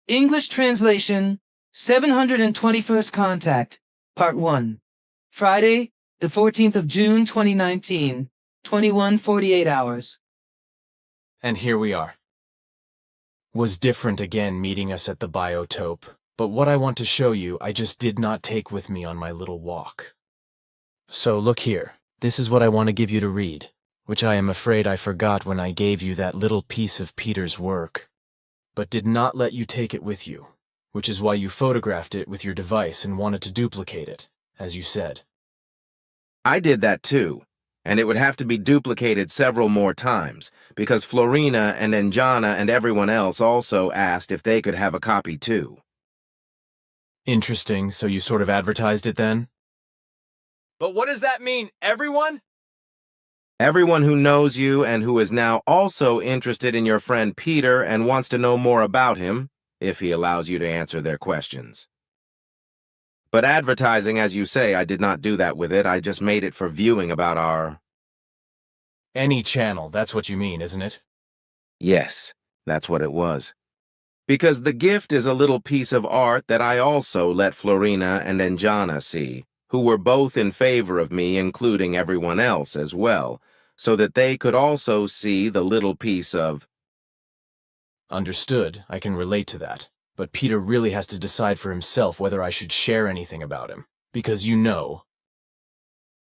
English translation, 721st Contact, Part 1. Friday, the 14th of June 2019, 21:48 hours. And here we are. Was different again meeting us at the biotope, but what I want to show you I just did not take with me on my little walk. So look here, this is what I want to give you to read, which I am afraid I forgot when I gave you that little piece of Peter's work, but did not let you take it with you, which is why you photographed it with your device and wanted to duplicate it, as you said. I did that too, and it would have to be duplicated several more times, because Florina and Njana and everyone else also asked if they could have a copy too. Interesting, so you sort of advertised it then? But what does that mean, everyone? Everyone who knows you and who is now also interested in your friend Peter and wants to know more about him, if he allows you to answer their questions. But advertising, as you say, I did not do that with it. I just made it for viewing about our... Any channel, that's what you mean, isn't it? Yes, that's what it was. Because the gift is a little piece of art that I also let Florina and Njana see, who were both in favor of me, including everyone else as well, so that they could also see the little piece of... Understood, I can relate to that. But Peter really has to decide for himself whether I should share anything about him, because you know.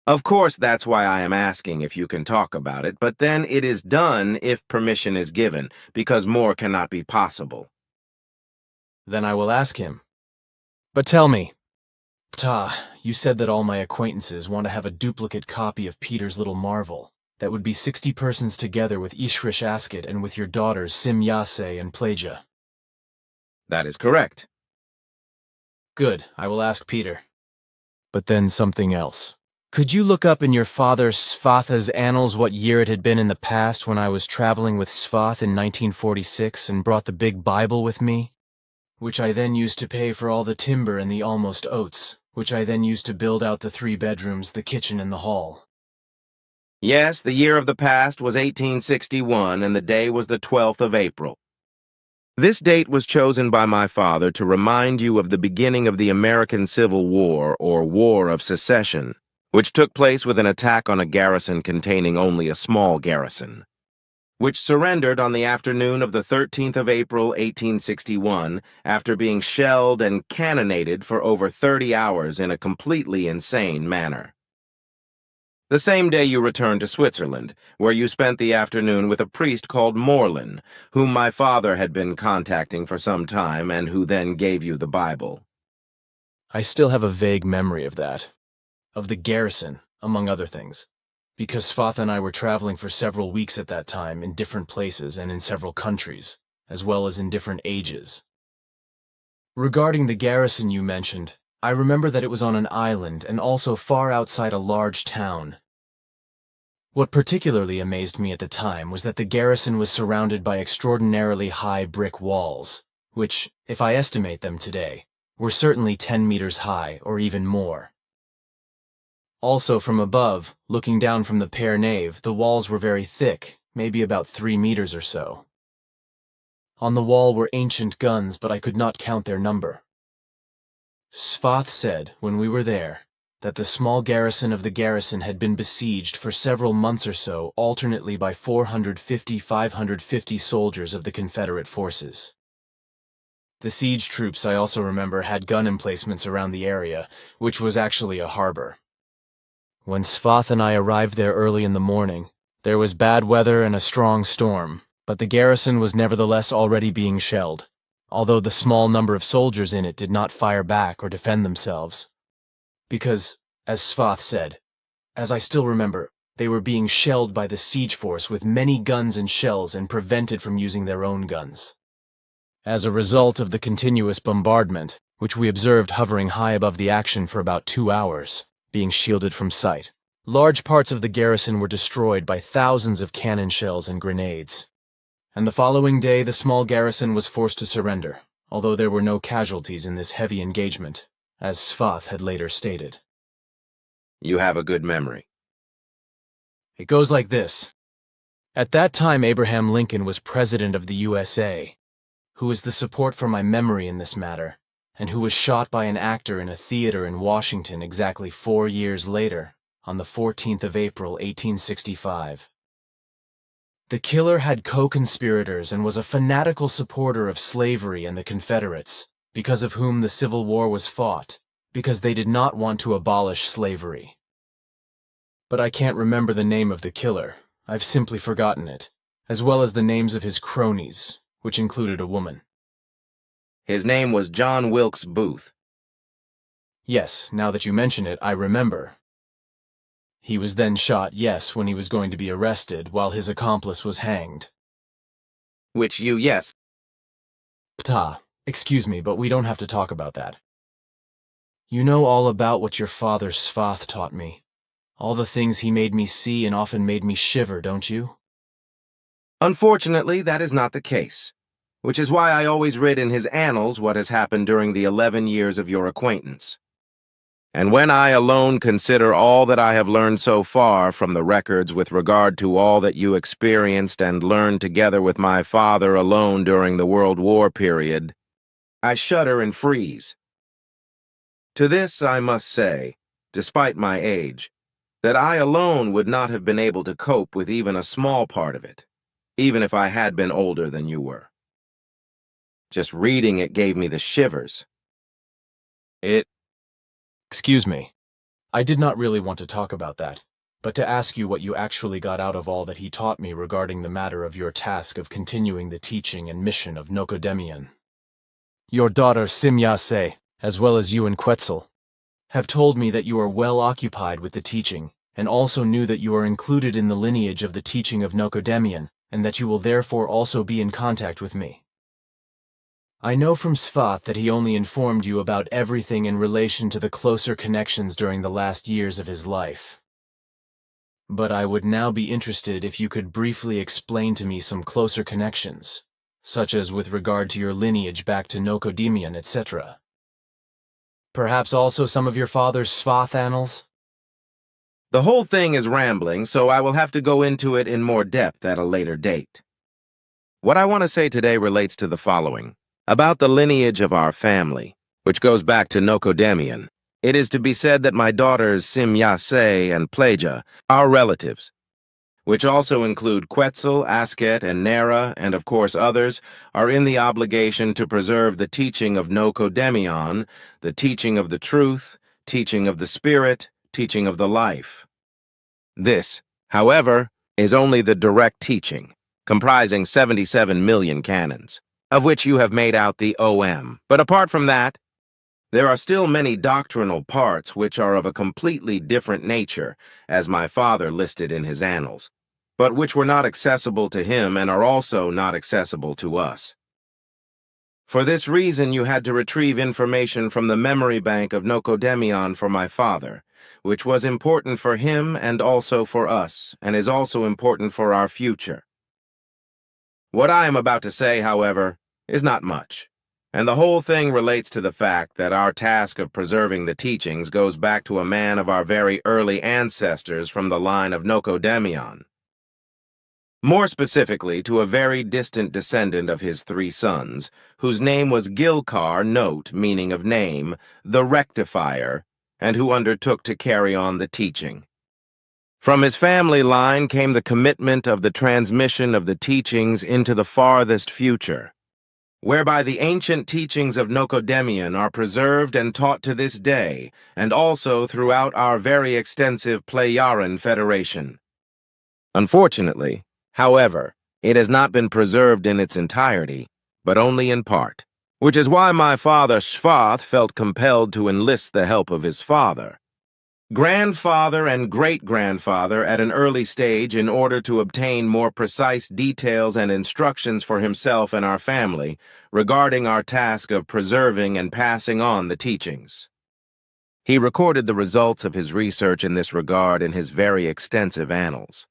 Of course, that's why I am asking if you can talk about it, but then it is done if permission is given, because more cannot be possible. Then I will ask him. But tell me, you said that all my acquaintances want to have a duplicate copy of Peter's little marvel. That would be 60 persons together with Ishrish Asket and with your daughters Sim Yase and Plaja. That is correct. Good, I will ask Peter. But then something else. Could you look up in your father Svatha's annals what year it had been in the past when I was traveling with Svath in 1946 and brought the big Bible with me? Which I then used to pay for all the timber and the almost oats, which I then used to build out the 3 bedrooms, the kitchen, and the hall. Yes, the year of the past was 1861, and the day was the 12th of April. This date was chosen by my father to remind you of the beginning of the American Civil War, or War of Secession, which took place with an attack on a garrison containing only a small garrison, which surrendered on the afternoon of the 13th of April, 1861, after being shelled and cannonaded for over 30 hours in a completely insane manner. The same day you returned to Switzerland, where you spent the afternoon with a priest called Morlin, whom my father had been contacting for some time and who then gave you the Bible. I still have a vague memory of that. Of the garrison, among other things. Because Svath and I were traveling for several weeks at that time in different places and in several countries, as well as in different ages. Regarding the garrison you mentioned, I remember that it was on an island and also far outside a large town. What particularly amazed me at the time was that the garrison was surrounded by extraordinarily high brick walls, which, if I estimate them today, were certainly 10 meters high or even more. Also from above, looking down from the pear nave, the walls were very thick, maybe about 3 meters or so. On the wall were ancient guns, but I could not count their number. Svath said, when we were there, that the small garrison of the garrison had been besieged for several months or so alternately by 450–550 soldiers of the Confederate forces. The siege troops, I also remember, had gun emplacements around the area, which was actually a harbor. When Svath and I arrived there early in the morning, there was bad weather and a strong storm, but the garrison was nevertheless already being shelled, although the small number of soldiers in it did not fire back or defend themselves. Because, as Svath said, as I still remember, they were being shelled by the siege force with many guns and shells and prevented from using their own guns. As a result of the continuous bombardment, which we observed hovering high above the action for about 2 hours, being shielded from sight, large parts of the garrison were destroyed by thousands of cannon shells and grenades. And the following day the small garrison was forced to surrender, although there were no casualties in this heavy engagement, as Svath had later stated. You have a good memory. It goes like this. At that time Abraham Lincoln was President of the USA. who is the support for my memory in this matter, and who was shot by an actor in a theater in Washington exactly 4 years later, on the 14th of April, 1865. The killer had co-conspirators and was a fanatical supporter of slavery and the Confederates, because of whom the Civil War was fought, because they did not want to abolish slavery. But I can't remember the name of the killer. I've simply forgotten it, as well as the names of his cronies, which included a woman. His name was John Wilkes Booth. Yes, now that you mention it, I remember. He was then shot, yes, when he was going to be arrested, while his accomplice was hanged. Which you, yes. Ptah, excuse me, but we don't have to talk about that. You know all about what your father Svath taught me. All the things he made me see and often made me shiver, don't you? Unfortunately, that is not the case, which is why I always read in his annals what has happened during the 11 years of your acquaintance. And when I alone consider all that I have learned so far from the records with regard to all that you experienced and learned together with my father alone during the World War period, I shudder and freeze. To this I must say, despite my age, that I alone would not have been able to cope with even a small part of it, even if I had been older than you were. Just reading it gave me the shivers. Excuse me. I did not really want to talk about that, but to ask you what you actually got out of all that he taught me regarding the matter of your task of continuing the teaching and mission of Nocodemian. Your daughter Simyase, as well as you and Quetzal, have told me that you are well occupied with the teaching, and also knew that you are included in the lineage of the teaching of Nocodemian, and that you will therefore also be in contact with me. I know from Svath that he only informed you about everything in relation to the closer connections during the last years of his life. But I would now be interested if you could briefly explain to me some closer connections, such as with regard to your lineage back to Nocodemian, etc. Perhaps also some of your father's Svath annals? The whole thing is rambling, so I will have to go into it in more depth at a later date. What I want to say today relates to the following. About the lineage of our family, which goes back to Nocodemian. It is to be said that my daughters Simyase and Pleja are relatives, which also include Quetzal, Asket, and Nera, and of course others, are in the obligation to preserve the teaching of Nocodemion, the teaching of the truth, teaching of the spirit, teaching of the life. This, however, is only the direct teaching, comprising 77 million canons, of which you have made out the OM. But apart from that, there are still many doctrinal parts which are of a completely different nature, as my father listed in his annals, but which were not accessible to him and are also not accessible to us. For this reason you had to retrieve information from the memory bank of Nocodemion for my father, which was important for him and also for us, and is also important for our future. What I am about to say, however, is not much, and the whole thing relates to the fact that our task of preserving the teachings goes back to a man of our very early ancestors from the line of Nocodemion. More specifically, to a very distant descendant of his 3 sons, whose name was Gilkar, note, meaning of name, the Rectifier, and who undertook to carry on the teaching. From his family line came the commitment of the transmission of the teachings into the farthest future, whereby the ancient teachings of Nocodemian are preserved and taught to this day, and also throughout our very extensive Plejaran Federation. Unfortunately, however, it has not been preserved in its entirety, but only in part, which is why my father Svath felt compelled to enlist the help of his father, grandfather and great-grandfather at an early stage in order to obtain more precise details and instructions for himself and our family regarding our task of preserving and passing on the teachings. He recorded the results of his research in this regard in his very extensive annals,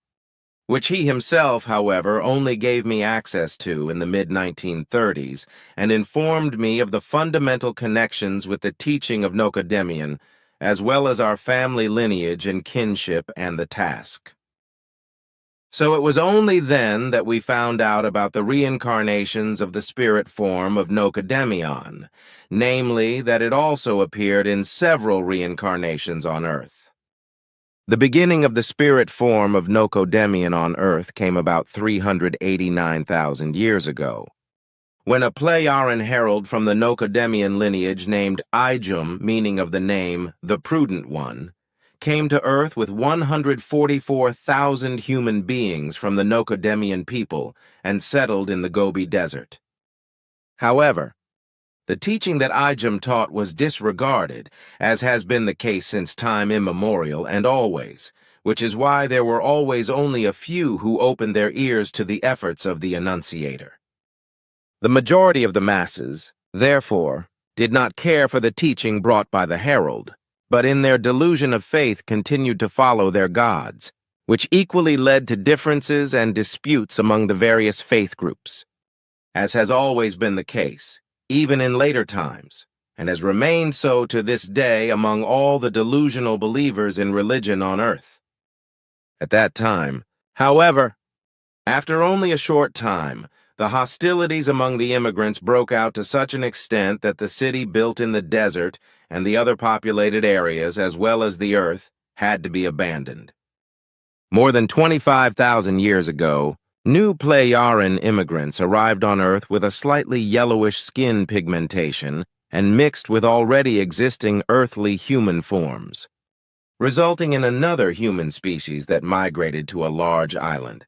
which he himself, however, only gave me access to in the mid-1930s and informed me of the fundamental connections with the teaching of Nocodemian, as well as our family lineage and kinship and the task. So it was only then that we found out about the reincarnations of the spirit form of Nocodemion, namely that it also appeared in several reincarnations on Earth. The beginning of the spirit form of Nocodemion on Earth came about 389,000 years ago, when a Pleiaren herald from the Nocodemian lineage named Ijum, meaning of the name the Prudent One, came to Earth with 144,000 human beings from the Nocodemian people and settled in the Gobi Desert. However, the teaching that Ijum taught was disregarded, as has been the case since time immemorial and always, which is why there were always only a few who opened their ears to the efforts of the Annunciator. The majority of the masses, therefore, did not care for the teaching brought by the herald, but in their delusion of faith continued to follow their gods, which equally led to differences and disputes among the various faith groups, as has always been the case, even in later times, and has remained so to this day among all the delusional believers in religion on Earth. At that time, however, after only a short time, the hostilities among the immigrants broke out to such an extent that the city built in the desert and the other populated areas, as well as the Earth, had to be abandoned. More than 25,000 years ago, new Pleiaren immigrants arrived on Earth with a slightly yellowish skin pigmentation and mixed with already existing earthly human forms, resulting in another human species that migrated to a large island.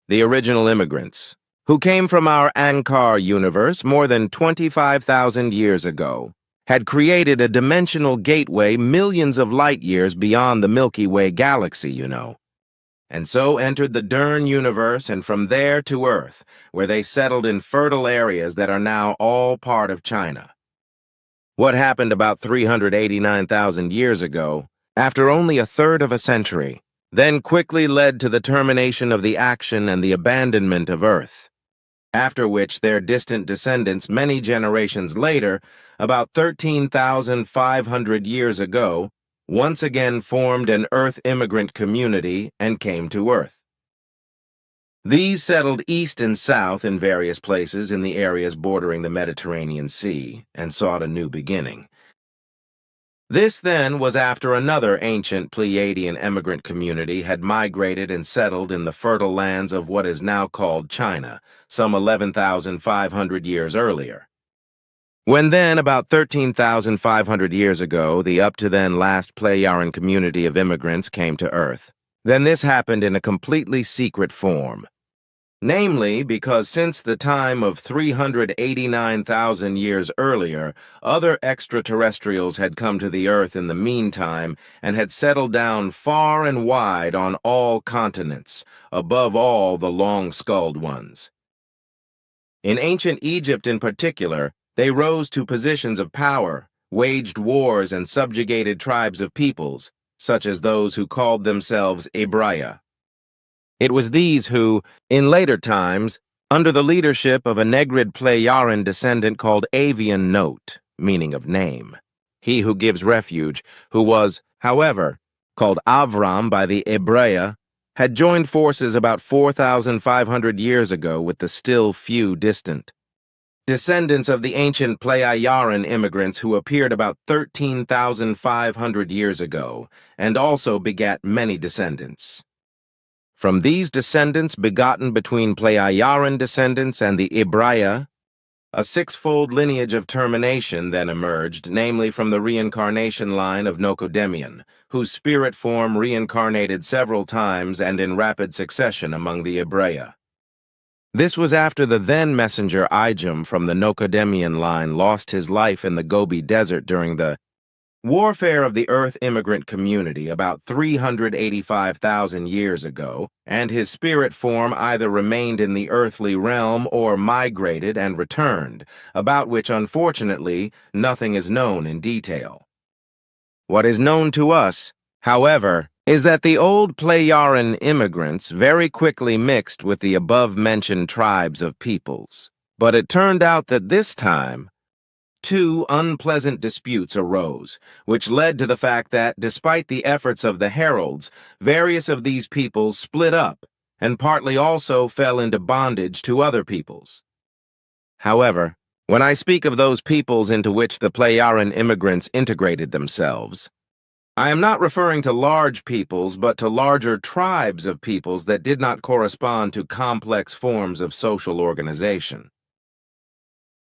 The original immigrants, who came from our Ankar universe more than 25,000 years ago, had created a dimensional gateway millions of light years beyond the Milky Way galaxy, you know, and so entered the Dern universe and from there to Earth, where they settled in fertile areas that are now all part of China. What happened about 389,000 years ago, after only a third of a century, then quickly led to the termination of the action and the abandonment of Earth, after which their distant descendants many generations later, about 13,500 years ago, once again formed an Earth immigrant community and came to Earth. These settled east and south in various places in the areas bordering the Mediterranean Sea and sought a new beginning. This, then, was after another ancient Pleiadian immigrant community had migrated and settled in the fertile lands of what is now called China, some 11,500 years earlier. When then, about 13,500 years ago, the up-to-then last Pleiaren community of immigrants came to Earth, then this happened in a completely secret form. Namely, because since the time of 389,000 years earlier, other extraterrestrials had come to the Earth in the meantime and had settled down far and wide on all continents, above all the long-skulled ones. In ancient Egypt in particular, they rose to positions of power, waged wars and subjugated tribes of peoples, such as those who called themselves Ebraya. It was these who, in later times, under the leadership of a Negrid Pleiaren descendant called Avian Note, meaning of name, he who gives refuge, who was, however, called Avram by the Ebraya, had joined forces about 4,500 years ago with the still few distant descendants of the ancient Pleiaren immigrants who appeared about 13,500 years ago, and also begat many descendants. From these descendants begotten between Pleiaren descendants and the Ebraya, a sixfold lineage of termination then emerged, namely from the reincarnation line of Nocodemion, whose spirit form reincarnated several times and in rapid succession among the Ebraya. This was after the then messenger Ijum from the Nocodemian line lost his life in the Gobi Desert during the warfare of the Earth immigrant community about 385,000 years ago, and his spirit form either remained in the earthly realm or migrated and returned, about which unfortunately nothing is known in detail. What is known to us, however, is that the old Pleiaren immigrants very quickly mixed with the above-mentioned tribes of peoples, but it turned out that this time, two unpleasant disputes arose, which led to the fact that, despite the efforts of the heralds, various of these peoples split up, and partly also fell into bondage to other peoples. However, when I speak of those peoples into which the Plejaren immigrants integrated themselves, I am not referring to large peoples, but to larger tribes of peoples that did not correspond to complex forms of social organization.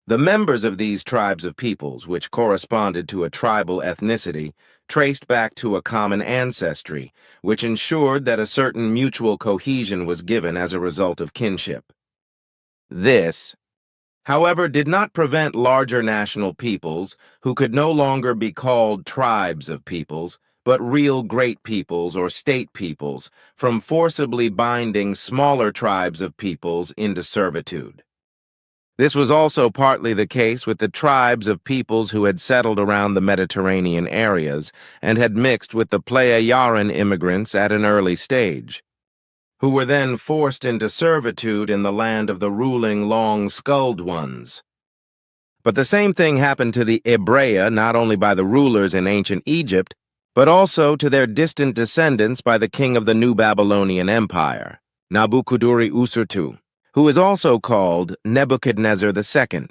The members of these tribes of peoples, which corresponded to a tribal ethnicity, traced back to a common ancestry, which ensured that a certain mutual cohesion was given as a result of kinship. This, however, did not prevent larger national peoples, who could no longer be called tribes of peoples, but real great peoples or state peoples, from forcibly binding smaller tribes of peoples into servitude. This was also partly the case with the tribes of peoples who had settled around the Mediterranean areas and had mixed with the Plejaren immigrants at an early stage, who were then forced into servitude in the land of the ruling long-skulled ones. But the same thing happened to the Ebrea not only by the rulers in ancient Egypt, but also to their distant descendants by the king of the New Babylonian Empire, Nabukaduri-Usurtu, who is also called Nebuchadnezzar II.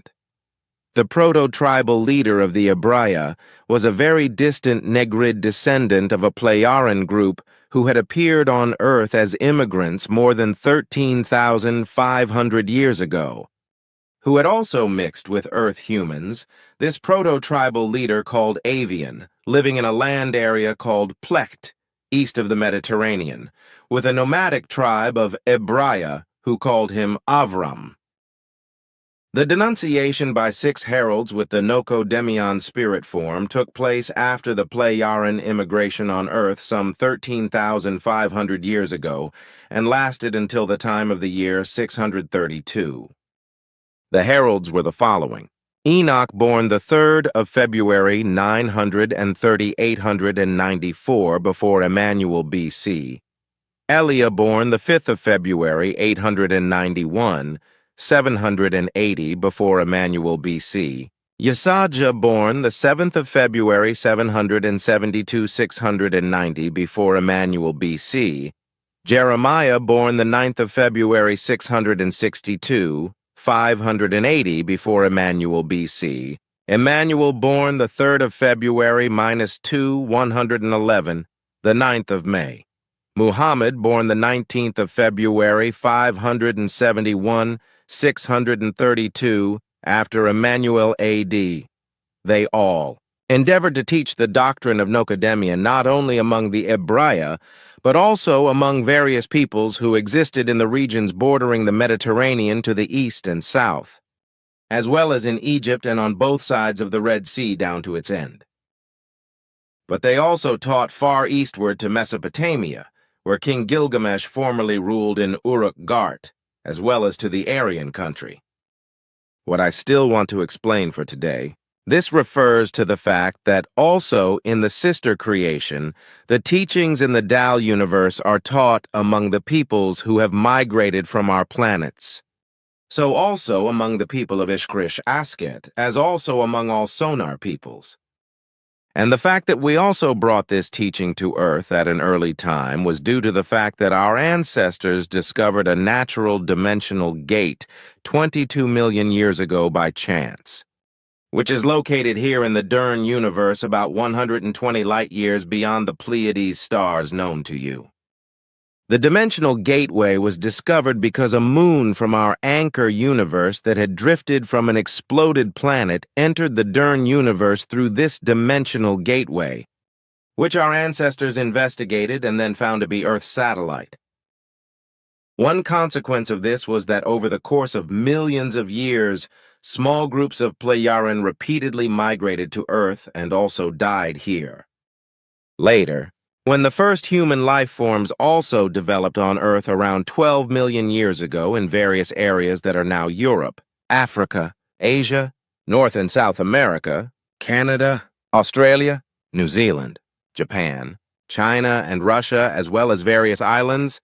The proto-tribal leader of the Ebrea was a very distant Negrid descendant of a Plejaren group who had appeared on Earth as immigrants more than 13,500 years ago. Who had also mixed with Earth humans, this proto-tribal leader called Avian, living in a land area called Plecht, east of the Mediterranean, with a nomadic tribe of Ebrea who called him Avram. The denunciation by 6 heralds with the Noko-Demian spirit form took place after the Plejaren immigration on Earth some 13,500 years ago and lasted until the time of the year 632. The heralds were the following: Enoch, born the 3rd of February 894 before Emmanuel BC, Elia, born the 5th of February 891, 780 before Emmanuel BC, Yesaja, born the 7th of February 772, 690 before Emmanuel BC, Jeremiah, born the 9th of February 662, 580 before Emmanuel BC, Emmanuel, born the 3rd of February -2, 111, the 9th of May, Muhammad, born the 19th of February 571, 632 after Emmanuel AD. They all endeavored to teach the doctrine of Nocodemia not only among the Ebrea, but also among various peoples who existed in the regions bordering the Mediterranean to the east and south, as well as in Egypt and on both sides of the Red Sea down to its end. But they also taught far eastward to Mesopotamia, where King Gilgamesh formerly ruled in Uruk-Gart, as well as to the Aryan country. What I still want to explain for today, this refers to the fact that also in the sister creation, the teachings in the Tao universe are taught among the peoples who have migrated from our planets. So also among the people of Ishkrish Asket, as also among all sonar peoples. And the fact that we also brought this teaching to Earth at an early time was due to the fact that our ancestors discovered a natural dimensional gate 22 million years ago by chance, which is located here in the Dern universe about 120 light-years beyond the Pleiades stars known to you. The dimensional gateway was discovered because a moon from our anchor universe that had drifted from an exploded planet entered the Dern universe through this dimensional gateway, which our ancestors investigated and then found to be Earth's satellite. One consequence of this was that over the course of millions of years, small groups of Plejaren repeatedly migrated to Earth and also died here. Later, when the first human life forms also developed on Earth around 12 million years ago in various areas that are now Europe, Africa, Asia, North and South America, Canada, Australia, New Zealand, Japan, China, and Russia, as well as various islands,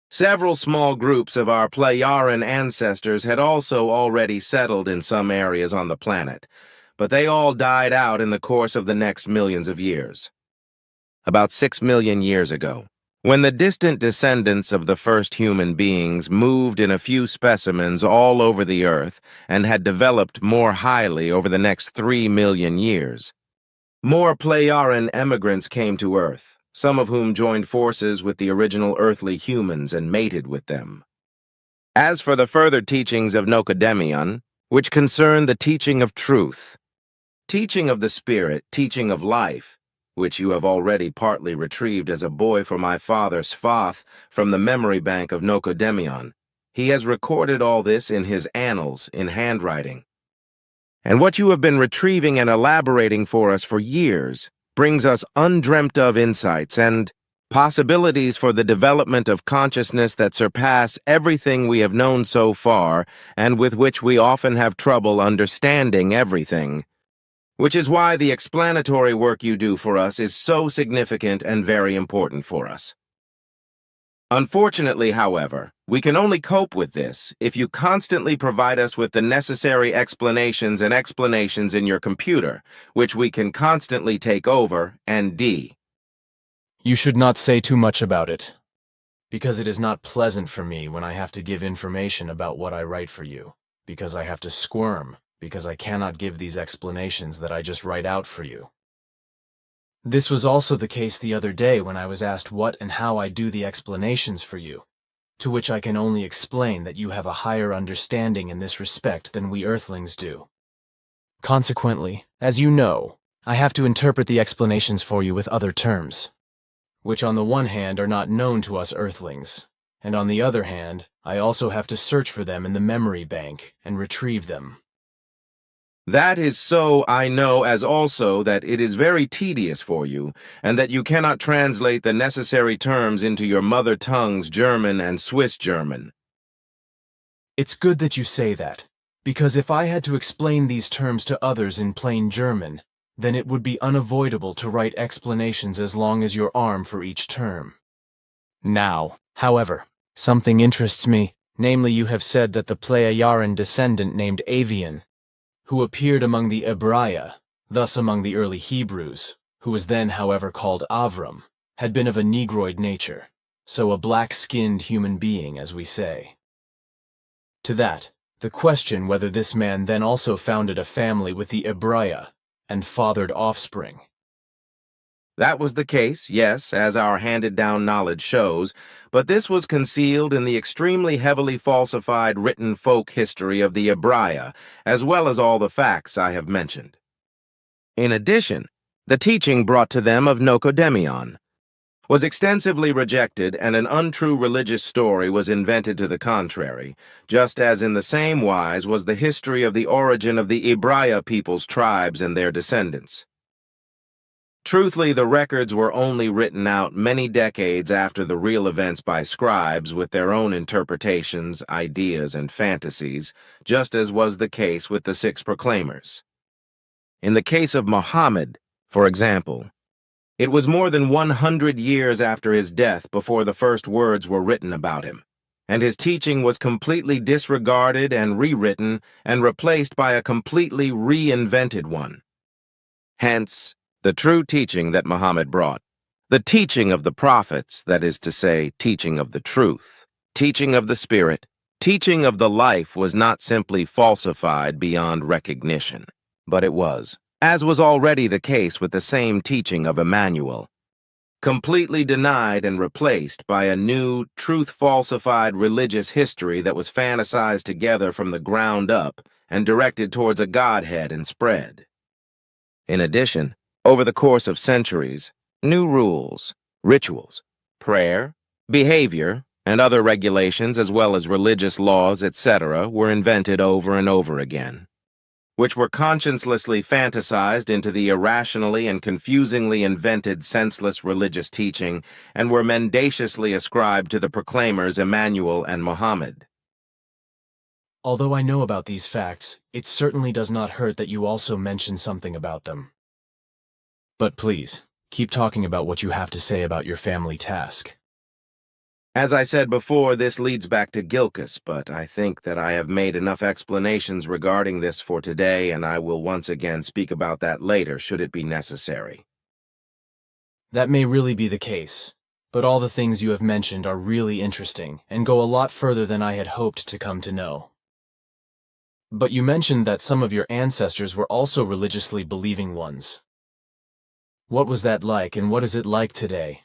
several small groups of our Plejaren ancestors had also already settled in some areas on the planet, but they all died out in the course of the next millions of years. About 6 million years ago, When the distant descendants of the first human beings moved in a few specimens all over the earth and had developed more highly over the next 3 million years, more Playaran emigrants came to Earth, some of whom joined forces with the original earthly humans and mated with them. As for the further teachings of Nocodemion, which concern the teaching of truth, teaching of the spirit, teaching of life, which you have already partly retrieved as a boy for my father Sfath from the memory bank of Nocodemion, he has recorded all this in his annals in handwriting. And what you have been retrieving and elaborating for us for years brings us undreamt of insights and possibilities for the development of consciousness that surpass everything we have known so far and with which we often have trouble understanding everything, which is why the explanatory work you do for us is so significant and very important for us. Unfortunately, however, we can only cope with this if you constantly provide us with the necessary explanations and explanations in your computer, which we can constantly take over and You should not say too much about it, because it is not pleasant for me when I have to give information about what I write for you, because I have to squirm, because I cannot give these explanations that I just write out for you. This was also the case the other day when I was asked what and how I do the explanations for you, to which I can only explain that you have a higher understanding in this respect than we Earthlings do. Consequently, as you know, I have to interpret the explanations for you with other terms, which on the one hand are not known to us Earthlings, and on the other hand, I also have to search for them in the memory bank and retrieve them. That is so, I know, as also that it is very tedious for you, and that you cannot translate the necessary terms into your mother tongues German and Swiss German. It's good that you say that, because if I had to explain these terms to others in plain German, then it would be unavoidable to write explanations as long as your arm for each term. Now, however, something interests me, namely you have said that the Playaran descendant named Avian, who appeared among the Ebraya, thus among the early Hebrews, who was then, however, called Avram, had been of a Negroid nature, so a black-skinned human being, as we say. To that, the question whether this man then also founded a family with the Ebraya and fathered offspring. That was the case, yes, as our handed-down knowledge shows, but this was concealed in the extremely heavily falsified written folk history of the Ebraya, as well as all the facts I have mentioned. In addition, the teaching brought to them of Nocodemion was extensively rejected, and an untrue religious story was invented to the contrary, just as in the same wise was the history of the origin of the Ebraya people's tribes and their descendants. Truthfully, the records were only written out many decades after the real events by scribes with their own interpretations, ideas, and fantasies, just as was the case with the 6 proclaimers. In the case of Mohammed, for example, it was more than 100 years after his death before the first words were written about him, and his teaching was completely disregarded and rewritten and replaced by a completely reinvented one. Hence, the true teaching that Mohammed brought, the teaching of the prophets, that is to say, teaching of the truth, teaching of the spirit, teaching of the life was not simply falsified beyond recognition, but it was, as was already the case with the same teaching of Jmmanuel, completely denied and replaced by a new, truth-falsified religious history that was fantasized together from the ground up and directed towards a godhead and spread. In addition, over the course of centuries, new rules, rituals, prayer, behavior, and other regulations as well as religious laws, etc., were invented over and over again, which were consciencelessly fantasized into the irrationally and confusingly invented senseless religious teaching and were mendaciously ascribed to the proclaimers Jmmanuel and Mohammed. Although I know about these facts, it certainly does not hurt that you also mention something about them. But please, keep talking about what you have to say about your family task. As I said before, this leads back to Gilcus, but I think that I have made enough explanations regarding this for today, and I will once again speak about that later, should it be necessary. That may really be the case, but all the things you have mentioned are really interesting and go a lot further than I had hoped to come to know. But you mentioned that some of your ancestors were also religiously believing ones. What was that like, and what is it like today?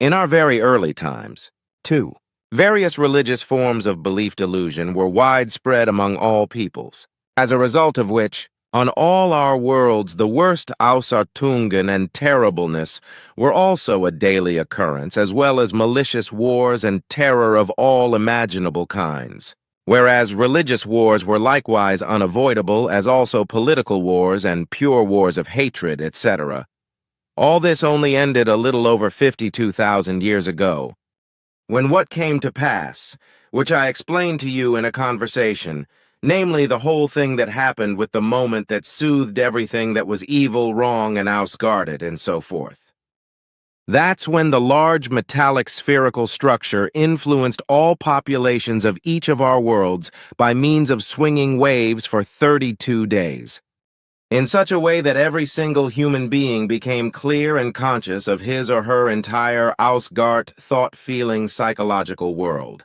In our very early times, too, various religious forms of belief delusion were widespread among all peoples, as a result of which, on all our worlds, the worst Ausartungen and terribleness were also a daily occurrence, as well as malicious wars and terror of all imaginable kinds. Whereas religious wars were likewise unavoidable, as also political wars and pure wars of hatred, etc. All this only ended a little over 52,000 years ago, when what came to pass, which I explained to you in a conversation, namely the whole thing that happened with the moment that soothed everything that was evil, wrong, and ausguarded, and so forth. That's when the large metallic spherical structure influenced all populations of each of our worlds by means of swinging waves for 32 days. In such a way that every single human being became clear and conscious of his or her entire Ausgart, thought-feeling, psychological world.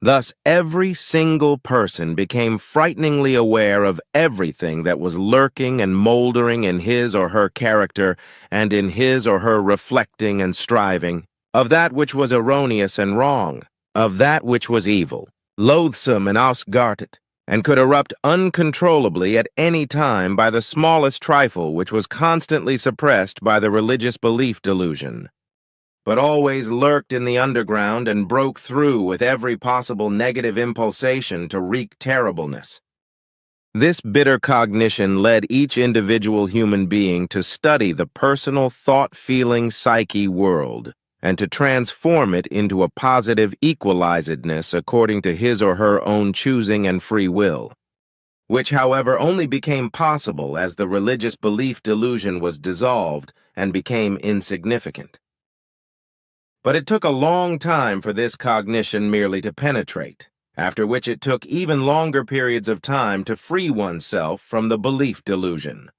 Thus, every single person became frighteningly aware of everything that was lurking and moldering in his or her character and in his or her reflecting and striving, of that which was erroneous and wrong, of that which was evil, loathsome and ausgartet, and could erupt uncontrollably at any time by the smallest trifle which was constantly suppressed by the religious belief delusion, but always lurked in the underground and broke through with every possible negative impulsation to wreak terribleness. This bitter cognition led each individual human being to study the personal thought-feeling psyche world and to transform it into a positive equalizedness according to his or her own choosing and free will, which, however, only became possible as the religious belief delusion was dissolved and became insignificant. But it took a long time for this cognition merely to penetrate, after which it took even longer periods of time to free oneself from the belief delusion.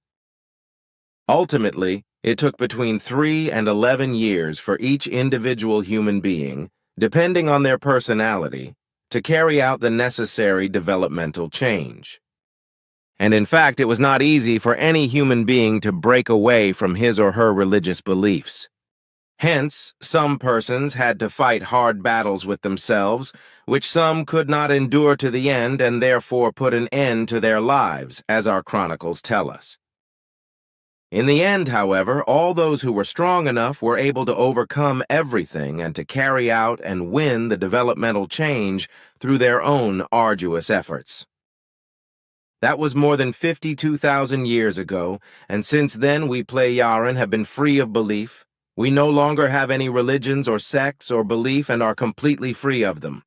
Ultimately, it took between 3 and 11 years for each individual human being, depending on their personality, to carry out the necessary developmental change. And in fact, it was not easy for any human being to break away from his or her religious beliefs. Hence, some persons had to fight hard battles with themselves, which some could not endure to the end and therefore put an end to their lives, as our chronicles tell us. In the end, however, all those who were strong enough were able to overcome everything and to carry out and win the developmental change through their own arduous efforts. That was more than 52,000 years ago, and since then we Plejaren have been free of belief. We no longer have any religions or sects or belief and are completely free of them.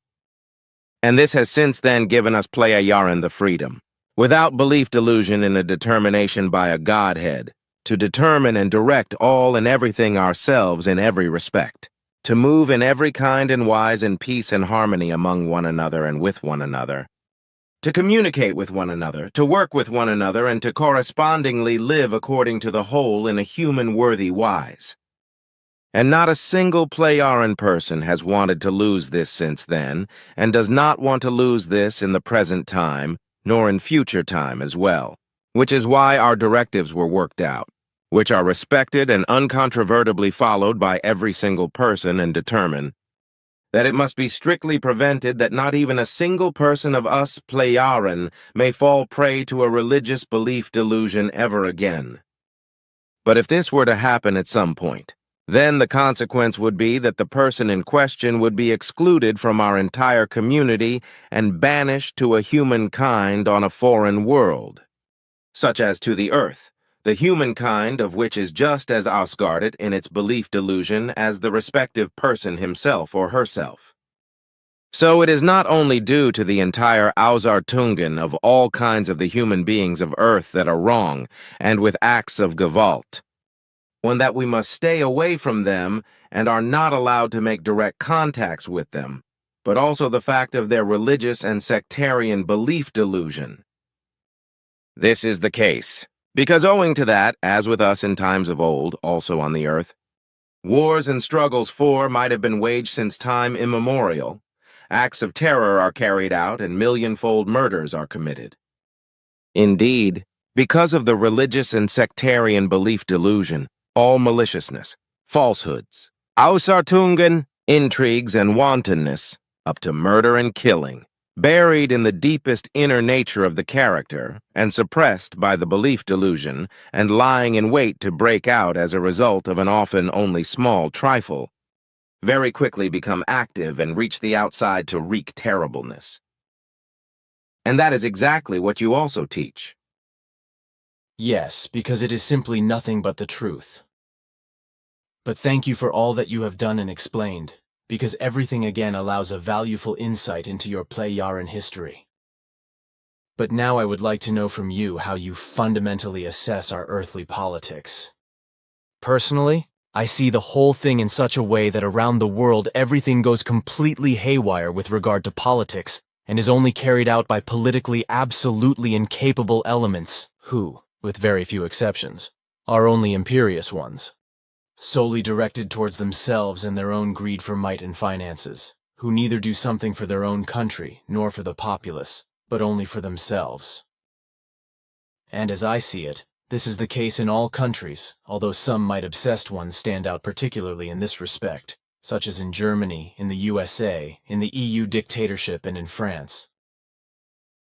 And this has since then given us Plejaren the freedom, without belief delusion in a determination by a Godhead, to determine and direct all and everything ourselves in every respect, to move in every kind and wise in peace and harmony among one another and with one another, to communicate with one another, to work with one another, and to correspondingly live according to the whole in a human-worthy wise. And not a single Plejaren person has wanted to lose this since then, and does not want to lose this in the present time, nor in future time as well, which is why our directives were worked out, which are respected and uncontrovertibly followed by every single person, and determine that it must be strictly prevented that not even a single person of us Plejaren may fall prey to a religious belief delusion ever again. But if this were to happen at some point, then the consequence would be that the person in question would be excluded from our entire community and banished to a humankind on a foreign world, such as to the earth, the humankind of which is just as ausguarded in its belief delusion as the respective person himself or herself. So it is not only due to the entire Ausartungen of all kinds of the human beings of earth that are wrong and with acts of Gewalt, one that we must stay away from them and are not allowed to make direct contacts with them, but also the fact of their religious and sectarian belief delusion. This is the case, because owing to that, as with us in times of old, also on the earth, Wars and struggles for might have been waged since time immemorial. Acts of terror are carried out and million-fold murders are committed. Indeed, because of the religious and sectarian belief delusion, all maliciousness, falsehoods, Ausartungen, intrigues, and wantonness, up to murder and killing, buried in the deepest inner nature of the character and suppressed by the belief delusion and lying in wait to break out as a result of an often only small trifle, very quickly become active and reach the outside to wreak terribleness. And that is exactly what you also teach. Yes, because it is simply nothing but the truth. But thank you for all that you have done and explained, because everything again allows a valuable insight into your Plejaren history. But now I would like to know from you how you fundamentally assess our earthly politics. Personally, I see the whole thing in such a way that around the world everything goes completely haywire with regard to politics and is only carried out by politically absolutely incapable elements who, with very few exceptions, are only imperious ones, solely directed towards themselves and their own greed for might and finances, who neither do something for their own country nor for the populace, but only for themselves. And as I see it, this is the case in all countries, although some might-obsessed ones stand out particularly in this respect, such as in Germany, in the USA, in the EU dictatorship, and in France.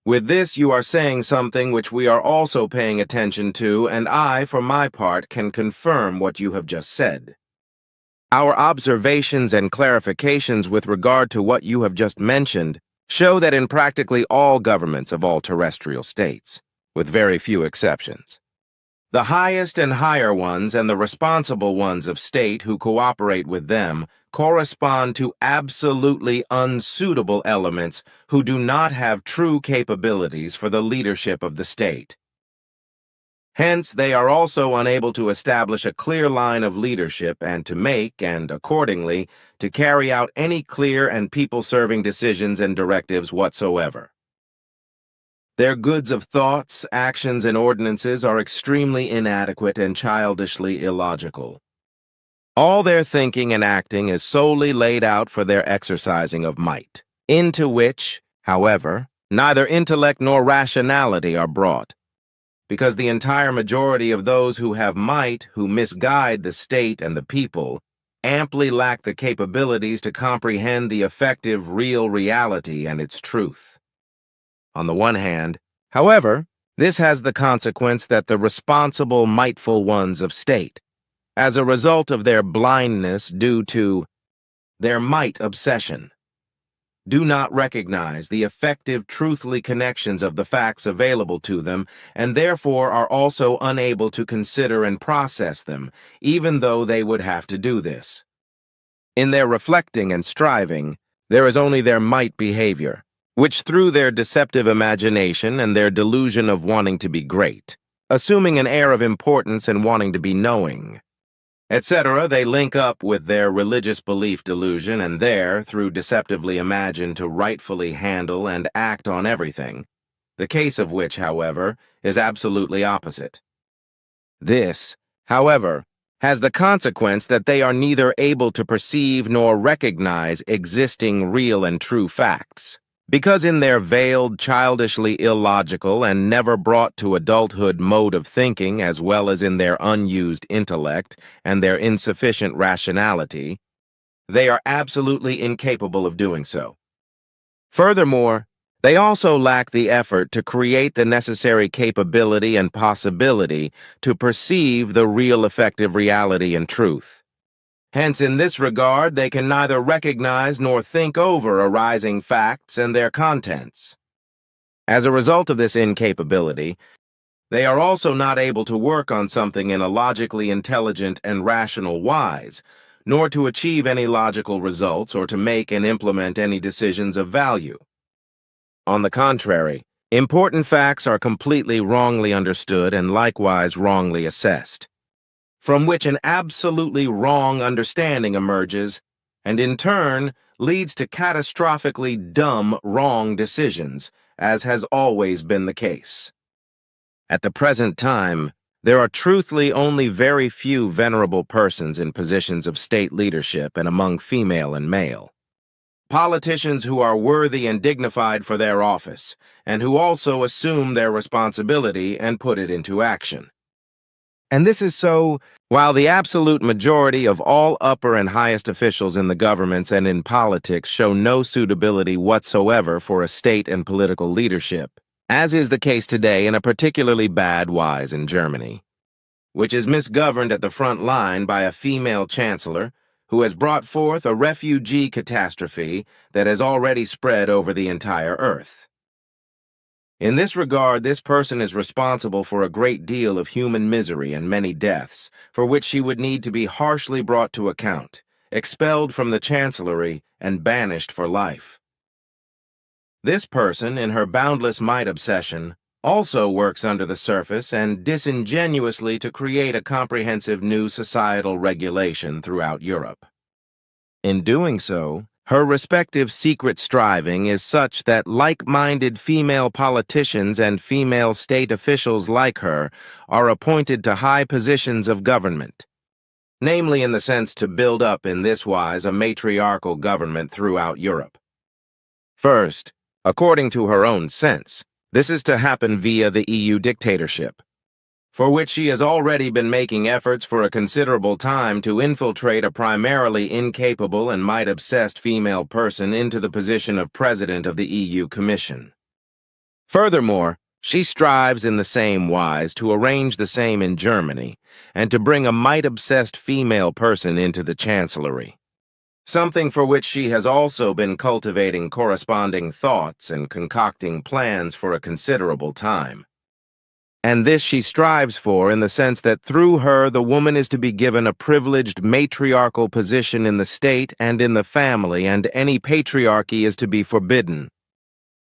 With this, you are saying something which we are also paying attention to, and I, for my part, can confirm what you have just said. Our observations and clarifications with regard to what you have just mentioned show that in practically all governments of all terrestrial states, with very few exceptions, the highest and higher ones and the responsible ones of state who cooperate with them correspond to absolutely unsuitable elements who do not have true capabilities for the leadership of the state. Hence, they are also unable to establish a clear line of leadership and to make, and accordingly, to carry out any clear and people-serving decisions and directives whatsoever. Their goods of thoughts, actions, and ordinances are extremely inadequate and childishly illogical. All their thinking and acting is solely laid out for their exercising of might, into which, however, neither intellect nor rationality are brought, because the entire majority of those who have might, who misguide the state and the people, amply lack the capabilities to comprehend the effective real reality and its truth. On the one hand, however, this has the consequence that the responsible, mightful ones of state, as a result of their blindness due to their might obsession, do not recognize the effective, truthfully connections of the facts available to them, and therefore are also unable to consider and process them, even though they would have to do this. In their reflecting and striving, there is only their might behavior, which through their deceptive imagination and their delusion of wanting to be great, assuming an air of importance and wanting to be knowing, etc., they link up with their religious belief delusion and there, through deceptively imagine to rightfully handle and act on everything, the case of which, however, is absolutely opposite. This, however, has the consequence that they are neither able to perceive nor recognize existing real and true facts, because in their veiled, childishly illogical and never brought to adulthood mode of thinking, as well as in their unused intellect and their insufficient rationality, they are absolutely incapable of doing so. Furthermore, they also lack the effort to create the necessary capability and possibility to perceive the real effective reality and truth. Hence, in this regard, they can neither recognize nor think over arising facts and their contents. As a result of this incapability, they are also not able to work on something in a logically intelligent and rational wise, nor to achieve any logical results or to make and implement any decisions of value. On the contrary, important facts are completely wrongly understood and likewise wrongly assessed, from which an absolutely wrong understanding emerges, and in turn leads to catastrophically dumb wrong decisions, as has always been the case. At the present time, There are truthfully only very few venerable persons in positions of state leadership and among female and male. Politicians who are worthy and dignified for their office, and who also assume their responsibility and put it into action. And this is so, while the absolute majority of all upper and highest officials in the governments and in politics show no suitability whatsoever for a state and political leadership, as is the case today in a particularly bad wise in Germany, which is misgoverned at the front line by a female chancellor who has brought forth a refugee catastrophe that has already spread over the entire earth. In this regard, this person is responsible for a great deal of human misery and many deaths, for which she would need to be harshly brought to account, expelled from the chancellery, and banished for life. This person, in her boundless might obsession, also works under the surface and disingenuously to create a comprehensive new societal regulation throughout Europe. In doing so, her respective secret striving is such that like-minded female politicians and female state officials like her are appointed to high positions of government, namely in the sense to build up in this wise a matriarchal government throughout Europe. First, according to her own sense, this is to happen via the EU dictatorship, for which she has already been making efforts for a considerable time to infiltrate a primarily incapable and might-obsessed female person into the position of President of the EU Commission. Furthermore, she strives in the same wise to arrange the same in Germany and to bring a might-obsessed female person into the Chancellery, something for which she has also been cultivating corresponding thoughts and concocting plans for a considerable time. And this she strives for in the sense that through her the woman is to be given a privileged matriarchal position in the state and in the family, and any patriarchy is to be forbidden.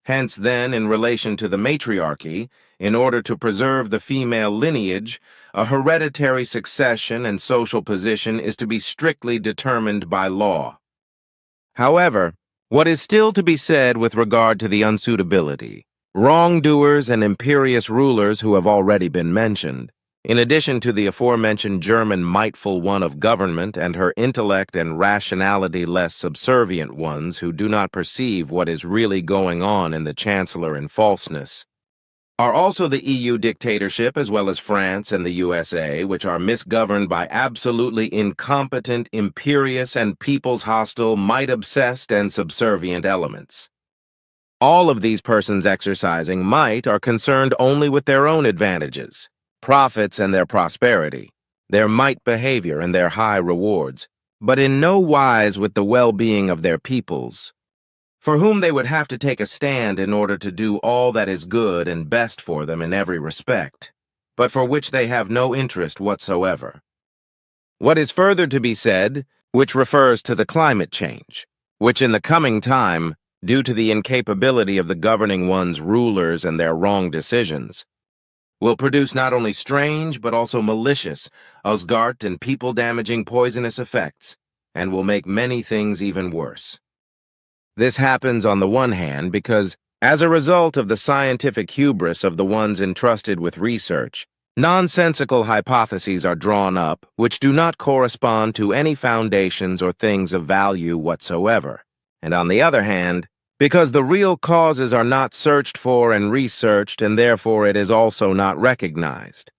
Hence then, in relation to the matriarchy, in order to preserve the female lineage, a hereditary succession and social position is to be strictly determined by law. However, what is still to be said with regard to the unsuitability, wrongdoers and imperious rulers who have already been mentioned, in addition to the aforementioned German mightful one of government and her intellect and rationality less subservient ones who do not perceive what is really going on in the Chancellor in falseness, are also the EU dictatorship as well as France and the USA, which are misgoverned by absolutely incompetent, imperious, and people's-hostile, might-obsessed, and subservient elements. All of these persons exercising might are concerned only with their own advantages, profits and their prosperity, their might behavior and their high rewards, but in no wise with the well-being of their peoples, for whom they would have to take a stand in order to do all that is good and best for them in every respect, but for which they have no interest whatsoever. What is further to be said, which refers to the climate change, which in the coming time, due to the incapability of the governing one's rulers and their wrong decisions, will produce not only strange but also malicious, ausgart and people-damaging poisonous effects, and will make many things even worse. This happens on the one hand because, as a result of the scientific hubris of the ones entrusted with research, nonsensical hypotheses are drawn up which do not correspond to any foundations or things of value whatsoever, and on the other hand, because the real causes are not searched for and researched, and therefore it is also not recognized,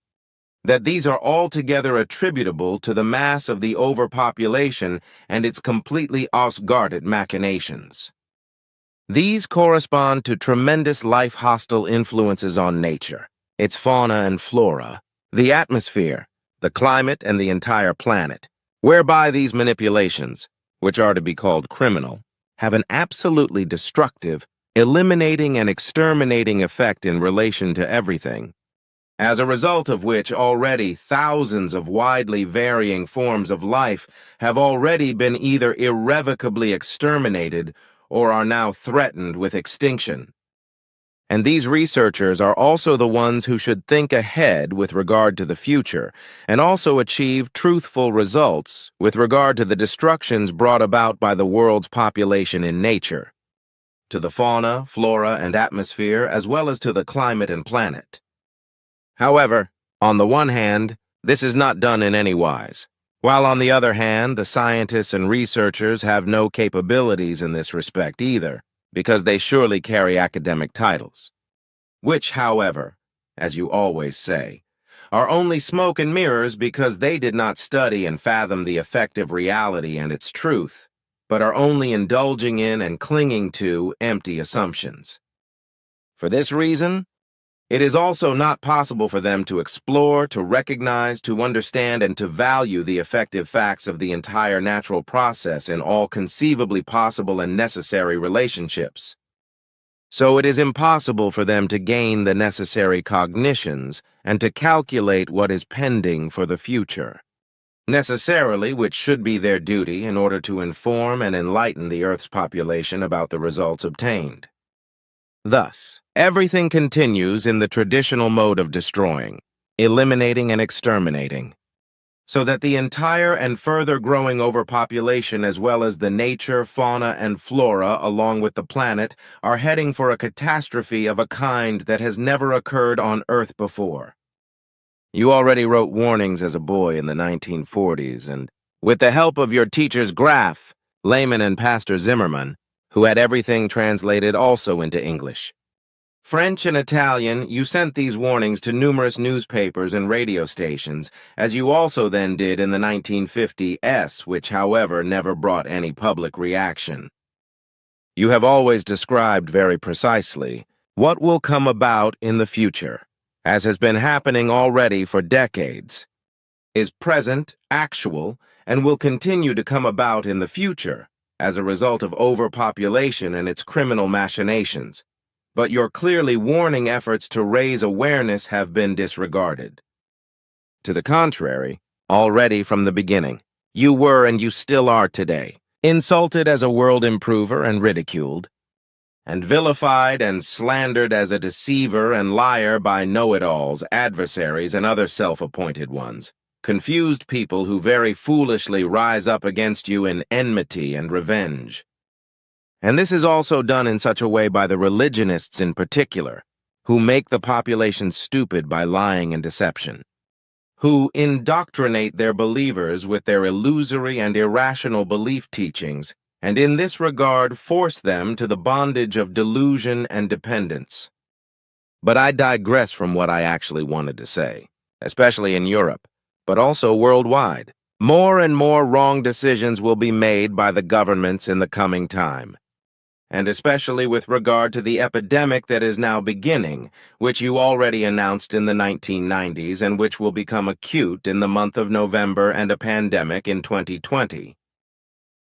that these are altogether attributable to the mass of the overpopulation and its completely ausguarded machinations. These correspond to tremendous life-hostile influences on nature, its fauna and flora, the atmosphere, the climate, and the entire planet, whereby these manipulations, which are to be called criminal, have an absolutely destructive, eliminating and exterminating effect in relation to everything, as a result of which already thousands of widely varying forms of life have already been either irrevocably exterminated or are now threatened with extinction. And these researchers are also the ones who should think ahead with regard to the future, and also achieve truthful results with regard to the destructions brought about by the world's population in nature, to the fauna, flora, and atmosphere, as well as to the climate and planet. However, On the one hand, this is not done in any wise, while on the other hand, the scientists and researchers have no capabilities in this respect either, because they surely carry academic titles, which, however, as you always say, are only smoke and mirrors because they did not study and fathom the effective reality and its truth, but are only indulging in and clinging to empty assumptions. For this reason, it is also not possible for them to explore, to recognize, to understand, and to value the effective facts of the entire natural process in all conceivably possible and necessary relationships. So it is impossible for them to gain the necessary cognitions and to calculate what is pending for the future, necessarily which should be their duty in order to inform and enlighten the Earth's population about the results obtained. Thus, everything continues in the traditional mode of destroying, eliminating, and exterminating, so that the entire and further growing overpopulation as well as the nature, fauna, and flora along with the planet are heading for a catastrophe of a kind that has never occurred on Earth before. You already wrote warnings as a boy in the 1940s, and with the help of your teachers Graf, Lehman, and Pastor Zimmerman, who had everything translated also into English. French and Italian, you sent these warnings to numerous newspapers and radio stations, as you also then did in the 1950s, which, however, never brought any public reaction. You have always described very precisely what will come about in the future, as has been happening already for decades, is present, actual, and will continue to come about in the future as a result of overpopulation and its criminal machinations. But your clearly warning efforts to raise awareness have been disregarded. To the contrary, already from the beginning, you were and you still are today, insulted as a world improver and ridiculed, and vilified and slandered as a deceiver and liar by know-it-alls, adversaries, and other self-appointed ones, confused people who very foolishly rise up against you in enmity and revenge. And this is also done in such a way by the religionists in particular, who make the population stupid by lying and deception, who indoctrinate their believers with their illusory and irrational belief teachings, and in this regard force them to the bondage of delusion and dependence. But I digress from what I actually wanted to say, especially in Europe, but also worldwide. More and more wrong decisions will be made by the governments in the coming time, and especially with regard to the epidemic that is now beginning, which you already announced in the 1990s and which will become acute in the month of November and a pandemic in 2020.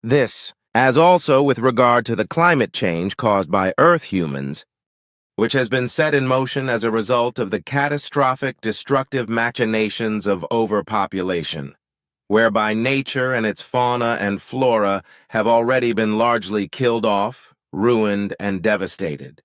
This, as also with regard to the climate change caused by Earth humans, which has been set in motion as a result of the catastrophic destructive machinations of overpopulation, whereby nature and its fauna and flora have already been largely killed off, ruined, and devastated.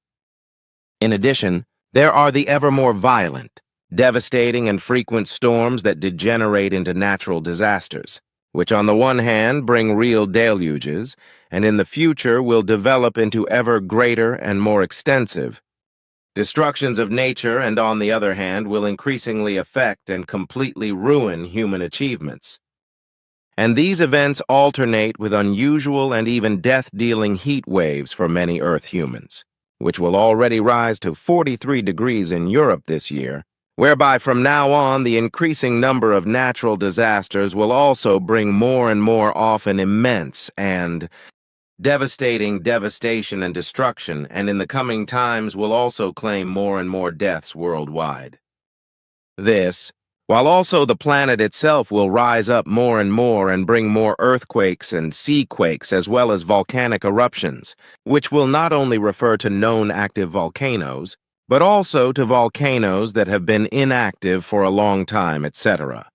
In addition, there are the ever more violent, devastating, and frequent storms that degenerate into natural disasters, which on the one hand bring real deluges, and in the future will develop into ever greater and more extensive destructions of nature, and on the other hand will increasingly affect and completely ruin human achievements. And these events alternate with unusual and even death-dealing heat waves for many Earth humans, which will already rise to 43 degrees in Europe this year, whereby from now on the increasing number of natural disasters will also bring more and more often immense and devastating devastation and destruction, and in the coming times will also claim more and more deaths worldwide. This, while also the planet itself will rise up more and bring more earthquakes and seaquakes as well as volcanic eruptions, which will not only refer to known active volcanoes, but also to volcanoes that have been inactive for a long time, etc.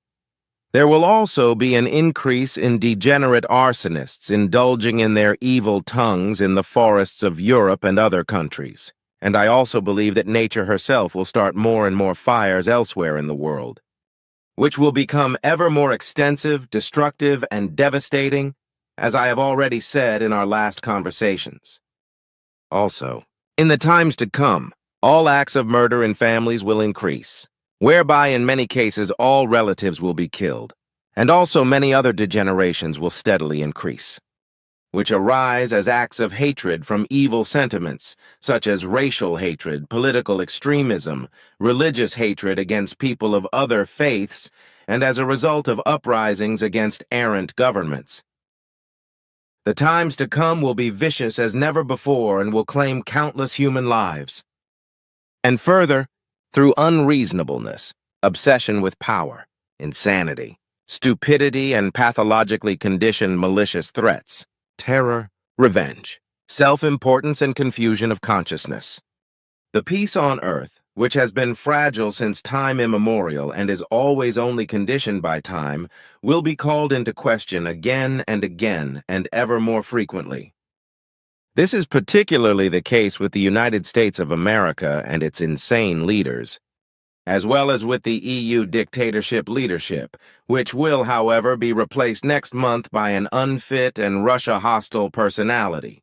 There will also be an increase in degenerate arsonists indulging in their evil tongues in the forests of Europe and other countries, and I also believe that nature herself will start more and more fires elsewhere in the world, which will become ever more extensive, destructive, and devastating, as I have already said in our last conversations. Also, in the times to come, all acts of murder in families will increase, whereby in many cases all relatives will be killed, and also many other degenerations will steadily increase, which arise as acts of hatred from evil sentiments, such as racial hatred, political extremism, religious hatred against people of other faiths, and as a result of uprisings against errant governments. The times to come will be vicious as never before and will claim countless human lives. And further, through unreasonableness, obsession with power, insanity, stupidity, and pathologically conditioned malicious threats, terror, revenge, self-importance, and confusion of consciousness. The peace on earth, which has been fragile since time immemorial and is always only conditioned by time, will be called into question again and ever more frequently. This is particularly the case with the United States of America and its insane leaders, as well as with the EU dictatorship leadership, which will, however, be replaced next month by an unfit and Russia-hostile personality.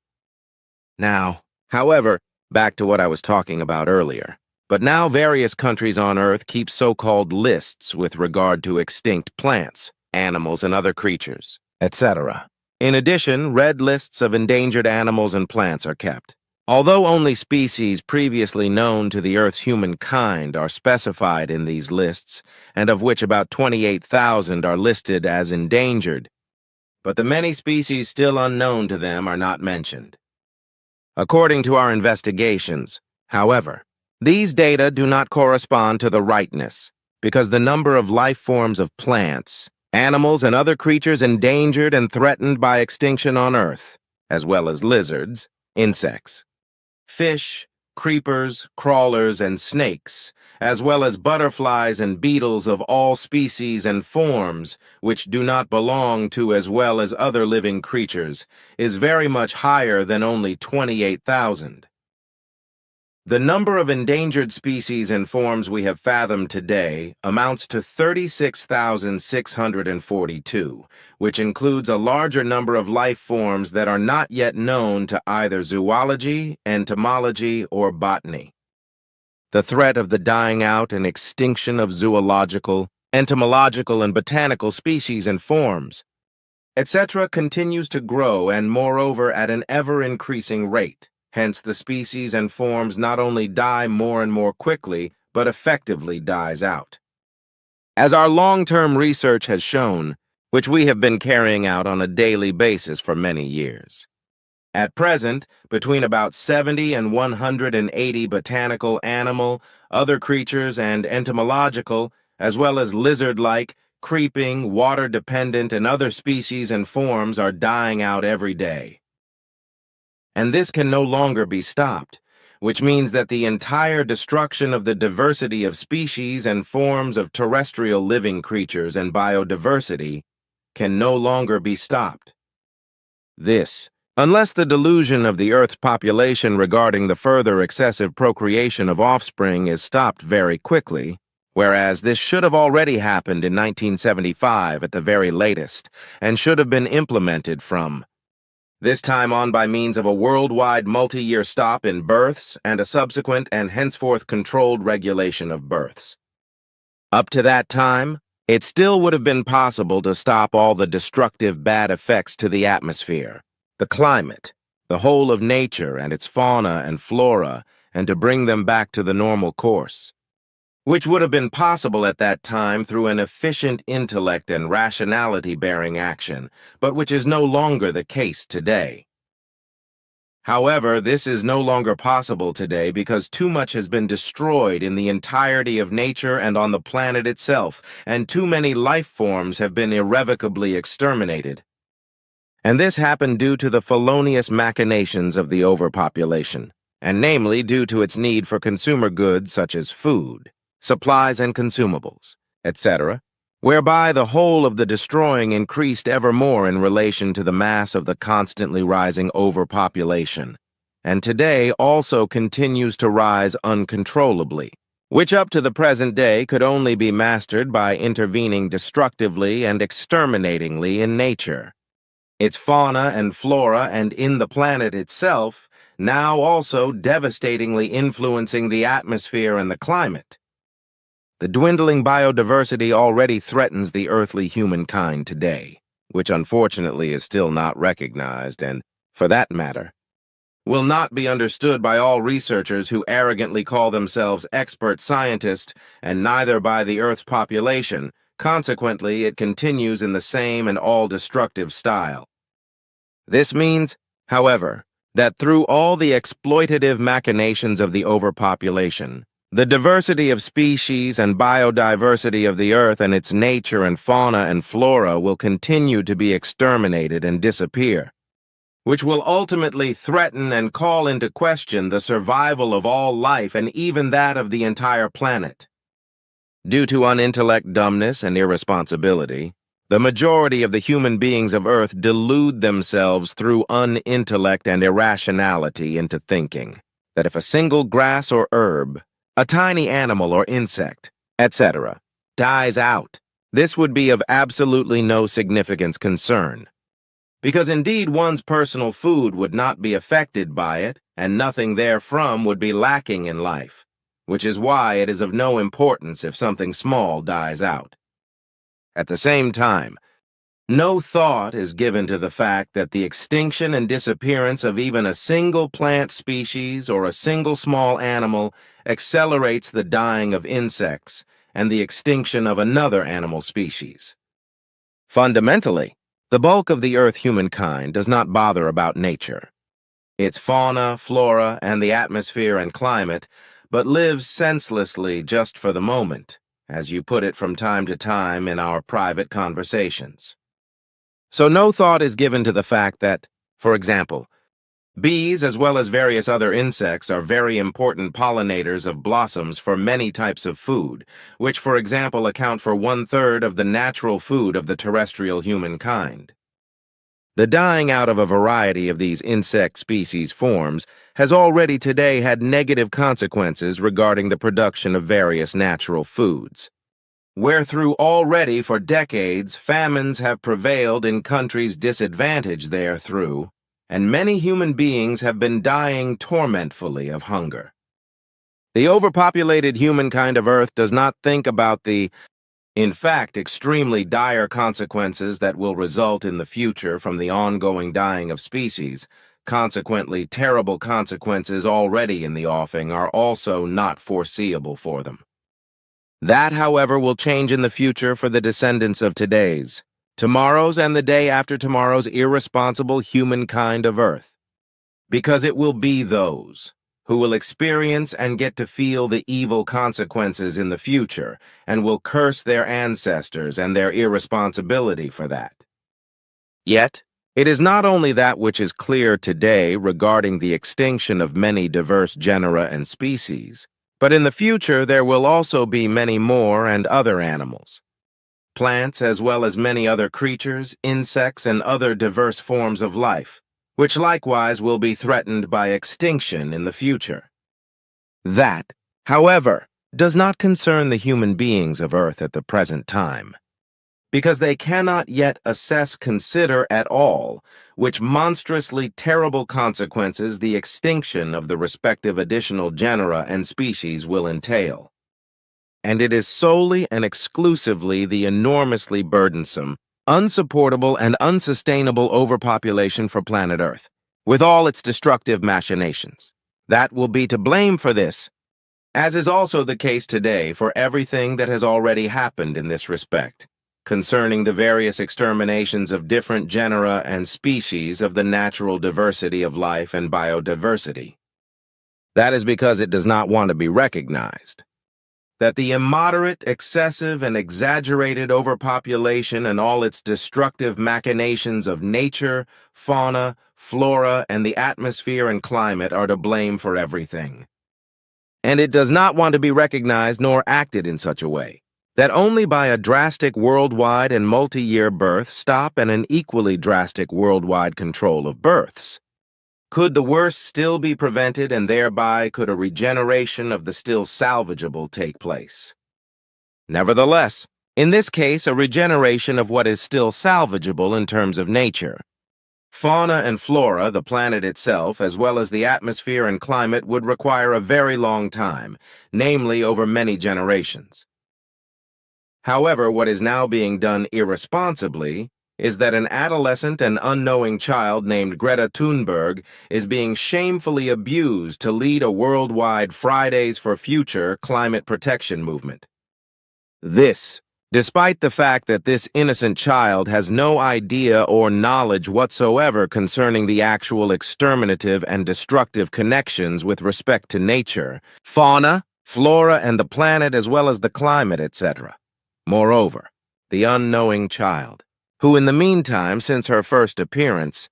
Now, however, back to what I was talking about earlier. But now various countries on Earth keep so-called lists with regard to extinct plants, animals, and other creatures, etc. In addition, red lists of endangered animals and plants are kept. Although only species previously known to the Earth's humankind are specified in these lists, and of which about 28,000 are listed as endangered, but the many species still unknown to them are not mentioned. According to our investigations, however, these data do not correspond to the rightness, because the number of life forms of plants, animals, and other creatures endangered and threatened by extinction on Earth, as well as lizards, insects, fish, creepers, crawlers, and snakes, as well as butterflies and beetles of all species and forms, which do not belong to as well as other living creatures, is very much higher than only 28,000. The number of endangered species and forms we have fathomed today amounts to 36,642, which includes a larger number of life forms that are not yet known to either zoology, entomology, or botany. The threat of the dying out and extinction of zoological, entomological, and botanical species and forms, etc., continues to grow and, moreover, at an ever-increasing rate. Hence, the species and forms not only die more and more quickly, but effectively dies out. As our long-term research has shown, which we have been carrying out on a daily basis for many years. At present, between about 70 and 180 botanical, animal, other creatures, and entomological, as well as lizard-like, creeping, water-dependent, and other species and forms are dying out every day. And this can no longer be stopped, which means that the entire destruction of the diversity of species and forms of terrestrial living creatures and biodiversity can no longer be stopped. This, unless the delusion of the Earth's population regarding the further excessive procreation of offspring is stopped very quickly, whereas this should have already happened in 1975 at the very latest, and should have been implemented from this time on by means of a worldwide multi-year stop in births and a subsequent and henceforth controlled regulation of births. Up to that time, it still would have been possible to stop all the destructive bad effects to the atmosphere, the climate, the whole of nature and its fauna and flora, and to bring them back to the normal course, which would have been possible at that time through an efficient intellect and rationality-bearing action, but which is no longer the case today. However, this is no longer possible today because too much has been destroyed in the entirety of nature and on the planet itself, and too many life forms have been irrevocably exterminated. And this happened due to the felonious machinations of the overpopulation, and namely due to its need for consumer goods such as food, supplies and consumables, etc., whereby the whole of the destroying increased ever more in relation to the mass of the constantly rising overpopulation, and today also continues to rise uncontrollably, which up to the present day could only be mastered by intervening destructively and exterminatingly in nature, its fauna and flora, and in the planet itself, now also devastatingly influencing the atmosphere and the climate. The dwindling biodiversity already threatens the earthly humankind today, which unfortunately is still not recognized and, for that matter, will not be understood by all researchers who arrogantly call themselves expert scientists, and neither by the Earth's population. Consequently, it continues in the same and all-destructive style. This means, however, that through all the exploitative machinations of the overpopulation, the diversity of species and biodiversity of the Earth and its nature and fauna and flora will continue to be exterminated and disappear, which will ultimately threaten and call into question the survival of all life and even that of the entire planet. Due to unintellect dumbness and irresponsibility, the majority of the human beings of Earth delude themselves through unintellect and irrationality into thinking that if a single grass or herb, a tiny animal or insect, etc., dies out, this would be of absolutely no significance concern. Because indeed one's personal food would not be affected by it, and nothing therefrom would be lacking in life, which is why it is of no importance if something small dies out. At the same time, no thought is given to the fact that the extinction and disappearance of even a single plant species or a single small animal accelerates the dying of insects and the extinction of another animal species. Fundamentally, the bulk of the Earth humankind does not bother about nature, its fauna, flora, and the atmosphere and climate, but lives senselessly just for the moment, as you put it from time to time in our private conversations. So no thought is given to the fact that, for example, bees as well as various other insects are very important pollinators of blossoms for many types of food, which, for example, account for 1/3 of the natural food of the terrestrial humankind. The dying out of a variety of these insect species forms has already today had negative consequences regarding the production of various natural foods, wherethrough already for decades famines have prevailed in countries disadvantaged therethrough, and many human beings have been dying tormentfully of hunger. The overpopulated humankind of Earth does not think about the, in fact, extremely dire consequences that will result in the future from the ongoing dying of species. Consequently, terrible consequences already in the offing are also not foreseeable for them. That, however, will change in the future for the descendants of tomorrow's and the day after tomorrow's irresponsible humankind of Earth, because it will be those who will experience and get to feel the evil consequences in the future and will curse their ancestors and their irresponsibility for that. Yet, it is not only that which is clear today regarding the extinction of many diverse genera and species, but in the future there will also be many more and other animals, plants as well as many other creatures, insects, and other diverse forms of life, which likewise will be threatened by extinction in the future. That, however, does not concern the human beings of Earth at the present time, because they cannot yet consider at all which monstrously terrible consequences the extinction of the respective additional genera and species will entail. And it is solely and exclusively the enormously burdensome, unsupportable, and unsustainable overpopulation for planet Earth, with all its destructive machinations, that will be to blame for this, as is also the case today for everything that has already happened in this respect, concerning the various exterminations of different genera and species of the natural diversity of life and biodiversity. That is because it does not want to be recognized that the immoderate, excessive, and exaggerated overpopulation and all its destructive machinations of nature, fauna, flora, and the atmosphere and climate are to blame for everything. And it does not want to be recognized nor acted in such a way that only by a drastic worldwide and multi-year birth stop and an equally drastic worldwide control of births could the worst still be prevented, and thereby could a regeneration of the still salvageable take place. Nevertheless, in this case, a regeneration of what is still salvageable in terms of nature, fauna and flora, the planet itself, as well as the atmosphere and climate, would require a very long time, namely over many generations. However, what is now being done irresponsibly is that an adolescent and unknowing child named Greta Thunberg is being shamefully abused to lead a worldwide Fridays for Future climate protection movement. This, despite the fact that this innocent child has no idea or knowledge whatsoever concerning the actual exterminative and destructive connections with respect to nature, fauna, flora, and the planet as well as the climate, etc. Moreover, the unknowing child, who in the meantime, since her first appearance,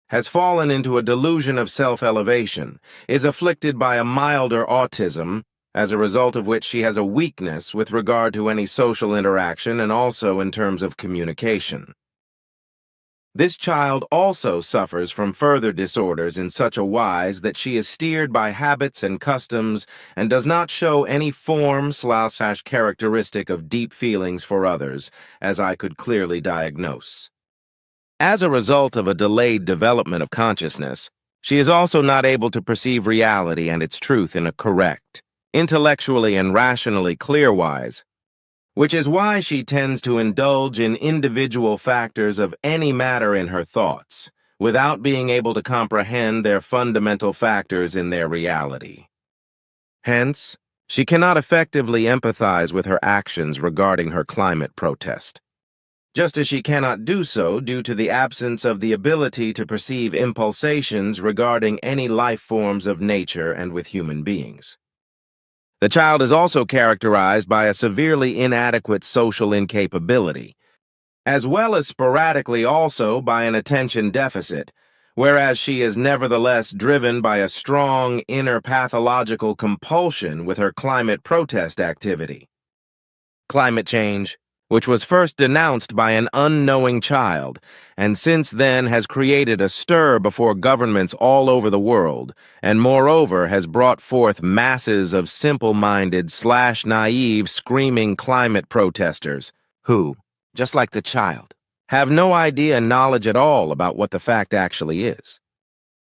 has fallen into a delusion of self-elevation, is afflicted by a milder autism, as a result of which she has a weakness with regard to any social interaction and also in terms of communication. This child also suffers from further disorders in such a wise that she is steered by habits and customs and does not show any form/characteristic of deep feelings for others, as I could clearly diagnose. As a result of a delayed development of consciousness, she is also not able to perceive reality and its truth in a correct, intellectually and rationally clear wise, which is why she tends to indulge in individual factors of any matter in her thoughts, without being able to comprehend their fundamental factors in their reality. Hence, she cannot effectively empathize with her actions regarding her climate protest, just as she cannot do so due to the absence of the ability to perceive impulsations regarding any life forms of nature and with human beings. The child is also characterized by a severely inadequate social incapability, as well as sporadically also by an attention deficit, whereas she is nevertheless driven by a strong inner pathological compulsion with her climate protest activity. Climate change, which was first denounced by an unknowing child, and since then has created a stir before governments all over the world, and moreover has brought forth masses of simple-minded/naive screaming climate protesters who, just like the child, have no idea and knowledge at all about what the fact actually is,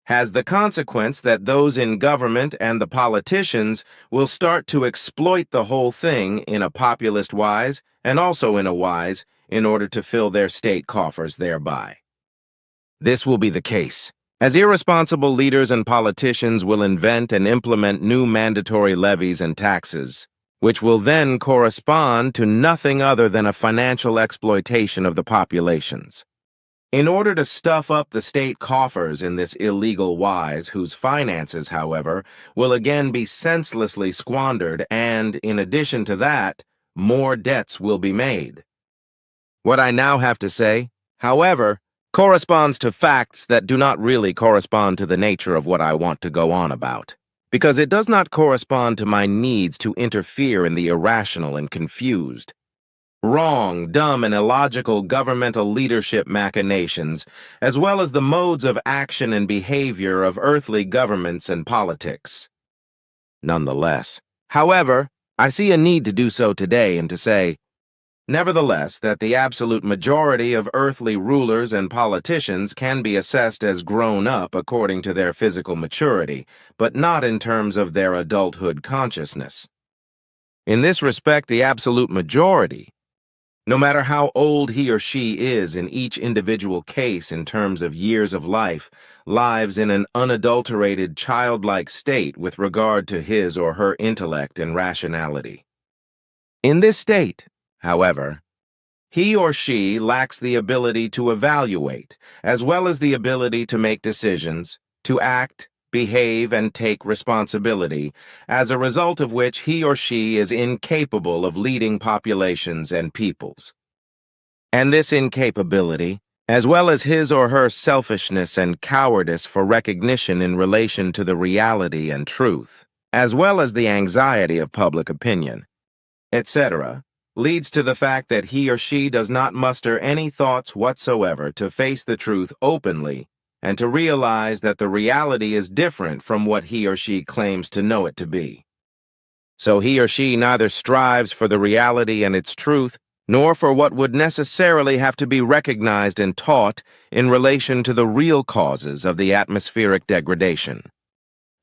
has the consequence that those in government and the politicians will start to exploit the whole thing in a populist wise and also in a wise in order to fill their state coffers thereby. This will be the case, as irresponsible leaders and politicians will invent and implement new mandatory levies and taxes, which will then correspond to nothing other than a financial exploitation of the populations. In order to stuff up the state coffers in this illegal wise, whose finances, however, will again be senselessly squandered and, in addition to that, more debts will be made. What I now have to say, however, corresponds to facts that do not really correspond to the nature of what I want to go on about, because it does not correspond to my needs to interfere in the irrational and confused, wrong, dumb, and illogical governmental leadership machinations, as well as the modes of action and behavior of earthly governments and politics. Nonetheless, however, I see a need to do so today and to say, nevertheless, that the absolute majority of earthly rulers and politicians can be assessed as grown up according to their physical maturity, but not in terms of their adulthood consciousness. In this respect, the absolute majority, no matter how old he or she is in each individual case in terms of years of life, lives in an unadulterated childlike state with regard to his or her intellect and rationality. In this state, however, he or she lacks the ability to evaluate, as well as the ability to make decisions, to act, behave, and take responsibility, as a result of which he or she is incapable of leading populations and peoples. And this incapability, as well as his or her selfishness and cowardice for recognition in relation to the reality and truth, as well as the anxiety of public opinion, etc., leads to the fact that he or she does not muster any thoughts whatsoever to face the truth openly and to realize that the reality is different from what he or she claims to know it to be. So he or she neither strives for the reality and its truth, nor for what would necessarily have to be recognized and taught in relation to the real causes of the atmospheric degradation,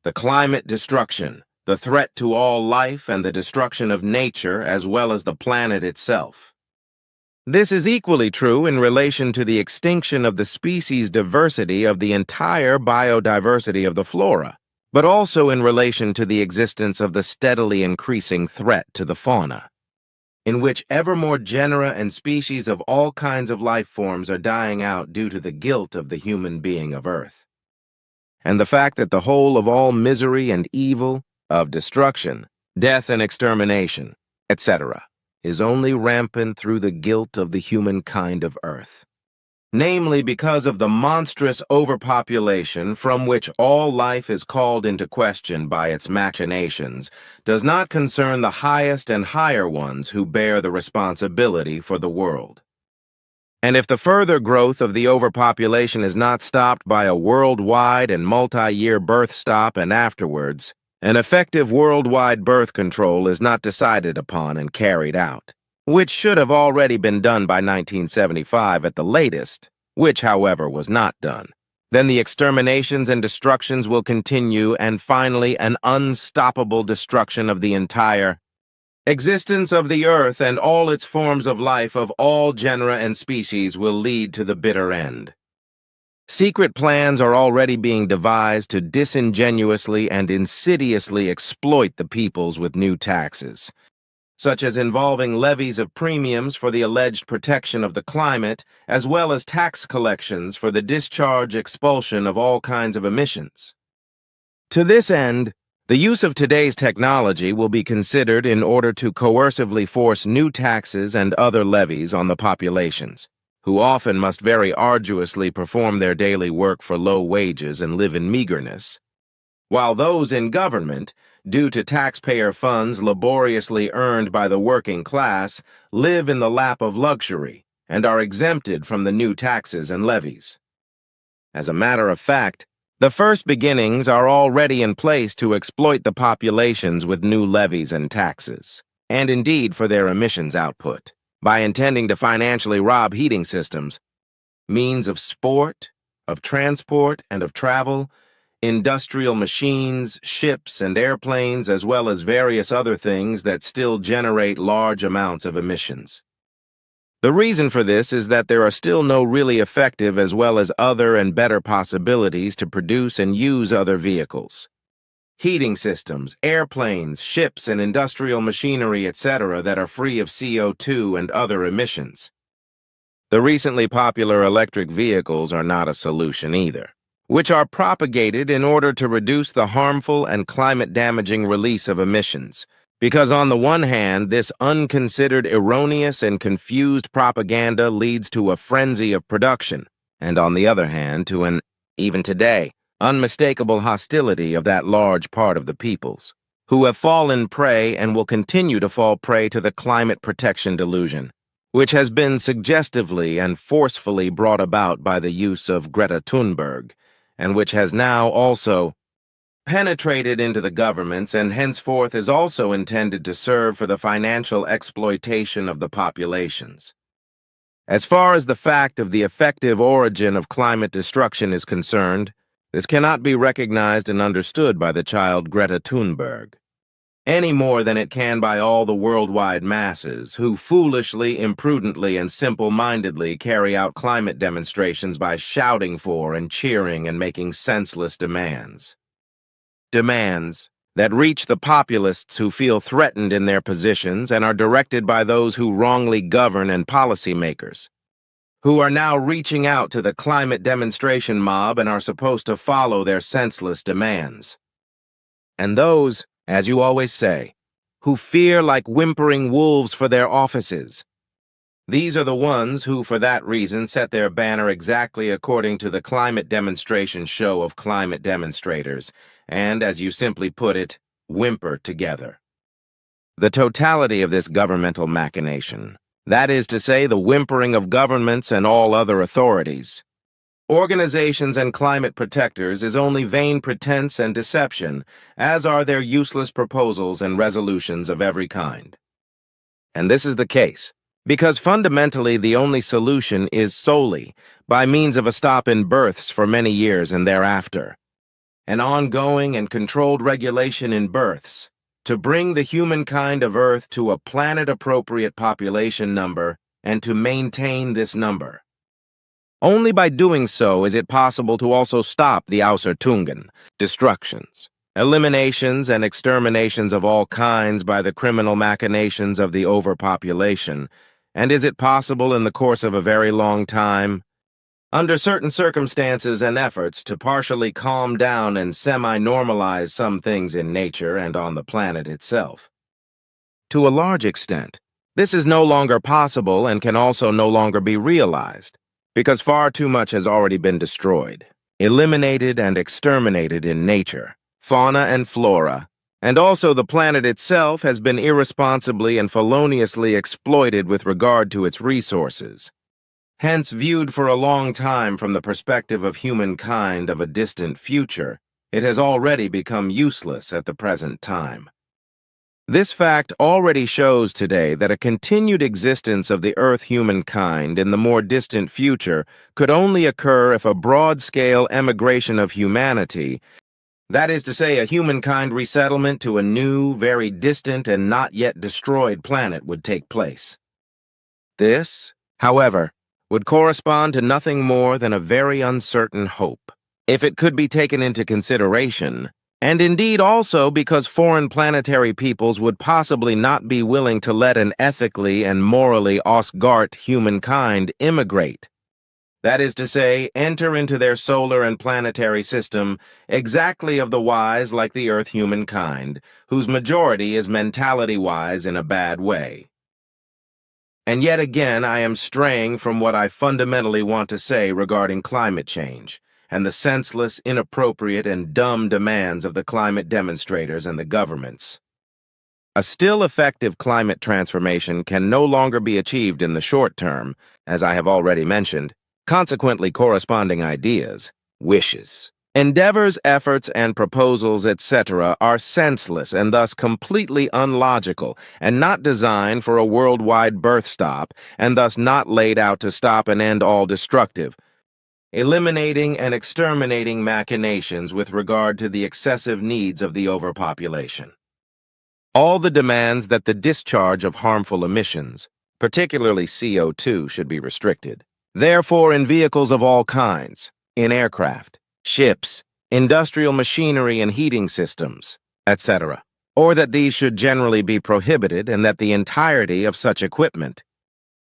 the climate destruction, the threat to all life and the destruction of nature as well as the planet itself. This is equally true in relation to the extinction of the species diversity of the entire biodiversity of the flora, but also in relation to the existence of the steadily increasing threat to the fauna, in which ever more genera and species of all kinds of life forms are dying out due to the guilt of the human being of Earth. And the fact that the whole of all misery and evil, of destruction, death and extermination, etc., is only rampant through the guilt of the humankind of Earth. Namely, because of the monstrous overpopulation from which all life is called into question by its machinations, does not concern the highest and higher ones who bear the responsibility for the world. And if the further growth of the overpopulation is not stopped by a worldwide and multi-year birth stop and afterwards, an effective worldwide birth control is not decided upon and carried out, which should have already been done by 1975 at the latest, which, however, was not done, then the exterminations and destructions will continue, and finally an unstoppable destruction of the entire existence of the Earth and all its forms of life of all genera and species will lead to the bitter end. Secret plans are already being devised to disingenuously and insidiously exploit the peoples with new taxes, such as involving levies of premiums for the alleged protection of the climate, as well as tax collections for the discharge expulsion of all kinds of emissions. To this end, the use of today's technology will be considered in order to coercively force new taxes and other levies on the populations, who often must very arduously perform their daily work for low wages and live in meagerness, while those in government, due to taxpayer funds laboriously earned by the working class, live in the lap of luxury and are exempted from the new taxes and levies. As a matter of fact, the first beginnings are already in place to exploit the populations with new levies and taxes, and indeed for their emissions output, by intending to financially rob heating systems, means of sport, of transport, and of travel, industrial machines, ships, and airplanes, as well as various other things that still generate large amounts of emissions. The reason for this is that there are still no really effective as well as other and better possibilities to produce and use other vehicles. Heating systems, airplanes, ships, and industrial machinery, etc., that are free of CO2 and other emissions. The recently popular electric vehicles are not a solution either, which are propagated in order to reduce the harmful and climate-damaging release of emissions, because on the one hand, this unconsidered, erroneous, and confused propaganda leads to a frenzy of production, and on the other hand, to an, even today, unmistakable hostility of that large part of the peoples, who have fallen prey and will continue to fall prey to the climate protection delusion, which has been suggestively and forcefully brought about by the use of Greta Thunberg, and which has now also penetrated into the governments and henceforth is also intended to serve for the financial exploitation of the populations. As far as the fact of the effective origin of climate destruction is concerned, this cannot be recognized and understood by the child Greta Thunberg, any more than it can by all the worldwide masses who foolishly, imprudently, and simple-mindedly carry out climate demonstrations by shouting for and cheering and making senseless demands. Demands that reach the populists who feel threatened in their positions and are directed by those who wrongly govern and policymakers, who are now reaching out to the climate demonstration mob and are supposed to follow their senseless demands. And those, as you always say, who fear like whimpering wolves for their offices. These are the ones who, for that reason, set their banner exactly according to the climate demonstration show of climate demonstrators, and, as you simply put it, whimper together. The totality of this governmental machination, that is to say, the whimpering of governments and all other authorities, organizations and climate protectors, is only vain pretense and deception, as are their useless proposals and resolutions of every kind. And this is the case, because fundamentally the only solution is solely by means of a stop in births for many years and thereafter, an ongoing and controlled regulation in births, to bring the humankind of Earth to a planet-appropriate population number and to maintain this number. Only by doing so is it possible to also stop the Ausertungen, destructions, eliminations and exterminations of all kinds by the criminal machinations of the overpopulation, and is it possible in the course of a very long time, under certain circumstances and efforts, to partially calm down and semi-normalize some things in nature and on the planet itself. To a large extent, this is no longer possible and can also no longer be realized, because far too much has already been destroyed, eliminated and exterminated in nature, fauna and flora, and also the planet itself has been irresponsibly and feloniously exploited with regard to its resources. Hence, viewed for a long time from the perspective of humankind of a distant future, it has already become useless at the present time. This fact already shows today that a continued existence of the Earth humankind in the more distant future could only occur if a broad-scale emigration of humanity, that is to say, a humankind resettlement to a new, very distant and not yet destroyed planet would take place. This, however, would correspond to nothing more than a very uncertain hope, if it could be taken into consideration, and indeed also because foreign planetary peoples would possibly not be willing to let an ethically and morally ausgart humankind immigrate. That is to say, enter into their solar and planetary system exactly of the wise like the Earth humankind, whose majority is mentality-wise in a bad way. And yet again I am straying from what I fundamentally want to say regarding climate change, and the senseless, inappropriate, and dumb demands of the climate demonstrators and the governments. A still effective climate transformation can no longer be achieved in the short term, as I have already mentioned. Consequently, corresponding ideas, wishes, endeavors, efforts, and proposals, etc., are senseless and thus completely unlogical and not designed for a worldwide birth stop and thus not laid out to stop and end all destructive, eliminating and exterminating machinations with regard to the excessive needs of the overpopulation. All the demands that the discharge of harmful emissions, particularly CO2, should be restricted. Therefore, in vehicles of all kinds, in aircraft, ships, industrial machinery and heating systems, etc., or that these should generally be prohibited and that the entirety of such equipment,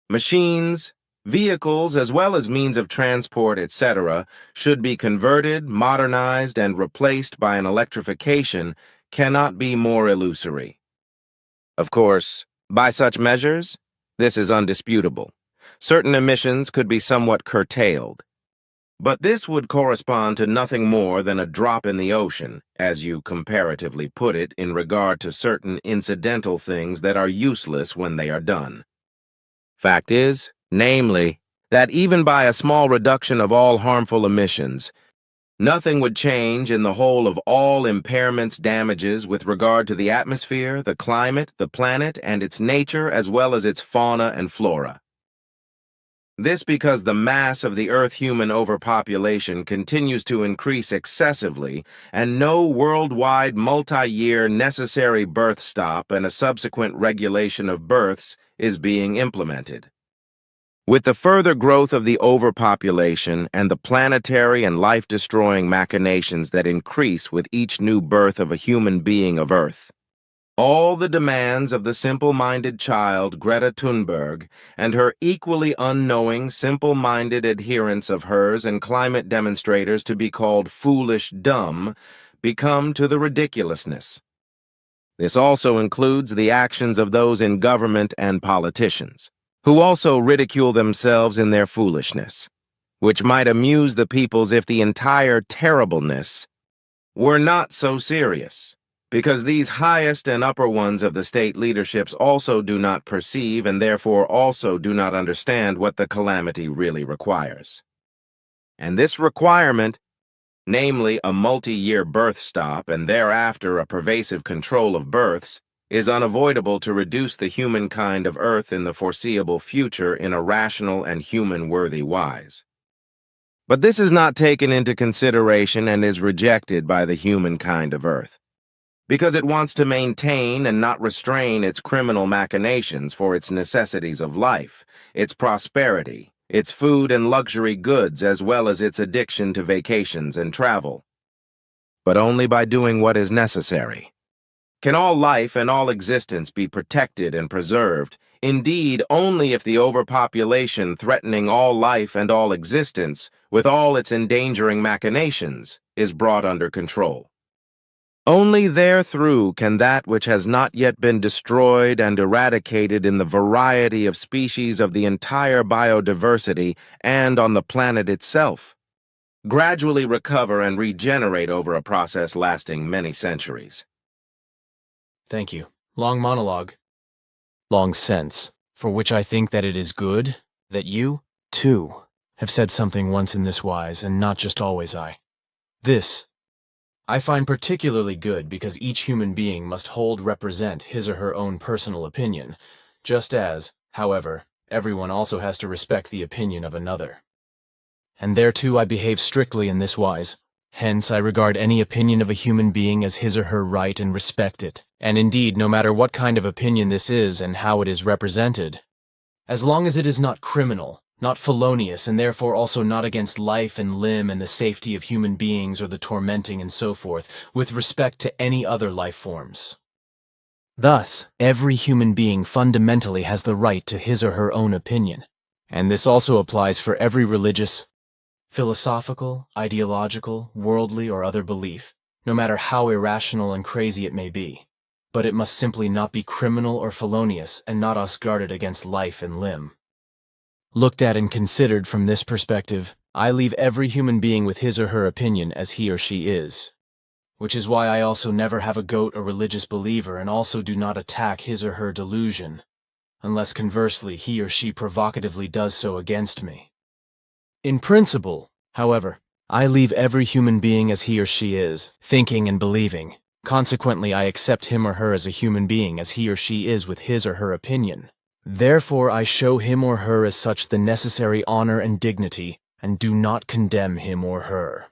machines, vehicles, as well as means of transport, etc., should be converted, modernized, and replaced by an electrification cannot be more illusory. Of course, by such measures, this is undisputable. Certain emissions could be somewhat curtailed, but this would correspond to nothing more than a drop in the ocean, as you comparatively put it, in regard to certain incidental things that are useless when they are done. Fact is, namely, that even by a small reduction of all harmful emissions, nothing would change in the whole of all impairments, damages with regard to the atmosphere, the climate, the planet, and its nature, as well as its fauna and flora. This because the mass of the Earth-human overpopulation continues to increase excessively, and no worldwide multi-year necessary birth stop and a subsequent regulation of births is being implemented. With the further growth of the overpopulation and the planetary and life-destroying machinations that increase with each new birth of a human being of Earth, all the demands of the simple-minded child Greta Thunberg and her equally unknowing, simple-minded adherents of hers and climate demonstrators to be called foolish dumb become to the ridiculousness. This also includes the actions of those in government and politicians, who also ridicule themselves in their foolishness, which might amuse the peoples if the entire terribleness were not so serious, because these highest and upper ones of the state leaderships also do not perceive and therefore also do not understand what the calamity really requires. And this requirement, namely a multi-year birth stop and thereafter a pervasive control of births, is unavoidable to reduce the humankind of Earth in the foreseeable future in a rational and human-worthy wise. But this is not taken into consideration and is rejected by the humankind of Earth, because it wants to maintain and not restrain its criminal machinations for its necessities of life, its prosperity, its food and luxury goods, as well as its addiction to vacations and travel. But only by doing what is necessary can all life and all existence be protected and preserved. Indeed, only if the overpopulation threatening all life and all existence, with all its endangering machinations, is brought under control. Only therethrough can that which has not yet been destroyed and eradicated in the variety of species of the entire biodiversity and on the planet itself gradually recover and regenerate over a process lasting many centuries. Thank you. Long monologue. Long sense, for which I think that it is good that you, too, have said something once in this wise, and not just always I. This I find particularly good because each human being must represent his or her own personal opinion, just as, however, everyone also has to respect the opinion of another. And thereto I behave strictly in this wise. Hence, I regard any opinion of a human being as his or her right and respect it, and indeed, no matter what kind of opinion this is and how it is represented, as long as it is not criminal, not felonious, and therefore also not against life and limb and the safety of human beings or the tormenting and so forth, with respect to any other life forms. Thus, every human being fundamentally has the right to his or her own opinion, and this also applies for every religious, philosophical, ideological, worldly, or other belief, no matter how irrational and crazy it may be. But it must simply not be criminal or felonious and not guarded against life and limb. Looked at and considered from this perspective, I leave every human being with his or her opinion as he or she is. Which is why I also never have a goat a religious believer and also do not attack his or her delusion, unless conversely he or she provocatively does so against me. In principle, however, I leave every human being as he or she is, thinking and believing. Consequently, I accept him or her as a human being as he or she is with his or her opinion. Therefore, I show him or her as such the necessary honor and dignity, and do not condemn him or her,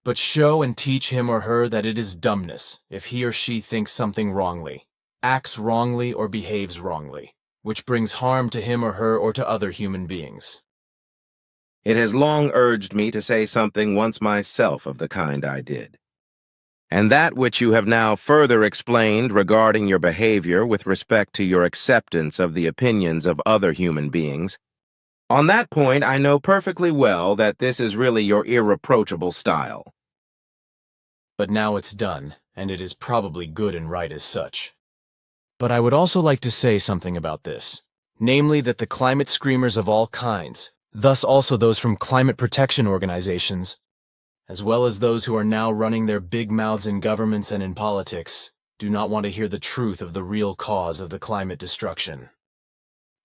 but show and teach him or her that it is dumbness if he or she thinks something wrongly, acts wrongly, or behaves wrongly, which brings harm to him or her or to other human beings. It has long urged me to say something once myself of the kind I did. And that which you have now further explained regarding your behavior with respect to your acceptance of the opinions of other human beings, on that point I know perfectly well that this is really your irreproachable style. But now it's done, and it is probably good and right as such. But I would also like to say something about this, namely that the climate screamers of all kinds, thus also those from climate protection organizations, as well as those who are now running their big mouths in governments and in politics, do not want to hear the truth of the real cause of the climate destruction.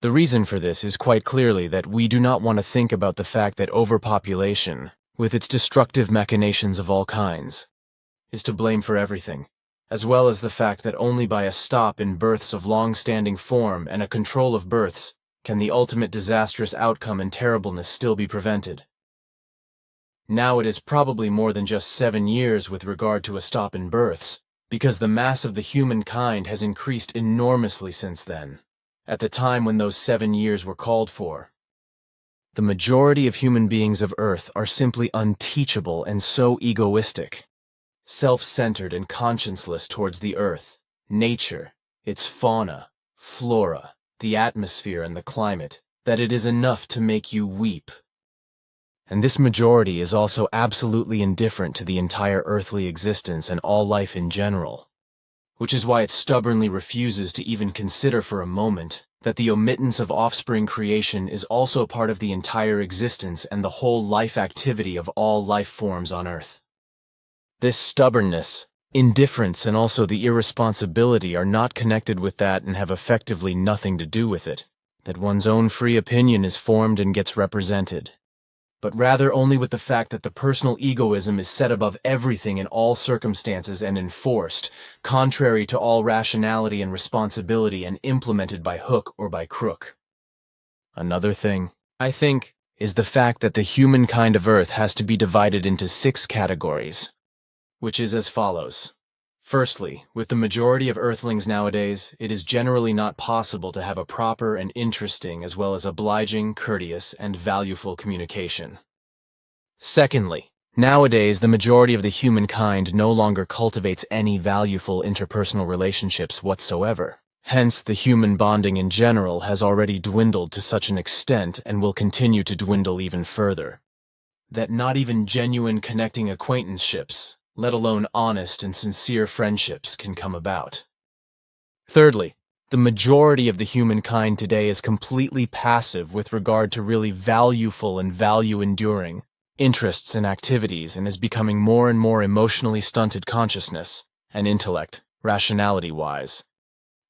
The reason for this is quite clearly that we do not want to think about the fact that overpopulation, with its destructive machinations of all kinds, is to blame for everything, as well as the fact that only by a stop in births of long-standing form and a control of births can the ultimate disastrous outcome and terribleness still be prevented. Now it is probably more than just 7 years with regard to a stop in births, because the mass of the humankind has increased enormously since then, at the time when those 7 years were called for. The majority of human beings of Earth are simply unteachable and so egoistic, self-centered and conscienceless towards the Earth, nature, its fauna, flora, the atmosphere and the climate, that it is enough to make you weep. And this majority is also absolutely indifferent to the entire earthly existence and all life in general, which is why it stubbornly refuses to even consider for a moment that the omittance of offspring creation is also part of the entire existence and the whole life activity of all life forms on Earth. This stubbornness, indifference, and also the irresponsibility are not connected with that and have effectively nothing to do with it, that one's own free opinion is formed and gets represented, but rather only with the fact that the personal egoism is set above everything in all circumstances and enforced, contrary to all rationality and responsibility, and implemented by hook or by crook. Another thing, I think, is the fact that the humankind of Earth has to be divided into 6 categories, which is as follows. Firstly, with the majority of Earthlings nowadays, it is generally not possible to have a proper and interesting as well as obliging, courteous, and valueful communication. Secondly, nowadays the majority of the humankind no longer cultivates any valueful interpersonal relationships whatsoever. Hence, the human bonding in general has already dwindled to such an extent and will continue to dwindle even further, that not even genuine connecting acquaintanceships, let alone honest and sincere friendships, can come about. Thirdly, the majority of the humankind today is completely passive with regard to really valueful and value-enduring interests and activities, and is becoming more and more emotionally stunted consciousness and intellect, rationality-wise.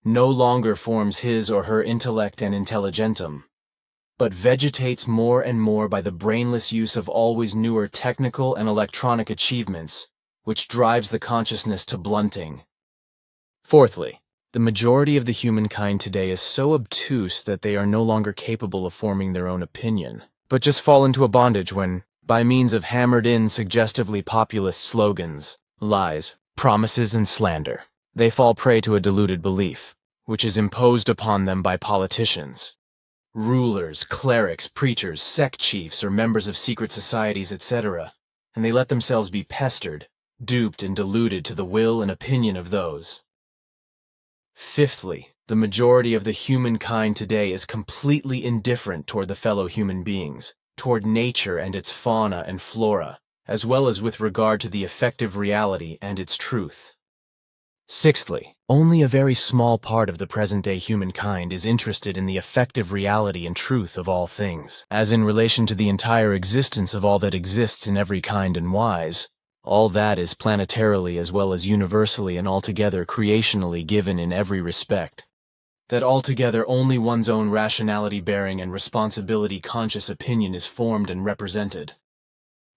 No longer forms his or her intellect and intelligentum, but vegetates more and more by the brainless use of always newer technical and electronic achievements, which drives the consciousness to blunting. Fourthly, the majority of the humankind today is so obtuse that they are no longer capable of forming their own opinion, but just fall into a bondage when, by means of hammered-in suggestively populist slogans, lies, promises, and slander, they fall prey to a deluded belief, which is imposed upon them by politicians, rulers, clerics, preachers, sect chiefs, or members of secret societies, etc., and they let themselves be pestered, duped, and deluded to the will and opinion of those. Fifthly, the majority of the humankind today is completely indifferent toward the fellow human beings, toward nature and its fauna and flora, as well as with regard to the effective reality and its truth. Sixthly, only a very small part of the present-day humankind is interested in the effective reality and truth of all things, as in relation to the entire existence of all that exists in every kind and wise. All that is planetarily as well as universally and altogether creationally given in every respect. That altogether only one's own rationality-bearing and responsibility-conscious opinion is formed and represented.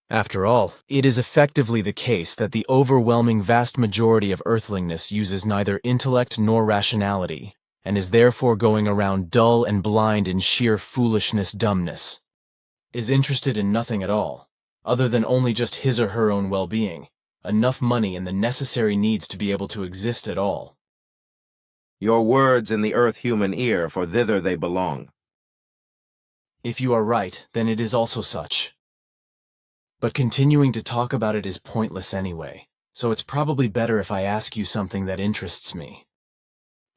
After all, it is effectively the case that the overwhelming vast majority of earthlingness uses neither intellect nor rationality, and is therefore going around dull and blind in sheer foolishness dumbness, is interested in nothing at all, other than only just his or her own well-being, enough money and the necessary needs to be able to exist at all. Your words in the earth-human ear, for thither they belong. If you are right, then it is also such. But continuing to talk about it is pointless anyway, so it's probably better if I ask you something that interests me.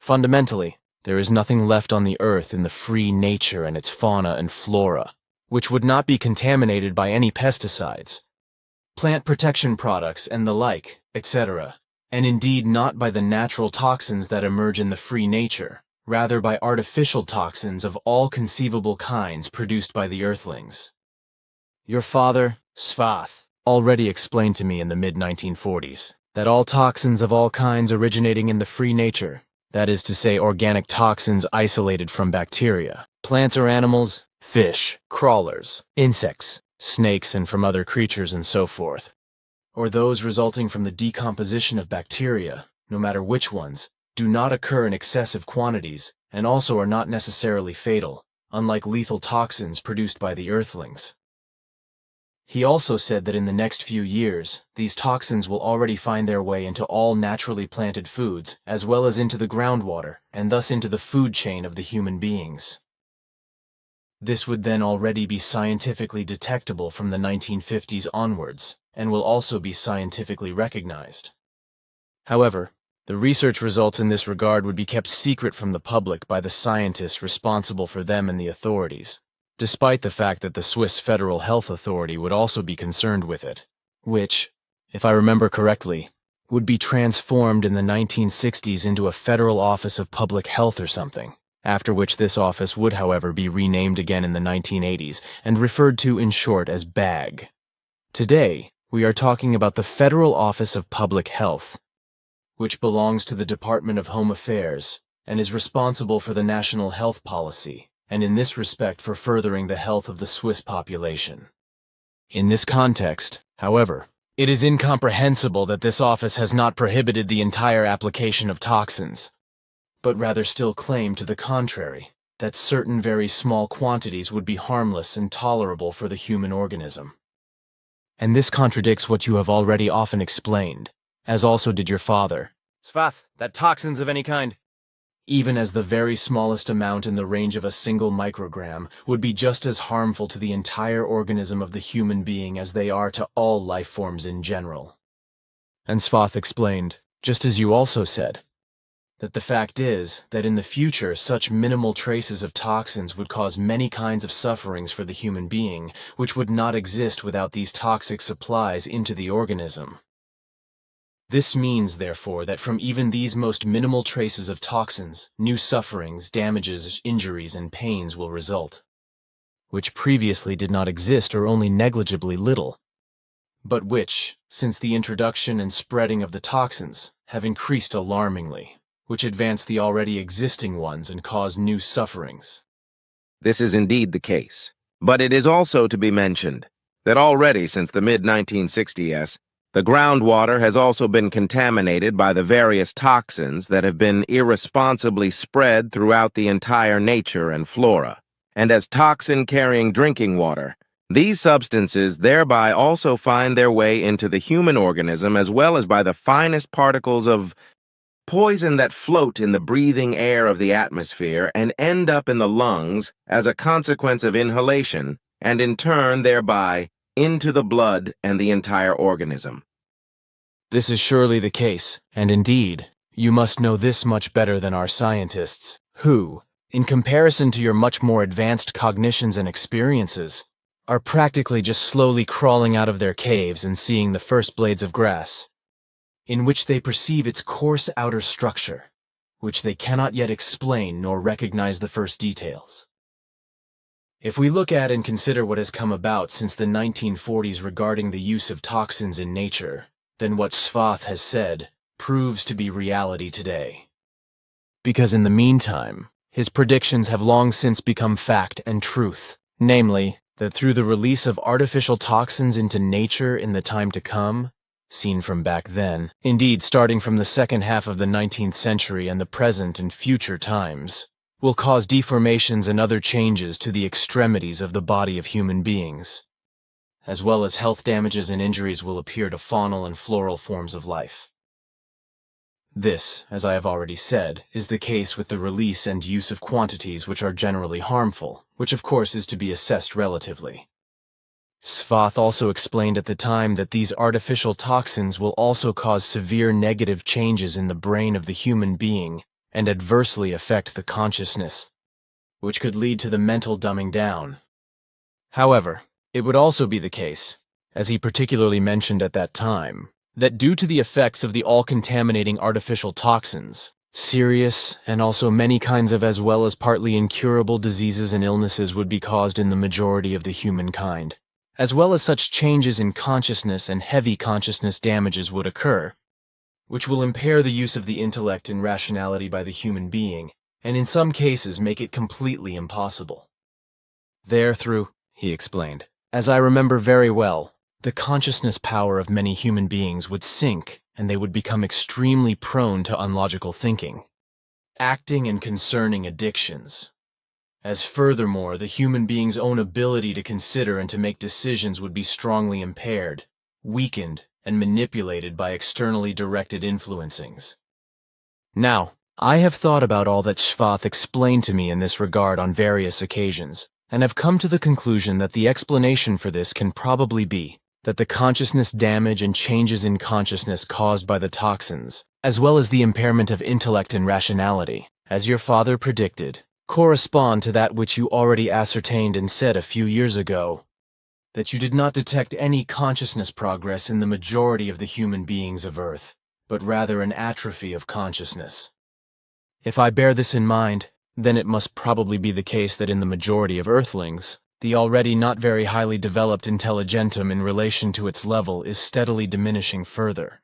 Fundamentally, there is nothing left on the earth in the free nature and its fauna and flora, which would not be contaminated by any pesticides, plant protection products and the like, etc., and indeed not by the natural toxins that emerge in the free nature, rather by artificial toxins of all conceivable kinds produced by the earthlings. Your father, Svath, already explained to me in the mid-1940s that all toxins of all kinds originating in the free nature, that is to say organic toxins isolated from bacteria, plants or animals, fish, crawlers, insects, snakes, and from other creatures and so forth, or those resulting from the decomposition of bacteria, no matter which ones, do not occur in excessive quantities and also are not necessarily fatal, unlike lethal toxins produced by the earthlings. He also said that in the next few years, these toxins will already find their way into all naturally planted foods, as well as into the groundwater, and thus into the food chain of the human beings. This would then already be scientifically detectable from the 1950s onwards, and will also be scientifically recognized. However, the research results in this regard would be kept secret from the public by the scientists responsible for them and the authorities, despite the fact that the Swiss Federal Health Authority would also be concerned with it, which, if I remember correctly, would be transformed in the 1960s into a Federal Office of Public Health or something, after which this office would, however, be renamed again in the 1980s and referred to in short as BAG. Today, we are talking about the Federal Office of Public Health, which belongs to the Department of Home Affairs and is responsible for the national health policy, and in this respect for furthering the health of the Swiss population. In this context, however, it is incomprehensible that this office has not prohibited the entire application of toxins, but rather still claimed to the contrary, that certain very small quantities would be harmless and tolerable for the human organism. And this contradicts what you have already often explained, as also did your father. Svath, that toxins of any kind, even as the very smallest amount in the range of a single microgram, would be just as harmful to the entire organism of the human being as they are to all life forms in general. And Svath explained, just as you also said, that the fact is that in the future such minimal traces of toxins would cause many kinds of sufferings for the human being, which would not exist without these toxic supplies into the organism. This means, therefore, that from even these most minimal traces of toxins, new sufferings, damages, injuries, and pains will result, which previously did not exist or only negligibly little, but which, since the introduction and spreading of the toxins, have increased alarmingly, which advance the already existing ones and cause new sufferings. This is indeed the case. But it is also to be mentioned that already since the mid-1960s, the groundwater has also been contaminated by the various toxins that have been irresponsibly spread throughout the entire nature and flora. And as toxin-carrying drinking water, these substances thereby also find their way into the human organism as well as by the finest particles of poison that float in the breathing air of the atmosphere and end up in the lungs as a consequence of inhalation, and in turn thereby into the blood and the entire organism. This is surely the case, and indeed, you must know this much better than our scientists, who, in comparison to your much more advanced cognitions and experiences, are practically just slowly crawling out of their caves and seeing the first blades of grass, in which they perceive its coarse outer structure, which they cannot yet explain nor recognize the first details. If we look at and consider what has come about since the 1940s regarding the use of toxins in nature, then what Svath has said proves to be reality today. Because in the meantime, his predictions have long since become fact and truth, namely, that through the release of artificial toxins into nature in the time to come, seen from back then, indeed starting from the second half of the 19th century and the present and future times, will cause deformations and other changes to the extremities of the body of human beings, as well as health damages and injuries will appear to faunal and floral forms of life. This, as I have already said, is the case with the release and use of quantities which are generally harmful, which of course is to be assessed relatively. Svath also explained at the time that these artificial toxins will also cause severe negative changes in the brain of the human being and adversely affect the consciousness, which could lead to the mental dumbing down. However, it would also be the case, as he particularly mentioned at that time, that due to the effects of the all-contaminating artificial toxins, serious and also many kinds of as well as partly incurable diseases and illnesses would be caused in the majority of the humankind, as well as such changes in consciousness and heavy consciousness damages would occur, which will impair the use of the intellect and rationality by the human being, and in some cases make it completely impossible. Therethrough, he explained, as I remember very well, the consciousness power of many human beings would sink and they would become extremely prone to unlogical thinking, acting and concerning addictions. As furthermore, the human being's own ability to consider and to make decisions would be strongly impaired, weakened, and manipulated by externally directed influencings. Now, I have thought about all that Svath explained to me in this regard on various occasions, and have come to the conclusion that the explanation for this can probably be that the consciousness damage and changes in consciousness caused by the toxins, as well as the impairment of intellect and rationality, as your father predicted, correspond to that which you already ascertained and said a few years ago, that you did not detect any consciousness progress in the majority of the human beings of Earth, but rather an atrophy of consciousness. If I bear this in mind, then it must probably be the case that in the majority of Earthlings, the already not very highly developed intelligentum in relation to its level is steadily diminishing further.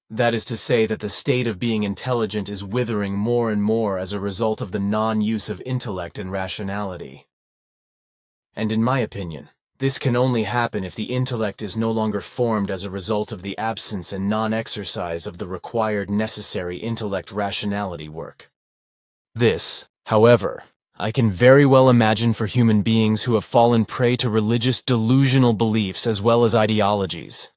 That is to say that the state of being intelligent is withering more and more as a result of the non-use of intellect and rationality. And in my opinion, this can only happen if the intellect is no longer formed as a result of the absence and non-exercise of the required necessary intellect-rationality work. This, however, I can very well imagine for human beings who have fallen prey to religious delusional beliefs as well as ideologies.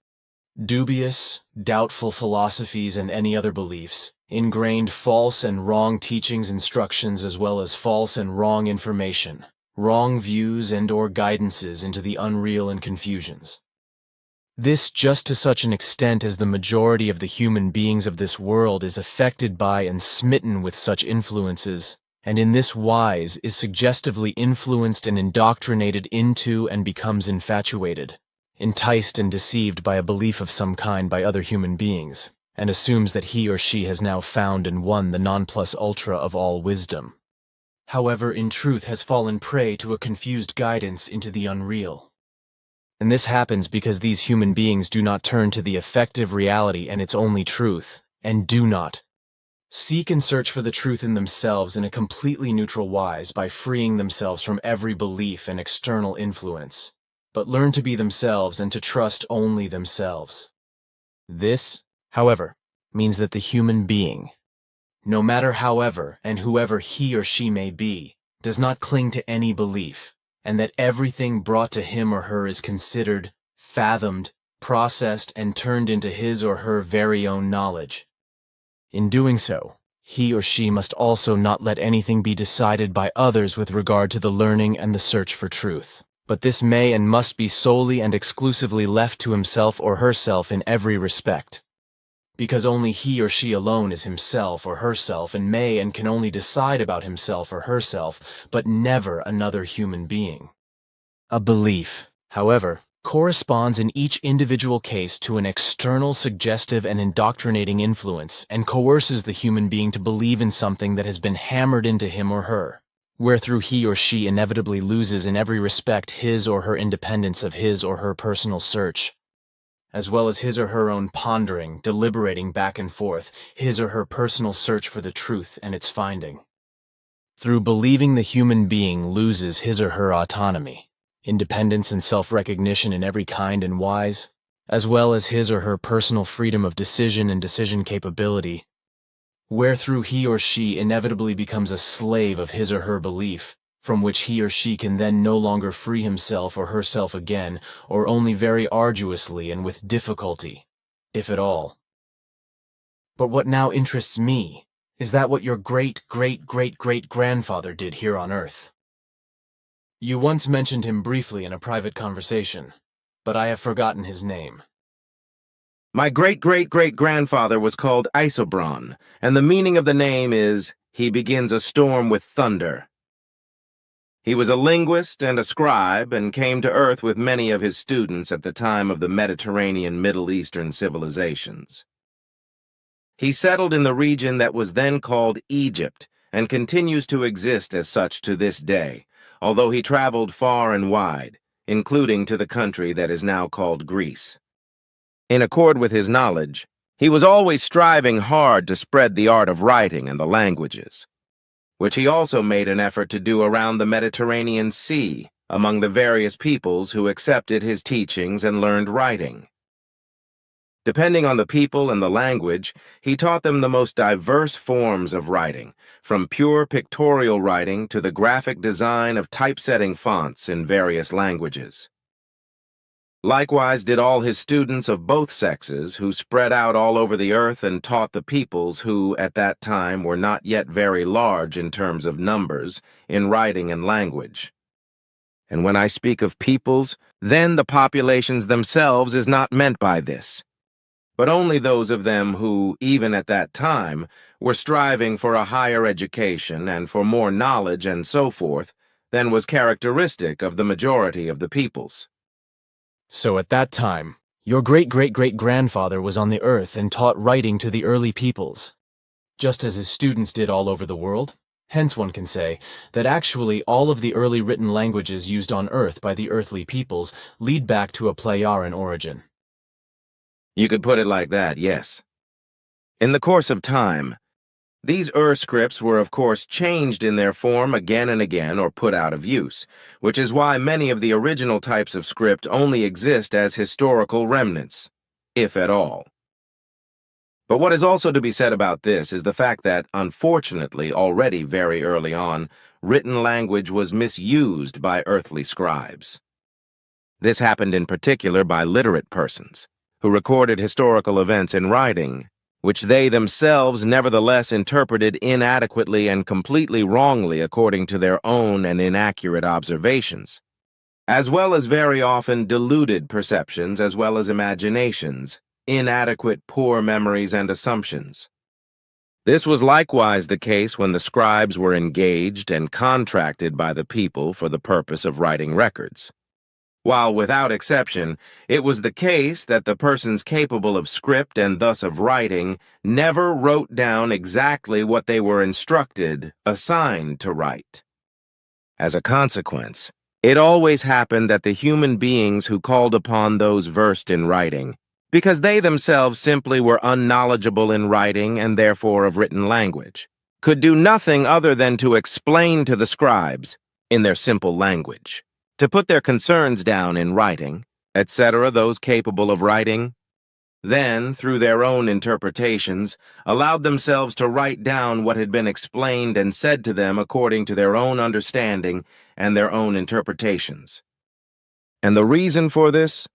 Dubious, doubtful philosophies and any other beliefs, ingrained false and wrong teachings, instructions, as well as false and wrong information, wrong views and/or guidances into the unreal and confusions. This just to such an extent as the majority of the human beings of this world is affected by and smitten with such influences, and in this wise is suggestively influenced and indoctrinated into and becomes infatuated, enticed and deceived by a belief of some kind by other human beings, and assumes that he or she has now found and won the non plus ultra of all wisdom. However, in truth has fallen prey to a confused guidance into the unreal. And this happens because these human beings do not turn to the effective reality and its only truth, and do not seek and search for the truth in themselves in a completely neutral wise by freeing themselves from every belief and external influence, but learn to be themselves and to trust only themselves. This, however, means that the human being, no matter however and whoever he or she may be, does not cling to any belief, and that everything brought to him or her is considered, fathomed, processed, and turned into his or her very own knowledge. In doing so, he or she must also not let anything be decided by others with regard to the learning and the search for truth, but this may and must be solely and exclusively left to himself or herself in every respect, because only he or she alone is himself or herself and may and can only decide about himself or herself, but never another human being. A belief, however, corresponds in each individual case to an external suggestive and indoctrinating influence and coerces the human being to believe in something that has been hammered into him or her, wherethrough he or she inevitably loses in every respect his or her independence of his or her personal search, as well as his or her own pondering, deliberating back and forth, his or her personal search for the truth and its finding. Through believing, the human being loses his or her autonomy, independence and self-recognition in every kind and wise, as well as his or her personal freedom of decision and decision capability, wherethrough he or she inevitably becomes a slave of his or her belief, from which he or she can then no longer free himself or herself again, or only very arduously and with difficulty, if at all. But what now interests me is that what your great-great-great-great-grandfather did here on Earth. You once mentioned him briefly in a private conversation, but I have forgotten his name. My great-great-great-grandfather was called Isobron, and the meaning of the name is, he begins a storm with thunder. He was a linguist and a scribe and came to Earth with many of his students at the time of the Mediterranean Middle Eastern civilizations. He settled in the region that was then called Egypt and continues to exist as such to this day, although he traveled far and wide, including to the country that is now called Greece. In accord with his knowledge, he was always striving hard to spread the art of writing and the languages, which he also made an effort to do around the Mediterranean Sea among the various peoples who accepted his teachings and learned writing. Depending on the people and the language, he taught them the most diverse forms of writing, from pure pictorial writing to the graphic design of typesetting fonts in various languages. Likewise did all his students of both sexes, who spread out all over the earth and taught the peoples who, at that time, were not yet very large in terms of numbers, in writing and language. And when I speak of peoples, then the populations themselves is not meant by this, but only those of them who, even at that time, were striving for a higher education and for more knowledge and so forth than was characteristic of the majority of the peoples. So at that time, your great-great-great-grandfather was on the earth and taught writing to the early peoples, just as his students did all over the world. Hence one can say that actually all of the early written languages used on earth by the earthly peoples lead back to a Plejaren origin. You could put it like that, yes. In the course of time, these scripts were of course changed in their form again and again or put out of use, which is why many of the original types of script only exist as historical remnants, if at all. But what is also to be said about this is the fact that, unfortunately, already very early on, written language was misused by earthly scribes. This happened in particular by literate persons, who recorded historical events in writing, which they themselves nevertheless interpreted inadequately and completely wrongly according to their own and inaccurate observations, as well as very often deluded perceptions as well as imaginations, inadequate poor memories and assumptions. This was likewise the case when the scribes were engaged and contracted by the people for the purpose of writing records. While without exception, it was the case that the persons capable of script and thus of writing never wrote down exactly what they were instructed, assigned to write. As a consequence, it always happened that the human beings who called upon those versed in writing, because they themselves simply were unknowledgeable in writing and therefore of written language, could do nothing other than to explain to the scribes, in their simple language, to put their concerns down in writing, etc., those capable of writing, then, through their own interpretations, allowed themselves to write down what had been explained and said to them according to their own understanding and their own interpretations. And the reason for this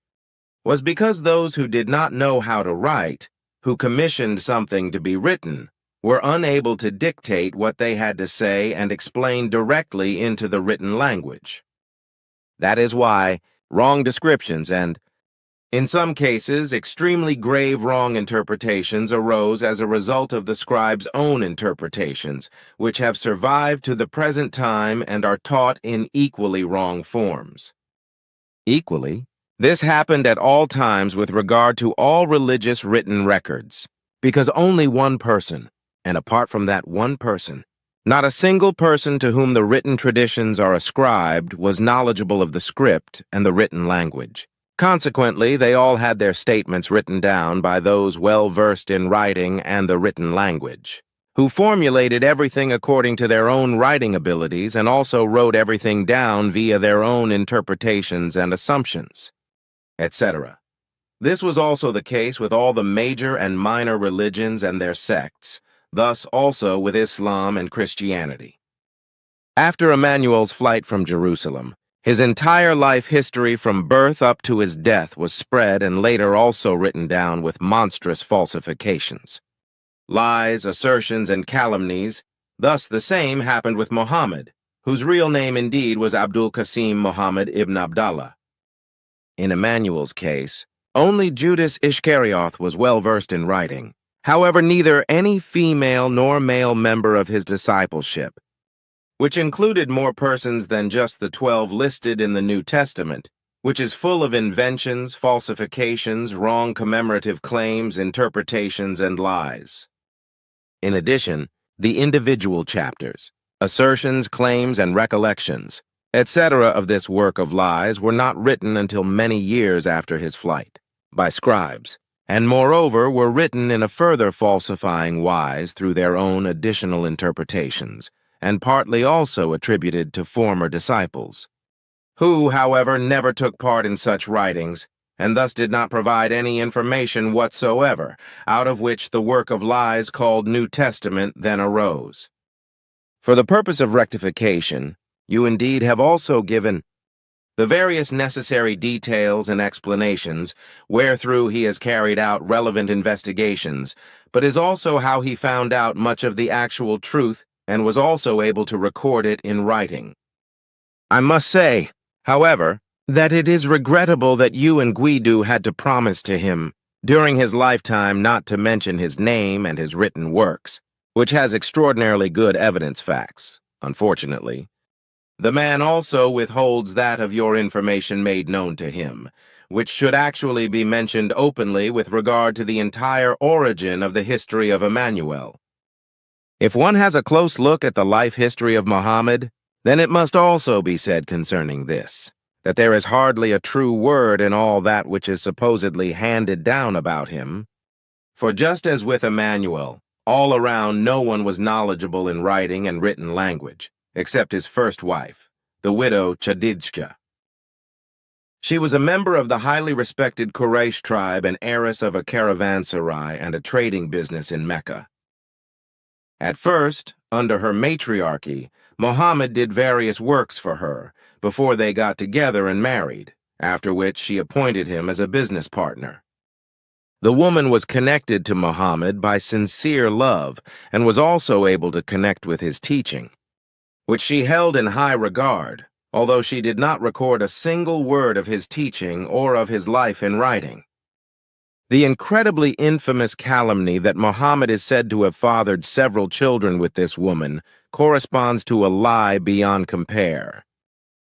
was because those who did not know how to write, who commissioned something to be written, were unable to dictate what they had to say and explain directly into the written language. That is why wrong descriptions and, in some cases, extremely grave wrong interpretations arose as a result of the scribes' own interpretations, which have survived to the present time and are taught in equally wrong forms. Equally, this happened at all times with regard to all religious written records, because only one person, and apart from that one person, not a single person to whom the written traditions are ascribed was knowledgeable of the script and the written language. Consequently, they all had their statements written down by those well-versed in writing and the written language, who formulated everything according to their own writing abilities and also wrote everything down via their own interpretations and assumptions, etc. This was also the case with all the major and minor religions and their sects, thus also with Islam and Christianity. After Emmanuel's flight from Jerusalem, his entire life history from birth up to his death was spread and later also written down with monstrous falsifications. Lies, assertions, and calumnies. Thus the same happened with Mohammed, whose real name indeed was Abdul Qasim Mohammed ibn Abdallah. In Emmanuel's case, only Judas Iscarioth was well versed in writing. However, neither any female nor male member of his discipleship, which included more persons than just the 12 listed in the New Testament, which is full of inventions, falsifications, wrong commemorative claims, interpretations, and lies. In addition, the individual chapters, assertions, claims, and recollections, etc. of this work of lies were not written until many years after his flight, by scribes, and moreover were written in a further falsifying wise through their own additional interpretations, and partly also attributed to former disciples, who, however, never took part in such writings, and thus did not provide any information whatsoever, out of which the work of lies called New Testament then arose. For the purpose of rectification, you indeed have also given the various necessary details and explanations wherethrough he has carried out relevant investigations, but is also how he found out much of the actual truth and was also able to record it in writing. I must say, however, that it is regrettable that you and Guido had to promise to him, during his lifetime, not to mention his name and his written works, which has extraordinarily good evidence facts, unfortunately. The man also withholds that of your information made known to him, which should actually be mentioned openly with regard to the entire origin of the history of Emmanuel. If one has a close look at the life history of Mohammed, then it must also be said concerning this, that there is hardly a true word in all that which is supposedly handed down about him. For just as with Emmanuel, all around no one was knowledgeable in writing and written language, except his first wife, the widow Chadidshka. She was a member of the highly respected Quraysh tribe and heiress of a caravanserai and a trading business in Mecca. At first, under her matriarchy, Mohammed did various works for her before they got together and married, after which she appointed him as a business partner. The woman was connected to Mohammed by sincere love and was also able to connect with his teaching, which she held in high regard, although she did not record a single word of his teaching or of his life in writing. The incredibly infamous calumny that Mohammed is said to have fathered several children with this woman corresponds to a lie beyond compare,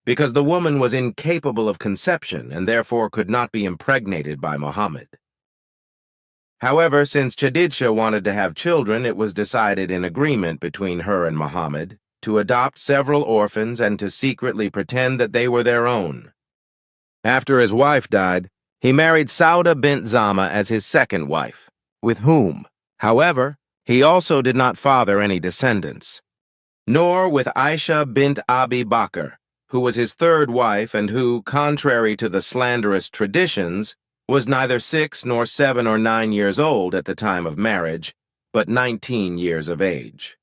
because the woman was incapable of conception and therefore could not be impregnated by Mohammed. However, since Khadijah wanted to have children, it was decided in agreement between her and Mohammed to adopt several orphans and to secretly pretend that they were their own. After his wife died, he married Sauda bint Zama as his second wife, with whom, however, he also did not father any descendants, nor with Aisha bint Abi Bakr, who was his third wife and who, contrary to the slanderous traditions, was neither 6 nor 7 or 9 years old at the time of marriage, but 19 years of age.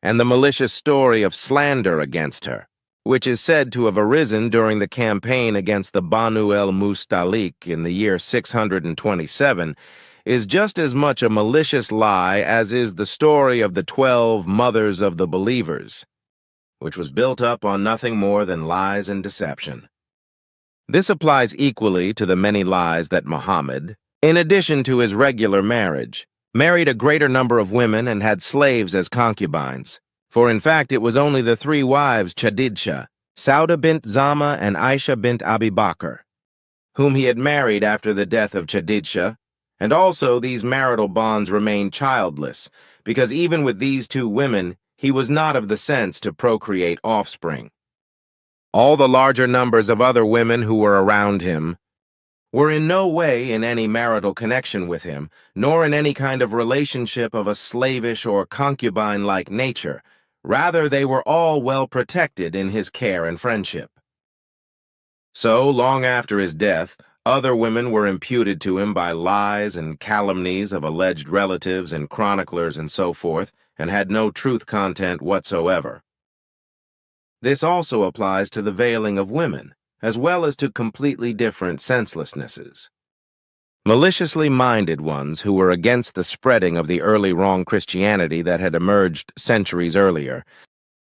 And the malicious story of slander against her, which is said to have arisen during the campaign against the Banu el-Mustalik in the year 627, is just as much a malicious lie as is the story of the 12 mothers of the believers, which was built up on nothing more than lies and deception. This applies equally to the many lies that Mohammed, in addition to his regular marriage, married a greater number of women and had slaves as concubines, for in fact it was only the 3 wives Khadijah, Sauda bint Zama and Aisha bint Abi Bakr, whom he had married after the death of Khadijah, and also these marital bonds remained childless, because even with these 2 women he was not of the sense to procreate offspring. All the larger numbers of other women who were around him were in no way in any marital connection with him, nor in any kind of relationship of a slavish or concubine-like nature. Rather, they were all well protected in his care and friendship. So, long after his death, other women were imputed to him by lies and calumnies of alleged relatives and chroniclers and so forth, and had no truth content whatsoever. This also applies to the veiling of women, as well as to completely different senselessnesses. Maliciously minded ones who were against the spreading of the early wrong Christianity that had emerged centuries earlier,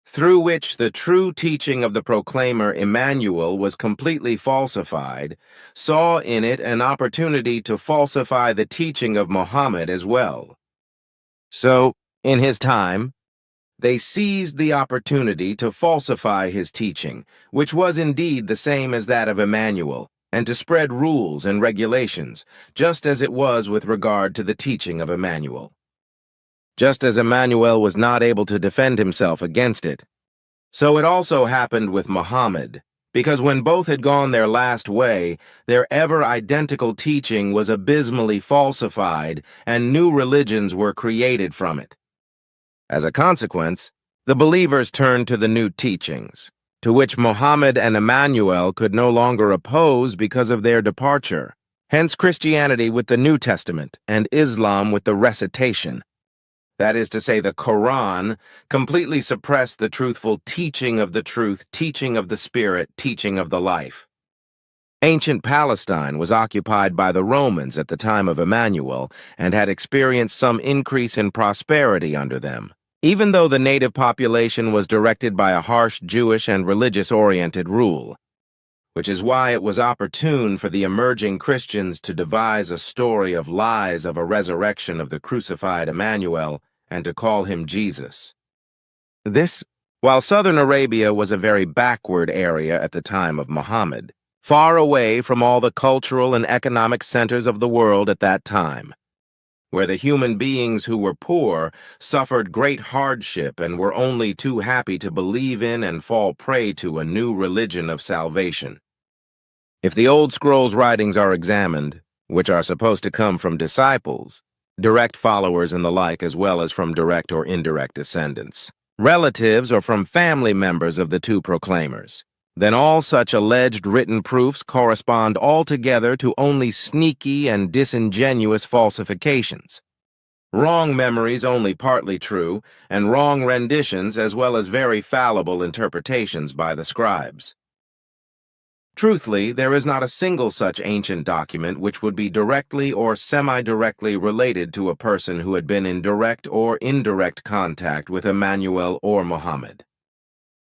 through which the true teaching of the proclaimer Jmmanuel was completely falsified, saw in it an opportunity to falsify the teaching of Mohammed as well. So, in his time, they seized the opportunity to falsify his teaching, which was indeed the same as that of Jmmanuel, and to spread rules and regulations, just as it was with regard to the teaching of Jmmanuel. Just as Jmmanuel was not able to defend himself against it, so it also happened with Mohammed, because when both had gone their last way, their ever-identical teaching was abysmally falsified, and new religions were created from it. As a consequence, the believers turned to the new teachings, to which Mohammed and Jmmanuel could no longer oppose because of their departure. Hence Christianity with the New Testament and Islam with the recitation, that is to say the Quran, completely suppressed the truthful teaching of the truth, teaching of the Spirit, teaching of the life. Ancient Palestine was occupied by the Romans at the time of Jmmanuel and had experienced some increase in prosperity under them, even though the native population was directed by a harsh Jewish and religious-oriented rule, which is why it was opportune for the emerging Christians to devise a story of lies of a resurrection of the crucified Jmmanuel and to call him Jesus. This, while southern Arabia was a very backward area at the time of Mohammed, far away from all the cultural and economic centers of the world at that time, where the human beings who were poor suffered great hardship and were only too happy to believe in and fall prey to a new religion of salvation. If the old scrolls writings are examined, which are supposed to come from disciples, direct followers and the like, as well as from direct or indirect descendants, relatives or from family members of the 2 proclaimers, then all such alleged written proofs correspond altogether to only sneaky and disingenuous falsifications, wrong memories only partly true, and wrong renditions as well as very fallible interpretations by the scribes. Truthfully, there is not a single such ancient document which would be directly or semi-directly related to a person who had been in direct or indirect contact with Emmanuel or Mohammed.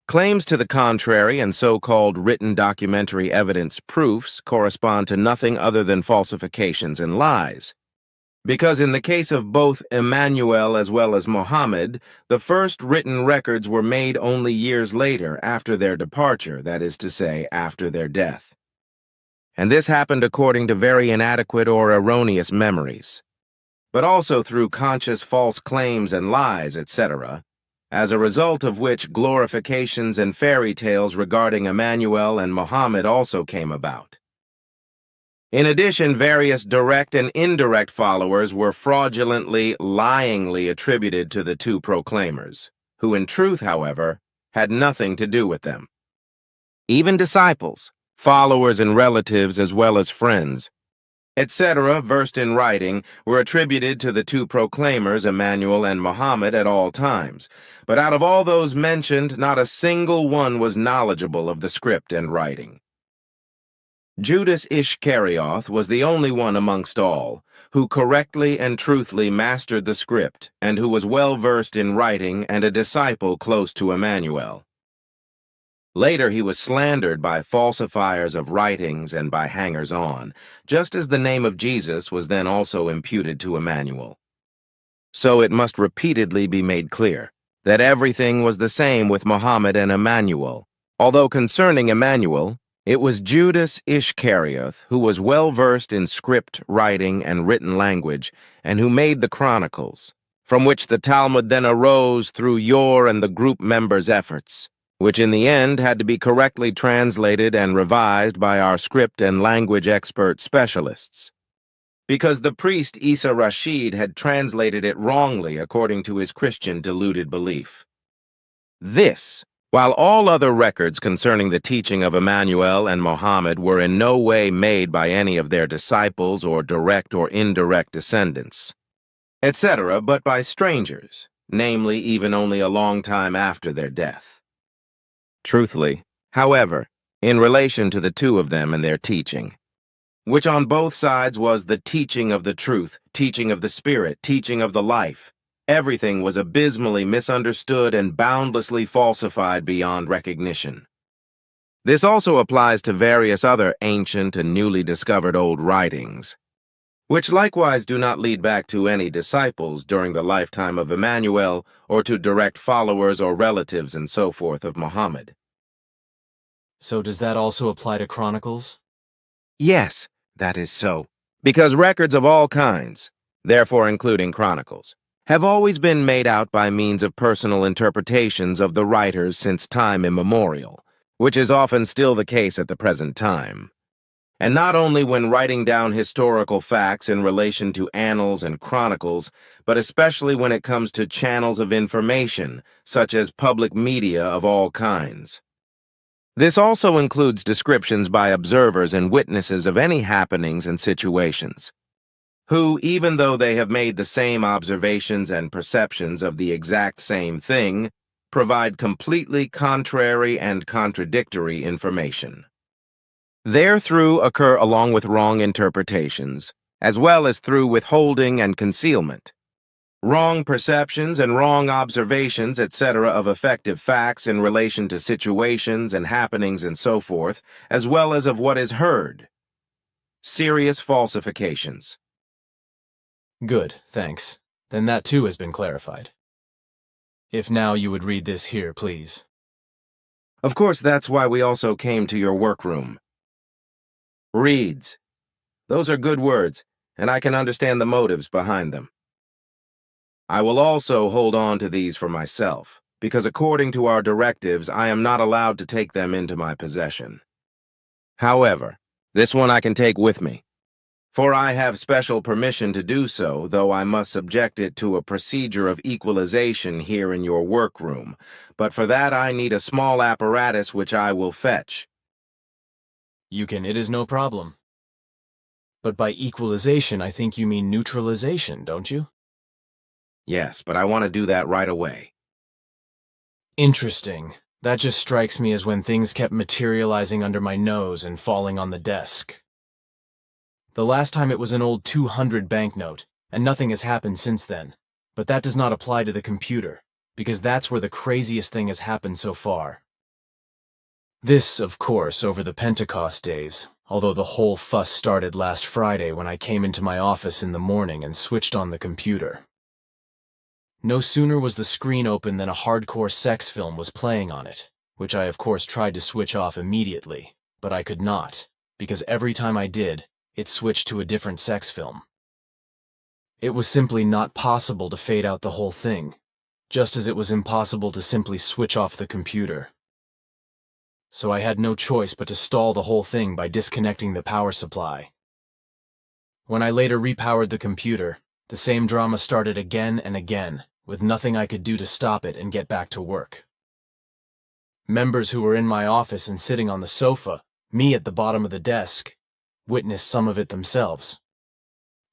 Claims to the contrary and so-called written documentary evidence proofs correspond to nothing other than falsifications and lies. Because in the case of both Emmanuel as well as Mohammed, the first written records were made only years later after their departure, that is to say, after their death. And this happened according to very inadequate or erroneous memories, but also through conscious false claims and lies, etc., as a result of which glorifications and fairy tales regarding Emmanuel and Mohammed also came about. In addition, various direct and indirect followers were fraudulently, lyingly attributed to the two proclaimers, who in truth, however, had nothing to do with them. Even disciples, followers and relatives as well as friends, etc., versed in writing, were attributed to the two proclaimers, Emmanuel and Mohammed, at all times. But out of all those mentioned, not a single one was knowledgeable of the script and writing. Judas Iscarioth was the only one amongst all who correctly and truthfully mastered the script and who was well versed in writing and a disciple close to Emmanuel. Later he was slandered by falsifiers of writings and by hangers-on, just as the name of Jesus was then also imputed to Emmanuel. So it must repeatedly be made clear that everything was the same with Mohammed and Emmanuel, although concerning Emmanuel, it was Judas Iscarioth who was well versed in script, writing, and written language, and who made the Chronicles, from which the Talmud then arose through your and the group members' efforts, which in the end had to be correctly translated and revised by our script and language expert specialists. Because the priest Isa Rashid had translated it wrongly according to his Christian deluded belief. This, while all other records concerning the teaching of Emmanuel and Mohammed were in no way made by any of their disciples or direct or indirect descendants, etc., but by strangers, namely even only a long time after their death. Truthfully, however, in relation to the two of them and their teaching, which on both sides was the teaching of the truth, teaching of the Spirit, teaching of the life, everything was abysmally misunderstood and boundlessly falsified beyond recognition. This also applies to various other ancient and newly discovered old writings, which likewise do not lead back to any disciples during the lifetime of Emmanuel or to direct followers or relatives and so forth of Mohammed. So does that also apply to Chronicles? Yes, that is so, because records of all kinds, therefore including Chronicles, have always been made out by means of personal interpretations of the writers since time immemorial, which is often still the case at the present time. And not only when writing down historical facts in relation to annals and chronicles, but especially when it comes to channels of information, such as public media of all kinds. This also includes descriptions by observers and witnesses of any happenings and situations, who, even though they have made the same observations and perceptions of the exact same thing, provide completely contrary and contradictory information. Therethrough occur along with wrong interpretations, as well as through withholding and concealment, wrong perceptions and wrong observations, etc., of effective facts in relation to situations and happenings and so forth, as well as of what is heard. Serious falsifications. Good, thanks. Then that too has been clarified. If now you would read this here, please. Of course, that's why we also came to your workroom. Reads. Those are good words, and I can understand the motives behind them. I will also hold on to these for myself, because according to our directives, I am not allowed to take them into my possession. However, this one I can take with me, for I have special permission to do so, though I must subject it to a procedure of equalization here in your workroom, but for that I need a small apparatus which I will fetch. It is no problem. But by equalization, I think you mean neutralization, don't you? Yes, but I want to do that right away. Interesting. That just strikes me as when things kept materializing under my nose and falling on the desk. The last time it was an old 200 banknote, and nothing has happened since then. But that does not apply to the computer, because that's where the craziest thing has happened so far. This, of course, over the Pentecost days, although the whole fuss started last Friday when I came into my office in the morning and switched on the computer. No sooner was the screen open than a hardcore sex film was playing on it, which I of course tried to switch off immediately, but I could not, because every time I did, it switched to a different sex film. It was simply not possible to fade out the whole thing, just as it was impossible to simply switch off the computer. So I had no choice but to stall the whole thing by disconnecting the power supply. When I later repowered the computer, the same drama started again and again, with nothing I could do to stop it and get back to work. Members who were in my office and sitting on the sofa, me at the bottom of the desk, witnessed some of it themselves.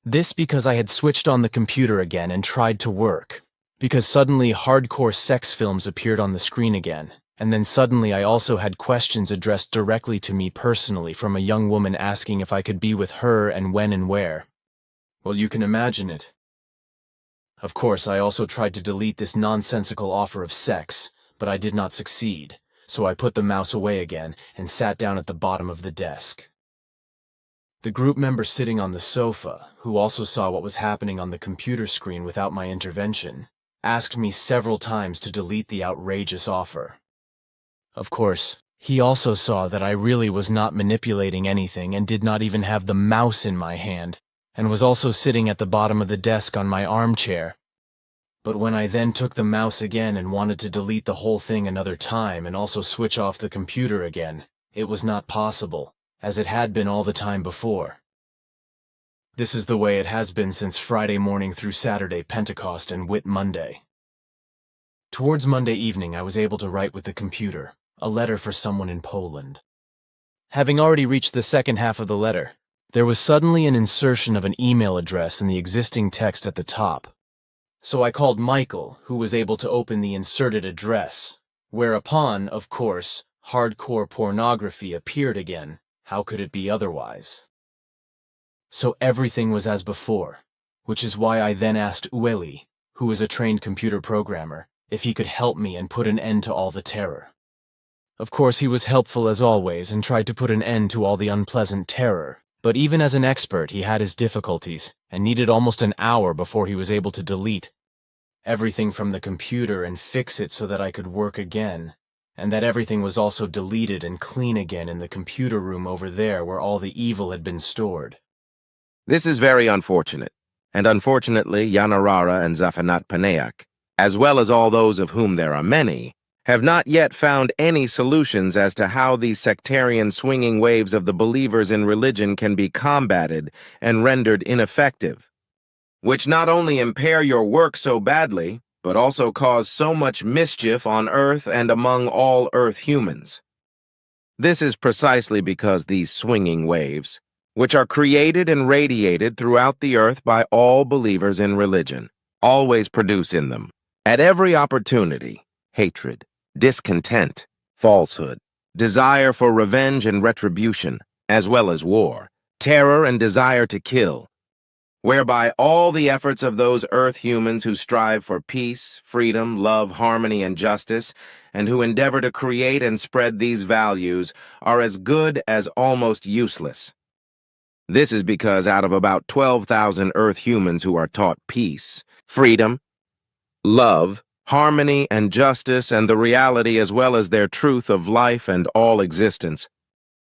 This because I had switched on the computer again and tried to work, because suddenly hardcore sex films appeared on the screen again, and then suddenly I also had questions addressed directly to me personally from a young woman asking if I could be with her and when and where. Well, you can imagine it. Of course, I also tried to delete this nonsensical offer of sex, but I did not succeed, so I put the mouse away again and sat down at the bottom of the desk. The group member sitting on the sofa, who also saw what was happening on the computer screen without my intervention, asked me several times to delete the outrageous offer. Of course, he also saw that I really was not manipulating anything and did not even have the mouse in my hand, and was also sitting at the bottom of the desk on my armchair. But when I then took the mouse again and wanted to delete the whole thing another time and also switch off the computer again, it was not possible, as it had been all the time before. This is the way it has been since Friday morning through Saturday, Pentecost and Whit Monday. Towards Monday evening, I was able to write with the computer, a letter for someone in Poland. Having already reached the second half of the letter, there was suddenly an insertion of an email address in the existing text at the top. So I called Michael, who was able to open the inserted address, whereupon, of course, hardcore pornography appeared again. How could it be otherwise? So everything was as before, which is why I then asked Ueli, who is a trained computer programmer, if he could help me and put an end to all the terror. Of course, he was helpful as always and tried to put an end to all the unpleasant terror. But even as an expert, he had his difficulties, and needed almost an hour before he was able to delete everything from the computer and fix it so that I could work again, and that everything was also deleted and clean again in the computer room over there where all the evil had been stored. This is very unfortunate, and unfortunately Yanarara and Zafanat Paneak, as well as all those of whom there are many, have not yet found any solutions as to how these sectarian swinging waves of the believers in religion can be combated and rendered ineffective, which not only impair your work so badly, but also cause so much mischief on earth and among all earth humans. This is precisely because these swinging waves, which are created and radiated throughout the earth by all believers in religion, always produce in them, at every opportunity, hatred, discontent, falsehood, desire for revenge and retribution, as well as war, terror and desire to kill, whereby all the efforts of those earth humans who strive for peace, freedom, love, harmony, and justice, and who endeavor to create and spread these values, are as good as almost useless. This is because out of about 12,000 earth humans who are taught peace, freedom, love, harmony and justice and the reality as well as their truth of life and all existence,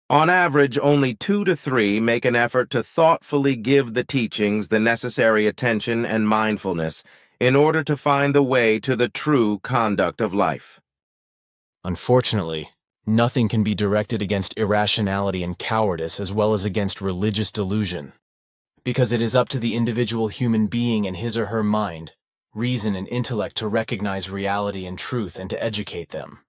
on average, only 2 to 3 make an effort to thoughtfully give the teachings the necessary attention and mindfulness in order to find the way to the true conduct of life. Unfortunately, nothing can be directed against irrationality and cowardice as well as against religious delusion, because it is up to the individual human being and his or her mind, reason and intellect to recognize reality and truth and to educate them.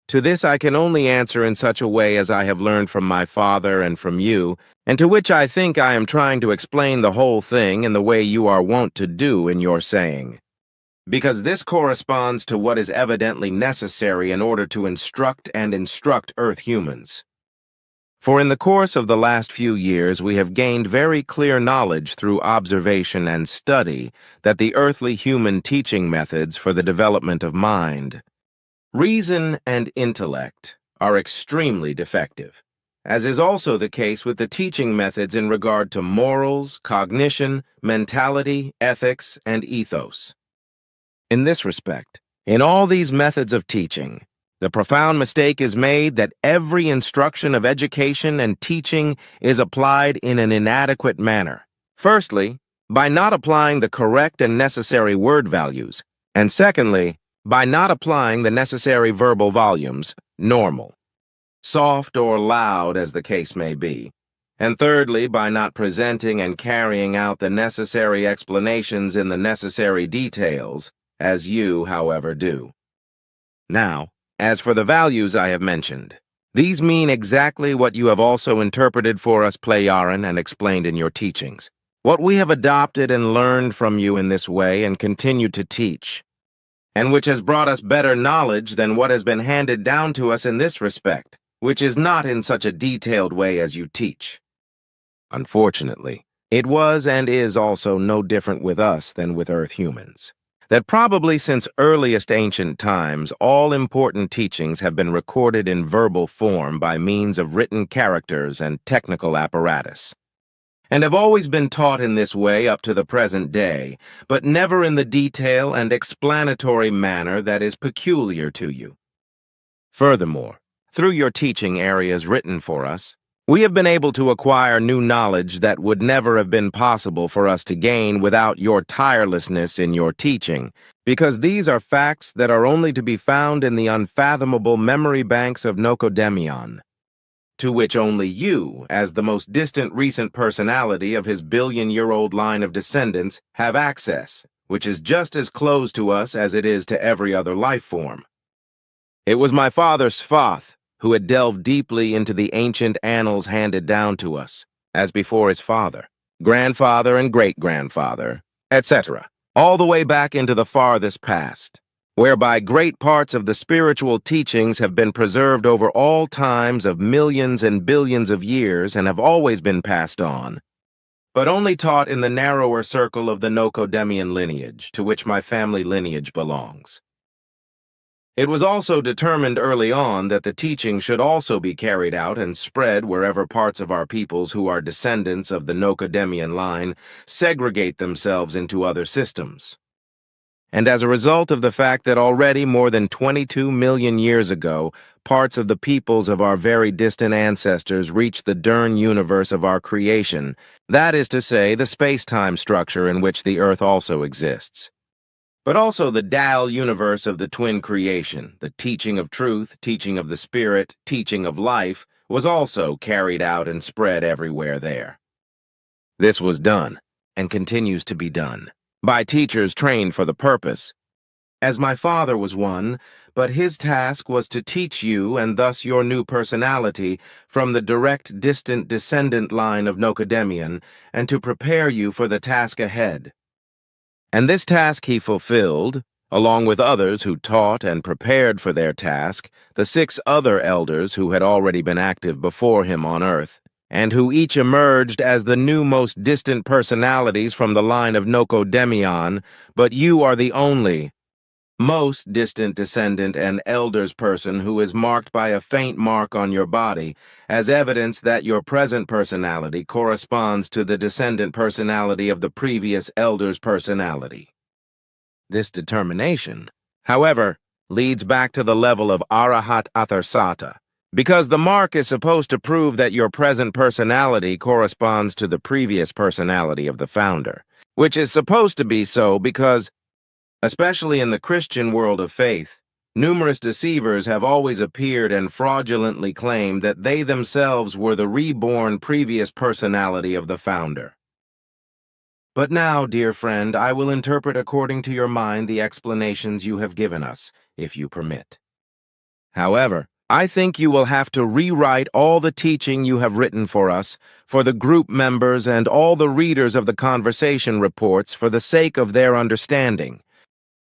To this I can only answer in such a way as I have learned from my father and from you, and to which I think I am trying to explain the whole thing in the way you are wont to do in your saying, because this corresponds to what is evidently necessary in order to instruct and instruct Earth humans. For in the course of the last few years we have gained very clear knowledge through observation and study that the earthly human teaching methods for the development of mind, reason, and intellect are extremely defective, as is also the case with the teaching methods in regard to morals, cognition, mentality, ethics, and ethos. In this respect, in all these methods of teaching, the profound mistake is made that every instruction of education and teaching is applied in an inadequate manner. Firstly, by not applying the correct and necessary word values, and secondly, by not applying the necessary verbal volumes, normal, soft or loud as the case may be, and thirdly, by not presenting and carrying out the necessary explanations in the necessary details, as you, however, do. Now, as for the values I have mentioned, these mean exactly what you have also interpreted for us, Playaran, and explained in your teachings. What we have adopted and learned from you in this way and continue to teach, and which has brought us better knowledge than what has been handed down to us in this respect, which is not in such a detailed way as you teach. Unfortunately, it was and is also no different with us than with Earth humans. That probably since earliest ancient times, all important teachings have been recorded in verbal form by means of written characters and technical apparatus, and have always been taught in this way up to the present day, but never in the detail and explanatory manner that is peculiar to you. Furthermore, through your teaching areas written for us, we have been able to acquire new knowledge that would never have been possible for us to gain without your tirelessness in your teaching, because these are facts that are only to be found in the unfathomable memory banks of Nocodemion, to which only you, as the most distant recent personality of his billion-year-old line of descendants, have access, which is just as closed to us as it is to every other life form. It was my father Svath who had delved deeply into the ancient annals handed down to us, as before his father, grandfather, and great-grandfather, etc., all the way back into the farthest past, whereby great parts of the spiritual teachings have been preserved over all times of millions and billions of years and have always been passed on, but only taught in the narrower circle of the Nocodemian lineage, to which my family lineage belongs. It was also determined early on that the teaching should also be carried out and spread wherever parts of our peoples who are descendants of the Nocodemian line segregate themselves into other systems. And as a result of the fact that already more than 22 million years ago, parts of the peoples of our very distant ancestors reached the Dern universe of our creation, that is to say, the space-time structure in which the Earth also exists, but also the Dal universe of the twin creation, the teaching of truth, teaching of the spirit, teaching of life, was also carried out and spread everywhere there. This was done, and continues to be done, by teachers trained for the purpose, as my father was one, but his task was to teach you, and thus your new personality, from the direct distant descendant line of Nocodemion, and to prepare you for the task ahead. And this task he fulfilled, along with others who taught and prepared for their task, the 6 other elders who had already been active before him on Earth, and who each emerged as the new most distant personalities from the line of Nocodemion, but you are the only most distant descendant and elder's person who is marked by a faint mark on your body, as evidence that your present personality corresponds to the descendant personality of the previous elder's personality. This determination, however, leads back to the level of Arahat Atharsata, because the mark is supposed to prove that your present personality corresponds to the previous personality of the founder, which is supposed to be so because, especially in the Christian world of faith, numerous deceivers have always appeared and fraudulently claimed that they themselves were the reborn previous personality of the founder. But now, dear friend, I will interpret according to your mind the explanations you have given us, if you permit. However, I think you will have to rewrite all the teaching you have written for us, for the group members and all the readers of the conversation reports for the sake of their understanding,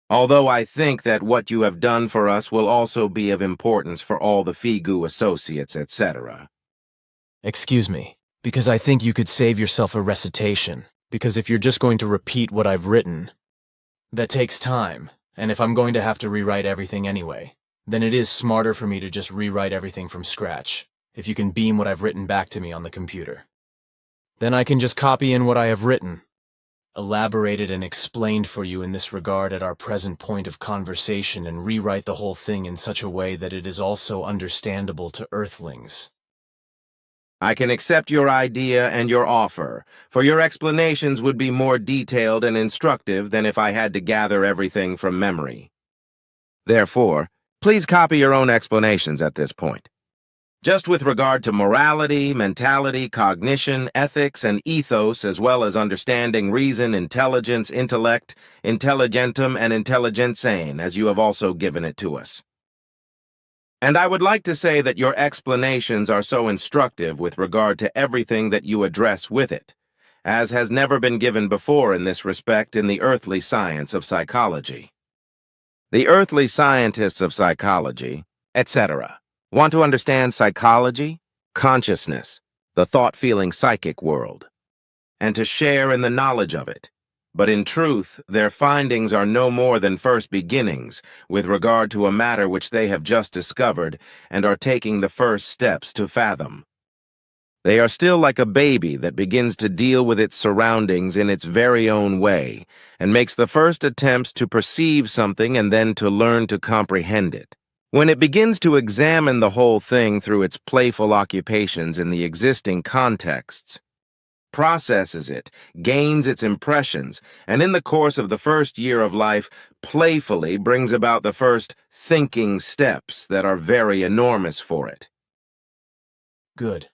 Although I think that what you have done for us will also be of importance for all the Figu associates, etc. Excuse me, because I think you could save yourself a recitation, because if you're just going to repeat what I've written, that takes time, and if I'm going to have to rewrite everything anyway, then it is smarter for me to just rewrite everything from scratch, if you can beam what I've written back to me on the computer. Then I can just copy in what I have written, elaborated and explained for you in this regard at our present point of conversation, and rewrite the whole thing in such a way that it is also understandable to Earthlings. I can accept your idea and your offer, for your explanations would be more detailed and instructive than if I had to gather everything from memory. Therefore, please copy your own explanations at this point. Just with regard to morality, mentality, cognition, ethics, and ethos, as well as understanding reason, intelligence, intellect, intelligentum, and intelligensane, as you have also given it to us. And I would like to say that your explanations are so instructive with regard to everything that you address with it, as has never been given before in this respect in the earthly science of psychology. The earthly scientists of psychology, etc., want to understand psychology, consciousness, the thought-feeling psychic world, and to share in the knowledge of it. But in truth, their findings are no more than first beginnings with regard to a matter which they have just discovered and are taking the first steps to fathom. They are still like a baby that begins to deal with its surroundings in its very own way and makes the first attempts to perceive something and then to learn to comprehend it. When it begins to examine the whole thing through its playful occupations in the existing contexts, processes it, gains its impressions, and in the course of the first year of life, playfully brings about the first thinking steps that are very enormous for it. Good.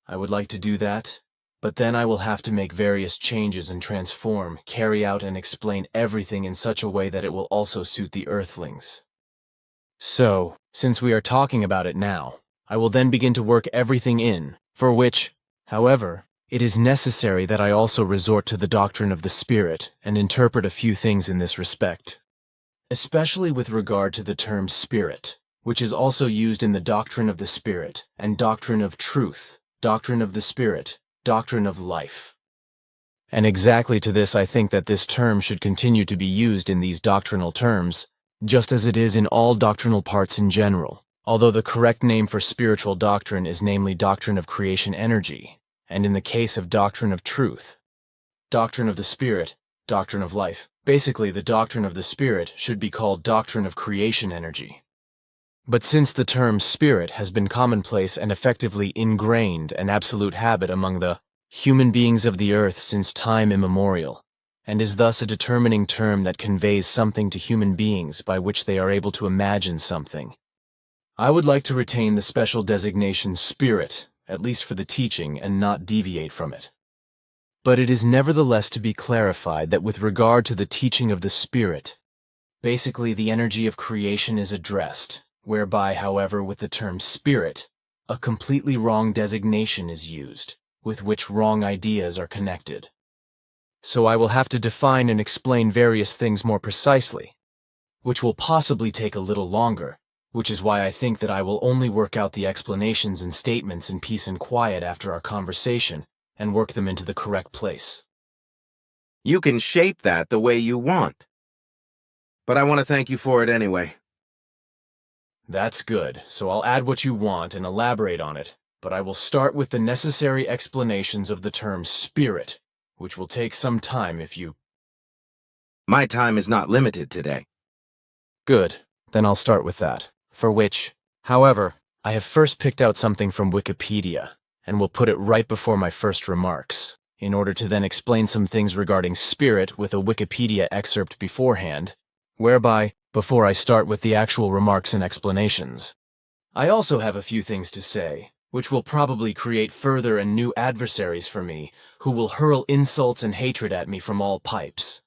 I would like to do that, but then I will have to make various changes and transform, carry out, and explain everything in such a way that it will also suit the Earthlings. So, since we are talking about it now, I will then begin to work everything in, for which, however, it is necessary that I also resort to the doctrine of the Spirit and interpret a few things in this respect, especially with regard to the term Spirit, which is also used in the doctrine of the Spirit and doctrine of truth, doctrine of the Spirit, doctrine of life. And exactly to this I think that this term should continue to be used in these doctrinal terms, just as it is in all doctrinal parts in general, although the correct name for spiritual doctrine is namely doctrine of creation energy, and in the case of doctrine of truth, doctrine of the Spirit, doctrine of life. Basically, the doctrine of the Spirit should be called doctrine of creation energy. But since the term Spirit has been commonplace and effectively ingrained an absolute habit among the human beings of the earth since time immemorial, and is thus a determining term that conveys something to human beings by which they are able to imagine something, I would like to retain the special designation Spirit, at least for the teaching, and not deviate from it. But it is nevertheless to be clarified that with regard to the teaching of the Spirit, basically the energy of creation is addressed, whereby, however, with the term Spirit, a completely wrong designation is used, with which wrong ideas are connected. So I will have to define and explain various things more precisely, which will possibly take a little longer, which is why I think that I will only work out the explanations and statements in peace and quiet after our conversation, and work them into the correct place. You can shape that the way you want. But I want to thank you for it anyway. That's good, so I'll add what you want and elaborate on it, but I will start with the necessary explanations of the term Spirit, which will take some time if you... My time is not limited today. Good, then I'll start with that, for which, however, I have first picked out something from Wikipedia, and will put it right before my first remarks, in order to then explain some things regarding Spirit with a Wikipedia excerpt beforehand, whereby, before I start with the actual remarks and explanations, I also have a few things to say, which will probably create further and new adversaries for me, who will hurl insults and hatred at me from all pipes.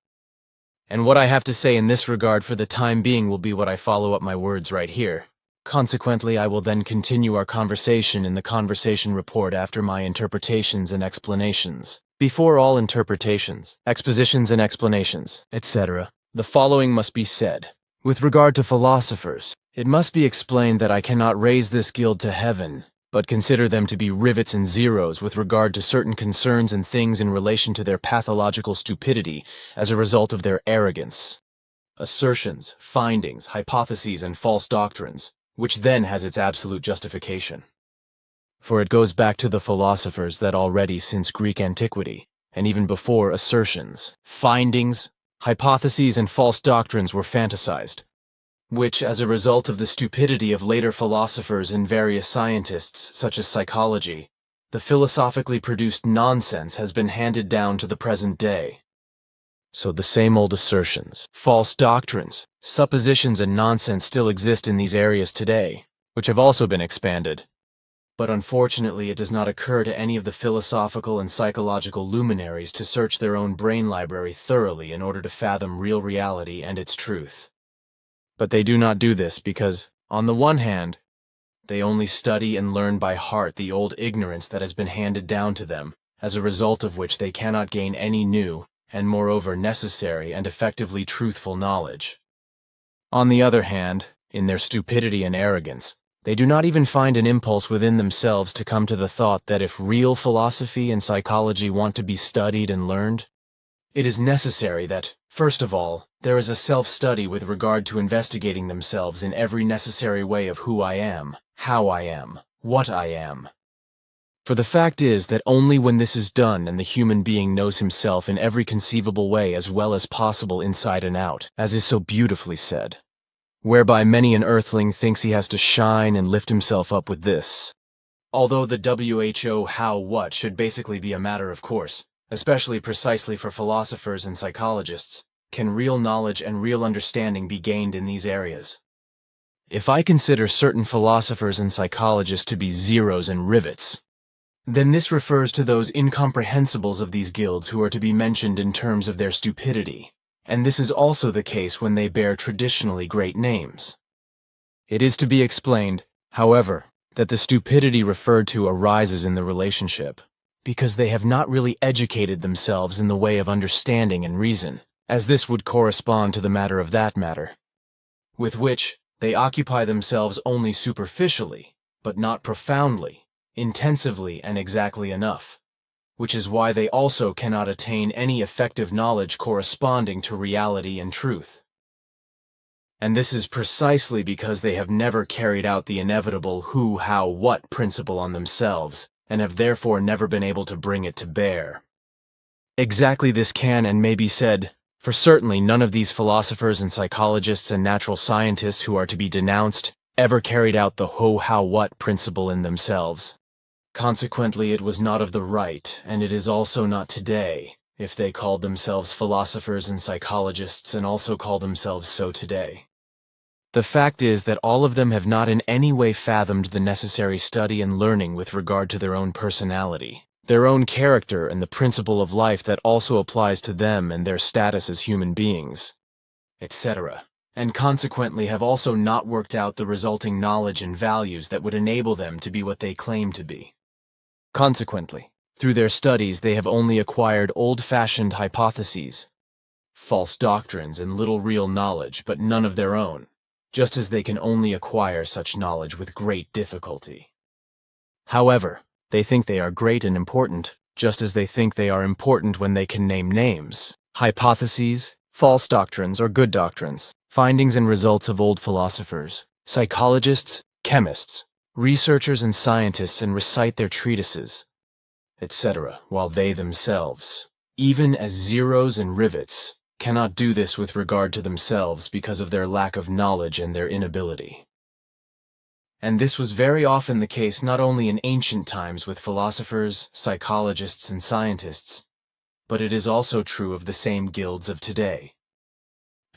And what I have to say in this regard for the time being will be what I follow up my words right here. Consequently, I will then continue our conversation in the conversation report after my interpretations and explanations. Before all interpretations, expositions and explanations, etc., the following must be said. With regard to philosophers, it must be explained that I cannot raise this guild to heaven, but consider them to be rivets and zeros with regard to certain concerns and things in relation to their pathological stupidity as a result of their arrogance. Assertions, findings, hypotheses, and false doctrines, which then has its absolute justification. For it goes back to the philosophers that already since Greek antiquity, and even before assertions, findings, hypotheses, and false doctrines were fantasized, which, as a result of the stupidity of later philosophers and various scientists such as psychology, the philosophically produced nonsense has been handed down to the present day. So the same old assertions, false doctrines, suppositions, and nonsense still exist in these areas today, which have also been expanded. But unfortunately, it does not occur to any of the philosophical and psychological luminaries to search their own brain library thoroughly in order to fathom real reality and its truth. But they do not do this because, on the one hand, they only study and learn by heart the old ignorance that has been handed down to them, as a result of which they cannot gain any new, and moreover necessary and effectively truthful knowledge. On the other hand, in their stupidity and arrogance, they do not even find an impulse within themselves to come to the thought that if real philosophy and psychology want to be studied and learned, it is necessary that, first of all, there is a self-study with regard to investigating themselves in every necessary way of who I am, how I am, what I am. For the fact is that only when this is done and the human being knows himself in every conceivable way as well as possible inside and out, as is so beautifully said, whereby many an earthling thinks he has to shine and lift himself up with this. Although the WHO how-what should basically be a matter of course, especially precisely for philosophers and psychologists, can real knowledge and real understanding be gained in these areas? If I consider certain philosophers and psychologists to be zeros and rivets, then this refers to those incomprehensibles of these guilds who are to be mentioned in terms of their stupidity. And this is also the case when they bear traditionally great names. It is to be explained, however, that the stupidity referred to arises in the relationship, because they have not really educated themselves in the way of understanding and reason, as this would correspond to the matter of that matter, with which they occupy themselves only superficially, but not profoundly, intensively, and exactly enough. Which is why they also cannot attain any effective knowledge corresponding to reality and truth. And this is precisely because they have never carried out the inevitable who, how, what principle on themselves, and have therefore never been able to bring it to bear. Exactly this can and may be said, for certainly none of these philosophers and psychologists and natural scientists who are to be denounced ever carried out the who, how, what principle in themselves. Consequently, it was not of the right, and it is also not today, if they called themselves philosophers and psychologists and also call themselves so today. The fact is that all of them have not in any way fathomed the necessary study and learning with regard to their own personality, their own character, and the principle of life that also applies to them and their status as human beings, etc., and consequently have also not worked out the resulting knowledge and values that would enable them to be what they claim to be. Consequently, through their studies they have only acquired old-fashioned hypotheses, false doctrines, and little real knowledge, but none of their own, just as they can only acquire such knowledge with great difficulty. However, they think they are great and important, just as they think they are important when they can name names, hypotheses, false doctrines, or good doctrines, findings and results of old philosophers, psychologists, chemists, researchers and scientists, and recite their treatises, etc., while they themselves, even as zeros and rivets, cannot do this with regard to themselves because of their lack of knowledge and their inability. And this was very often the case not only in ancient times with philosophers, psychologists, and scientists, but it is also true of the same guilds of today.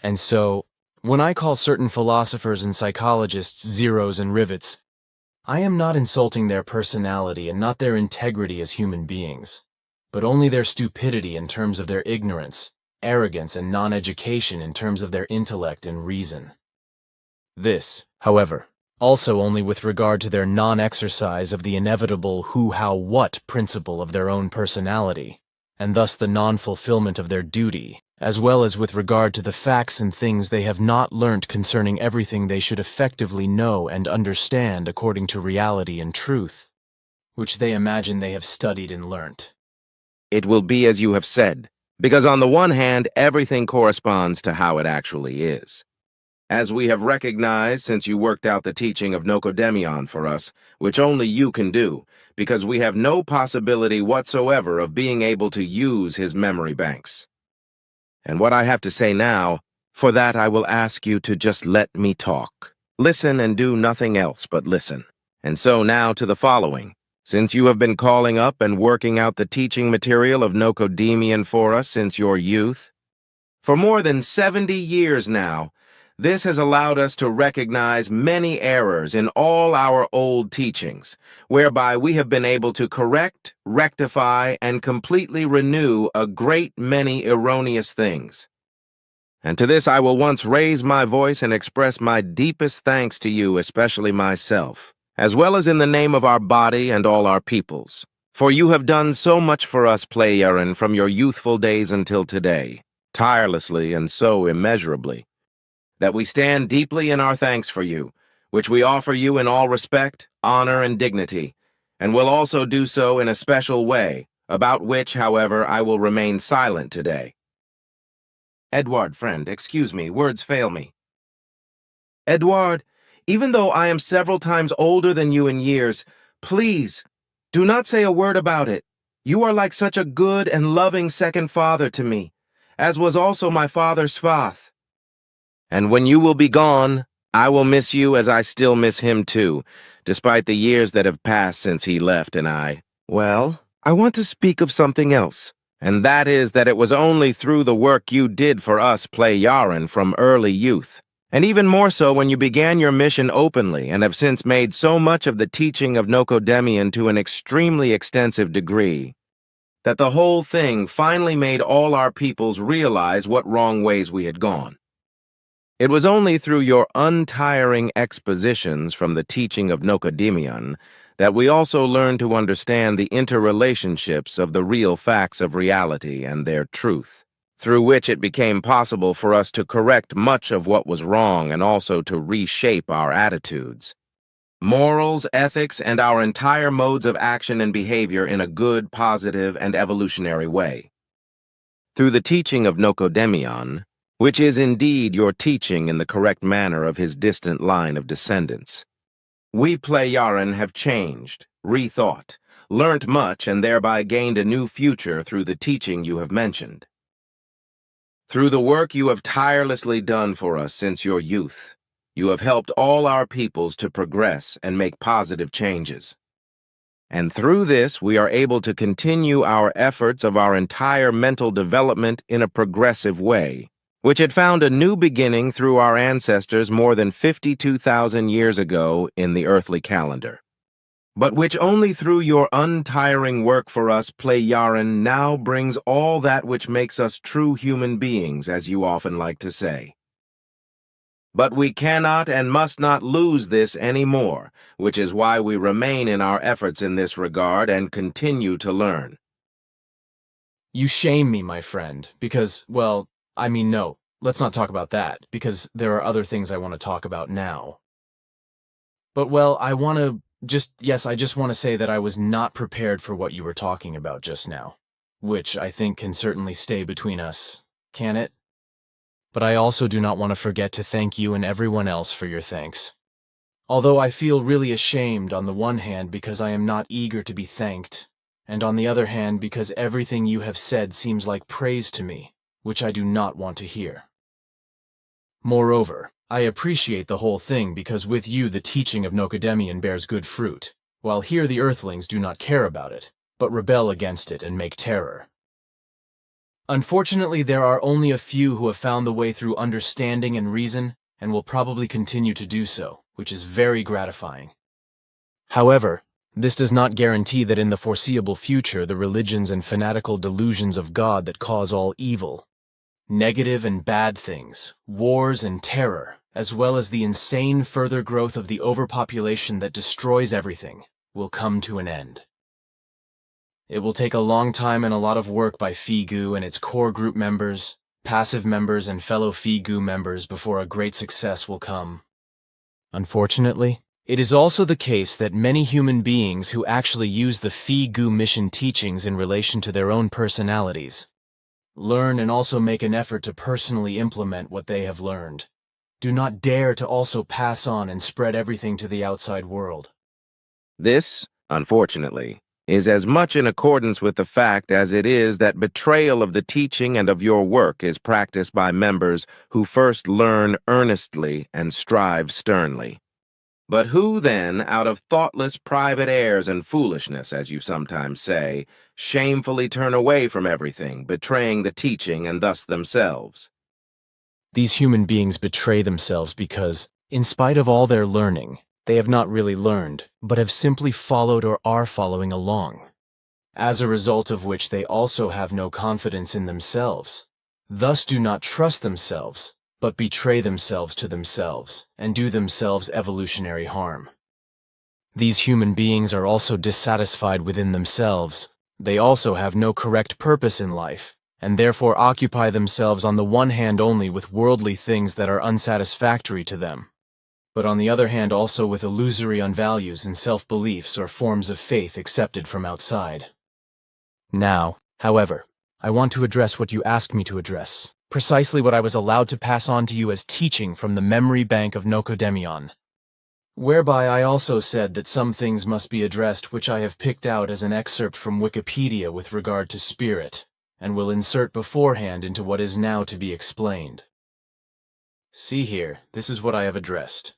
And so, when I call certain philosophers and psychologists zeros and rivets, I am not insulting their personality and not their integrity as human beings, but only their stupidity in terms of their ignorance, arrogance, and non-education in terms of their intellect and reason. This, however, also only with regard to their non-exercise of the inevitable who, how, what principle of their own personality, and thus the non-fulfillment of their duty as well as with regard to the facts and things they have not learnt concerning everything they should effectively know and understand according to reality and truth, which they imagine they have studied and learnt. It will be as you have said, because on the one hand, everything corresponds to how it actually is. As we have recognized since you worked out the teaching of Nocodemion for us, which only you can do, because we have no possibility whatsoever of being able to use his memory banks. And what I have to say now, for that I will ask you to just let me talk. Listen and do nothing else but listen. And so now to the following. Since you have been calling up and working out the teaching material of Nocodemion for us since your youth, for more than 70 years now, this has allowed us to recognize many errors in all our old teachings, whereby we have been able to correct, rectify, and completely renew a great many erroneous things. And to this I will once raise my voice and express my deepest thanks to you, especially myself, as well as in the name of our body and all our peoples. For you have done so much for us, Plejaren, from your youthful days until today, tirelessly and so immeasurably, that we stand deeply in our thanks for you, which we offer you in all respect, honor, and dignity, and will also do so in a special way, about which, however, I will remain silent today. Edward, friend, excuse me, words fail me. Edward, even though I am several times older than you in years, please, do not say a word about it. You are like such a good and loving second father to me, as was also my father Svath. And when you will be gone, I will miss you as I still miss him too, despite the years that have passed since he left and I. Well, I want to speak of something else, and that is that it was only through the work you did for us Plejaren from early youth, and even more so when you began your mission openly and have since made so much of the teaching of Nocodemion to an extremely extensive degree, that the whole thing finally made all our peoples realize what wrong ways we had gone. It was only through your untiring expositions from the teaching of Nocodemion that we also learned to understand the interrelationships of the real facts of reality and their truth, through which it became possible for us to correct much of what was wrong and also to reshape our attitudes, morals, ethics, and our entire modes of action and behavior in a good, positive, and evolutionary way. Through the teaching of Nocodemion, which is indeed your teaching in the correct manner of his distant line of descendants, we Plejaren have changed, rethought, learnt much, and thereby gained a new future through the teaching you have mentioned. Through the work you have tirelessly done for us since your youth, you have helped all our peoples to progress and make positive changes. And through this, we are able to continue our efforts of our entire mental development in a progressive way, which had found a new beginning through our ancestors more than 52,000 years ago in the earthly calendar, but which only through your untiring work for us Plejaren now brings all that which makes us true human beings, as you often like to say. But we cannot and must not lose this any more, which is why we remain in our efforts in this regard and continue to learn. You shame me, my friend, because, well, I mean, no, let's not talk about that, because there are other things I want to talk about now. But, well, I just want to say that I was not prepared for what you were talking about just now, which I think can certainly stay between us, can it? But I also do not want to forget to thank you and everyone else for your thanks. Although I feel really ashamed on the one hand because I am not eager to be thanked, and on the other hand because everything you have said seems like praise to me, which I do not want to hear. Moreover, I appreciate the whole thing because with you the teaching of Nocodemion bears good fruit, while here the earthlings do not care about it, but rebel against it and make terror. Unfortunately, there are only a few who have found the way through understanding and reason, and will probably continue to do so, which is very gratifying. However, this does not guarantee that in the foreseeable future the religions and fanatical delusions of God that cause all evil, negative and bad things, wars and terror, as well as the insane further growth of the overpopulation that destroys everything, will come to an end. It will take a long time and a lot of work by Figu and its core group members, passive members and fellow Phi-Gu members before a great success will come. Unfortunately, it is also the case that many human beings who actually use the Phi-Gu mission teachings in relation to their own personalities learn and also make an effort to personally implement what they have learned. Do not dare to also pass on and spread everything to the outside world. This, unfortunately, is as much in accordance with the fact as it is that betrayal of the teaching and of your work is practiced by members who first learn earnestly and strive sternly. But who then, out of thoughtless private airs and foolishness, as you sometimes say, shamefully turn away from everything, betraying the teaching and thus themselves? These human beings betray themselves because, in spite of all their learning, they have not really learned, but have simply followed or are following along, as a result of which they also have no confidence in themselves, thus do not trust themselves, but betray themselves to themselves, and do themselves evolutionary harm. These human beings are also dissatisfied within themselves. They also have no correct purpose in life, and therefore occupy themselves on the one hand only with worldly things that are unsatisfactory to them, but on the other hand also with illusory values and self-beliefs or forms of faith accepted from outside. Now, however, I want to address what you asked me to address, precisely what I was allowed to pass on to you as teaching from the memory bank of Nokodemion, whereby I also said that some things must be addressed which I have picked out as an excerpt from Wikipedia with regard to spirit, and will insert beforehand into what is now to be explained. See here, this is what I have addressed.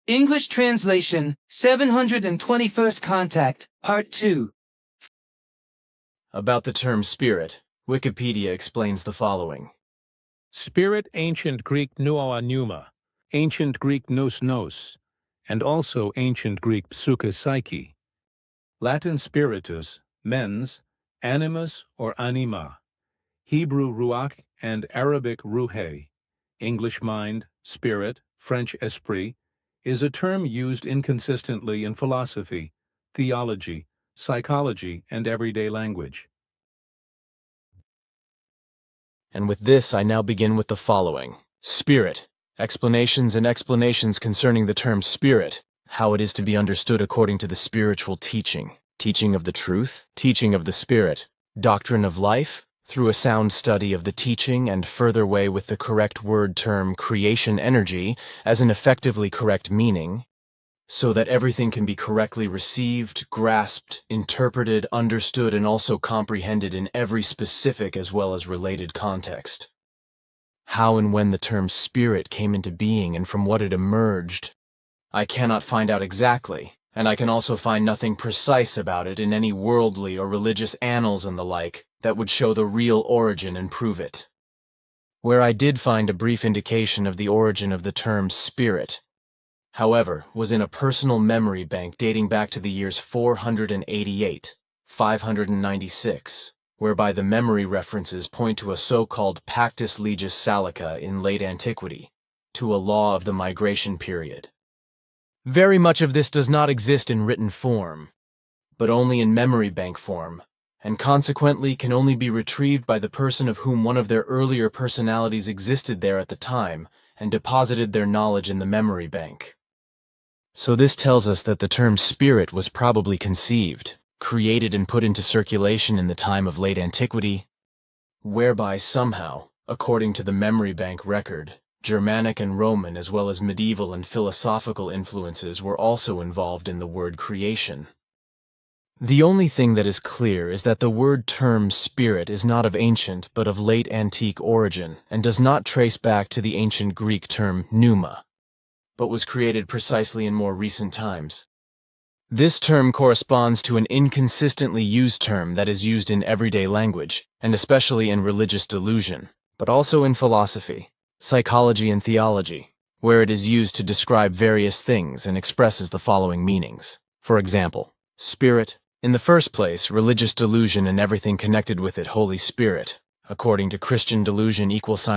English translation, 721st Contact, Part 2. About the term spirit, Wikipedia explains the following. Spirit, ancient Greek pneuma, ancient Greek nous, and also ancient Greek psyche. Latin spiritus, mens, animus or anima. Hebrew ruach and Arabic ruhe. English mind, spirit, French esprit, is a term used inconsistently in philosophy, theology, psychology, and everyday language. And with this I now begin with the following. Spirit. Explanations and explanations concerning the term spirit, how it is to be understood according to the spiritual teaching, teaching of the truth, teaching of the spirit, doctrine of life, through a sound study of the teaching and further way with the correct word term creation energy as an effectively correct meaning, so that everything can be correctly received, grasped, interpreted, understood, and also comprehended in every specific as well as related context. How and when the term spirit came into being and from what it emerged, I cannot find out exactly, and I can also find nothing precise about it in any worldly or religious annals and the like that would show the real origin and prove it. Where I did find a brief indication of the origin of the term spirit, however, was in a personal memory bank dating back to the years 488, 596, whereby the memory references point to a so-called Pactus Legis Salica in late antiquity, to a law of the migration period. Very much of this does not exist in written form, but only in memory bank form, and consequently can only be retrieved by the person of whom one of their earlier personalities existed there at the time and deposited their knowledge in the memory bank. So this tells us that the term spirit was probably conceived, created and put into circulation in the time of late antiquity, whereby somehow, according to the memory bank record, Germanic and Roman as well as medieval and philosophical influences were also involved in the word creation. The only thing that is clear is that the word term spirit is not of ancient but of late antique origin and does not trace back to the ancient Greek term pneuma, but was created precisely in more recent times. This term corresponds to an inconsistently used term that is used in everyday language, and especially in religious delusion, but also in philosophy, psychology, and theology, where it is used to describe various things and expresses the following meanings. For example, spirit. In the first place, religious delusion and everything connected with it, Holy Spirit. According to Christian delusion,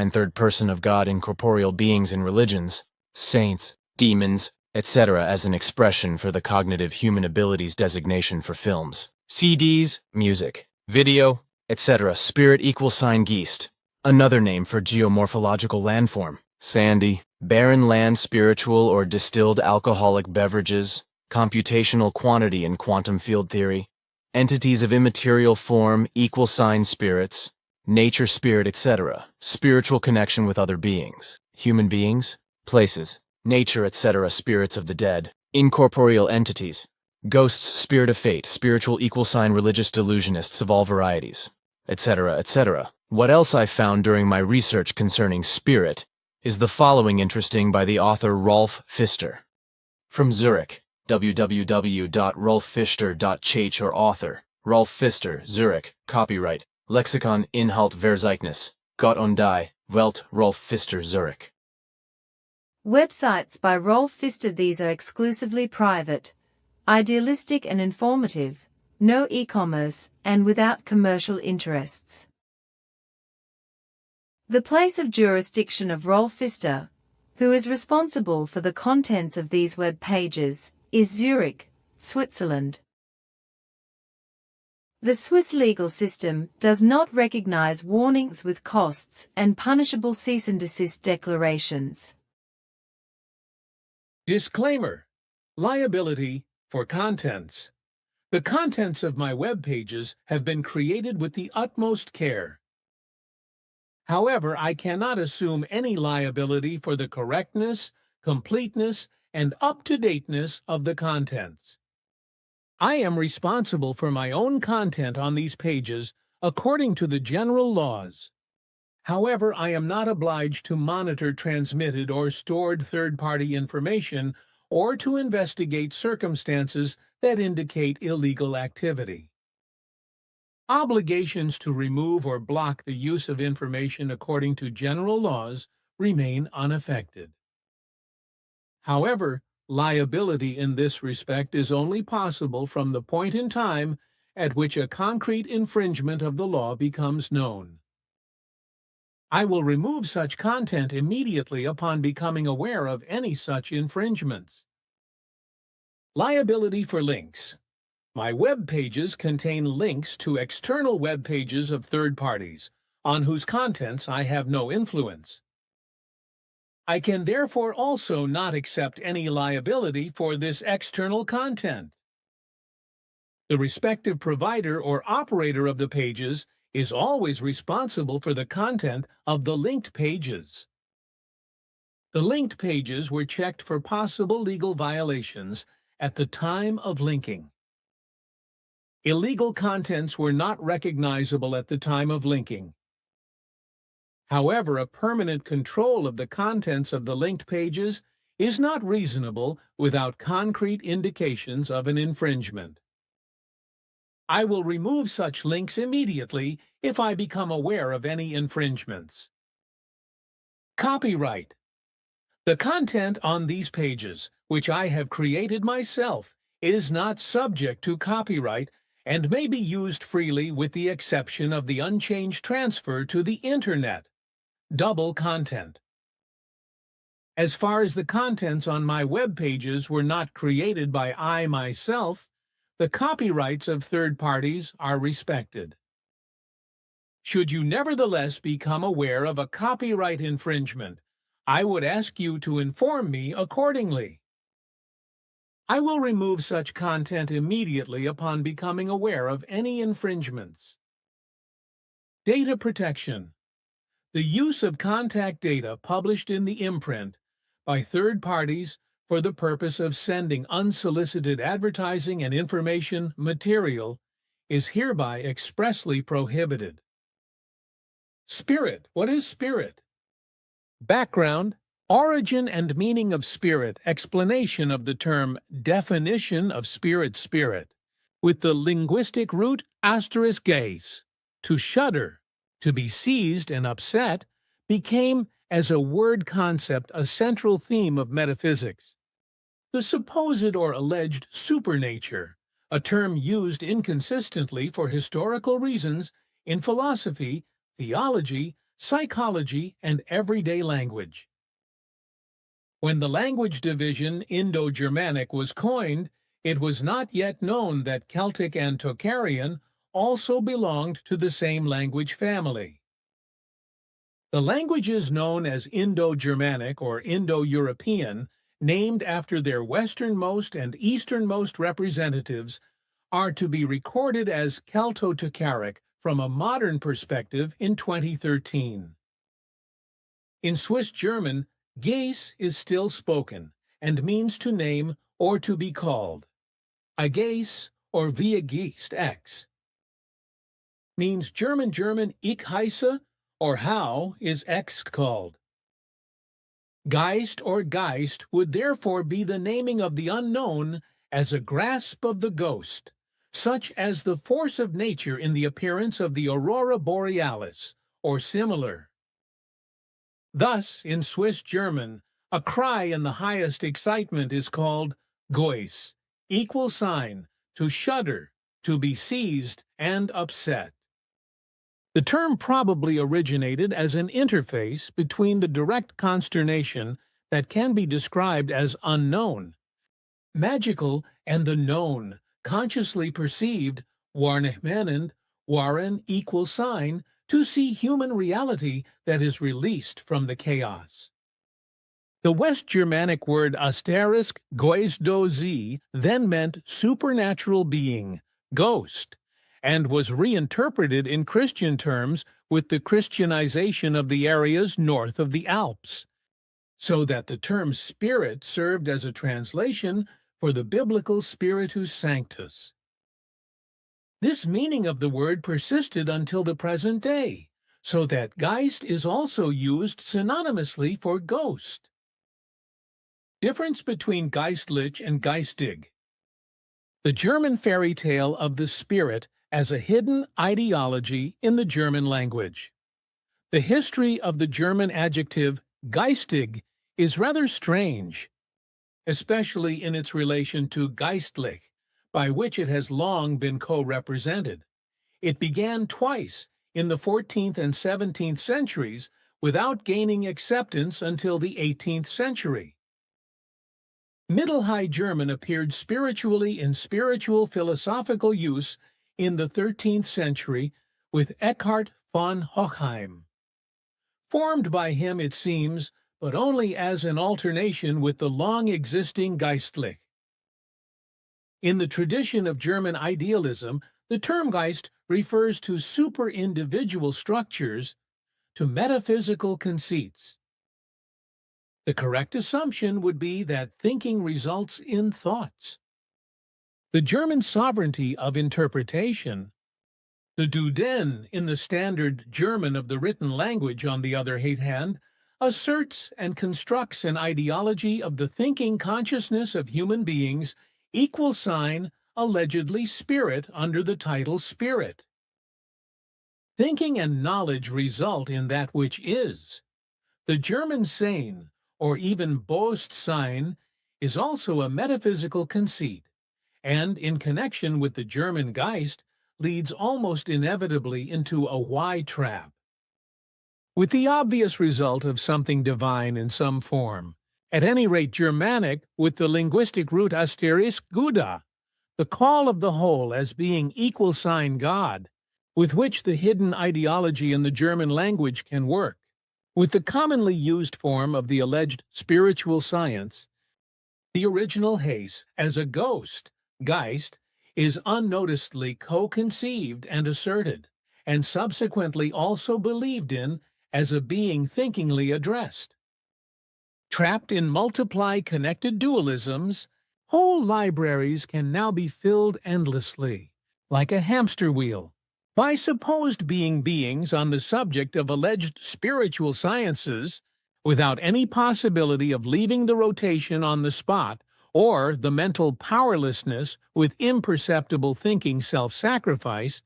third person of God, incorporeal beings in religions, saints, demons, etc. as an expression for the cognitive human abilities designation for films, CDs, music, video, etc. Spirit = Geest. Another name for geomorphological landform. Sandy, barren land, spiritual or distilled alcoholic beverages, computational quantity in quantum field theory, entities of immaterial form = spirits, nature, spirit, etc. Spiritual connection with other beings, human beings, places, nature, etc. Spirits of the dead, incorporeal entities, ghosts, spirit of fate, spiritual = religious delusionists of all varieties, etc., etc. What else I found during my research concerning spirit is the following interesting by the author Rolf Pfister. From Zurich, www.rolfpfister.ch or author, Rolf Pfister, Zurich, copyright, Lexikon Inhalt Verzeichnis, Gott und die Welt, Rolf Pfister, Zurich. Websites by Rolf Pfister. These are exclusively private, idealistic and informative, no e-commerce, and without commercial interests. The place of jurisdiction of Rolf Pfister, who is responsible for the contents of these web pages, is Zurich, Switzerland. The Swiss legal system does not recognize warnings with costs and punishable cease and desist declarations. Disclaimer: liability for contents. The contents of my web pages have been created with the utmost care. However, I cannot assume any liability for the correctness, completeness, and up-to-dateness of the contents. I am responsible for my own content on these pages according to the general laws. However, I am not obliged to monitor transmitted or stored third-party information or to investigate circumstances that indicate illegal activity. Obligations to remove or block the use of information according to general laws remain unaffected. However, liability in this respect is only possible from the point in time at which a concrete infringement of the law becomes known. I will remove such content immediately upon becoming aware of any such infringements. Liability for links. My web pages contain links to external web pages of third parties, on whose contents I have no influence. I can therefore also not accept any liability for this external content. The respective provider or operator of the pages is always responsible for the content of the linked pages. The linked pages were checked for possible legal violations at the time of linking. Illegal contents were not recognizable at the time of linking. However, a permanent control of the contents of the linked pages is not reasonable without concrete indications of an infringement. I will remove such links immediately if I become aware of any infringements. Copyright. The content on these pages, which I have created myself, is not subject to copyright and may be used freely with the exception of the unchanged transfer to the Internet. Double content. As far as the contents on my web pages were not created by I myself, the copyrights of third parties are respected. Should you nevertheless become aware of a copyright infringement, I would ask you to inform me accordingly. I will remove such content immediately upon becoming aware of any infringements. Data protection. The use of contact data published in the imprint by third parties for the purpose of sending unsolicited advertising and information material is hereby expressly prohibited. Spirit. What is spirit? Background, origin and meaning of spirit, explanation of the term, definition of spirit, with the linguistic root ****, to shudder, to be seized and upset, became, as a word concept, a central theme of metaphysics. The supposed or alleged supernature, a term used inconsistently for historical reasons in philosophy, theology, psychology, and everyday language. When the language division Indo-Germanic was coined, it was not yet known that Celtic and Tocharian, also belonged to the same language family. The languages known as Indo-Germanic or Indo-European, named after their westernmost and easternmost representatives, are to be recorded as Celto-Tocharic from a modern perspective in 2013. In Swiss German, Geis is still spoken and means to name or to be called. I geis or wie geist X means German ich heiße or how is X called. Geist or Geist would therefore be the naming of the unknown as a grasp of the ghost, such as the force of nature in the appearance of the aurora borealis, or similar. Thus, in Swiss German, a cry in the highest excitement is called Geus, equal sign, to shudder, to be seized and upset. The term probably originated as an interface between the direct consternation that can be described as unknown, magical, and the known, consciously perceived, waarnemend, waren equal sign, to see human reality that is released from the chaos. The West Germanic word asterisk Geistdosie then meant supernatural being, ghost, and was reinterpreted in Christian terms with the Christianization of the areas north of the Alps, so that the term spirit served as a translation for the biblical Spiritus Sanctus. This meaning of the word persisted until the present day, so that Geist is also used synonymously for ghost. Difference between Geistlich and Geistig. The German fairy tale of the spirit as a hidden ideology in the German language. The history of the German adjective geistig is rather strange, especially in its relation to geistlich, by which it has long been co-represented. It began twice in the 14th and 17th centuries without gaining acceptance until the 18th century. Middle High German appeared spiritually in spiritual philosophical use in the 13th century with Eckhart von Hochheim. Formed by him, it seems, but only as an alternation with the long-existing Geistlich. In the tradition of German idealism, the term Geist refers to super-individual structures, to metaphysical conceits. The correct assumption would be that thinking results in thoughts. The German sovereignty of interpretation, the Du Den in the standard German of the written language, on the other hand, asserts and constructs an ideology of the thinking consciousness of human beings, equal sign, allegedly spirit, under the title spirit. Thinking and knowledge result in that which is. The German Sein, or even Bewusstsein, is also a metaphysical conceit, and in connection with the German Geist, leads almost inevitably into a Y-trap, with the obvious result of something divine in some form, at any rate Germanic, with the linguistic root asterisk Gouda, the call of the whole as being equal sign God, with which the hidden ideology in the German language can work. With the commonly used form of the alleged spiritual science, the original Hase as a ghost, Geist, is unnoticedly co-conceived and asserted, and subsequently also believed in as a being thinkingly addressed. Trapped in multiply connected dualisms, whole libraries can now be filled endlessly, like a hamster wheel, by supposed beings on the subject of alleged spiritual sciences, without any possibility of leaving the rotation on the spot, or the mental powerlessness with imperceptible thinking self-sacrifice,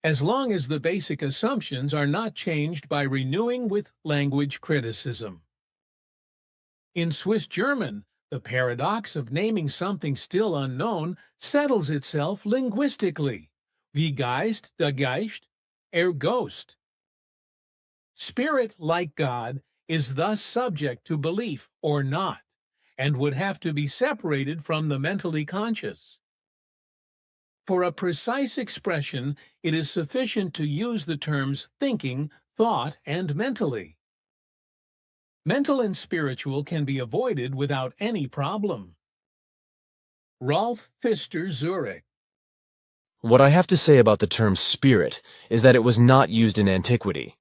as long as the basic assumptions are not changed by renewing with language criticism. In Swiss German, the paradox of naming something still unknown settles itself linguistically. Wie Geist, der Geist, Ghost. Spirit, like God, is thus subject to belief or not, and would have to be separated from the mentally conscious. For a precise expression, it is sufficient to use the terms thinking, thought, and mentally. Mental and spiritual can be avoided without any problem. Rolf Pfister, Zurich. What I have to say about the term spirit is that it was not used in antiquity,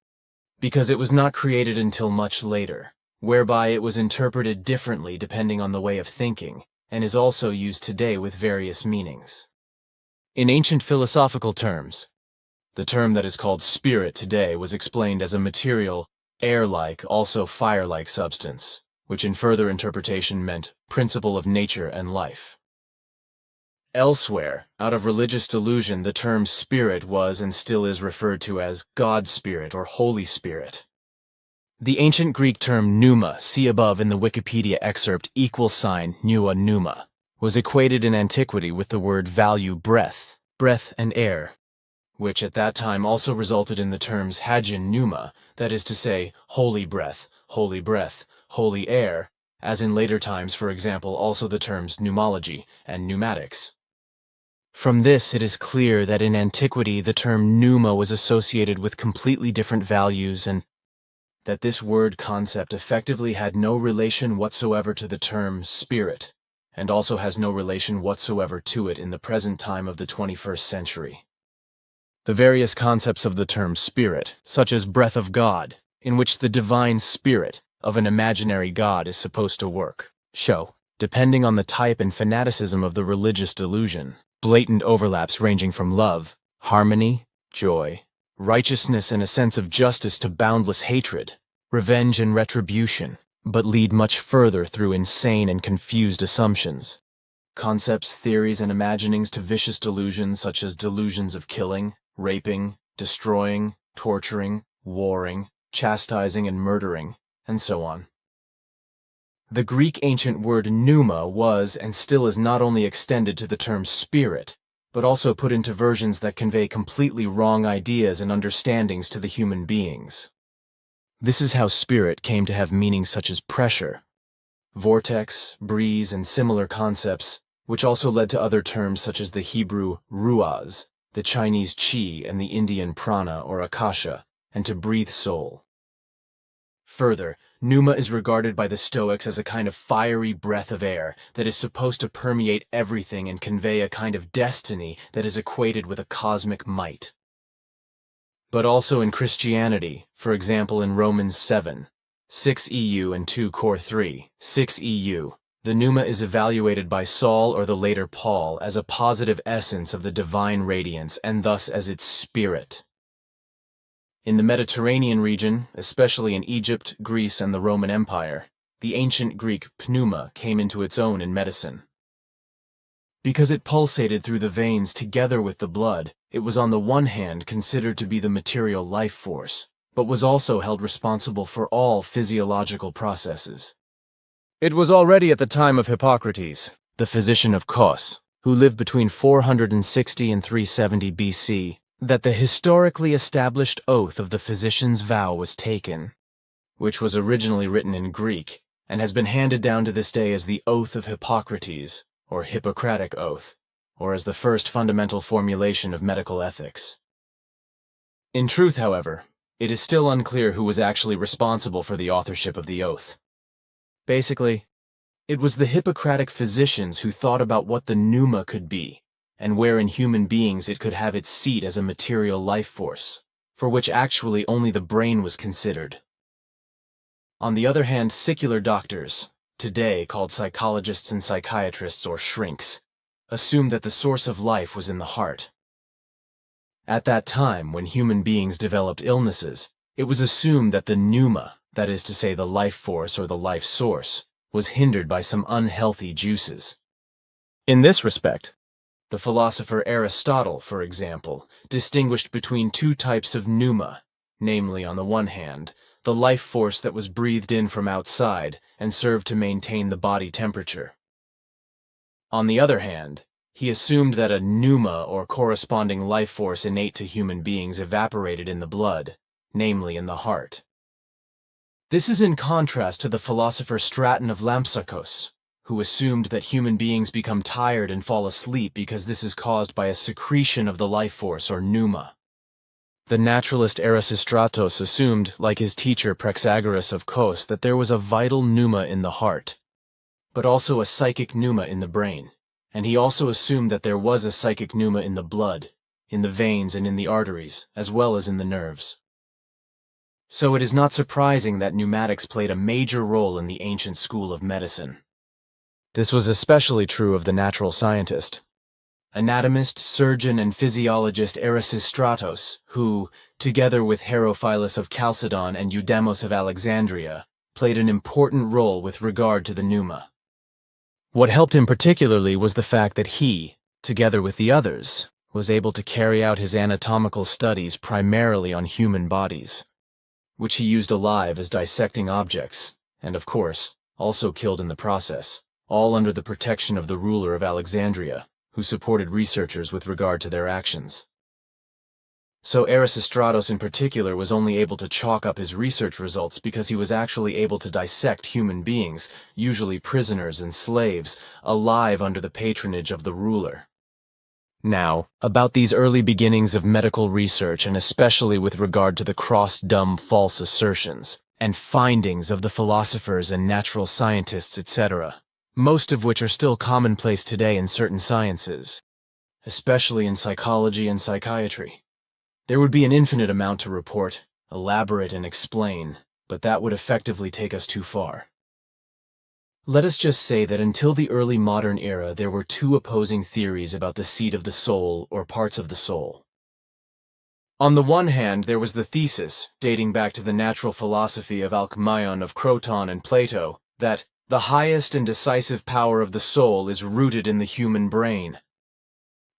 because it was not created until much later, whereby it was interpreted differently depending on the way of thinking, and is also used today with various meanings. In ancient philosophical terms, the term that is called spirit today was explained as a material, air-like, also fire-like substance, which in further interpretation meant principle of nature and life. Elsewhere, out of religious delusion, the term spirit was and still is referred to as God's Spirit or Holy Spirit. The ancient Greek term pneuma, see above in the Wikipedia excerpt =pneuma pneuma, was equated in antiquity with the word value breath and air, which at that time also resulted in the terms hagion pneuma, that is to say, holy breath, holy air, as in later times, for example, also the terms pneumology and pneumatics. From this, it is clear that in antiquity the term pneuma was associated with completely different values and that this word concept effectively had no relation whatsoever to the term spirit, and also has no relation whatsoever to it in the present time of the 21st century. The various concepts of the term spirit, such as breath of God, in which the divine spirit of an imaginary God is supposed to work, show, depending on the type and fanaticism of the religious delusion, blatant overlaps ranging from love, harmony, joy, righteousness and a sense of justice to boundless hatred, revenge and retribution, but lead much further through insane and confused assumptions, concepts, theories, and imaginings to vicious delusions such as delusions of killing, raping, destroying, torturing, warring, chastising, and murdering, and so on. The Greek ancient word pneuma was and still is not only extended to the term spirit, but also put into versions that convey completely wrong ideas and understandings to the human beings. This is how spirit came to have meanings such as pressure, vortex, breeze, and similar concepts, which also led to other terms such as the Hebrew ruaz, the Chinese qi, and the Indian prana or akasha, and to breathe soul. Further, pneuma is regarded by the Stoics as a kind of fiery breath of air that is supposed to permeate everything and convey a kind of destiny that is equated with a cosmic might. But also in Christianity, for example in Romans 7, 6 EU and 2 Cor 3, 6 EU, the pneuma is evaluated by Saul or the later Paul as a positive essence of the divine radiance and thus as its spirit. In the Mediterranean region, especially in Egypt, Greece, and the Roman Empire, the ancient Greek pneuma came into its own in medicine. Because it pulsated through the veins together with the blood, it was on the one hand considered to be the material life force, but was also held responsible for all physiological processes. It was already at the time of Hippocrates, the physician of Kos, who lived between 460 and 370 BC, that the historically established oath of the physician's vow was taken, which was originally written in Greek and has been handed down to this day as the Oath of Hippocrates, or Hippocratic Oath, or as the first fundamental formulation of medical ethics. In truth, however, it is still unclear who was actually responsible for the authorship of the oath. Basically, it was the Hippocratic physicians who thought about what the pneuma could be, and where in human beings it could have its seat as a material life force, for which actually only the brain was considered. On the other hand, secular doctors, today called psychologists and psychiatrists or shrinks, assumed that the source of life was in the heart. At that time, when human beings developed illnesses, it was assumed that the pneuma, that is to say the life force or the life source, was hindered by some unhealthy juices. In this respect, the philosopher Aristotle, for example, distinguished between two types of pneuma, namely, on the one hand, the life force that was breathed in from outside and served to maintain the body temperature. On the other hand, he assumed that a pneuma or corresponding life force innate to human beings evaporated in the blood, namely in the heart. This is in contrast to the philosopher Straton of Lampsakos, who assumed that human beings become tired and fall asleep because this is caused by a secretion of the life force, or pneuma. The naturalist Erasistratos assumed, like his teacher Praxagoras of Kos, that there was a vital pneuma in the heart, but also a psychic pneuma in the brain, and he also assumed that there was a psychic pneuma in the blood, in the veins and in the arteries, as well as in the nerves. So it is not surprising that pneumatics played a major role in the ancient school of medicine. This was especially true of the natural scientist, anatomist, surgeon, and physiologist Erasistratos, who, together with Herophilus of Chalcedon and Eudemos of Alexandria, played an important role with regard to the pneuma. What helped him particularly was the fact that he, together with the others, was able to carry out his anatomical studies primarily on human bodies, which he used alive as dissecting objects, and of course, also killed in the process, all under the protection of the ruler of Alexandria, who supported researchers with regard to their actions. So Erasistratos in particular was only able to chalk up his research results because he was actually able to dissect human beings, usually prisoners and slaves, alive under the patronage of the ruler. Now, about these early beginnings of medical research, and especially with regard to the cross-dumb false assertions and findings of the philosophers and natural scientists, etc., most of which are still commonplace today in certain sciences, especially in psychology and psychiatry. There would be an infinite amount to report, elaborate, and explain, but that would effectively take us too far. Let us just say that until the early modern era, there were two opposing theories about the seat of the soul or parts of the soul. On the one hand, there was the thesis, dating back to the natural philosophy of Alcmaeon of Croton and Plato, that the highest and decisive power of the soul is rooted in the human brain.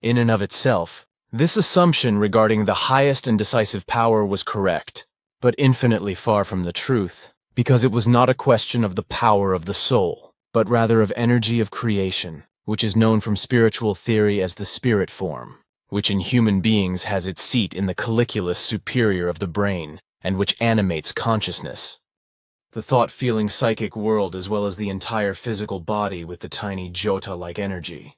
In and of itself, this assumption regarding the highest and decisive power was correct, but infinitely far from the truth, because it was not a question of the power of the soul, but rather of energy of creation, which is known from spiritual theory as the spirit form, which in human beings has its seat in the colliculus superior of the brain, and which animates consciousness, the thought-feeling psychic world, as well as the entire physical body with the tiny jota-like energy.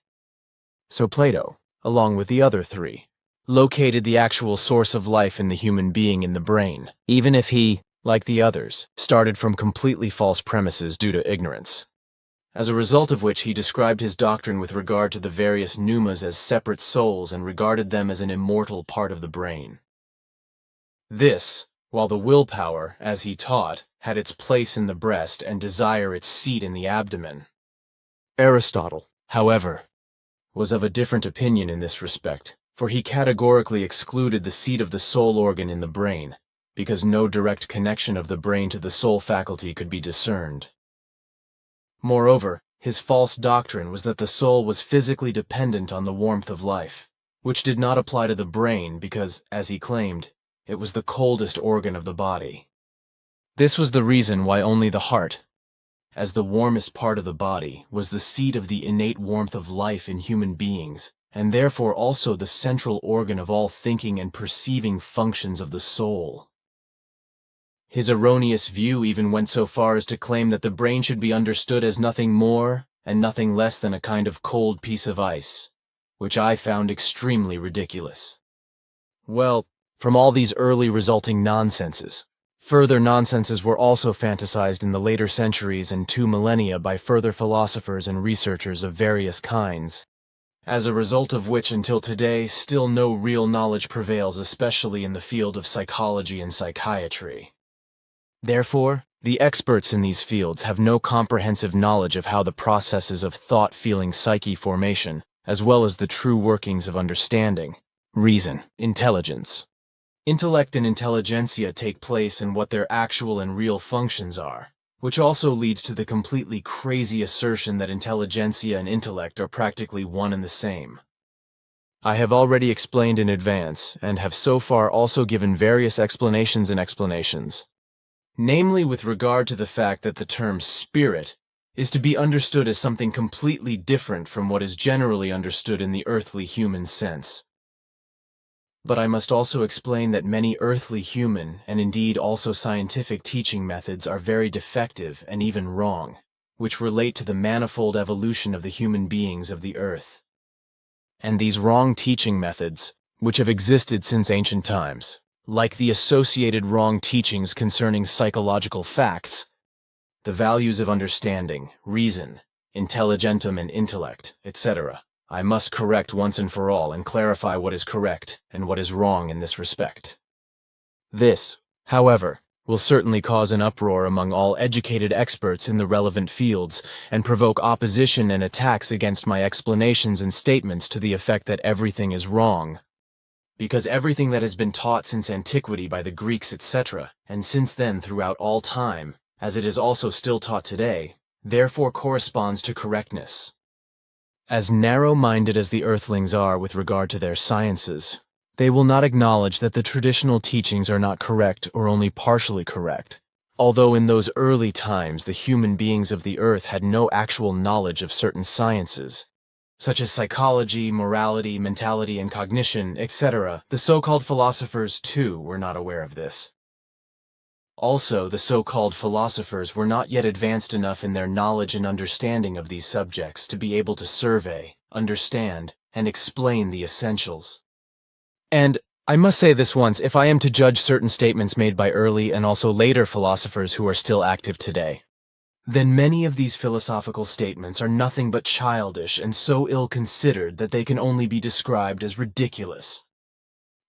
So Plato, along with the other three, located the actual source of life in the human being in the brain, even if he, like the others, started from completely false premises due to ignorance. As a result of which he described his doctrine with regard to the various pneumas as separate souls and regarded them as an immortal part of the brain. This, while the willpower, as he taught, had its place in the breast and desire its seat in the abdomen. Aristotle, however, was of a different opinion in this respect, for he categorically excluded the seat of the soul organ in the brain, because no direct connection of the brain to the soul faculty could be discerned. Moreover, his false doctrine was that the soul was physically dependent on the warmth of life, which did not apply to the brain because, as he claimed, it was the coldest organ of the body. This was the reason why only the heart, as the warmest part of the body, was the seat of the innate warmth of life in human beings, and therefore also the central organ of all thinking and perceiving functions of the soul. His erroneous view even went so far as to claim that the brain should be understood as nothing more and nothing less than a kind of cold piece of ice, which I found extremely ridiculous. Well, from all these early resulting nonsenses, further nonsenses were also fantasized in the later centuries and 2 millennia by further philosophers and researchers of various kinds, as a result of which until today still no real knowledge prevails, especially in the field of psychology and psychiatry. Therefore, the experts in these fields have no comprehensive knowledge of how the processes of thought, feeling, psyche formation, as well as the true workings of understanding, reason, intelligence, intellect and intelligentsia take place and what their actual and real functions are, which also leads to the completely crazy assertion that intelligentsia and intellect are practically one and the same. I have already explained in advance, and have so far also given various explanations, namely with regard to the fact that the term spirit is to be understood as something completely different from what is generally understood in the earthly human sense. But I must also explain that many earthly human, and indeed also scientific teaching methods are very defective and even wrong, which relate to the manifold evolution of the human beings of the earth. And these wrong teaching methods, which have existed since ancient times, like the associated wrong teachings concerning psychological facts, the values of understanding, reason, intelligentum and intellect, etc., I must correct once and for all and clarify what is correct and what is wrong in this respect. This, however, will certainly cause an uproar among all educated experts in the relevant fields and provoke opposition and attacks against my explanations and statements to the effect that everything is wrong. Because everything that has been taught since antiquity by the Greeks, etc., and since then throughout all time, as it is also still taught today, therefore corresponds to correctness. As narrow-minded as the earthlings are with regard to their sciences, they will not acknowledge that the traditional teachings are not correct or only partially correct, although in those early times the human beings of the earth had no actual knowledge of certain sciences, such as psychology, morality, mentality, and cognition, etc. The so-called philosophers, too, were not aware of this. Also, the so-called philosophers were not yet advanced enough in their knowledge and understanding of these subjects to be able to survey, understand, and explain the essentials. And I must say this once, if I am to judge certain statements made by early and also later philosophers who are still active today, then many of these philosophical statements are nothing but childish and so ill-considered that they can only be described as ridiculous.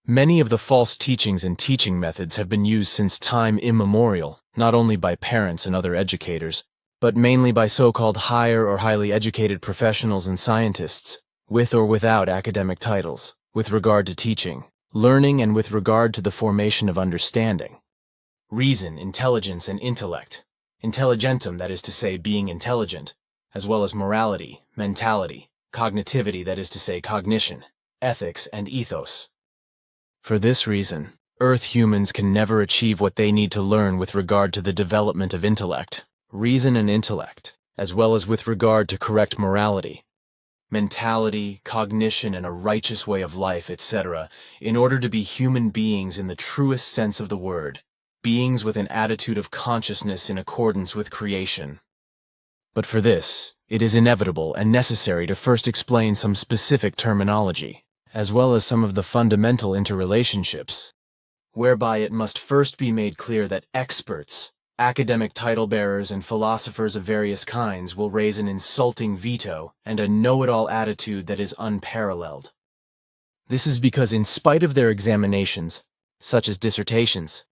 Many of the false teachings and teaching methods have been used since time immemorial, not only by parents and other educators, but mainly by so-called higher or highly educated professionals and scientists, with or without academic titles, with regard to teaching, learning, and with regard to the formation of understanding. Reason, intelligence, and intellect. Intelligentum, that is to say, being intelligent, as well as morality, mentality, cognitivity, that is to say, cognition, ethics, and ethos. For this reason, Earth humans can never achieve what they need to learn with regard to the development of intellect, reason and intellect, as well as with regard to correct morality, mentality, cognition, and a righteous way of life, etc., in order to be human beings in the truest sense of the word, beings with an attitude of consciousness in accordance with creation. But for this, it is inevitable and necessary to first explain some specific terminology, as well as some of the fundamental interrelationships, whereby it must first be made clear that experts, academic title bearers, and philosophers of various kinds will raise an insulting veto and a know-it-all attitude that is unparalleled. This is because in spite of their examinations, such as dissertations,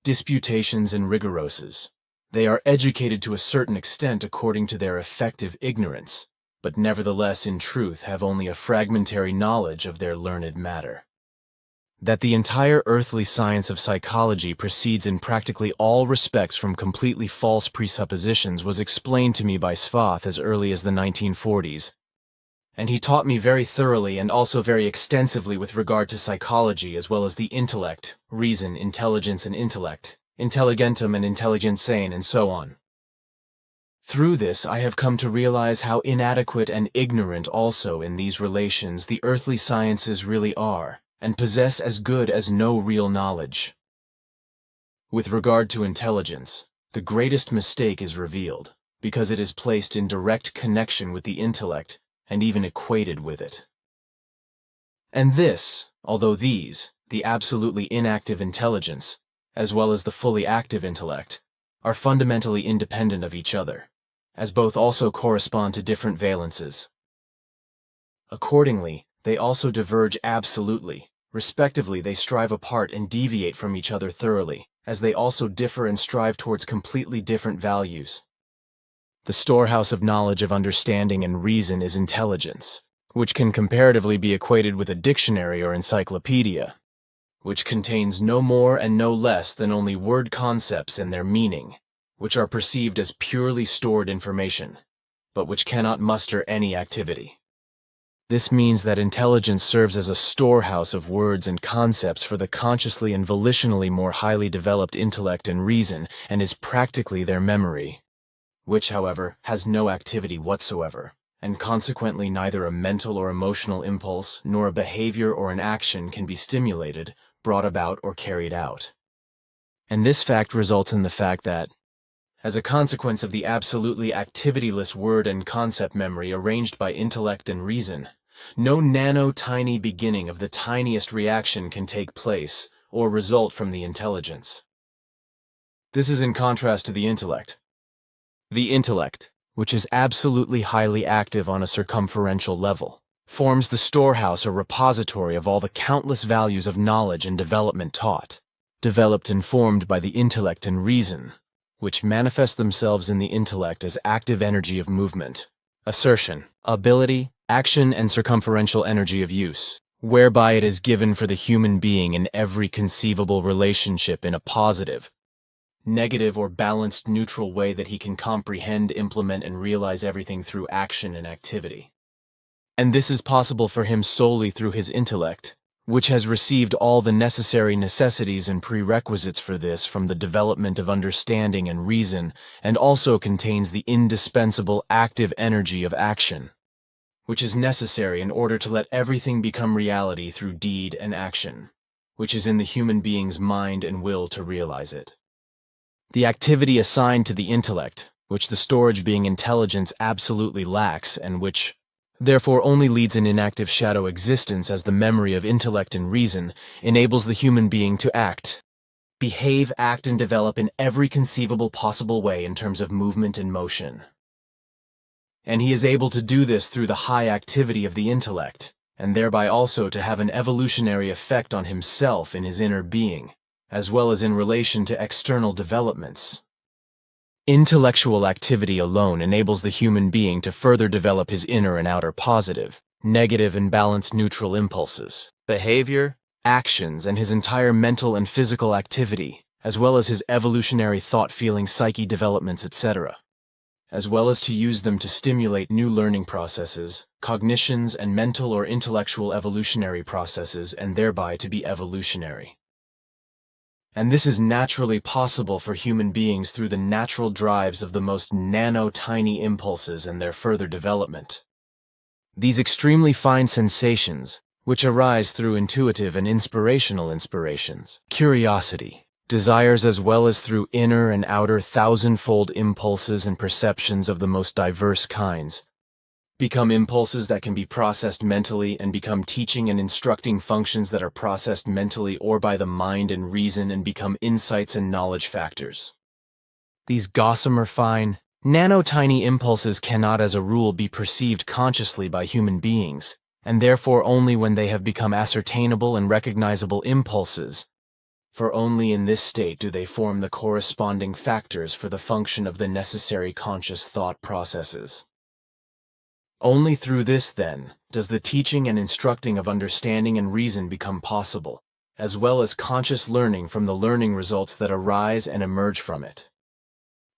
disputations, and rigoroses, they are educated to a certain extent according to their effective ignorance, but nevertheless in truth have only a fragmentary knowledge of their learned matter. That the entire earthly science of psychology proceeds in practically all respects from completely false presuppositions was explained to me by Svath as early as the 1940s, and he taught me very thoroughly and also very extensively with regard to psychology as well as the intellect, reason, intelligence and intellect, intelligentum and intelligensane, and so on. Through this I have come to realize how inadequate and ignorant also in these relations the earthly sciences really are, and possess as good as no real knowledge. With regard to intelligence, the greatest mistake is revealed, because it is placed in direct connection with the intellect and even equated with it. And this, although these, the absolutely inactive intelligence, as well as the fully active intellect, are fundamentally independent of each other, as both also correspond to different valences. Accordingly, they also diverge absolutely. Respectively, they strive apart and deviate from each other thoroughly, as they also differ and strive towards completely different values. The storehouse of knowledge of understanding and reason is intelligence, which can comparatively be equated with a dictionary or encyclopedia, which contains no more and no less than only word concepts and their meaning, which are perceived as purely stored information, but which cannot muster any activity. This means that intelligence serves as a storehouse of words and concepts for the consciously and volitionally more highly developed intellect and reason, and is practically their memory, which, however, has no activity whatsoever, and consequently neither a mental or emotional impulse, nor a behavior or an action can be stimulated, brought about, or carried out. And this fact results in the fact that, as a consequence of the absolutely activityless word and concept memory arranged by intellect and reason, no nano-tiny beginning of the tiniest reaction can take place or result from the intelligence. This is in contrast to the intellect. The intellect, which is absolutely highly active on a circumferential level, forms the storehouse or repository of all the countless values of knowledge and development taught, developed and formed by the intellect and reason, which manifest themselves in the intellect as active energy of movement, assertion, ability, action, and circumferential energy of use, whereby it is given for the human being in every conceivable relationship in a positive, negative, or balanced neutral way that he can comprehend, implement, and realize everything through action and activity. And this is possible for him solely through his intellect, which has received all the necessary necessities and prerequisites for this from the development of understanding and reason, and also contains the indispensable active energy of action, which is necessary in order to let everything become reality through deed and action, which is in the human being's mind and will to realize it. The activity assigned to the intellect, which the storage being intelligence absolutely lacks, and which therefore only leads an inactive shadow existence as the memory of intellect and reason, enables the human being to act, behave, act, and develop in every conceivable possible way in terms of movement and motion. And he is able to do this through the high activity of the intellect, and thereby also to have an evolutionary effect on himself in his inner being, as well as in relation to external developments. Intellectual activity alone enables the human being to further develop his inner and outer positive, negative, and balanced neutral impulses, behavior, actions, and his entire mental and physical activity, as well as his evolutionary thought, feeling, psyche developments, etc., as well as to use them to stimulate new learning processes, cognitions, and mental or intellectual evolutionary processes, and thereby to be evolutionary. And this is naturally possible for human beings through the natural drives of the most nano-tiny impulses and their further development. These extremely fine sensations, which arise through intuitive and inspirational inspirations, curiosity, desires, as well as through inner and outer thousand-fold impulses and perceptions of the most diverse kinds, become impulses that can be processed mentally and become teaching and instructing functions that are processed mentally or by the mind and reason and become insights and knowledge factors. These gossamer fine, nano-tiny impulses cannot as a rule be perceived consciously by human beings, and therefore only when they have become ascertainable and recognizable impulses, for only in this state do they form the corresponding factors for the function of the necessary conscious thought processes. Only through this, then, does the teaching and instructing of understanding and reason become possible, as well as conscious learning from the learning results that arise and emerge from it.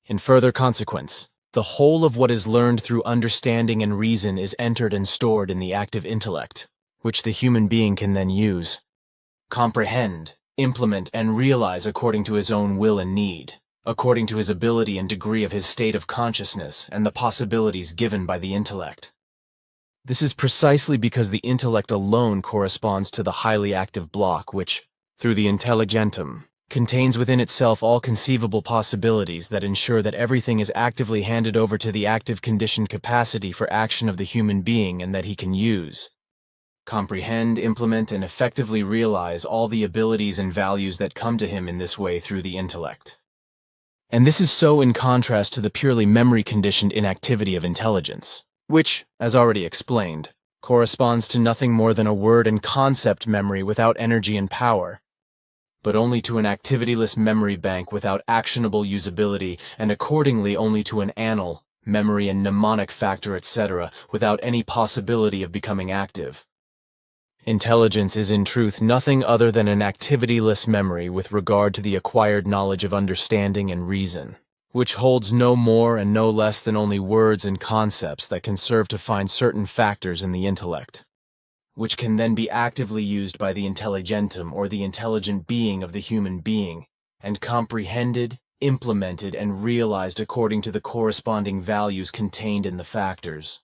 In further consequence, the whole of what is learned through understanding and reason is entered and stored in the active intellect, which the human being can then use, comprehend, implement, and realize according to his own will and need, according to his ability and degree of his state of consciousness and the possibilities given by the intellect. This is precisely because the intellect alone corresponds to the highly active block which, through the intelligentum, contains within itself all conceivable possibilities that ensure that everything is actively handed over to the active conditioned capacity for action of the human being and that he can use, comprehend, implement, and effectively realize all the abilities and values that come to him in this way through the intellect. And this is so in contrast to the purely memory-conditioned inactivity of intelligence, which, as already explained, corresponds to nothing more than a word and concept memory without energy and power, but only to an activityless memory bank without actionable usability, and accordingly only to an anal, memory and mnemonic factor, etc., without any possibility of becoming active. Intelligence is in truth nothing other than an activityless memory with regard to the acquired knowledge of understanding and reason, which holds no more and no less than only words and concepts that can serve to find certain factors in the intellect, which can then be actively used by the intelligentum or the intelligent being of the human being, and comprehended, implemented, and realized according to the corresponding values contained in the factors.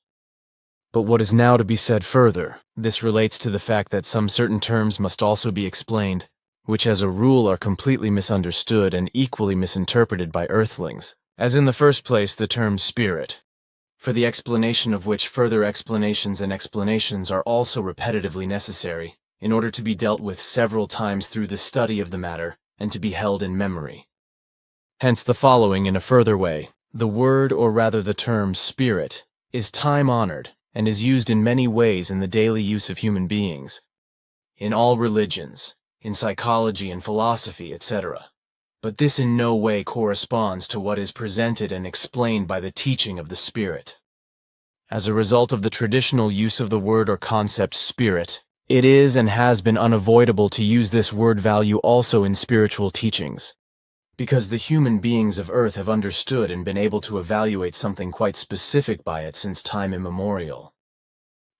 But what is now to be said further, this relates to the fact that some certain terms must also be explained, which as a rule are completely misunderstood and equally misinterpreted by earthlings, As in the first place, the term spirit, for the explanation of which further explanations and explanations are also repetitively necessary, in order to be dealt with several times through the study of the matter, and to be held in memory. Hence the following in a further way: the word, or rather the term spirit, is time-honored, and is used in many ways in the daily use of human beings, in all religions, in psychology and philosophy, etc. But this in no way corresponds to what is presented and explained by the teaching of the Spirit. As a result of the traditional use of the word or concept spirit, it is and has been unavoidable to use this word value also in spiritual teachings, because the human beings of Earth have understood and been able to evaluate something quite specific by it since time immemorial.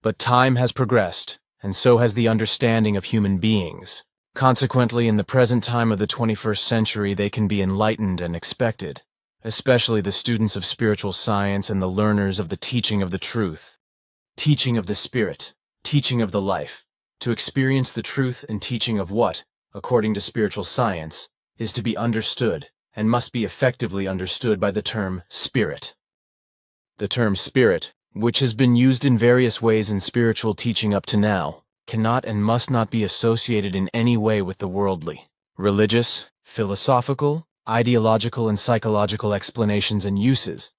But time has progressed, and so has the understanding of human beings. Consequently, in the present time of the 21st century, they can be enlightened and expected, especially the students of spiritual science and the learners of the teaching of the truth, teaching of the Spirit, teaching of the life, to experience the truth and teaching of what, according to spiritual science, is to be understood and must be effectively understood by the term spirit. The term spirit, which has been used in various ways in spiritual teaching up to now, cannot and must not be associated in any way with the worldly, religious, philosophical, ideological, and psychological explanations and uses,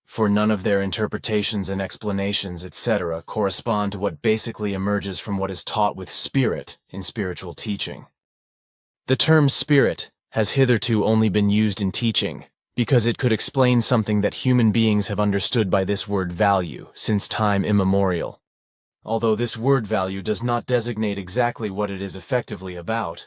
for none of their interpretations and explanations, etc., correspond to what basically emerges from what is taught with spirit in spiritual teaching. The term spirit has hitherto only been used in teaching, because it could explain something that human beings have understood by this word value since time immemorial, although this word value does not designate exactly what it is effectively about.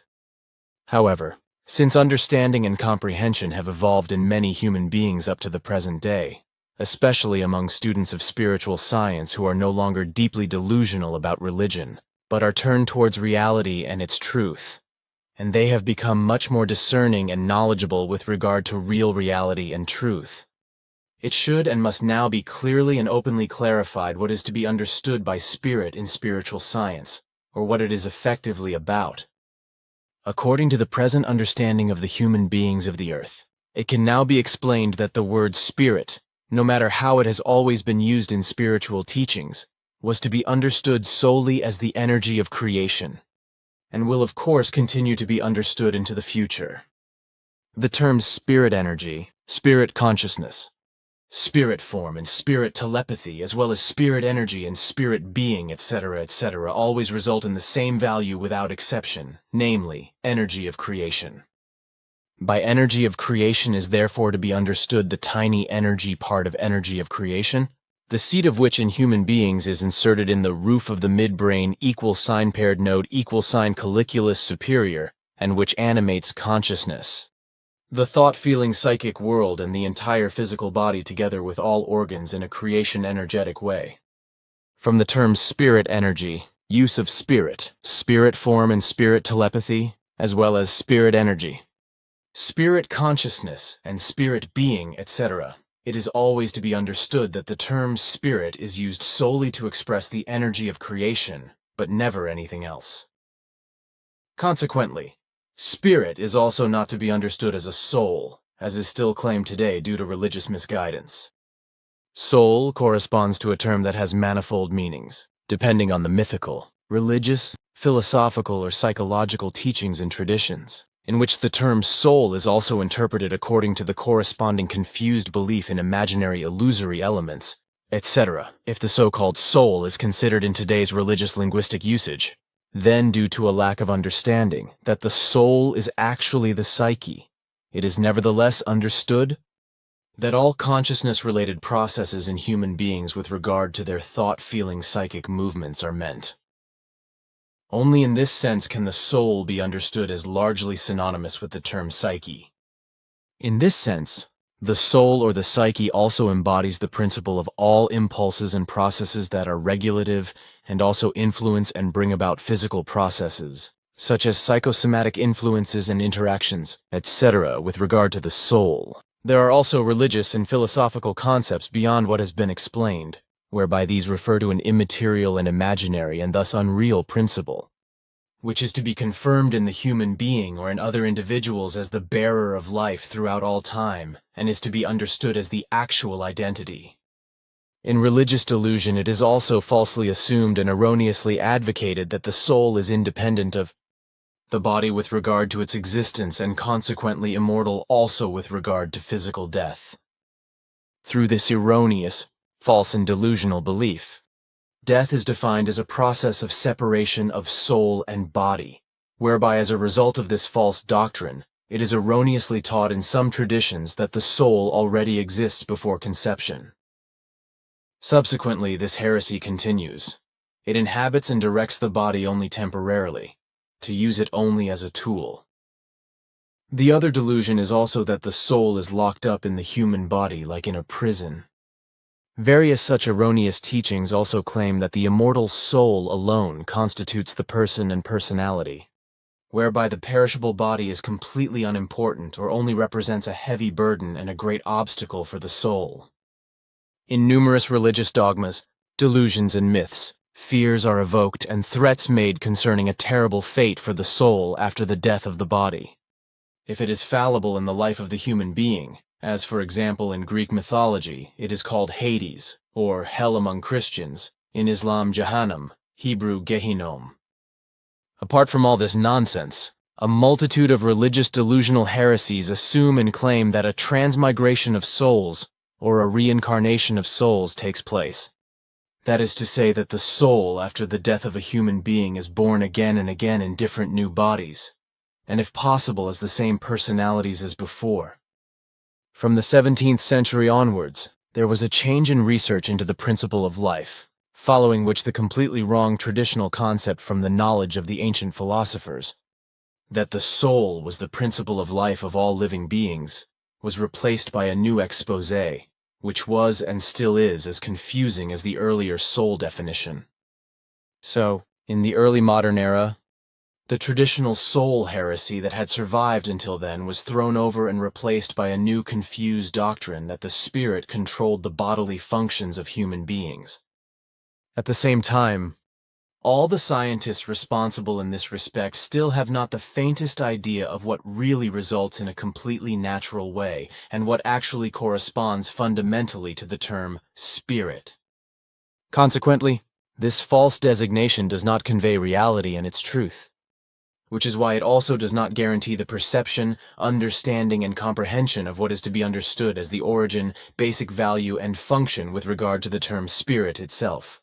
However, since understanding and comprehension have evolved in many human beings up to the present day, especially among students of spiritual science who are no longer deeply delusional about religion, but are turned towards reality and its truth, and they have become much more discerning and knowledgeable with regard to real reality and truth, it should and must now be clearly and openly clarified what is to be understood by spirit in spiritual science, or what it is effectively about. According to the present understanding of the human beings of the earth, it can now be explained that the word spirit, no matter how it has always been used in spiritual teachings, was to be understood solely as the energy of creation, and will of course continue to be understood into the future. The terms spirit energy, spirit consciousness, spirit form, and spirit telepathy, as well as spirit energy and spirit being, etc., etc., always result in the same value without exception, namely, energy of creation. By energy of creation is therefore to be understood the tiny energy part of energy of creation, the seat of which in human beings is inserted in the roof of the midbrain =paired node colliculus superior, and which animates consciousness, the thought-feeling psychic world, and the entire physical body together with all organs in a creation energetic way. From the term spirit energy, use of spirit, spirit form, and spirit telepathy, as well as spirit energy, spirit consciousness, and spirit being, etc., it is always to be understood that the term spirit is used solely to express the energy of creation, but never anything else. Consequently, spirit is also not to be understood as a soul, as is still claimed today due to religious misguidance. Soul corresponds to a term that has manifold meanings, depending on the mythical, religious, philosophical, or psychological teachings and traditions, in which the term soul is also interpreted according to the corresponding confused belief in imaginary illusory elements, etc. If the so-called soul is considered in today's religious linguistic usage, then due to a lack of understanding that the soul is actually the psyche, it is nevertheless understood that all consciousness-related processes in human beings with regard to their thought-feeling psychic movements are meant. Only in this sense can the soul be understood as largely synonymous with the term psyche. In this sense, the soul or the psyche also embodies the principle of all impulses and processes that are regulative and also influence and bring about physical processes, such as psychosomatic influences and interactions, etc. with regard to the soul. There are also religious and philosophical concepts beyond what has been explained, whereby these refer to an immaterial and imaginary and thus unreal principle, which is to be confirmed in the human being or in other individuals as the bearer of life throughout all time, and is to be understood as the actual identity. In religious delusion, it is also falsely assumed and erroneously advocated that the soul is independent of the body with regard to its existence and consequently immortal also with regard to physical death. Through this erroneous, false and delusional belief, death is defined as a process of separation of soul and body, whereby as a result of this false doctrine, it is erroneously taught in some traditions that the soul already exists before conception. Subsequently, this heresy continues. It inhabits and directs the body only temporarily, to use it only as a tool. The other delusion is also that the soul is locked up in the human body like in a prison. Various such erroneous teachings also claim that the immortal soul alone constitutes the person and personality, whereby the perishable body is completely unimportant or only represents a heavy burden and a great obstacle for the soul. In numerous religious dogmas, delusions and myths, fears are evoked and threats made concerning a terrible fate for the soul after the death of the body. If it is fallible in the life of the human being, as for example in Greek mythology it is called Hades, or Hell among Christians, in Islam Jahannam, Hebrew Gehinnom. Apart from all this nonsense, a multitude of religious delusional heresies assume and claim that a transmigration of souls, or a reincarnation of souls, takes place. That is to say that the soul after the death of a human being is born again and again in different new bodies, and if possible as the same personalities as before. From the 17th century onwards, there was a change in research into the principle of life, following which the completely wrong traditional concept from the knowledge of the ancient philosophers, that the soul was the principle of life of all living beings, was replaced by a new exposé, which was and still is as confusing as the earlier soul definition. So, in the early modern era, the traditional soul heresy that had survived until then was thrown over and replaced by a new confused doctrine that the spirit controlled the bodily functions of human beings. At the same time, all the scientists responsible in this respect still have not the faintest idea of what really results in a completely natural way and what actually corresponds fundamentally to the term spirit. Consequently, this false designation does not convey reality and its truth, which is why it also does not guarantee the perception, understanding, and comprehension of what is to be understood as the origin, basic value, and function with regard to the term spirit itself.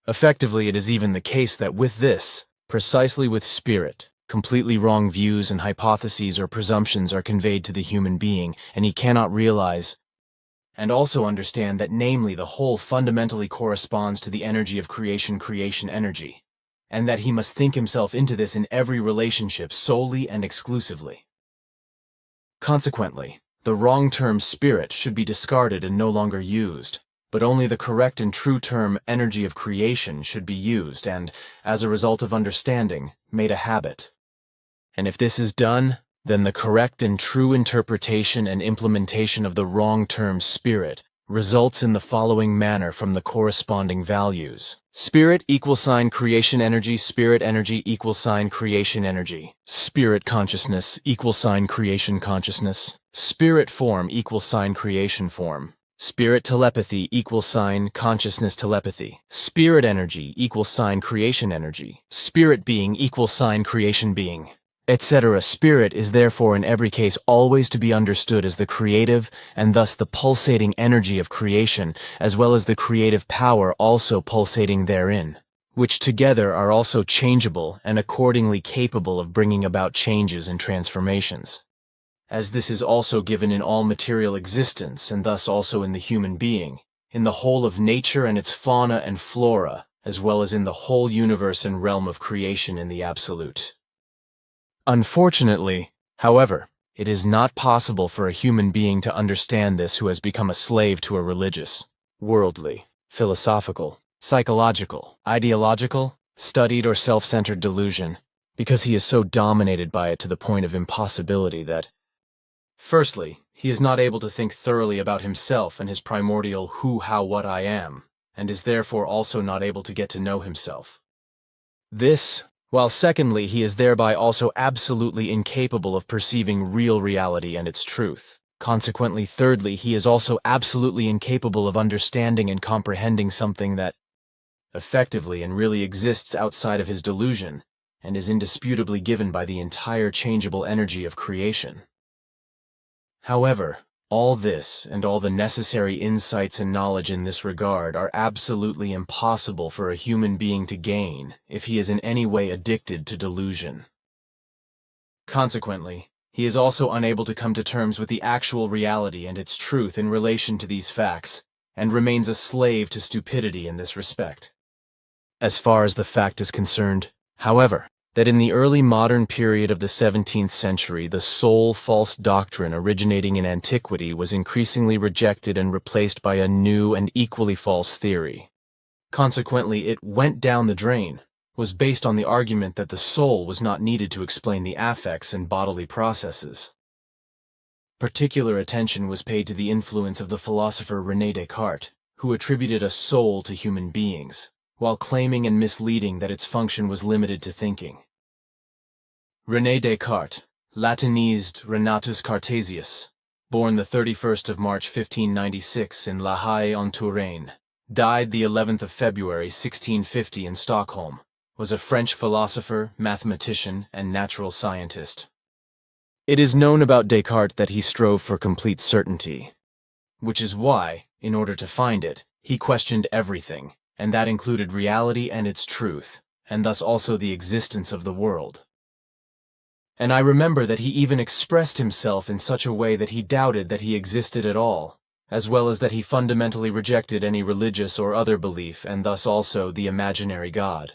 Effectively, it is even the case that with this, precisely with spirit, completely wrong views and hypotheses or presumptions are conveyed to the human being, and he cannot realize and also understand that namely the whole fundamentally corresponds to the energy of creation energy, and that he must think himself into this in every relationship solely and exclusively. Consequently, the wrong term spirit should be discarded and no longer used, but only the correct and true term energy of creation should be used and, as a result of understanding, made a habit. And if this is done, then the correct and true interpretation and implementation of the wrong term spirit results in the following manner from the corresponding values. Spirit =, creation energy, spirit energy =, creation energy. Spirit consciousness =, creation consciousness. Spirit form =, creation form. Spirit telepathy =, consciousness telepathy. Spirit energy =, creation energy. Spirit being =, creation being, etc. Spirit is therefore in every case always to be understood as the creative and thus the pulsating energy of creation, as well as the creative power also pulsating therein, which together are also changeable and accordingly capable of bringing about changes and transformations. As this is also given in all material existence and thus also in the human being, in the whole of nature and its fauna and flora, as well as in the whole universe and realm of creation in the absolute. Unfortunately, however, it is not possible for a human being to understand this who has become a slave to a religious, worldly, philosophical, psychological, ideological, studied or self-centered delusion, because he is so dominated by it to the point of impossibility that, firstly, he is not able to think thoroughly about himself and his primordial who, how, what I am, and is therefore also not able to get to know himself. This, while secondly, he is thereby also absolutely incapable of perceiving real reality and its truth. Consequently, thirdly, he is also absolutely incapable of understanding and comprehending something that effectively and really exists outside of his delusion and is indisputably given by the entire changeable energy of creation. However, all this and all the necessary insights and knowledge in this regard are absolutely impossible for a human being to gain if he is in any way addicted to delusion. Consequently, he is also unable to come to terms with the actual reality and its truth in relation to these facts, and remains a slave to stupidity in this respect. As far as the fact is concerned, however, that in the early modern period of the 17th century, the sole false doctrine originating in antiquity was increasingly rejected and replaced by a new and equally false theory. Consequently, it went down the drain, was based on the argument that the soul was not needed to explain the affects and bodily processes. Particular attention was paid to the influence of the philosopher René Descartes, who attributed a soul to human beings, while claiming and misleading that its function was limited to thinking. René Descartes, Latinized Renatus Cartesius, born the 31st of March 1596 in La Haye-en-Touraine, died the 11th of February 1650 in Stockholm, was a French philosopher, mathematician, and natural scientist. It is known about Descartes that he strove for complete certainty, which is why, in order to find it, he questioned everything, and that included reality and its truth, and thus also the existence of the world. And I remember that he even expressed himself in such a way that he doubted that he existed at all, as well as that he fundamentally rejected any religious or other belief, and thus also the imaginary God.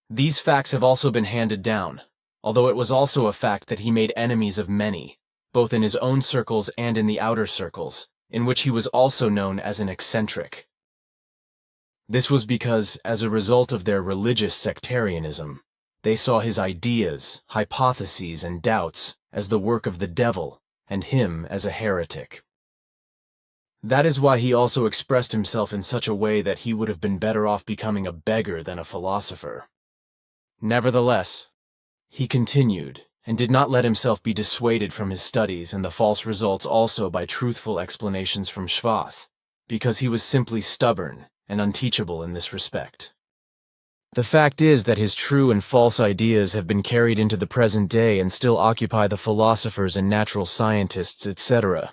These facts have also been handed down, although it was also a fact that he made enemies of many, both in his own circles and in the outer circles, in which he was also known as an eccentric. This was because, as a result of their religious sectarianism, they saw his ideas, hypotheses, and doubts as the work of the devil, and him as a heretic. That is why he also expressed himself in such a way that he would have been better off becoming a beggar than a philosopher. Nevertheless, he continued, and did not let himself be dissuaded from his studies and the false results also by truthful explanations from Schwath, because he was simply stubborn and unteachable in this respect. The fact is that his true and false ideas have been carried into the present day and still occupy the philosophers and natural scientists, etc.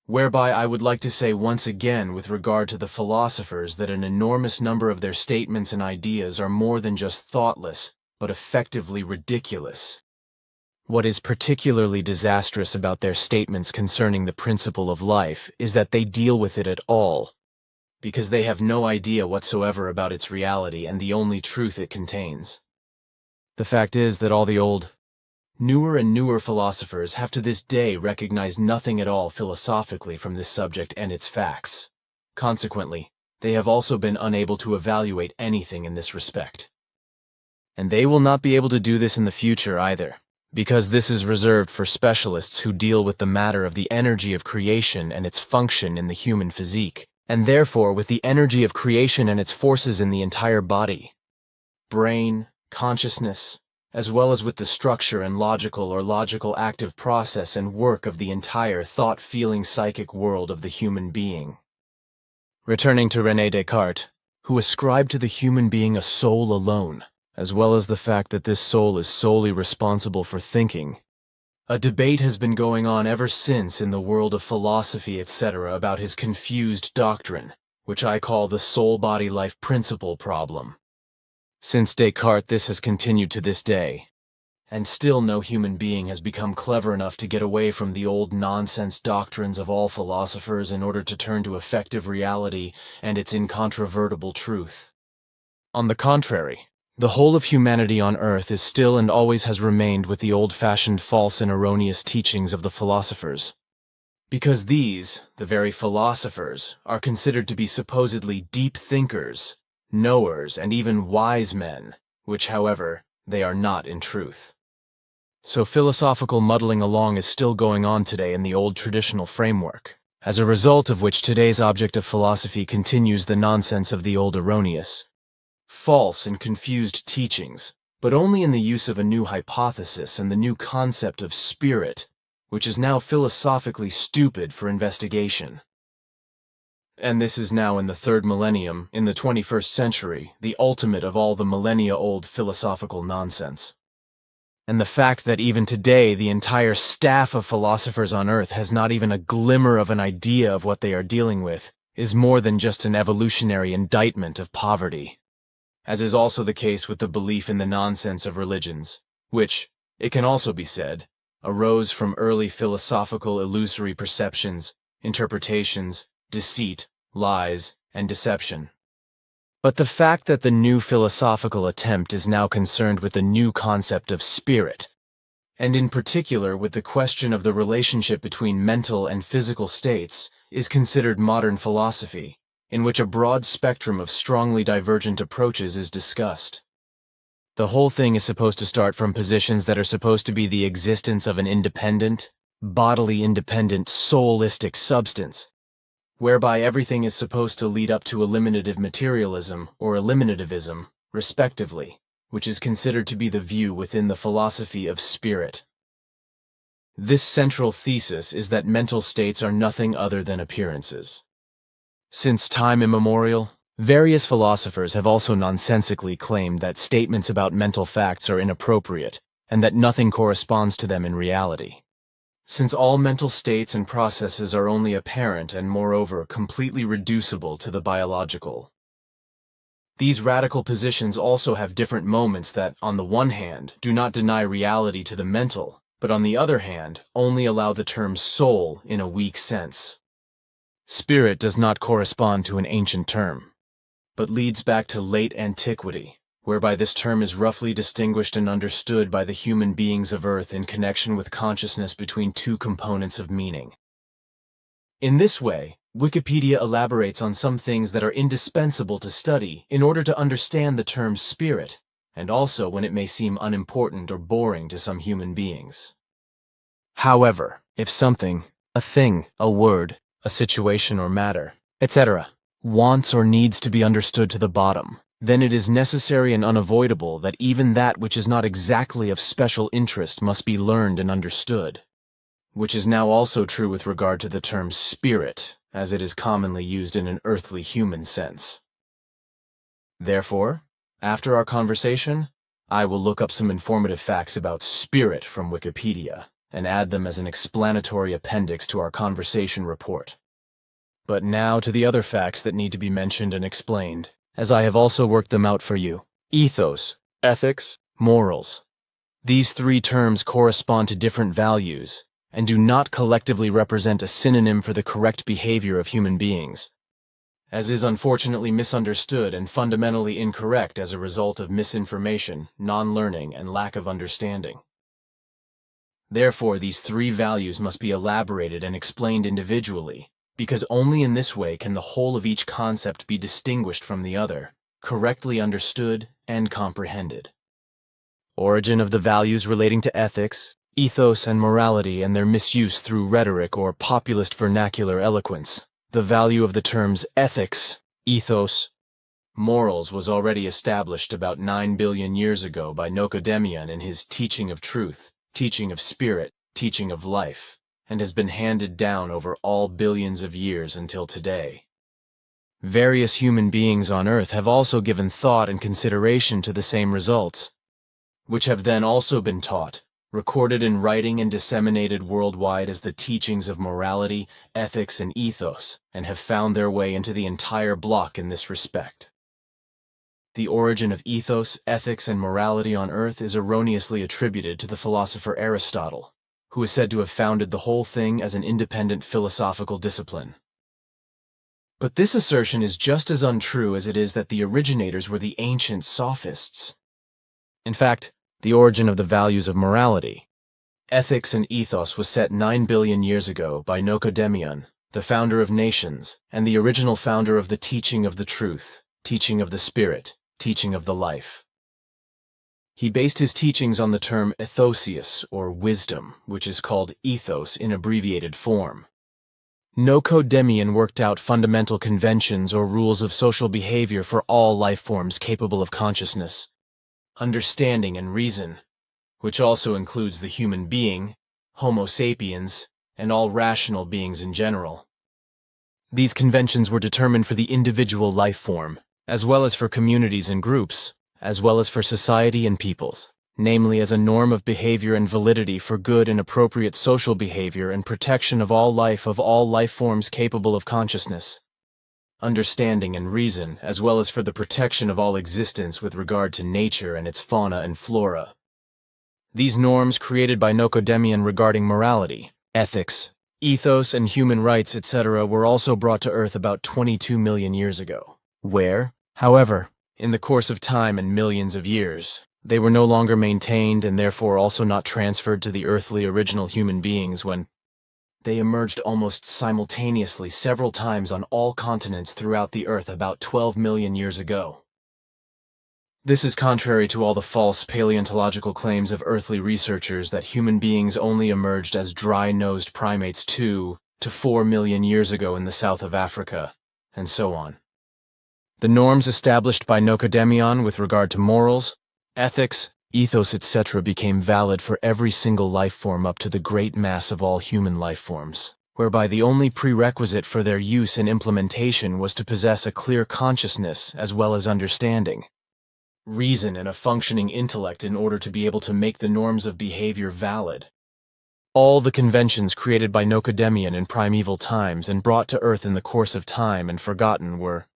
Whereby I would like to say once again with regard to the philosophers that an enormous number of their statements and ideas are more than just thoughtless, but effectively ridiculous. What is particularly disastrous about their statements concerning the principle of life is that they deal with it at all, because they have no idea whatsoever about its reality and the only truth it contains. The fact is that all the old, newer and newer philosophers have to this day recognized nothing at all philosophically from this subject and its facts. Consequently, they have also been unable to evaluate anything in this respect. And they will not be able to do this in the future either, because this is reserved for specialists who deal with the matter of the energy of creation and its function in the human physique, and therefore with the energy of creation and its forces in the entire body, brain, consciousness, as well as with the structure and logical or logical active process and work of the entire thought-feeling psychic world of the human being. Returning to René Descartes, who ascribed to the human being a soul alone, as well as the fact that this soul is solely responsible for thinking, a debate has been going on ever since in the world of philosophy, etc., about his confused doctrine, which I call the soul-body-life principle problem. Since Descartes, this has continued to this day, and still no human being has become clever enough to get away from the old nonsense doctrines of all philosophers in order to turn to effective reality and its incontrovertible truth. On the contrary, the whole of humanity on earth is still and always has remained with the old-fashioned false and erroneous teachings of the philosophers. Because these, the very philosophers, are considered to be supposedly deep thinkers, knowers, and even wise men, which, however, they are not in truth. So philosophical muddling along is still going on today in the old traditional framework, as a result of which today's object of philosophy continues the nonsense of the old erroneous, false and confused teachings, but only in the use of a new hypothesis and the new concept of spirit, which is now philosophically stupid for investigation. And this is now in the third millennium, in the 21st century, the ultimate of all the millennia-old philosophical nonsense. And the fact that even today the entire staff of philosophers on Earth has not even a glimmer of an idea of what they are dealing with is more than just an evolutionary indictment of poverty, as is also the case with the belief in the nonsense of religions, which, it can also be said, arose from early philosophical illusory perceptions, interpretations, deceit, lies, and deception. But the fact that the new philosophical attempt is now concerned with the new concept of spirit, and in particular with the question of the relationship between mental and physical states, is considered modern philosophy, in which a broad spectrum of strongly divergent approaches is discussed. The whole thing is supposed to start from positions that are supposed to be the existence of an independent, bodily independent, soulistic substance, whereby everything is supposed to lead up to eliminative materialism or eliminativism, respectively, which is considered to be the view within the philosophy of spirit. This central thesis is that mental states are nothing other than appearances. Since time immemorial, various philosophers have also nonsensically claimed that statements about mental facts are inappropriate and that nothing corresponds to them in reality, since all mental states and processes are only apparent and, moreover, completely reducible to the biological. These radical positions also have different moments that, on the one hand, do not deny reality to the mental, but on the other hand, only allow the term soul in a weak sense. Spirit does not correspond to an ancient term, but leads back to late antiquity, whereby this term is roughly distinguished and understood by the human beings of Earth in connection with consciousness between two components of meaning. In this way, Wikipedia elaborates on some things that are indispensable to study in order to understand the term spirit, and also when it may seem unimportant or boring to some human beings. However, if something, a thing, a word, a situation or matter, etc., wants or needs to be understood to the bottom, then it is necessary and unavoidable that even that which is not exactly of special interest must be learned and understood, which is now also true with regard to the term spirit, as it is commonly used in an earthly human sense. Therefore, after our conversation, I will look up some informative facts about spirit from Wikipedia and add them as an explanatory appendix to our conversation report. But now to the other facts that need to be mentioned and explained, as I have also worked them out for you. Ethos, ethics, morals. These three terms correspond to different values and do not collectively represent a synonym for the correct behavior of human beings, as is unfortunately misunderstood and fundamentally incorrect as a result of misinformation, non-learning, and lack of understanding. Therefore, these three values must be elaborated and explained individually, because only in this way can the whole of each concept be distinguished from the other, correctly understood and comprehended. Origin of the values relating to ethics, ethos, and morality and their misuse through rhetoric or populist vernacular eloquence. The value of the terms ethics, ethos, morals was already established about 9 billion years ago by Nicodemus in his Teaching of Truth, Teaching of Spirit, Teaching of Life, and has been handed down over all billions of years until today. Various human beings on Earth have also given thought and consideration to the same results, which have then also been taught, recorded in writing and disseminated worldwide as the teachings of morality, ethics, and ethos, and have found their way into the entire block in this respect. The origin of ethos, ethics, and morality on Earth is erroneously attributed to the philosopher Aristotle, who is said to have founded the whole thing as an independent philosophical discipline. But this assertion is just as untrue as it is that the originators were the ancient sophists. In fact, the origin of the values of morality, ethics, and ethos was set 9 billion years ago by Nicodemus, the founder of nations, and the original founder of the teaching of the truth, teaching of the spirit, teaching of the life. He based his teachings on the term ethosius, or wisdom, which is called ethos in abbreviated form. Nicodemus worked out fundamental conventions or rules of social behavior for all life forms capable of consciousness, understanding and reason, which also includes the human being, Homo sapiens, and all rational beings in general. These conventions were determined for the individual life form, as well as for communities and groups, as well as for society and peoples, namely as a norm of behavior and validity for good and appropriate social behavior and protection of all life forms capable of consciousness, understanding and reason, as well as for the protection of all existence with regard to nature and its fauna and flora. These norms created by Nocodemion regarding morality, ethics, ethos, and human rights, etc., were also brought to Earth about 22 million years ago, where, however, in the course of time and millions of years, they were no longer maintained and therefore also not transferred to the earthly original human beings when they emerged almost simultaneously several times on all continents throughout the Earth about 12 million years ago. This is contrary to all the false paleontological claims of earthly researchers that human beings only emerged as dry-nosed primates 2 to 4 million years ago in the south of Africa, and so on. The norms established by Nocodemion with regard to morals, ethics, ethos, etc. became valid for every single life form up to the great mass of all human life forms, whereby the only prerequisite for their use and implementation was to possess a clear consciousness as well as understanding, reason, and a functioning intellect in order to be able to make the norms of behavior valid. All the conventions created by Nocodemion in primeval times and brought to Earth in the course of time and forgotten were,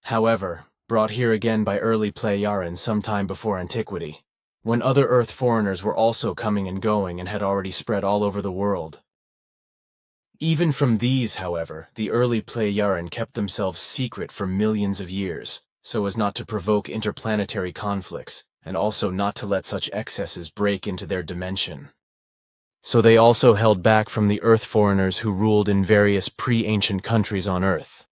however, brought here again by early Plejaren some time before antiquity, when other Earth foreigners were also coming and going and had already spread all over the world. Even from these, however, the early Plejaren kept themselves secret for millions of years, so as not to provoke interplanetary conflicts, and also not to let such excesses break into their dimension. So they also held back from the Earth foreigners who ruled in various pre-ancient countries on Earth,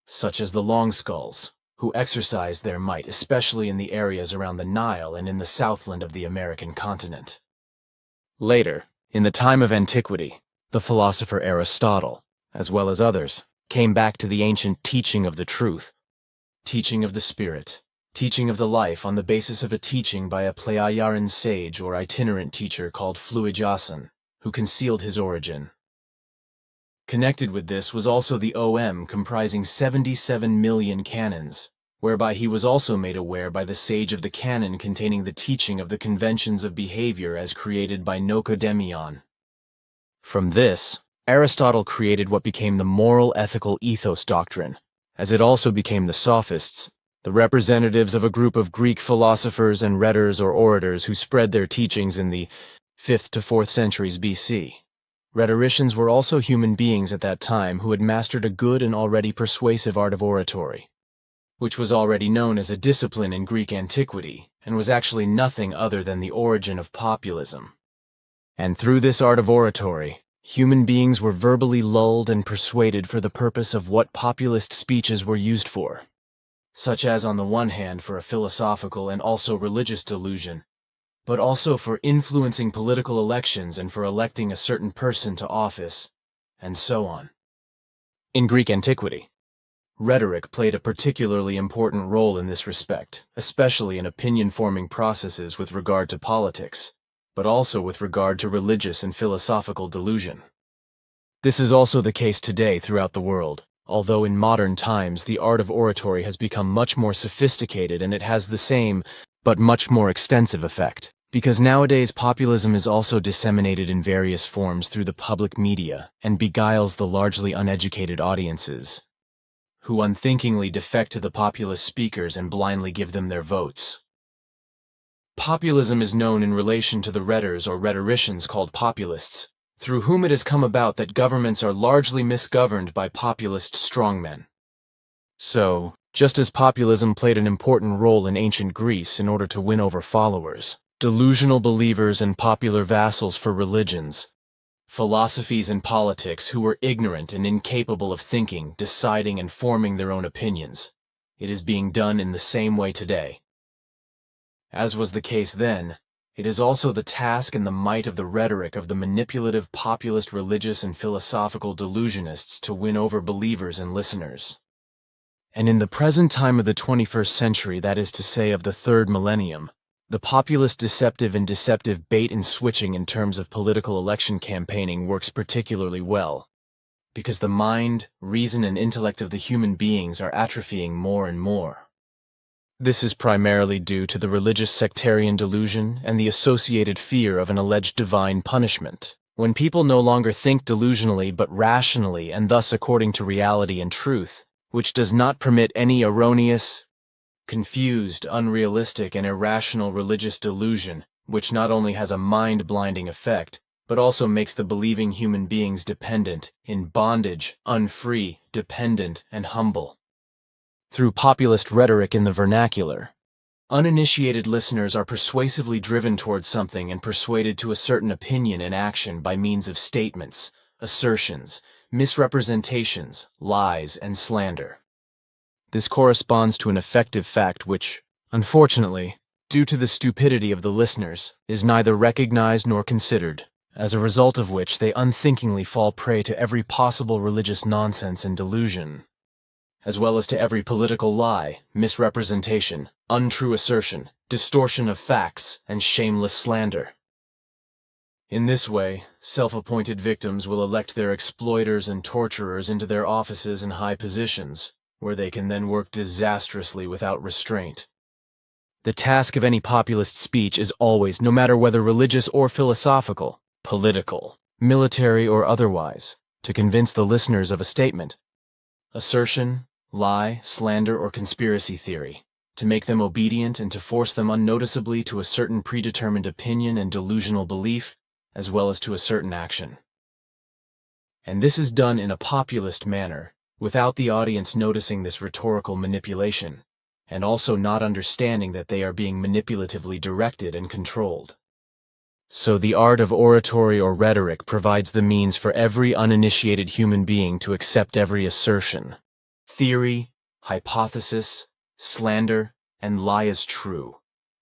such as the Longskulls, who exercised their might especially in the areas around the Nile and in the southland of the American continent. Later, in the time of antiquity, the philosopher Aristotle, as well as others, came back to the ancient teaching of the truth, teaching of the spirit, teaching of the life on the basis of a teaching by a Plejaren sage or itinerant teacher called Fluijasan, who concealed his origin. Connected with this was also the OM comprising 77 million canons, whereby he was also made aware by the sage of the canon containing the teaching of the conventions of behavior as created by Nocodemion. From this, Aristotle created what became the moral ethical ethos doctrine, as it also became the Sophists, the representatives of a group of Greek philosophers and rhetors or orators who spread their teachings in the 5th to 4th centuries BC. Rhetoricians were also human beings at that time who had mastered a good and already persuasive art of oratory, which was already known as a discipline in Greek antiquity and was actually nothing other than the origin of populism. And through this art of oratory, human beings were verbally lulled and persuaded for the purpose of what populist speeches were used for, such as on the one hand for a philosophical and also religious delusion, but also for influencing political elections and for electing a certain person to office, and so on. In Greek antiquity, rhetoric played a particularly important role in this respect, especially in opinion-forming processes with regard to politics, but also with regard to religious and philosophical delusion. This is also the case today throughout the world, although in modern times the art of oratory has become much more sophisticated and it has the same, but much more extensive effect, because nowadays populism is also disseminated in various forms through the public media and beguiles the largely uneducated audiences, who unthinkingly defect to the populist speakers and blindly give them their votes. Populism is known in relation to the rhetors or rhetoricians called populists, through whom it has come about that governments are largely misgoverned by populist strongmen. So, just as populism played an important role in ancient Greece in order to win over followers, delusional believers and popular vassals for religions, philosophies and politics who were ignorant and incapable of thinking, deciding, and forming their own opinions, it is being done in the same way today. As was the case then, it is also the task and the might of the rhetoric of the manipulative populist religious and philosophical delusionists to win over believers and listeners. And in the present time of the 21st century, that is to say of the third millennium, The populist deceptive and deceptive bait and switching in terms of political election campaigning works particularly well, because the mind, reason, and intellect of the human beings are atrophying more and more. This is primarily due to the religious sectarian delusion and the associated fear of an alleged divine punishment. When people no longer think delusionally but rationally and thus according to reality and truth, which does not permit any erroneous, confused, unrealistic, and irrational religious delusion, which not only has a mind-blinding effect, but also makes the believing human beings dependent, in bondage, unfree, dependent, and humble. Through populist rhetoric in the vernacular, uninitiated listeners are persuasively driven towards something and persuaded to a certain opinion and action by means of statements, assertions, misrepresentations, lies, and slander. This corresponds to an effective fact which, unfortunately, due to the stupidity of the listeners, is neither recognized nor considered, as a result of which they unthinkingly fall prey to every possible religious nonsense and delusion, as well as to every political lie, misrepresentation, untrue assertion, distortion of facts, and shameless slander. In this way, self-appointed victims will elect their exploiters and torturers into their offices and high positions, where they can then work disastrously without restraint. The task of any populist speech is always, no matter whether religious or philosophical, political, military, or otherwise, to convince the listeners of a statement, assertion, lie, slander, or conspiracy theory, to make them obedient and to force them unnoticeably to a certain predetermined opinion and delusional belief, as well as to a certain action. And this is done in a populist manner, without the audience noticing this rhetorical manipulation, and also not understanding that they are being manipulatively directed and controlled. So the art of oratory or rhetoric provides the means for every uninitiated human being to accept every assertion, theory, hypothesis, slander, and lie as true,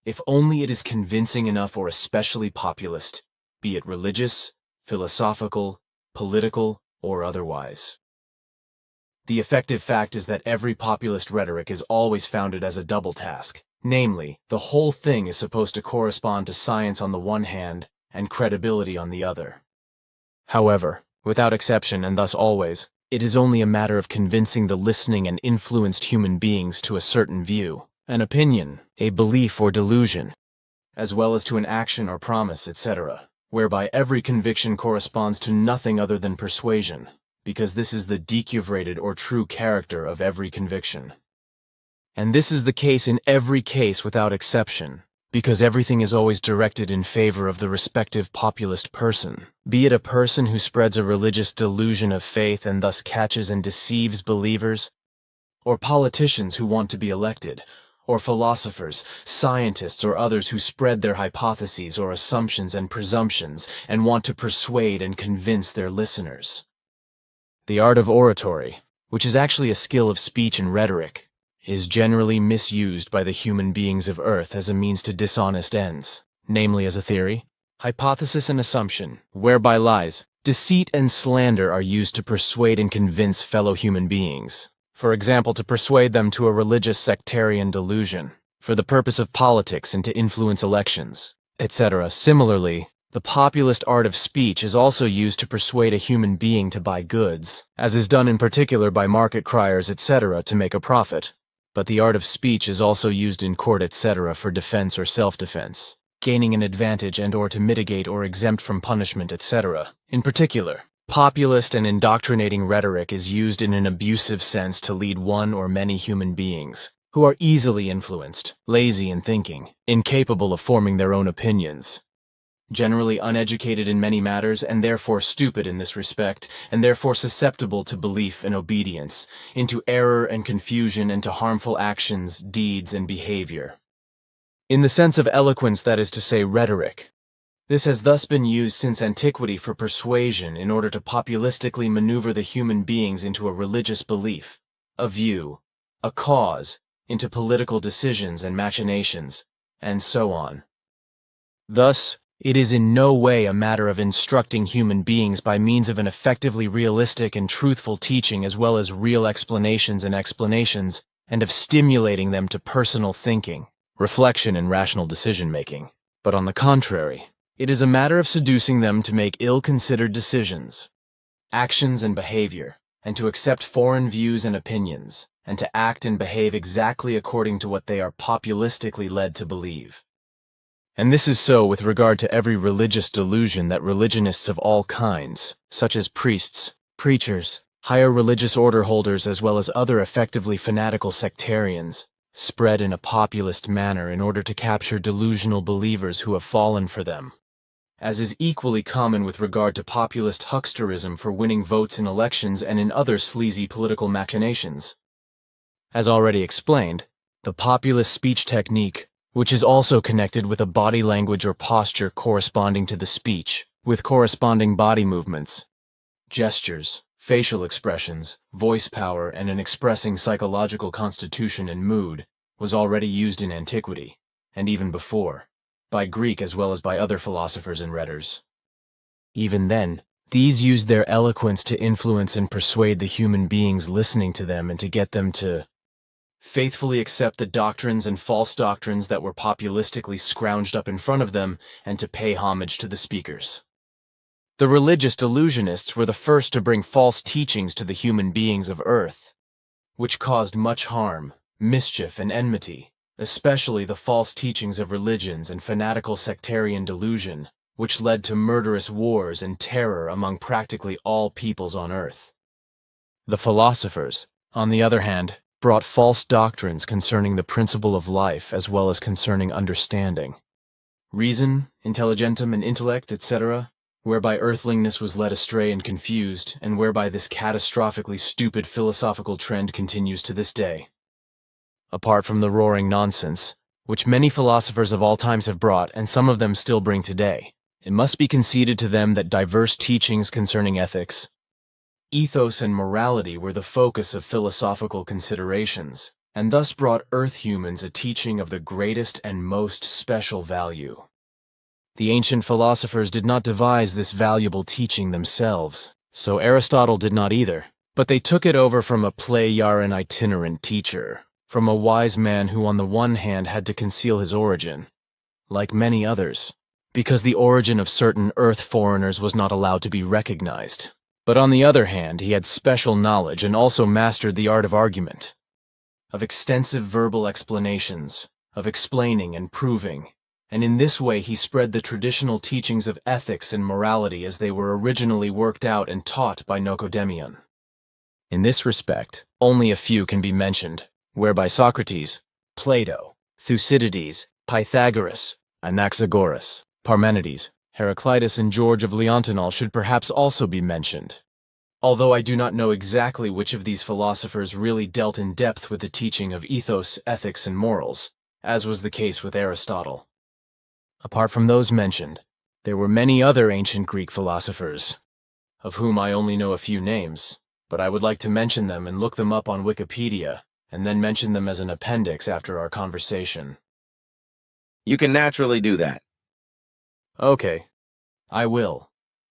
if only it is convincing enough or especially populist, be it religious, philosophical, political, or otherwise. The effective fact is that every populist rhetoric is always founded as a double task, namely, the whole thing is supposed to correspond to science on the one hand and credibility on the other. However, without exception and thus always, it is only a matter of convincing the listening and influenced human beings to a certain view, an opinion, a belief or delusion, as well as to an action or promise, etc., whereby every conviction corresponds to nothing other than persuasion, because this is the decuvrated or true character of every conviction. And this is the case in every case without exception, because everything is always directed in favor of the respective populist person, be it a person who spreads a religious delusion of faith and thus catches and deceives believers, or politicians who want to be elected, or philosophers, scientists, or others who spread their hypotheses or assumptions and presumptions and want to persuade and convince their listeners. The art of oratory, which is actually a skill of speech and rhetoric, is generally misused by the human beings of Earth as a means to dishonest ends, namely as a theory, hypothesis, and assumption, whereby lies, deceit, and slander are used to persuade and convince fellow human beings. For example, to persuade them to a religious sectarian delusion, for the purpose of politics and to influence elections, etc. Similarly, the populist art of speech is also used to persuade a human being to buy goods, as is done in particular by market criers, etc., to make a profit. But the art of speech is also used in court, etc., for defense or self-defense, gaining an advantage and or to mitigate or exempt from punishment, etc. In particular, populist and indoctrinating rhetoric is used in an abusive sense to lead one or many human beings, who are easily influenced, lazy in thinking, incapable of forming their own opinions, generally uneducated in many matters and therefore stupid in this respect, and therefore susceptible to belief and obedience, into error and confusion and to harmful actions, deeds, and behavior. In the sense of eloquence, that is to say, rhetoric, this has thus been used since antiquity for persuasion in order to populistically maneuver the human beings into a religious belief, a view, a cause, into political decisions and machinations, and so on. Thus, it is in no way a matter of instructing human beings by means of an effectively realistic and truthful teaching as well as real explanations and of stimulating them to personal thinking, reflection and rational decision-making, but on the contrary, it is a matter of seducing them to make ill-considered decisions, actions and behavior, and to accept foreign views and opinions, and to act and behave exactly according to what they are populistically led to believe. And this is so with regard to every religious delusion that religionists of all kinds, such as priests, preachers, higher religious order holders as well as other effectively fanatical sectarians, spread in a populist manner in order to capture delusional believers who have fallen for them, as is equally common with regard to populist hucksterism for winning votes in elections and in other sleazy political machinations. As already explained, the populist speech technique, which is also connected with a body language or posture corresponding to the speech, with corresponding body movements, gestures, facial expressions, voice power, and an expressing psychological constitution and mood, was already used in antiquity, and even before, by Greek as well as by other philosophers and rhetors. Even then, these used their eloquence to influence and persuade the human beings listening to them and to get them to faithfully accept the doctrines and false doctrines that were populistically scrounged up in front of them and to pay homage to the speakers. The religious delusionists were the first to bring false teachings to the human beings of Earth, which caused much harm, mischief, and enmity, especially the false teachings of religions and fanatical sectarian delusion, which led to murderous wars and terror among practically all peoples on Earth. The philosophers, on the other hand, brought false doctrines concerning the principle of life as well as concerning understanding, reason, intelligentum, and intellect, etc., whereby earthlingness was led astray and confused, and whereby this catastrophically stupid philosophical trend continues to this day. Apart from the roaring nonsense, which many philosophers of all times have brought, and some of them still bring today, it must be conceded to them that diverse teachings concerning ethics, ethos, and morality were the focus of philosophical considerations, and thus brought Earth humans a teaching of the greatest and most special value. The ancient philosophers did not devise this valuable teaching themselves, so Aristotle did not either, but they took it over from a play-yarn itinerant teacher, from a wise man who on the one hand had to conceal his origin, like many others, because the origin of certain Earth foreigners was not allowed to be recognized. But on the other hand, he had special knowledge and also mastered the art of argument, of extensive verbal explanations, of explaining and proving, and in this way he spread the traditional teachings of ethics and morality as they were originally worked out and taught by Nicodemion. In this respect, only a few can be mentioned, whereby Socrates, Plato, Thucydides, Pythagoras, Anaxagoras, Parmenides, Heraclitus, and George of Leontinol should perhaps also be mentioned, although I do not know exactly which of these philosophers really dealt in depth with the teaching of ethos, ethics, and morals, as was the case with Aristotle. Apart from those mentioned, there were many other ancient Greek philosophers, of whom I only know a few names, but I would like to mention them and look them up on Wikipedia, and then mention them as an appendix after our conversation. You can naturally do that. Okay, I will.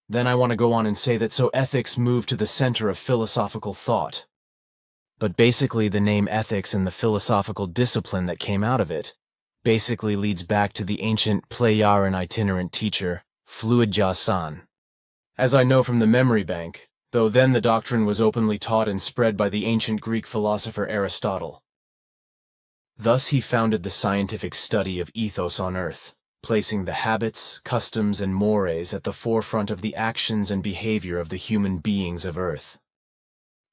Then I want to go on and say that so ethics moved to the center of philosophical thought. But basically the name ethics and the philosophical discipline that came out of it basically leads back to the ancient play-yarn itinerant teacher, Fluidja San. As I know from the memory bank, though then the doctrine was openly taught and spread by the ancient Greek philosopher Aristotle. Thus he founded the scientific study of ethos on Earth, placing the habits, customs, and mores at the forefront of the actions and behavior of the human beings of Earth.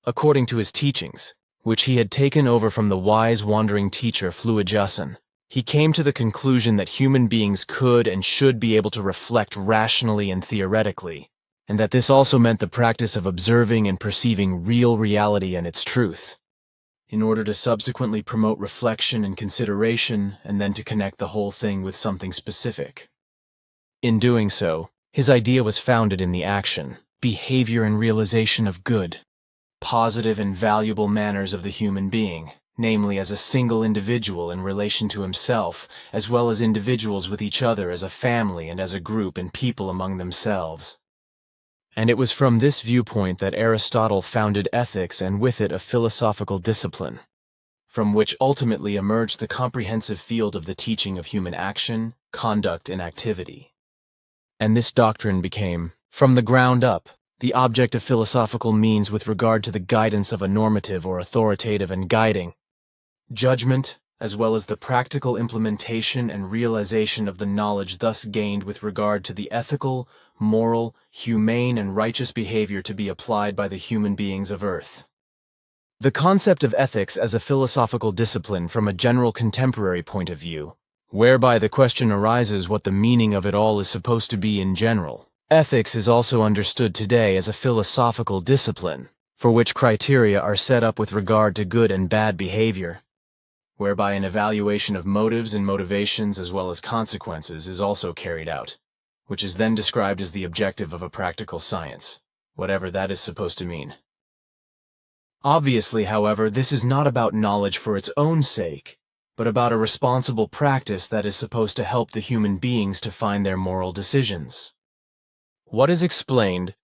According to his teachings, which he had taken over from the wise wandering teacher Fluidja San, he came to the conclusion that human beings could and should be able to reflect rationally and theoretically, and that this also meant the practice of observing and perceiving real reality and its truth, in order to subsequently promote reflection and consideration, and then to connect the whole thing with something specific. In doing so, his idea was founded in the action, behavior, and realization of good, positive and valuable manners of the human being, namely as a single individual in relation to himself, as well as individuals with each other as a family and as a group and people among themselves. And it was from this viewpoint that Aristotle founded ethics and with it a philosophical discipline. from which ultimately emerged the comprehensive field of the teaching of human action, conduct, and activity. And this doctrine became, from the ground up, the object of philosophical means with regard to the guidance of a normative or authoritative and guiding judgment, as well as the practical implementation and realization of the knowledge thus gained with regard to the ethical, moral, humane, and righteous behavior to be applied by the human beings of Earth. The concept of ethics as a philosophical discipline from a general contemporary point of view, whereby the question arises what the meaning of it all is supposed to be in general. Ethics is also understood today as a philosophical discipline, for which criteria are set up with regard to good and bad behavior, whereby an evaluation of motives and motivations as well as consequences is also carried out, which is then described as the objective of a practical science, whatever that is supposed to mean. Obviously, however, this is not about knowledge for its own sake, but about a responsible practice that is supposed to help the human beings to find their moral decisions. What is explained,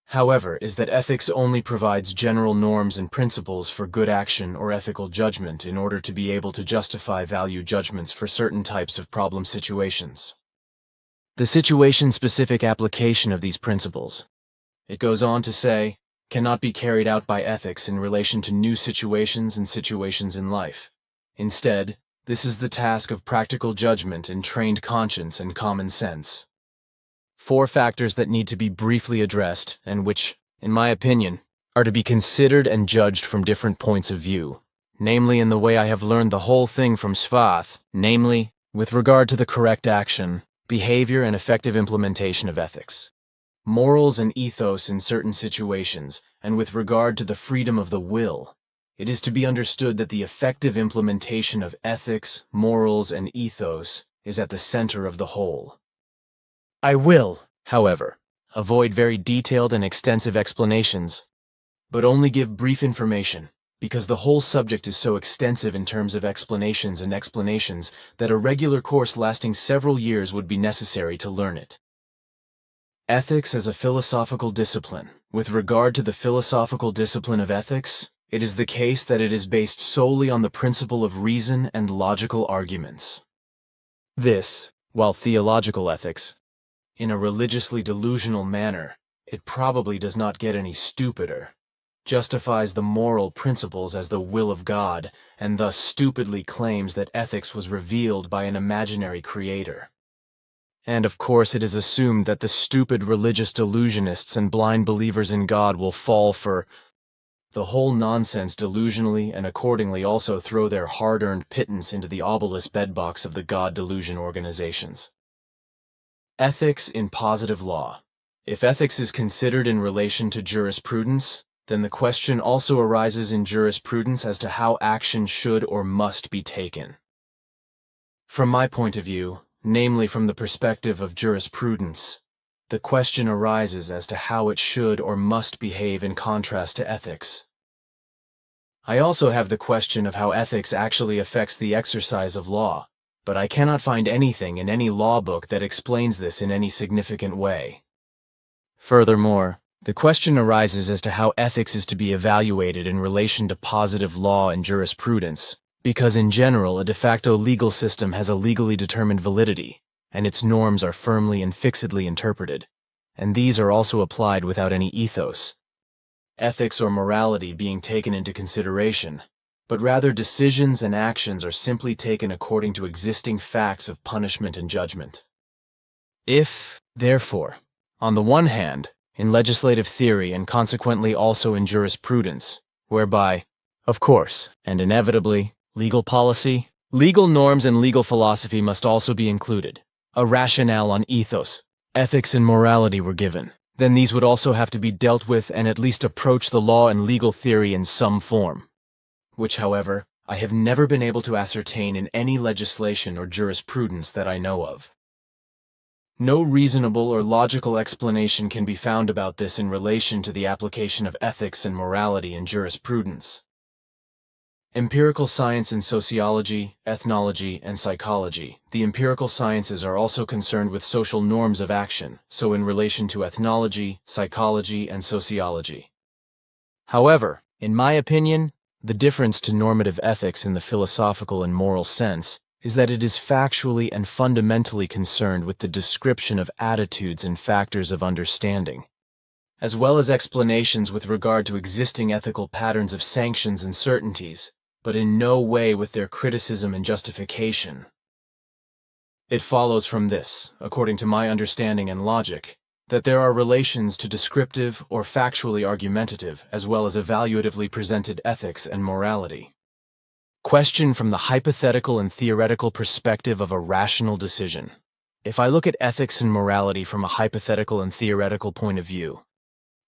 however, is that ethics only provides general norms and principles for good action or ethical judgment in order to be able to justify value judgments for certain types of problem situations. The situation-specific application of these principles, it goes on to say, cannot be carried out by ethics in relation to new situations and situations in life. Instead, this is the task of practical judgment and trained conscience and common sense. 4 factors that need to be briefly addressed and which, in my opinion, are to be considered and judged from different points of view, namely in the way I have learned the whole thing from Svath, namely, with regard to the correct action, behavior, and effective implementation of ethics, morals and ethos in certain situations, and with regard to the freedom of the will. It is to be understood that the effective implementation of ethics, morals, and ethos is at the center of the whole. I will, however, avoid very detailed and extensive explanations, but only give brief information, because the whole subject is so extensive in terms of explanations that a regular course lasting several years would be necessary to learn it. Ethics as a philosophical discipline. With regard to the philosophical discipline of ethics, it is the case that it is based solely on the principle of reason and logical arguments. This, while theological ethics, in a religiously delusional manner, it probably does not get any stupider, justifies the moral principles as the will of God, and thus stupidly claims that ethics was revealed by an imaginary creator. And of course it is assumed that the stupid religious delusionists and blind believers in God will fall for the whole nonsense delusionally and accordingly also throw their hard-earned pittance into the obelisk bedbox of the God delusion organizations. Ethics in positive law. If ethics is considered in relation to jurisprudence, then the question also arises in jurisprudence as to how action should or must be taken. From my point of view, namely from the perspective of jurisprudence, the question arises as to how it should or must behave in contrast to ethics. I also have the question of how ethics actually affects the exercise of law, but I cannot find anything in any law book that explains this in any significant way. Furthermore, the question arises as to how ethics is to be evaluated in relation to positive law and jurisprudence, because in general a de facto legal system has a legally determined validity, and its norms are firmly and fixedly interpreted, and these are also applied without any ethos, ethics or morality being taken into consideration, but rather decisions and actions are simply taken according to existing facts of punishment and judgment. If, therefore, on the one hand, in legislative theory and consequently also in jurisprudence, whereby, of course, and inevitably, legal policy, legal norms and legal philosophy must also be included, a rationale on ethos, ethics and morality were given, then these would also have to be dealt with and at least approach the law and legal theory in some form, which, however, I have never been able to ascertain in any legislation or jurisprudence that I know of. No reasonable or logical explanation can be found about this in relation to the application of ethics and morality in jurisprudence. Empirical science in sociology, ethnology, and psychology. The empirical sciences are also concerned with social norms of action, so in relation to ethnology, psychology, and sociology. However, in my opinion, The difference to normative ethics in the philosophical and moral sense is that it is factually and fundamentally concerned with the description of attitudes and factors of understanding, as well as explanations with regard to existing ethical patterns of sanctions and certainties, but in no way with their criticism and justification. It follows from this, according to my understanding and logic, that there are relations to descriptive or factually argumentative as well as evaluatively presented ethics and morality. Question from the hypothetical and theoretical perspective of a rational decision. If I look at ethics and morality from a hypothetical and theoretical point of view,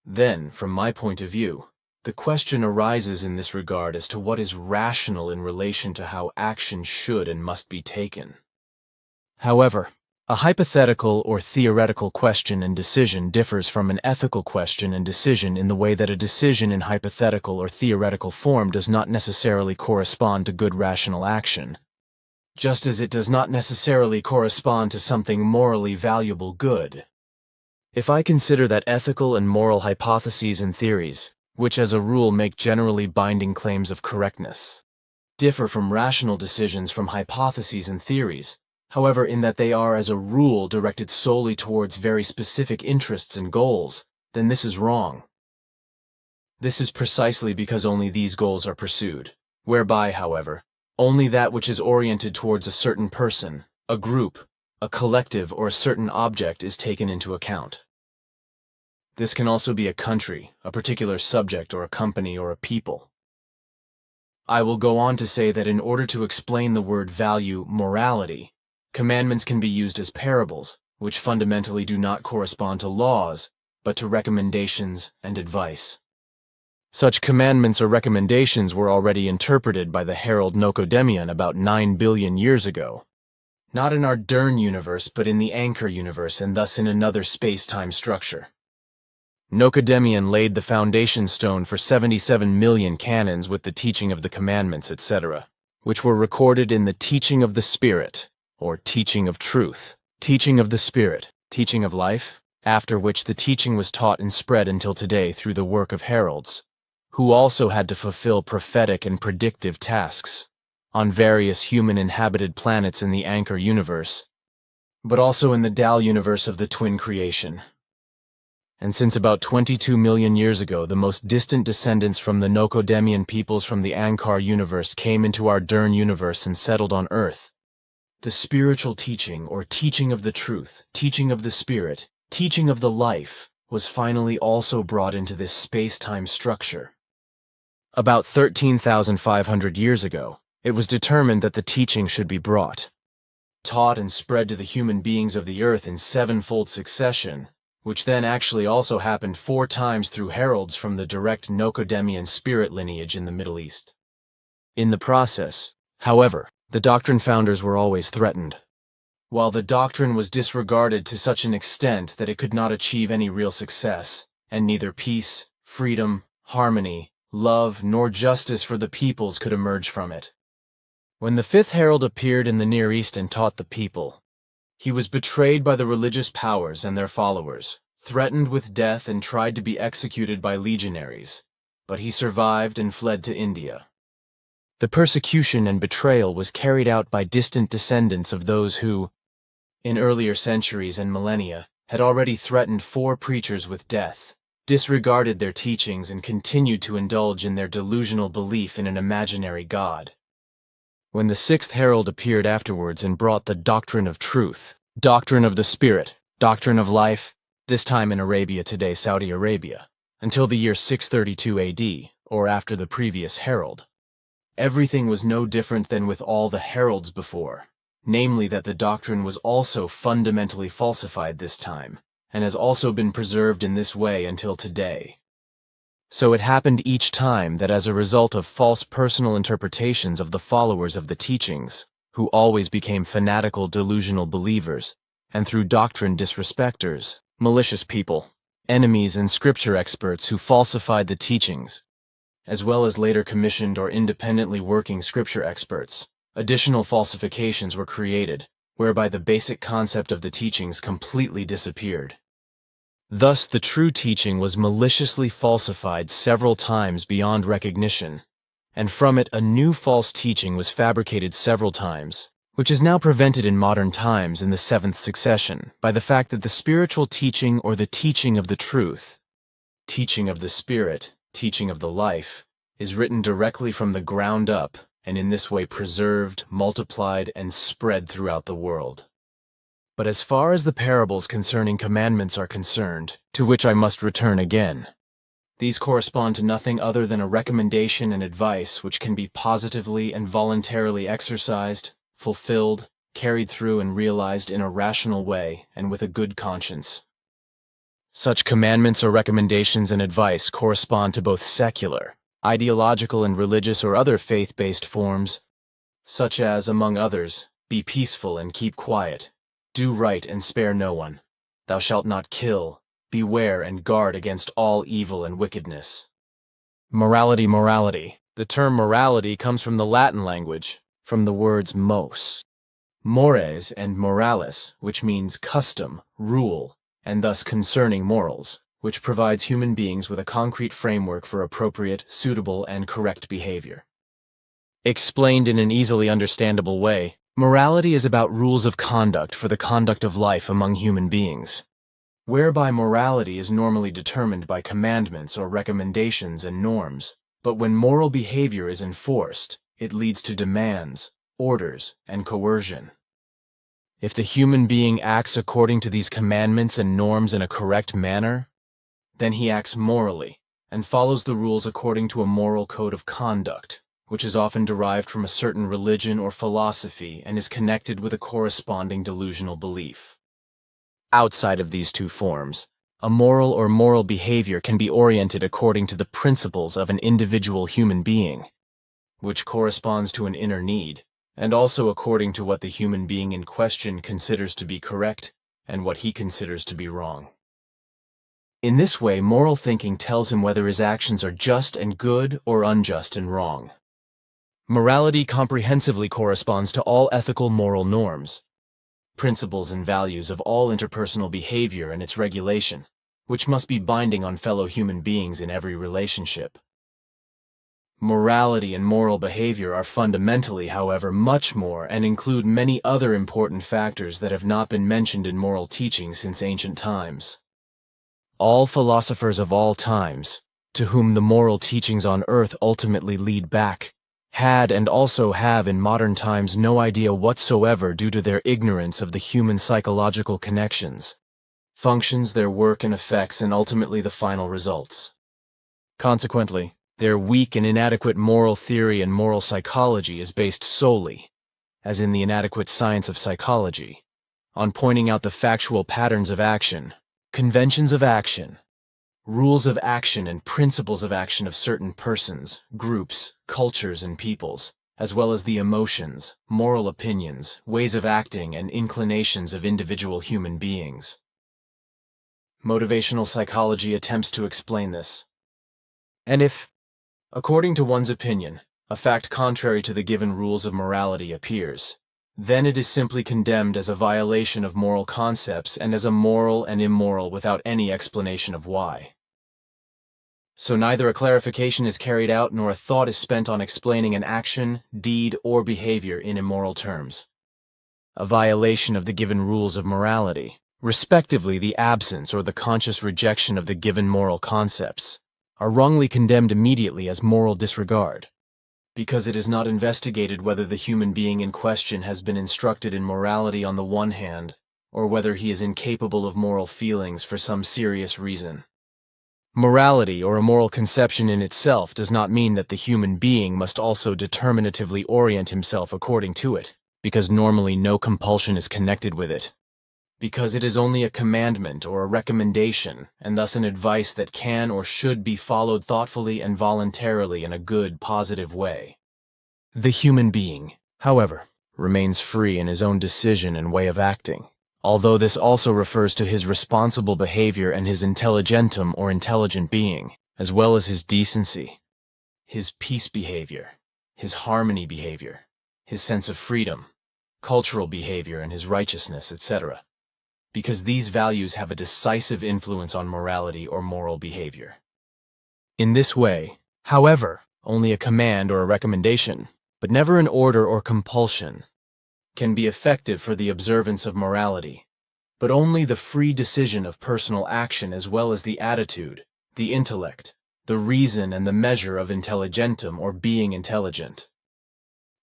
then, from my point of view, the question arises in this regard as to what is rational in relation to how action should and must be taken. However, a hypothetical or theoretical question and decision differs from an ethical question and decision in the way that a decision in hypothetical or theoretical form does not necessarily correspond to good rational action, just as it does not necessarily correspond to something morally valuable good. If I consider that ethical and moral hypotheses and theories, which as a rule make generally binding claims of correctness, differ from rational decisions from hypotheses and theories, however, in that they are as a rule directed solely towards very specific interests and goals, then this is wrong. This is precisely because only these goals are pursued, whereby, however, only that which is oriented towards a certain person, a group, a collective, or a certain object is taken into account. This can also be a country, a particular subject, or a company, or a people. I will go on to say that in order to explain the word value, morality, commandments can be used as parables, which fundamentally do not correspond to laws, but to recommendations and advice. Such commandments or recommendations were already interpreted by the herald Nocodemion about 9 billion years ago. Not in our Dern universe, but in the Anchor universe, and thus in another space-time structure. Nocodemion laid the foundation stone for 77 million canons with the teaching of the commandments, etc., which were recorded in the teaching of the Spirit, or teaching of truth, teaching of the Spirit, teaching of life, after which the teaching was taught and spread until today through the work of heralds, who also had to fulfill prophetic and predictive tasks on various human-inhabited planets in the Anchor universe, but also in the Dal universe of the twin creation. And since about 22 million years ago, the most distant descendants from the Nocodemian peoples from the Anchor universe came into our Dern universe and settled on Earth. The spiritual teaching, or teaching of the truth, teaching of the Spirit, teaching of the life, was finally also brought into this space-time structure. About 13,500 years ago, it was determined that the teaching should be brought, taught and spread to the human beings of the earth in sevenfold succession, which then actually also happened 4 times through heralds from the direct Nocodemian spirit lineage in the Middle East. In the process, however, the doctrine founders were always threatened. While the doctrine was disregarded to such an extent that it could not achieve any real success, and neither peace, freedom, harmony, love, nor justice for the peoples could emerge from it. When the 5th herald appeared in the Near East and taught the people, he was betrayed by the religious powers and their followers, threatened with death and tried to be executed by legionaries, but he survived and fled to India. The persecution and betrayal was carried out by distant descendants of those who, in earlier centuries and millennia, had already threatened 4 preachers with death, disregarded their teachings, and continued to indulge in their delusional belief in an imaginary God. When the 6th herald appeared afterwards and brought the doctrine of truth, doctrine of the Spirit, doctrine of life, this time in Arabia, today Saudi Arabia, until the year 632 AD, or after the previous herald, everything was no different than with all the heralds before, namely that the doctrine was also fundamentally falsified this time, and has also been preserved in this way until today. So it happened each time that as a result of false personal interpretations of the followers of the teachings, who always became fanatical delusional believers, and through doctrine disrespecters, malicious people, enemies and scripture experts who falsified the teachings, as well as later commissioned or independently working scripture experts, additional falsifications were created, whereby the basic concept of the teachings completely disappeared. Thus, the true teaching was maliciously falsified several times beyond recognition, and from it a new false teaching was fabricated several times, which is now prevented in modern times in the seventh succession by the fact that the spiritual teaching or the teaching of the truth, teaching of the spirit, teaching of the life, is written directly from the ground up and in this way preserved, multiplied, and spread throughout the world. But as far as the parables concerning commandments are concerned, to which I must return again, these correspond to nothing other than a recommendation and advice which can be positively and voluntarily exercised, fulfilled, carried through and realized in a rational way and with a good conscience. Such commandments or recommendations and advice correspond to both secular, ideological and religious or other faith-based forms, such as, among others, be peaceful and keep quiet, do right and spare no one, thou shalt not kill, beware and guard against all evil and wickedness. Morality, morality. The term morality comes from the Latin language, from the words mos, mores and moralis, which means custom, rule, and thus concerning morals, which provides human beings with a concrete framework for appropriate, suitable, and correct behavior. Explained in an easily understandable way, morality is about rules of conduct for the conduct of life among human beings, whereby morality is normally determined by commandments or recommendations and norms, but when moral behavior is enforced, it leads to demands, orders, and coercion. If the human being acts according to these commandments and norms in a correct manner, then he acts morally and follows the rules according to a moral code of conduct, which is often derived from a certain religion or philosophy and is connected with a corresponding delusional belief. Outside of these two forms, a moral or moral behavior can be oriented according to the principles of an individual human being, which corresponds to an inner need, and also according to what the human being in question considers to be correct and what he considers to be wrong. In this way, moral thinking tells him whether his actions are just and good or unjust and wrong. Morality comprehensively corresponds to all ethical moral norms, principles and values of all interpersonal behavior and its regulation, which must be binding on fellow human beings in every relationship. Morality and moral behavior are fundamentally, however, much more and include many other important factors that have not been mentioned in moral teaching since ancient times. All philosophers of all times, to whom the moral teachings on earth ultimately lead back, had and also have in modern times no idea whatsoever due to their ignorance of the human psychological connections, functions, their work and effects, and ultimately the final results. Consequently, their weak and inadequate moral theory and moral psychology is based solely, as in the inadequate science of psychology, on pointing out the factual patterns of action, conventions of action, rules of action and principles of action of certain persons, groups, cultures, and peoples, as well as the emotions, moral opinions, ways of acting, and inclinations of individual human beings. Motivational psychology attempts to explain this. And if, according to one's opinion, a fact contrary to the given rules of morality appears, then it is simply condemned as a violation of moral concepts and as immoral and immoral without any explanation of why. So neither a clarification is carried out nor a thought is spent on explaining an action, deed, or behavior in immoral terms. A violation of the given rules of morality, respectively the absence or the conscious rejection of the given moral concepts, are wrongly condemned immediately as moral disregard, because it is not investigated whether the human being in question has been instructed in morality on the one hand, or whether he is incapable of moral feelings for some serious reason. Morality or a moral conception in itself does not mean that the human being must also determinatively orient himself according to it, because normally no compulsion is connected with it, because it is only a commandment or a recommendation, and thus an advice that can or should be followed thoughtfully and voluntarily in a good, positive way. The human being, however, remains free in his own decision and way of acting, although this also refers to his responsible behavior and his intelligentum or intelligent being, as well as his decency, his peace behavior, his harmony behavior, his sense of freedom, cultural behavior, and his righteousness, etc., because these values have a decisive influence on morality or moral behavior. In this way, however, only a command or a recommendation, but never an order or compulsion, can be effective for the observance of morality, but only the free decision of personal action as well as the attitude, the intellect, the reason and the measure of intelligentum or being intelligent.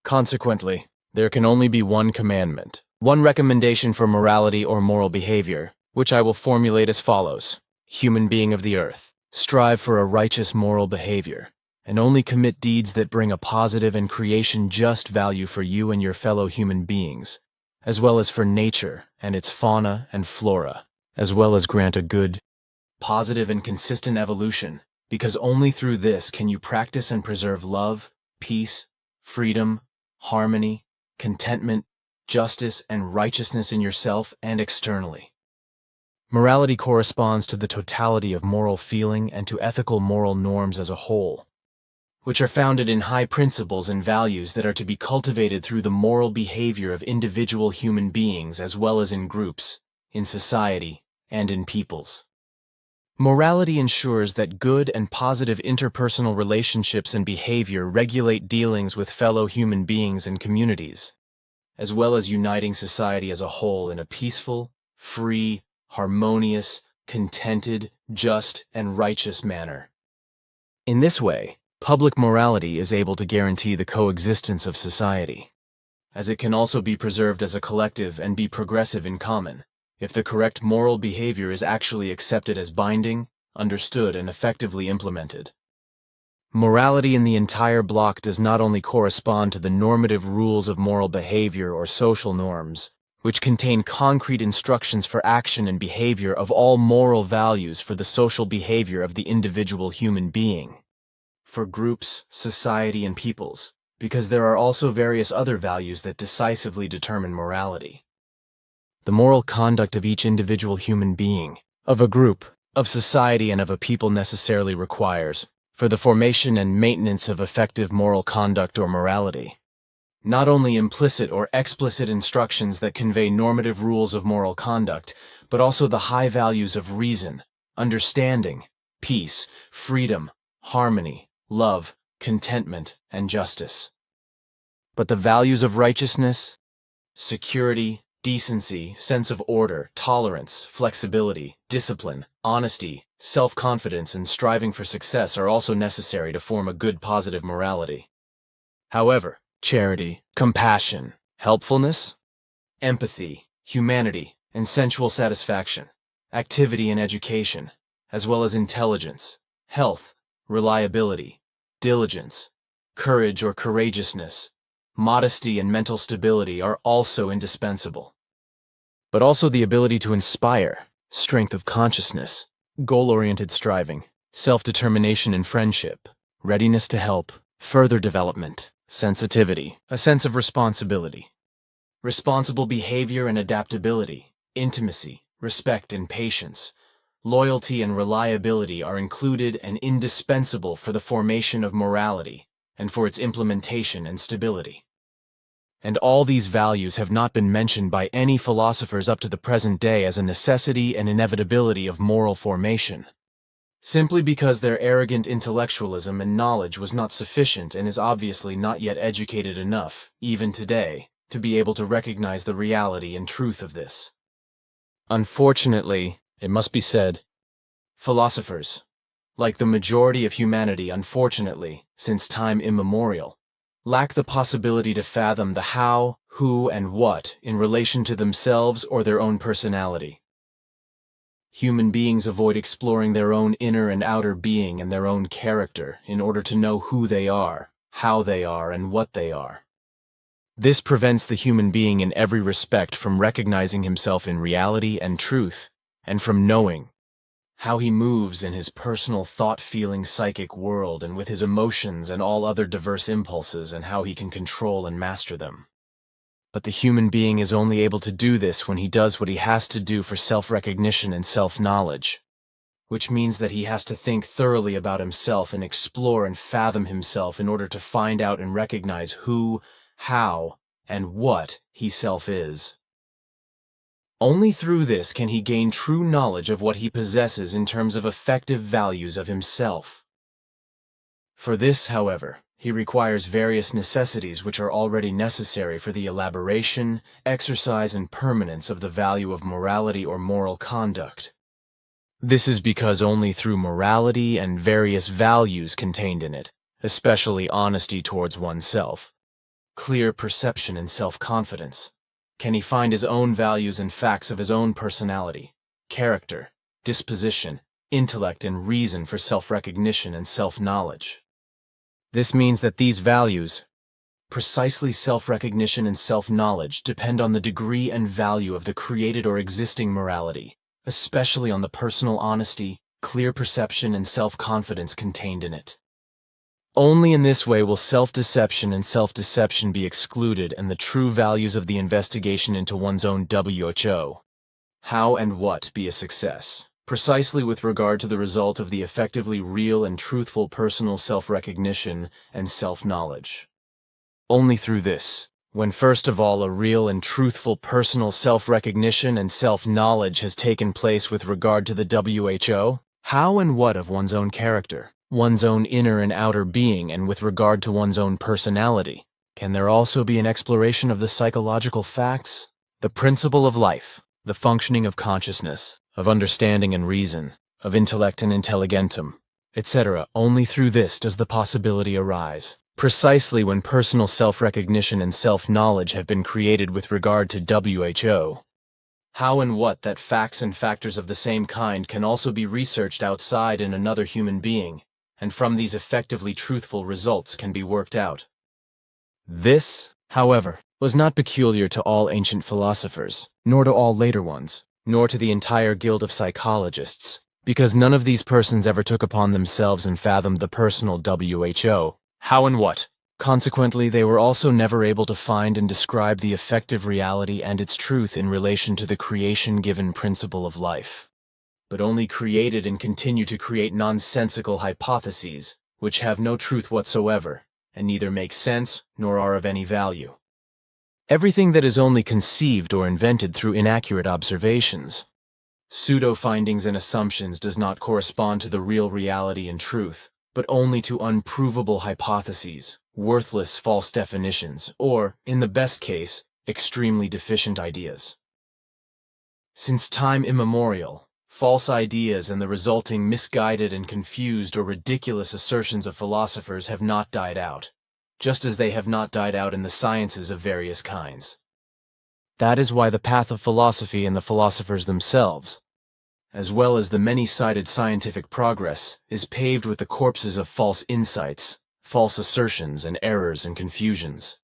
Consequently, there can only be one commandment, one recommendation for morality or moral behavior, which I will formulate as follows. Human being of the earth, strive for a righteous moral behavior, and only commit deeds that bring a positive and creation just value for you and your fellow human beings, as well as for nature and its fauna and flora, as well as grant a good, positive and consistent evolution, because only through this can you practice and preserve love, peace, freedom, harmony, contentment, justice, and righteousness in yourself and externally. Morality corresponds to the totality of moral feeling and to ethical moral norms as a whole, which are founded in high principles and values that are to be cultivated through the moral behavior of individual human beings as well as in groups, in society, and in peoples. Morality ensures that good and positive interpersonal relationships and behavior regulate dealings with fellow human beings and communities, as well as uniting society as a whole in a peaceful, free, harmonious, contented, just, and righteous manner. In this way, public morality is able to guarantee the coexistence of society, as it can also be preserved as a collective and be progressive in common, if the correct moral behavior is actually accepted as binding, understood, and effectively implemented. Morality in the entire block does not only correspond to the normative rules of moral behavior or social norms, which contain concrete instructions for action and behavior of all moral values for the social behavior of the individual human being, for groups, society, and peoples, because there are also various other values that decisively determine morality. The moral conduct of each individual human being, of a group, of society, and of a people necessarily requires, for the formation and maintenance of effective moral conduct or morality, not only implicit or explicit instructions that convey normative rules of moral conduct, but also the high values of reason, understanding, peace, freedom, harmony, love, contentment, and justice. But the values of righteousness, security, decency, sense of order, tolerance, flexibility, discipline, honesty, self-confidence, and striving for success are also necessary to form a good positive morality. However, charity, compassion, helpfulness, empathy, humanity, and sensual satisfaction, activity and education, as well as intelligence, health, reliability, diligence, courage or courageousness, modesty and mental stability are also indispensable. But also the ability to inspire, strength of consciousness, goal-oriented striving, self-determination and friendship, readiness to help, further development, sensitivity, a sense of responsibility, responsible behavior and adaptability, intimacy, respect and patience, loyalty and reliability are included and indispensable for the formation of morality and for its implementation and stability. And all these values have not been mentioned by any philosophers up to the present day as a necessity and inevitability of moral formation, simply because their arrogant intellectualism and knowledge was not sufficient and is obviously not yet educated enough, even today, to be able to recognize the reality and truth of this. Unfortunately, it must be said, philosophers, like the majority of humanity, unfortunately, since time immemorial, lack the possibility to fathom the how, who, and what in relation to themselves or their own personality. Human beings avoid exploring their own inner and outer being and their own character in order to know who they are, how they are, and what they are. This prevents the human being in every respect from recognizing himself in reality and truth, and from knowing how he moves in his personal thought-feeling psychic world and with his emotions and all other diverse impulses, and how he can control and master them. But the human being is only able to do this when he does what he has to do for self-recognition and self-knowledge, which means that he has to think thoroughly about himself and explore and fathom himself in order to find out and recognize who, how, and what he self is. Only through this can he gain true knowledge of what he possesses in terms of effective values of himself. For this, however, he requires various necessities which are already necessary for the elaboration, exercise, and permanence of the value of morality or moral conduct. This is because only through morality and various values contained in it, especially honesty towards oneself, clear perception and self-confidence, can he find his own values and facts of his own personality, character, disposition, intellect, and reason for self-recognition and self-knowledge. This means that these values, precisely self-recognition and self-knowledge, depend on the degree and value of the created or existing morality, especially on the personal honesty, clear perception, and self-confidence contained in it. Only in this way will self-deception and self-deception be excluded and the true values of the investigation into one's own WHO, how and what, be a success, precisely with regard to the result of the effectively real and truthful personal self-recognition and self-knowledge. Only through this, when first of all a real and truthful personal self-recognition and self-knowledge has taken place with regard to the WHO, how and what of one's own character, one's own inner and outer being, and with regard to one's own personality, can there also be an exploration of the psychological facts, the principle of life, the functioning of consciousness, of understanding and reason, of intellect and intelligentum, etc. Only through this does the possibility arise, precisely when personal self-recognition and self-knowledge have been created with regard to WHO. How and what that facts and factors of the same kind can also be researched outside in another human being, and from these effectively truthful results can be worked out. This, however, was not peculiar to all ancient philosophers, nor to all later ones, nor to the entire guild of psychologists, because none of these persons ever took upon themselves and fathomed the personal WHO, how and what. Consequently, they were also never able to find and describe the effective reality and its truth in relation to the creation-given principle of life, but only created and continue to create nonsensical hypotheses, which have no truth whatsoever, and neither make sense nor are of any value. Everything that is only conceived or invented through inaccurate observations, pseudo-findings and assumptions does not correspond to the real reality and truth, but only to unprovable hypotheses, worthless false definitions, or, in the best case, extremely deficient ideas. Since time immemorial, false ideas and the resulting misguided and confused or ridiculous assertions of philosophers have not died out, just as they have not died out in the sciences of various kinds. That is why the path of philosophy and the philosophers themselves, as well as the many-sided scientific progress, is paved with the corpses of false insights, false assertions, and errors and confusions.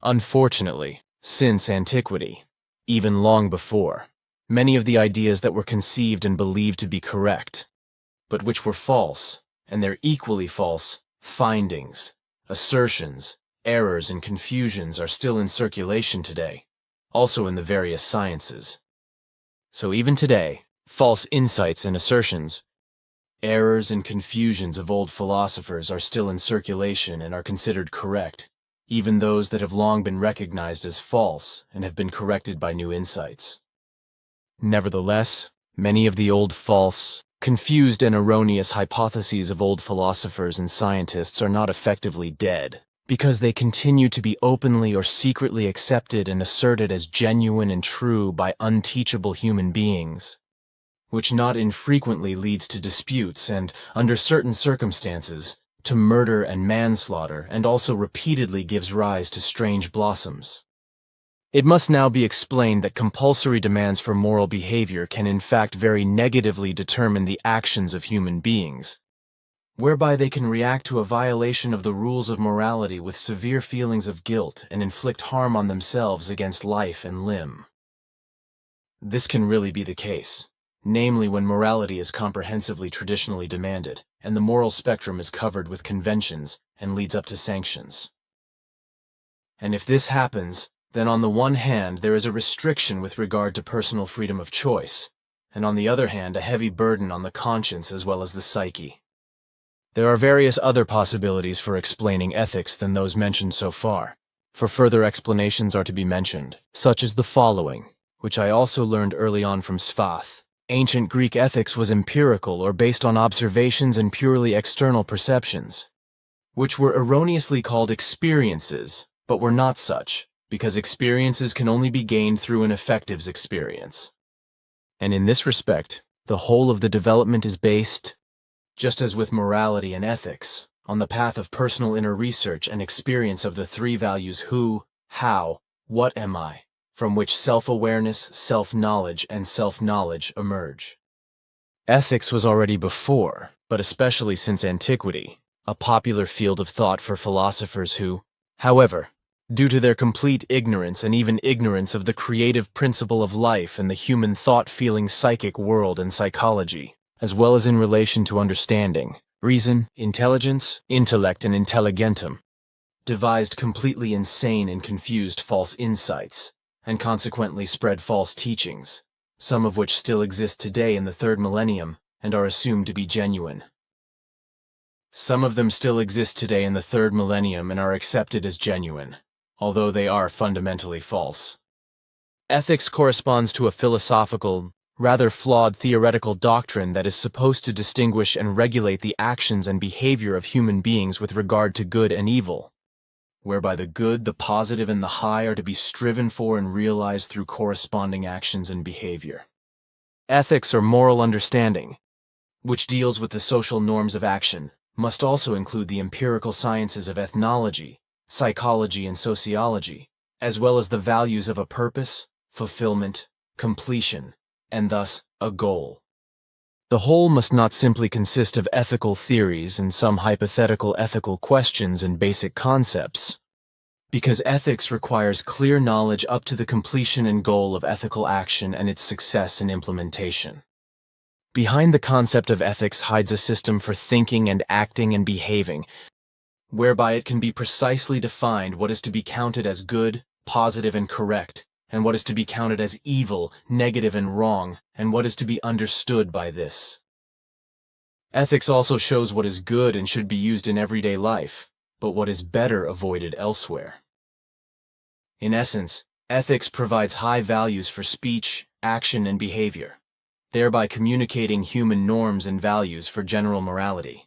Unfortunately, since antiquity, even long before, many of the ideas that were conceived and believed to be correct, but which were false, and their equally false findings, assertions, errors, and confusions are still in circulation today, also in the various sciences. So even today, false insights and assertions, errors and confusions of old philosophers are still in circulation and are considered correct, even those that have long been recognized as false and have been corrected by new insights. Nevertheless, many of the old false, confused and erroneous hypotheses of old philosophers and scientists are not effectively dead, because they continue to be openly or secretly accepted and asserted as genuine and true by unteachable human beings, which not infrequently leads to disputes and, under certain circumstances, to murder and manslaughter, and also repeatedly gives rise to strange blossoms. It must now be explained that compulsory demands for moral behavior can in fact very negatively determine the actions of human beings, whereby they can react to a violation of the rules of morality with severe feelings of guilt and inflict harm on themselves against life and limb. This can really be the case, namely when morality is comprehensively traditionally demanded, and the moral spectrum is covered with conventions and leads up to sanctions. And if this happens, then on the one hand there is a restriction with regard to personal freedom of choice, and on the other hand a heavy burden on the conscience as well as the psyche. There are various other possibilities for explaining ethics than those mentioned so far, for further explanations are to be mentioned, such as the following, which I also learned early on from Sfath. Ancient Greek ethics was empirical or based on observations and purely external perceptions. which were erroneously called experiences, but were not such, because experiences can only be gained through an effective's experience. And in this respect, the whole of the development is based, just as with morality and ethics, on the path of personal inner research and experience of the three values who, how, what am I, from which self-awareness, self-knowledge, and self-knowledge emerge. Ethics was already before, but especially since antiquity, a popular field of thought for philosophers who, however, due to their complete ignorance and even ignorance of the creative principle of life and the human thought-feeling psychic world and psychology, as well as in relation to understanding, reason, intelligence, intellect, and intelligentum, devised completely insane and confused false insights, and consequently spread false teachings, some of which still exist today in the third millennium and are assumed to be genuine. Some of them still exist today in the third millennium and are accepted as genuine, although they are fundamentally false. Ethics corresponds to a philosophical, rather flawed theoretical doctrine that is supposed to distinguish and regulate the actions and behavior of human beings with regard to good and evil, whereby the good, the positive, and the high are to be striven for and realized through corresponding actions and behavior. Ethics or moral understanding, which deals with the social norms of action, must also include the empirical sciences of ethnology, psychology, and sociology, as well as the values of a purpose, fulfillment, completion, and thus a goal. The whole must not simply consist of ethical theories and some hypothetical ethical questions and basic concepts, because ethics requires clear knowledge up to the completion and goal of ethical action and its success in implementation. Behind the concept of ethics hides a system for thinking and acting and behaving, whereby it can be precisely defined what is to be counted as good, positive, and correct, and what is to be counted as evil, negative, and wrong, and what is to be understood by this. Ethics also shows what is good and should be used in everyday life, but what is better avoided elsewhere. In essence, ethics provides high values for speech, action, and behavior, thereby communicating human norms and values for general morality.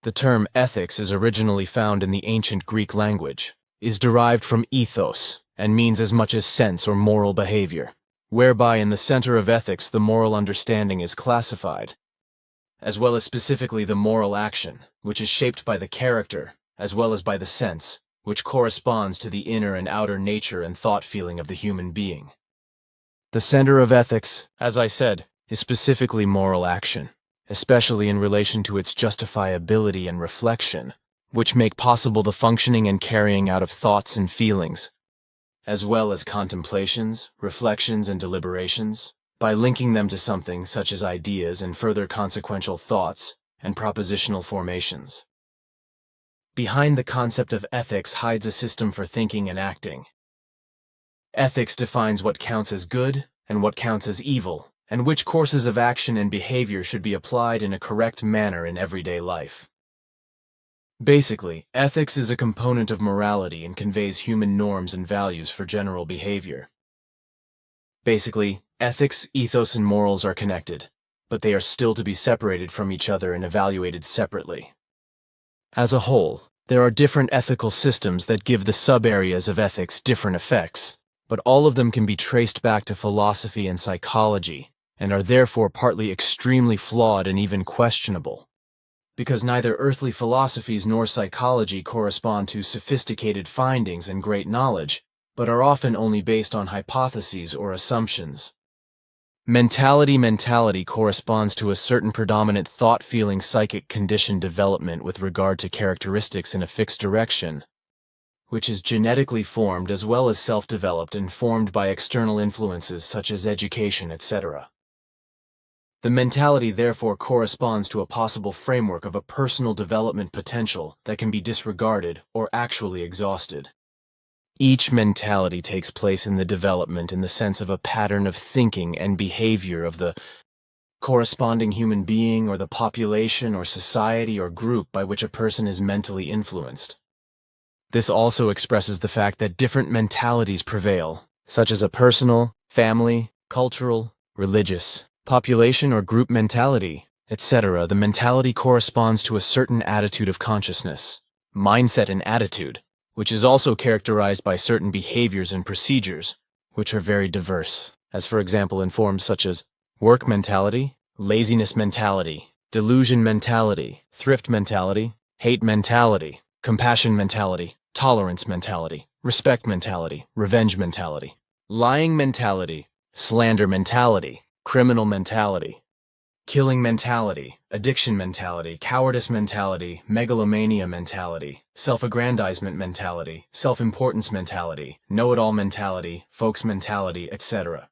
The term ethics is originally found in the ancient Greek language, is derived from ethos, and means as much as sense or moral behavior, whereby in the center of ethics the moral understanding is classified, as well as specifically the moral action, which is shaped by the character, as well as by the sense, which corresponds to the inner and outer nature and thought feeling of the human being. The center of ethics, as I said, is specifically moral action, especially in relation to its justifiability and reflection, which make possible the functioning and carrying out of thoughts and feelings, as well as contemplations, reflections, and deliberations, by linking them to something such as ideas and further consequential thoughts and propositional formations. Behind the concept of ethics hides a system for thinking and acting. Ethics defines what counts as good and what counts as evil, and which courses of action and behavior should be applied in a correct manner in everyday life. Basically, ethics is a component of morality and conveys human norms and values for general behavior. Basically, ethics, ethos, and morals are connected, but they are still to be separated from each other and evaluated separately. As a whole, there are different ethical systems that give the sub-areas of ethics different effects, but all of them can be traced back to philosophy and psychology, and are therefore partly extremely flawed and even questionable, because neither earthly philosophies nor psychology correspond to sophisticated findings and great knowledge, but are often only based on hypotheses or assumptions. Mentality corresponds to a certain predominant thought-feeling psychic condition development with regard to characteristics in a fixed direction, which is genetically formed as well as self-developed and formed by external influences such as education, etc. The mentality therefore corresponds to a possible framework of a personal development potential that can be disregarded or actually exhausted. Each mentality takes place in the development in the sense of a pattern of thinking and behavior of the corresponding human being or the population or society or group by which a person is mentally influenced. This also expresses the fact that different mentalities prevail, such as a personal, family, cultural, religious, population or group mentality, etc. The mentality corresponds to a certain attitude of consciousness, mindset and attitude, which is also characterized by certain behaviors and procedures, which are very diverse, as for example in forms such as work mentality, laziness mentality, delusion mentality, thrift mentality, hate mentality, compassion mentality, tolerance mentality, respect mentality, revenge mentality, lying mentality, slander mentality, criminal mentality, killing mentality, addiction mentality, cowardice mentality, megalomania mentality, self-aggrandizement mentality, self-importance mentality, know-it-all mentality, folks mentality, etc.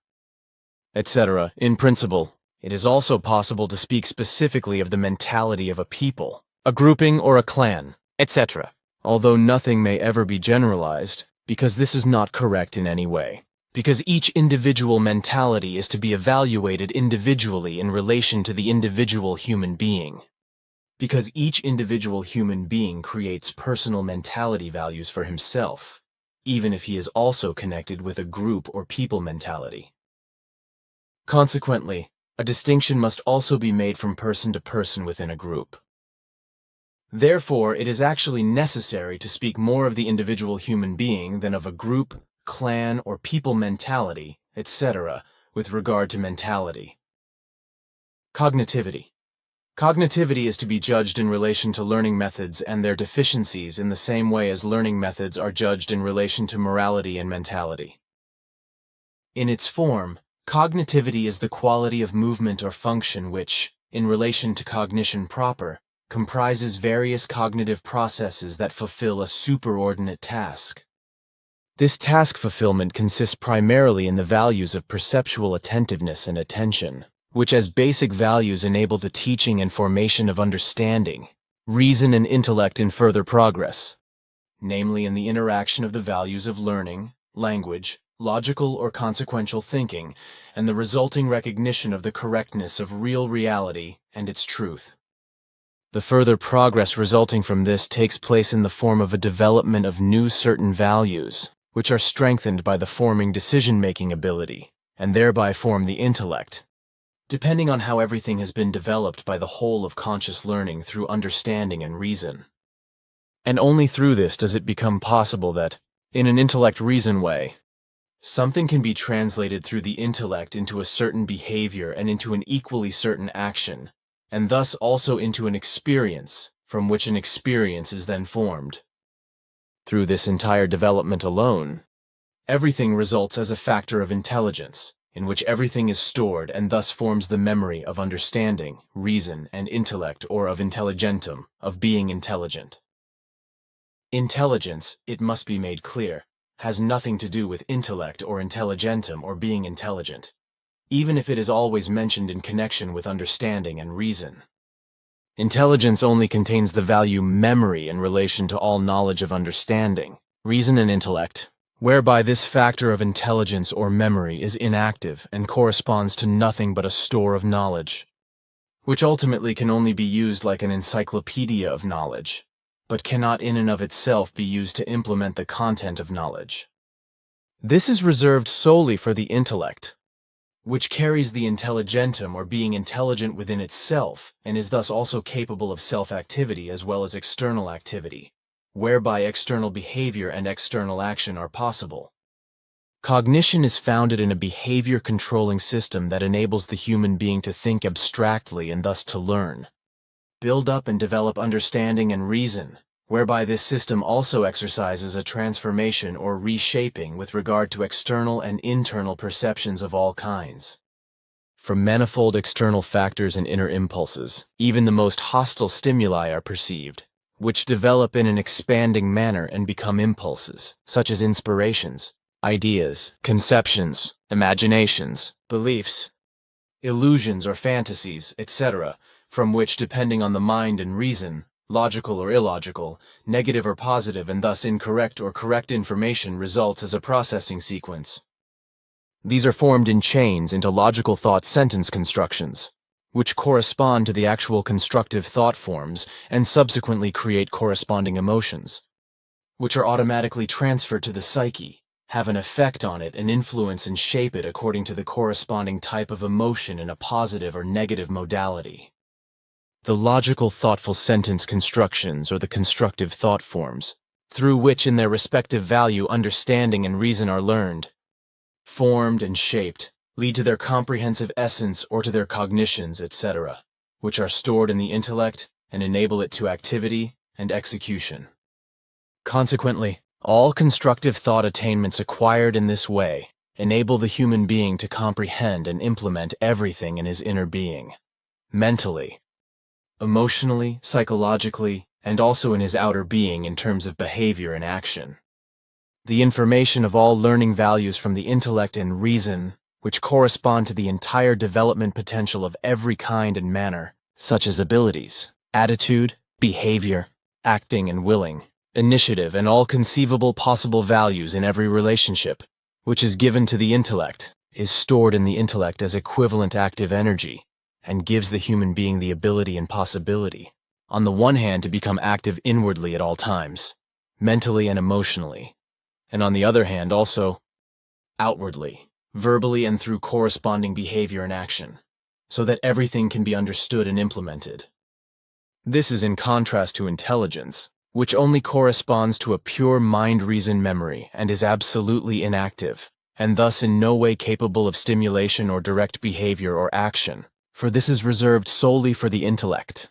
etc. In principle, it is also possible to speak specifically of the mentality of a people, a grouping or a clan, etc. Although nothing may ever be generalized, because this is not correct in any way. Because each individual mentality is to be evaluated individually in relation to the individual human being. Because each individual human being creates personal mentality values for himself, even if he is also connected with a group or people mentality. Consequently, a distinction must also be made from person to person within a group. Therefore, it is actually necessary to speak more of the individual human being than of a group, clan, or people mentality, etc., with regard to mentality. Cognitivity. Cognitivity is to be judged in relation to learning methods and their deficiencies in the same way as learning methods are judged in relation to morality and mentality. In its form, cognitivity is the quality of movement or function which, in relation to cognition proper, comprises various cognitive processes that fulfill a superordinate task. This task fulfillment consists primarily in the values of perceptual attentiveness and attention, which as basic values enable the teaching and formation of understanding, reason and intellect in further progress, namely in the interaction of the values of learning, language, logical or consequential thinking, and the resulting recognition of the correctness of real reality and its truth. The further progress resulting from this takes place in the form of a development of new certain values, which are strengthened by the forming decision-making ability, and thereby form the intellect, depending on how everything has been developed by the whole of conscious learning through understanding and reason. And only through this does it become possible that, in an intellect-reason way, something can be translated through the intellect into a certain behavior and into an equally certain action, and thus also into an experience, from which an experience is then formed. Through this entire development alone, everything results as a factor of intelligence, in which everything is stored and thus forms the memory of understanding, reason, and intellect, or of intelligentum, of being intelligent. Intelligence, it must be made clear, has nothing to do with intellect or intelligentum or being intelligent, even if it is always mentioned in connection with understanding and reason. Intelligence only contains the value memory in relation to all knowledge of understanding, reason and intellect, whereby this factor of intelligence or memory is inactive and corresponds to nothing but a store of knowledge, which ultimately can only be used like an encyclopedia of knowledge, but cannot in and of itself be used to implement the content of knowledge. This is reserved solely for the intellect, which carries the intelligentum or being intelligent within itself and is thus also capable of self-activity as well as external activity, whereby external behavior and external action are possible. Cognition is founded in a behavior-controlling system that enables the human being to think abstractly and thus to learn, build up and develop understanding and reason, whereby this system also exercises a transformation or reshaping with regard to external and internal perceptions of all kinds. From manifold external factors and inner impulses, even the most hostile stimuli are perceived, which develop in an expanding manner and become impulses, such as inspirations, ideas, conceptions, imaginations, beliefs, illusions or fantasies, etc., from which, depending on the mind and reason, logical or illogical, negative or positive, and thus incorrect or correct information results as a processing sequence. These are formed in chains into logical thought sentence constructions, which correspond to the actual constructive thought forms and subsequently create corresponding emotions, which are automatically transferred to the psyche, have an effect on it and influence and shape it according to the corresponding type of emotion in a positive or negative modality. the logical thoughtful sentence constructions or the constructive thought forms, through which in their respective value understanding and reason are learned, formed and shaped, lead to their comprehensive essence or to their cognitions, etc., which are stored in the intellect and enable it to activity and execution. Consequently, all constructive thought attainments acquired in this way enable the human being to comprehend and implement everything in his inner being, mentally, emotionally, psychologically, and also in his outer being in terms of behavior and action. The information of all learning values from the intellect and reason, which correspond to the entire development potential of every kind and manner, such as abilities, attitude, behavior, acting and willing, initiative, and all conceivable possible values in every relationship, which is given to the intellect, is stored in the intellect as equivalent active energy, and gives the human being the ability and possibility, on the one hand, to become active inwardly at all times, mentally and emotionally, and on the other hand also outwardly, verbally and through corresponding behavior and action, so that everything can be understood and implemented. This is in contrast to intelligence, which only corresponds to a pure mind-reason memory and is absolutely inactive, and thus in no way capable of stimulation or direct behavior or action, for this is reserved solely for the intellect,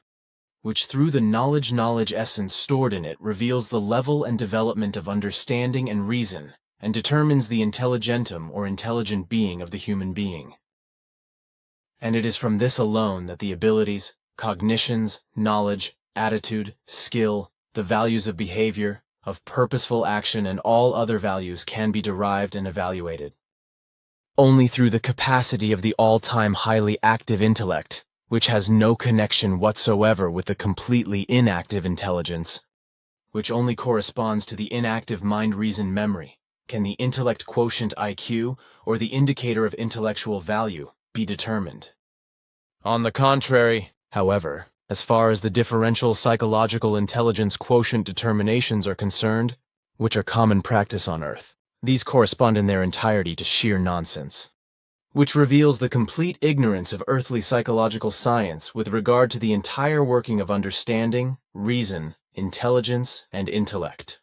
which through the knowledge essence stored in it reveals the level and development of understanding and reason, and determines the intelligentum or intelligent being of the human being. And it is from this alone that the abilities, cognitions, knowledge, attitude, skill, the values of behavior, of purposeful action, and all other values can be derived and evaluated. Only through the capacity of the all-time highly active intellect, which has no connection whatsoever with the completely inactive intelligence, which only corresponds to the inactive mind-reason memory, can the intellect quotient IQ, or the indicator of intellectual value, be determined. On the contrary, however, as far as the differential psychological intelligence quotient determinations are concerned, which are common practice on Earth, these correspond in their entirety to sheer nonsense, which reveals the complete ignorance of earthly psychological science with regard to the entire working of understanding, reason, intelligence, and intellect.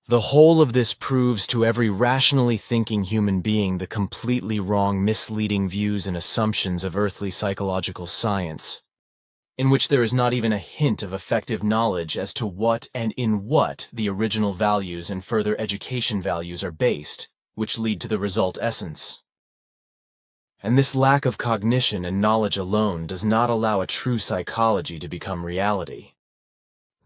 The whole of this proves to every rationally thinking human being the completely wrong, misleading views and assumptions of earthly psychological science, in which there is not even a hint of effective knowledge as to what and in what the original values and further education values are based, which lead to the result essence. And this lack of cognition and knowledge alone does not allow a true psychology to become reality.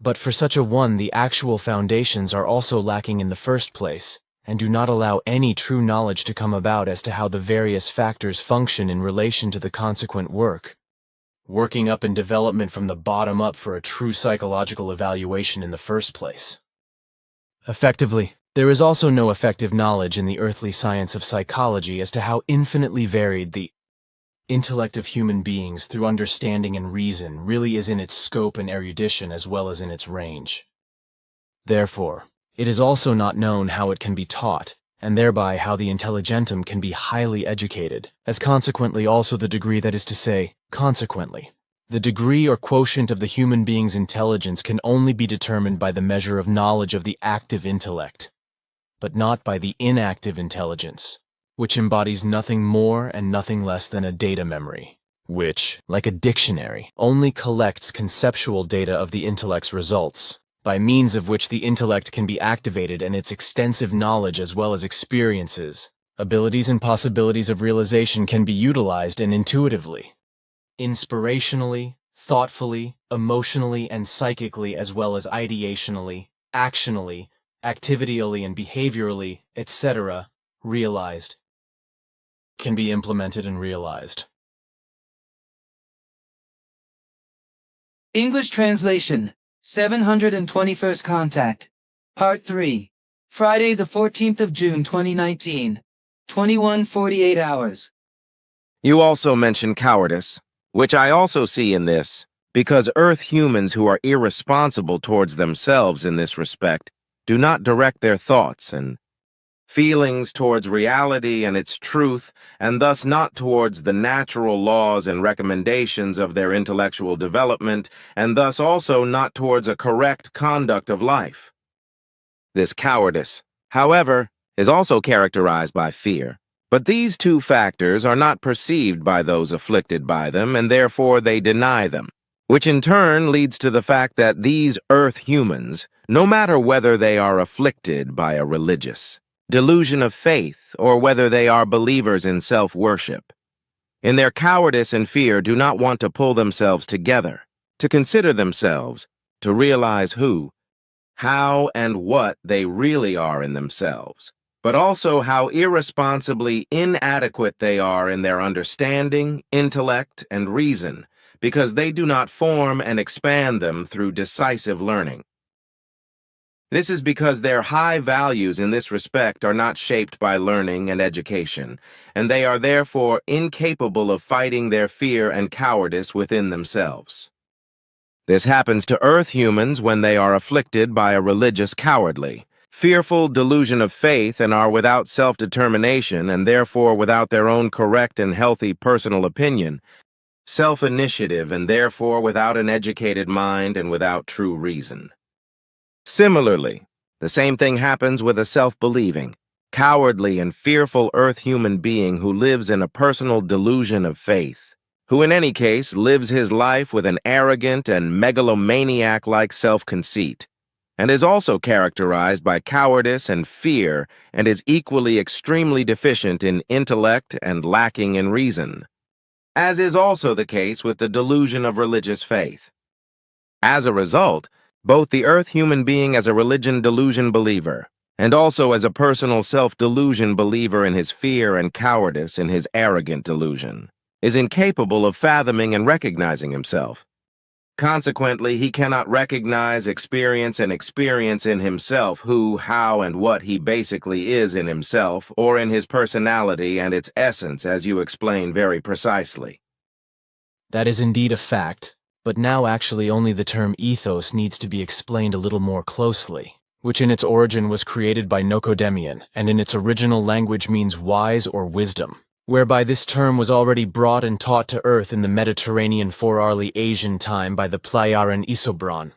But for such a one, the actual foundations are also lacking in the first place, and do not allow any true knowledge to come about as to how the various factors function in relation to the consequent working up in development from the bottom up for a true psychological evaluation in the first place. Effectively, there is also no effective knowledge in the earthly science of psychology as to how infinitely varied the intellect of human beings through understanding and reason really is in its scope and erudition as well as in its range. Therefore, it is also not known how it can be taught, and thereby how the intelligentum can be highly educated, as consequently also the degree, that is to say, consequently, the degree or quotient of the human being's intelligence can only be determined by the measure of knowledge of the active intellect, but not by the inactive intelligence, which embodies nothing more and nothing less than a data memory, which, like a dictionary, only collects conceptual data of the intellect's results, by means of which the intellect can be activated and its extensive knowledge as well as experiences, abilities and possibilities of realization can be utilized and intuitively, inspirationally, thoughtfully, emotionally, and psychically as well as ideationally, actionally, activially and behaviorally, etc., realized, can be implemented and realized. English translation, 721st Contact, Part 3, Friday the 14th of June 2019, 21:48 hours. You also mention cowardice, which I also see in this, because Earth humans who are irresponsible towards themselves in this respect do not direct their thoughts and feelings towards reality and its truth, and thus not towards the natural laws and recommendations of their intellectual development, and thus also not towards a correct conduct of life. This cowardice, however, is also characterized by fear. But these two factors are not perceived by those afflicted by them, and therefore they deny them, which in turn leads to the fact that these earth humans, no matter whether they are afflicted by a religious delusion of faith or whether they are believers in self-worship, in their cowardice and fear do not want to pull themselves together, to consider themselves, to realize who, how, and what they really are in themselves, but also how irresponsibly inadequate they are in their understanding, intellect, and reason, because they do not form and expand them through decisive learning. This is because their high values in this respect are not shaped by learning and education, and they are therefore incapable of fighting their fear and cowardice within themselves. This happens to earth humans when they are afflicted by a religious cowardly, fearful delusion of faith and are without self-determination and therefore without their own correct and healthy personal opinion, self-initiative and therefore without an educated mind and without true reason. Similarly, the same thing happens with a self-believing, cowardly and fearful earth human being who lives in a personal delusion of faith, who in any case lives his life with an arrogant and megalomaniac-like self-conceit, and is also characterized by cowardice and fear and is equally extremely deficient in intellect and lacking in reason, as is also the case with the delusion of religious faith. As a result, both the earth human being as a religion delusion believer, and also as a personal self-delusion believer in his fear and cowardice in his arrogant delusion, is incapable of fathoming and recognizing himself. Consequently, he cannot recognize, experience, and experience in himself who, how, and what he basically is in himself, or in his personality and its essence, as you explain very precisely. That is indeed a fact, but now actually only the term ethos needs to be explained a little more closely, which in its origin was created by Nicodemian, and in its original language means wise or wisdom, whereby this term was already brought and taught to earth in the Mediterranean forarly Asian time by the Plaiaran Isobran,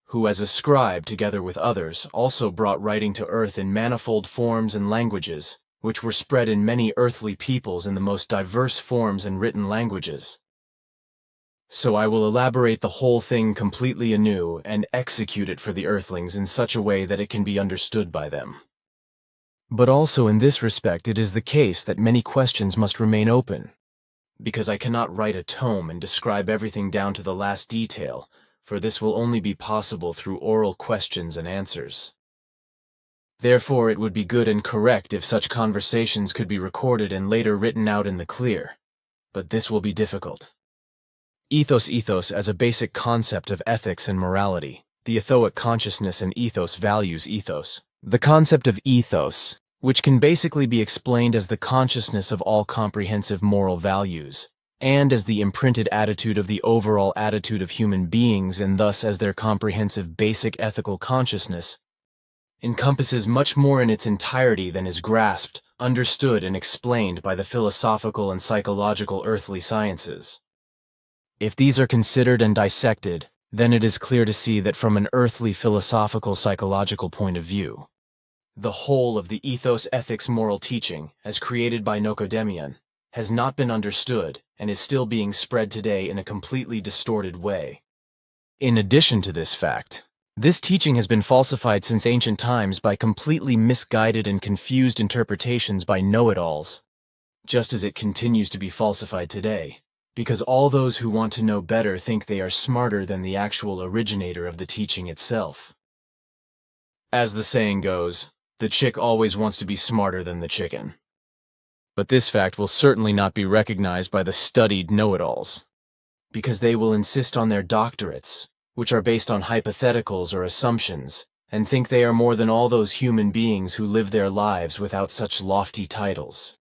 who as a scribe together with others also brought writing to earth in manifold forms and languages, which were spread in many earthly peoples in the most diverse forms and written languages. So I will elaborate the whole thing completely anew and execute it for the earthlings in such a way that it can be understood by them. But also in this respect it is the case that many questions must remain open, because I cannot write a tome and describe everything down to the last detail, for this will only be possible through oral questions and answers. Therefore it would be good and correct if such conversations could be recorded and later written out in the clear, but this will be difficult. Ethos as a basic concept of ethics and morality. The ethoic consciousness and ethos values ethos. The concept of ethos, which can basically be explained as the consciousness of all comprehensive moral values, and as the imprinted attitude of the overall attitude of human beings and thus as their comprehensive basic ethical consciousness, encompasses much more in its entirety than is grasped, understood, and explained by the philosophical and psychological earthly sciences. If these are considered and dissected, then it is clear to see that from an earthly philosophical psychological point of view, the whole of the ethos ethics moral teaching, as created by Nicodemian, has not been understood and is still being spread today in a completely distorted way. In addition to this fact, this teaching has been falsified since ancient times by completely misguided and confused interpretations by know-it-alls, just as it continues to be falsified today, because all those who want to know better think they are smarter than the actual originator of the teaching itself. As the saying goes, the chick always wants to be smarter than the chicken. But this fact will certainly not be recognized by the studied know-it-alls, because they will insist on their doctorates, which are based on hypotheticals or assumptions, and think they are more than all those human beings who live their lives without such lofty titles.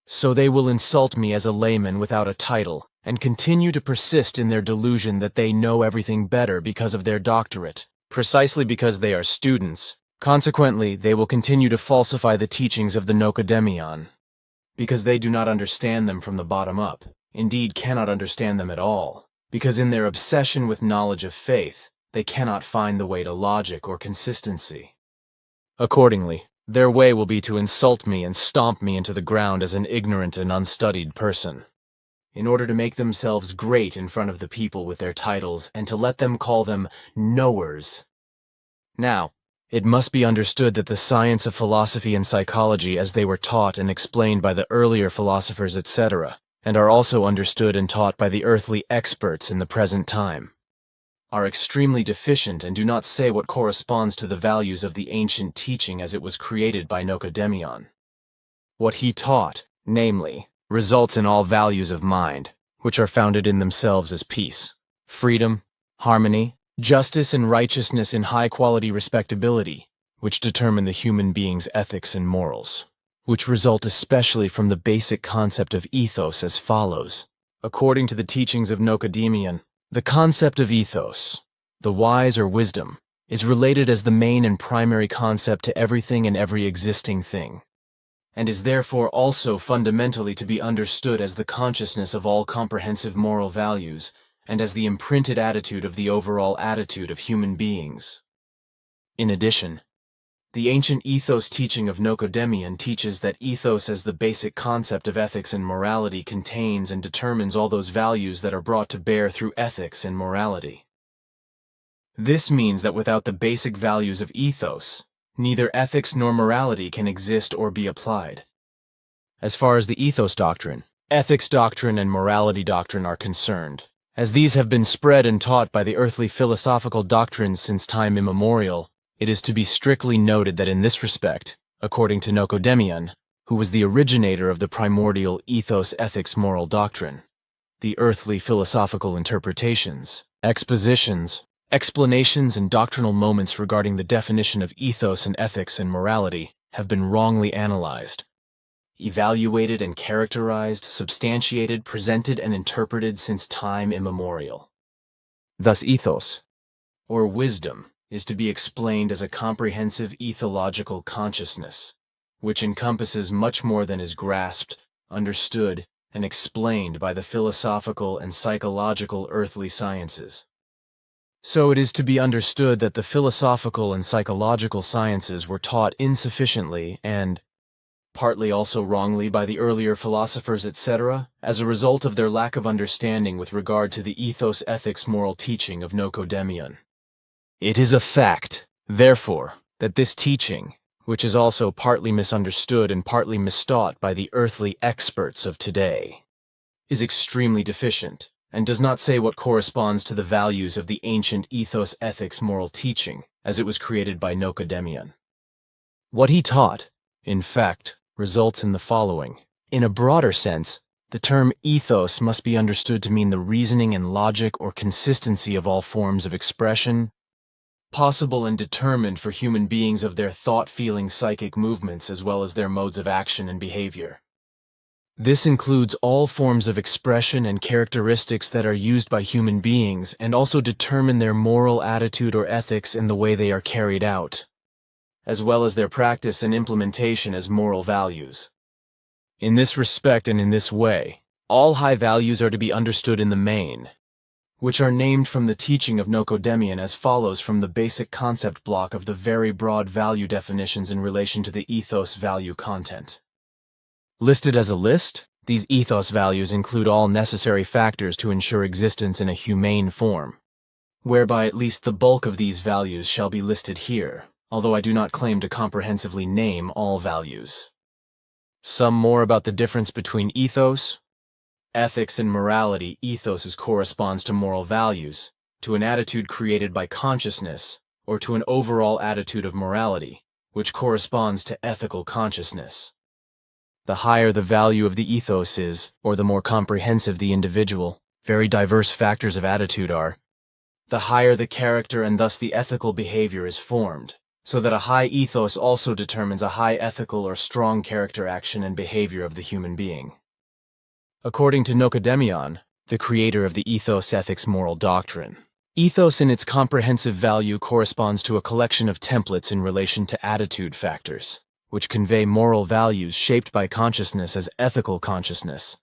So they will insult me as a layman without a title, and continue to persist in their delusion that they know everything better because of their doctorate, precisely because they are students, Consequently, they will continue to falsify the teachings of the Nocedemion, because they do not understand them from the bottom up, indeed cannot understand them at all, because in their obsession with knowledge of faith, they cannot find the way to logic or consistency. Accordingly, their way will be to insult me and stomp me into the ground as an ignorant and unstudied person, in order to make themselves great in front of the people with their titles and to let them call them knowers. Now, it must be understood that the science of philosophy and psychology as they were taught and explained by the earlier philosophers, etc., and are also understood and taught by the earthly experts in the present time, are extremely deficient and do not say what corresponds to the values of the ancient teaching as it was created by Nocedemion. What he taught, namely, results in all values of mind, which are founded in themselves as peace, freedom, harmony, justice and righteousness in high-quality respectability, which determine the human being's ethics and morals, which result especially from the basic concept of ethos as follows. According to the teachings of Nocedemion, the concept of ethos, the wise or wisdom, is related as the main and primary concept to everything and every existing thing, and is therefore also fundamentally to be understood as the consciousness of all comprehensive moral values, and as the imprinted attitude of the overall attitude of human beings. In addition, the ancient ethos teaching of Nocedemion teaches that ethos as the basic concept of ethics and morality contains and determines all those values that are brought to bear through ethics and morality. This means that without the basic values of ethos, neither ethics nor morality can exist or be applied. As far as the ethos doctrine, ethics doctrine and morality doctrine are concerned, as these have been spread and taught by the earthly philosophical doctrines since time immemorial, it is to be strictly noted that in this respect, according to Nocedemion, who was the originator of the primordial ethos ethics moral doctrine, the earthly philosophical interpretations, expositions, explanations and doctrinal moments regarding the definition of ethos and ethics and morality have been wrongly analyzed, evaluated and characterized, substantiated, presented and interpreted since time immemorial. Thus ethos, or wisdom, is to be explained as a comprehensive ethological consciousness, which encompasses much more than is grasped, understood, and explained by the philosophical and psychological earthly sciences. So it is to be understood that the philosophical and psychological sciences were taught insufficiently and, partly also wrongly by the earlier philosophers, etc., as a result of their lack of understanding with regard to the ethos ethics moral teaching of Nocedemion. It is a fact, therefore, that this teaching, which is also partly misunderstood and partly mistaught by the earthly experts of today, is extremely deficient, and does not say what corresponds to the values of the ancient ethos ethics moral teaching as it was created by Nocedemion. What he taught, in fact, results in the following. In a broader sense, the term ethos must be understood to mean the reasoning and logic or consistency of all forms of expression, possible and determined for human beings of their thought, feeling, psychic movements as well as their modes of action and behavior. This includes all forms of expression and characteristics that are used by human beings and also determine their moral attitude or ethics in the way they are carried out, as well as their practice and implementation as moral values. In this respect and in this way, all high values are to be understood in the main, which are named from the teaching of Nocedemion as follows from the basic concept block of the very broad value definitions in relation to the ethos value content. Listed as a list, these ethos values include all necessary factors to ensure existence in a humane form, whereby at least the bulk of these values shall be listed here, although I do not claim to comprehensively name all values. Some more about the difference between ethos, ethics, and morality. Ethos corresponds to moral values, to an attitude created by consciousness, or to an overall attitude of morality, which corresponds to ethical consciousness. The higher the value of the ethos is, or the more comprehensive the individual, very diverse factors of attitude are, the higher the character and thus the ethical behavior is formed, so that a high ethos also determines a high ethical or strong character action and behavior of the human being. According to Nocedemion, the creator of the ethos ethics moral doctrine, Ethos in its comprehensive value corresponds to a collection of templates in relation to attitude factors, which convey moral values shaped by consciousness as ethical consciousness,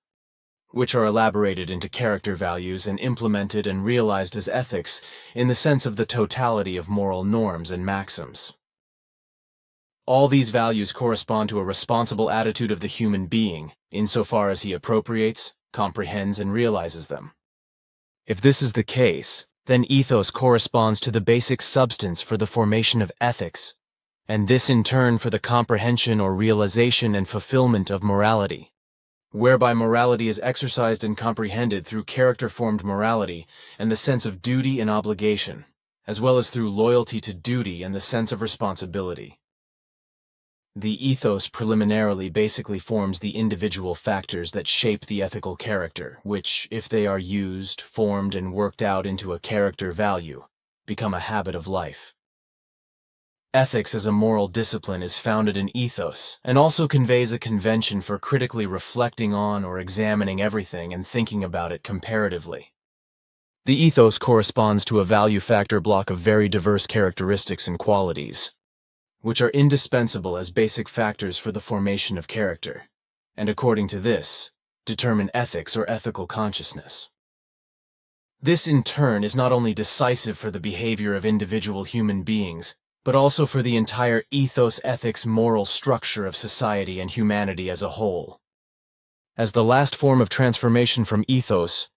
which are elaborated into character values and implemented and realized as ethics in the sense of the totality of moral norms and maxims. All these values correspond to a responsible attitude of the human being, insofar as he appropriates, comprehends, and realizes them. If this is the case, then ethos corresponds to the basic substance for the formation of ethics, and this in turn for the comprehension or realization and fulfillment of morality, whereby morality is exercised and comprehended through character-formed morality and the sense of duty and obligation, as well as through loyalty to duty and the sense of responsibility. The ethos preliminarily basically forms the individual factors that shape the ethical character, which, if they are used, formed, and worked out into a character value, become a habit of life. Ethics as a moral discipline is founded in ethos, and also conveys a convention for critically reflecting on or examining everything and thinking about it comparatively. The ethos corresponds to a value factor block of very diverse characteristics and qualities, which are indispensable as basic factors for the formation of character, and according to this, determine ethics or ethical consciousness. This in turn is not only decisive for the behavior of individual human beings, but also for the entire ethos-ethics moral structure of society and humanity as a whole. As the last form of transformation from ethos,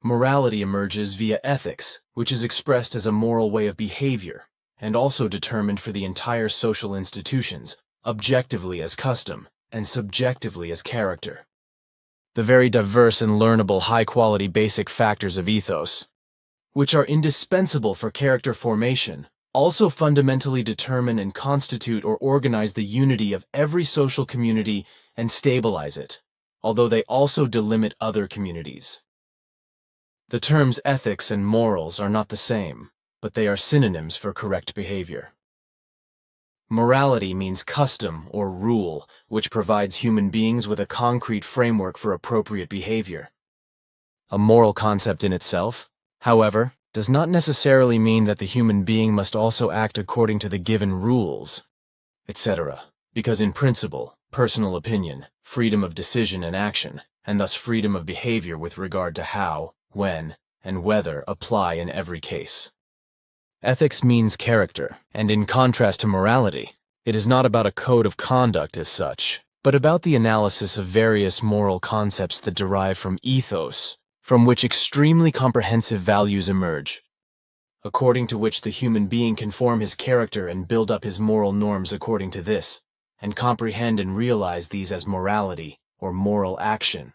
morality emerges via ethics, which is expressed as a moral way of behavior, and also determined for the entire social institutions, objectively as custom, and subjectively as character. The very diverse and learnable high-quality basic factors of ethos, which are indispensable for character formation, also fundamentally determine and constitute or organize the unity of every social community and stabilize it, although they also delimit other communities. The terms ethics and morals are not the same, but they are synonyms for correct behavior. Morality means custom or rule, which provides human beings with a concrete framework for appropriate behavior. A moral concept in itself, however, does not necessarily mean that the human being must also act according to the given rules, etc., because in principle, personal opinion, freedom of decision and action, and thus freedom of behavior with regard to how, when, and whether apply in every case. Ethics means character, and in contrast to morality, it is not about a code of conduct as such, but about the analysis of various moral concepts that derive from ethos, from which extremely comprehensive values emerge, according to which the human being can form his character and build up his moral norms according to this, and comprehend and realize these as morality or moral action.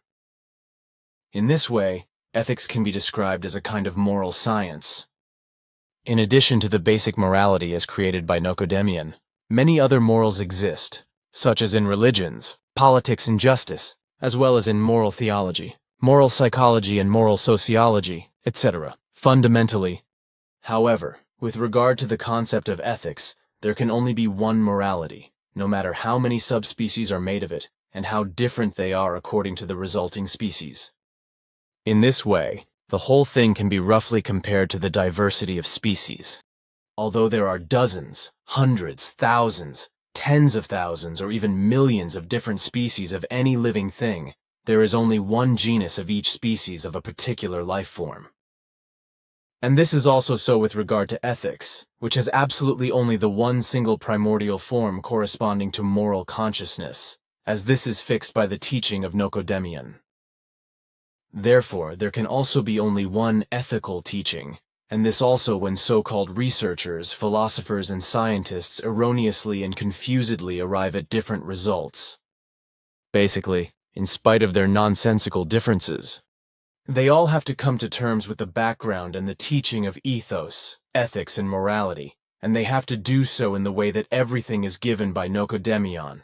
In this way, ethics can be described as a kind of moral science. In addition to the basic morality as created by Nicodemus, many other morals exist, such as in religions, politics and justice, as well as in moral theology, moral psychology and moral sociology, etc. Fundamentally, however, with regard to the concept of ethics, there can only be one morality, no matter how many subspecies are made of it, and how different they are according to the resulting species. In this way, the whole thing can be roughly compared to the diversity of species. Although there are dozens, hundreds, thousands, tens of thousands, or even millions of different species of any living thing, there is only one genus of each species of a particular life form. And this is also so with regard to ethics, which has absolutely only the one single primordial form corresponding to moral consciousness, as this is fixed by the teaching of Nicodemus. Therefore, there can also be only one ethical teaching, and this also when so-called researchers, philosophers, and scientists erroneously and confusedly arrive at different results. Basically, in spite of their nonsensical differences, they all have to come to terms with the background and the teaching of ethos, ethics, and morality, and they have to do so in the way that everything is given by Nicodemus.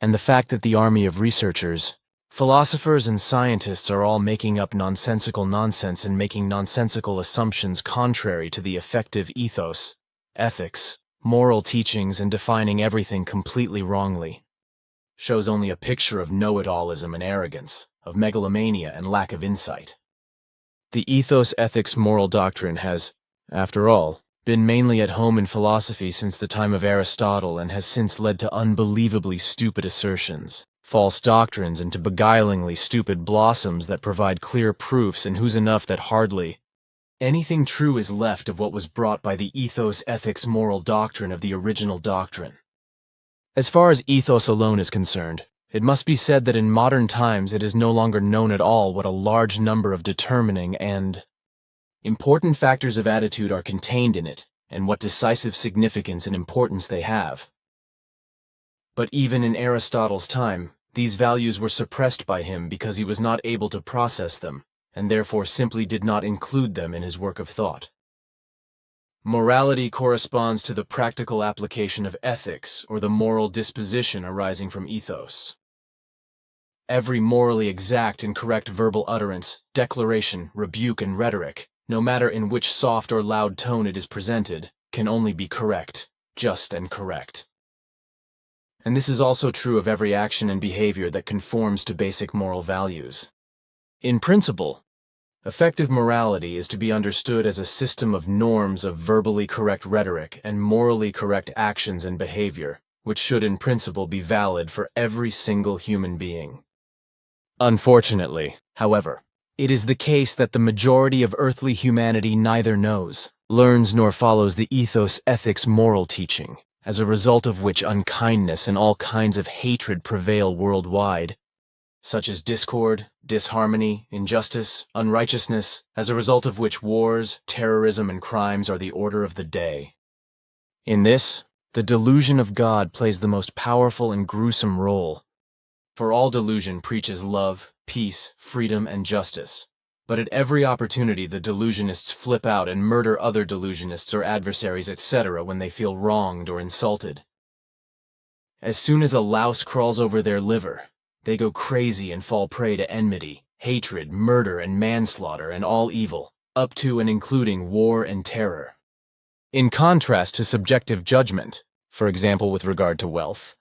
And the fact that the army of researchers, philosophers and scientists are all making up nonsensical nonsense and making nonsensical assumptions contrary to the effective ethos, ethics, moral teachings and defining everything completely wrongly, shows only a picture of know-it-allism and arrogance, of megalomania and lack of insight. The ethos, ethics, moral doctrine has, after all, been mainly at home in philosophy since the time of Aristotle and has since led to unbelievably stupid assertions, false doctrines, and to beguilingly stupid blossoms that provide clear proofs and whose enough that hardly anything true is left of what was brought by the ethos, ethics, moral doctrine of the original doctrine. As far as ethos alone is concerned, it must be said that in modern times it is no longer known at all what a large number of determining and important factors of attitude are contained in it, and what decisive significance and importance they have. But even in Aristotle's time, these values were suppressed by him because he was not able to process them, and therefore simply did not include them in his work of thought. Morality corresponds to the practical application of ethics, or the moral disposition arising from ethos. Every morally exact and correct verbal utterance, declaration, rebuke, and rhetoric, no matter in which soft or loud tone it is presented, can only be correct, just, and correct. And this is also true of every action and behavior that conforms to basic moral values. In principle, effective morality is to be understood as a system of norms of verbally correct rhetoric and morally correct actions and behavior, which should in principle be valid for every single human being. Unfortunately, however, it is the case that the majority of earthly humanity neither knows, learns, nor follows the ethos, ethics, moral teaching, as a result of which unkindness and all kinds of hatred prevail worldwide, such as discord, disharmony, injustice, unrighteousness, as a result of which wars, terrorism, and crimes are the order of the day. In this, the delusion of God plays the most powerful and gruesome role, for all delusion preaches love, peace, freedom, and justice. But at every opportunity the delusionists flip out and murder other delusionists or adversaries, etc. when they feel wronged or insulted. As soon as a louse crawls over their liver, they go crazy and fall prey to enmity, hatred, murder, and manslaughter, and all evil, up to and including war and terror. In contrast to subjective judgment, for example with regard to wealth,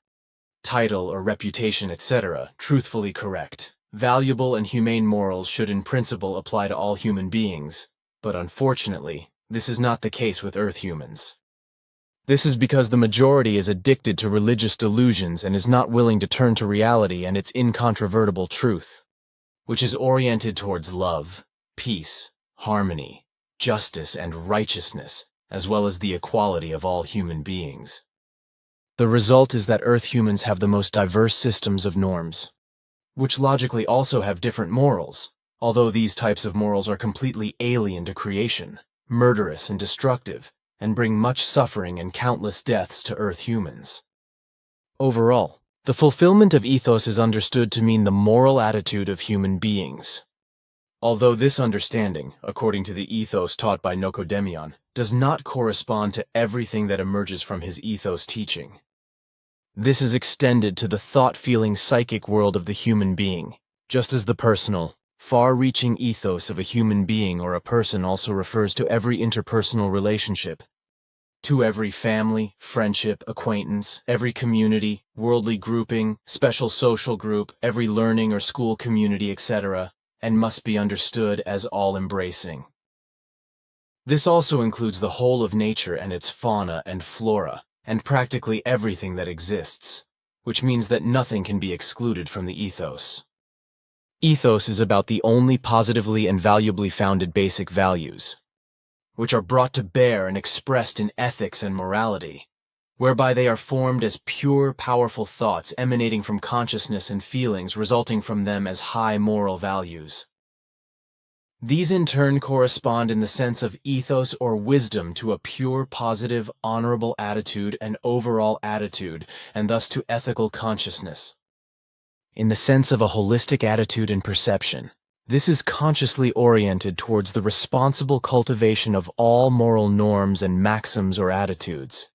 title or reputation, etc., truthfully correct, valuable and humane morals should in principle apply to all human beings, but unfortunately, this is not the case with Earth humans. This is because the majority is addicted to religious delusions and is not willing to turn to reality and its incontrovertible truth, which is oriented towards love, peace, harmony, justice, and righteousness, as well as the equality of all human beings. The result is that Earth humans have the most diverse systems of norms, which logically also have different morals, although these types of morals are completely alien to creation, murderous and destructive, and bring much suffering and countless deaths to Earth humans. Overall, the fulfillment of ethos is understood to mean the moral attitude of human beings. Although this understanding, according to the ethos taught by Nocodemion, does not correspond to everything that emerges from his ethos teaching. This is extended to the thought-feeling psychic world of the human being, just as the personal, far-reaching ethos of a human being or a person also refers to every interpersonal relationship, to every family, friendship, acquaintance, every community, worldly grouping, special social group, every learning or school community, etc., and must be understood as all-embracing. This also includes the whole of nature and its fauna and flora, and practically everything that exists, which means that nothing can be excluded from the ethos. Ethos is about the only positively and valuably founded basic values, which are brought to bear and expressed in ethics and morality, whereby they are formed as pure, powerful thoughts emanating from consciousness and feelings resulting from them as high moral values. These in turn correspond in the sense of ethos or wisdom to a pure, positive, honorable attitude and overall attitude, and thus to ethical consciousness. In the sense of a holistic attitude and perception, this is consciously oriented towards the responsible cultivation of all moral norms and maxims or attitudes,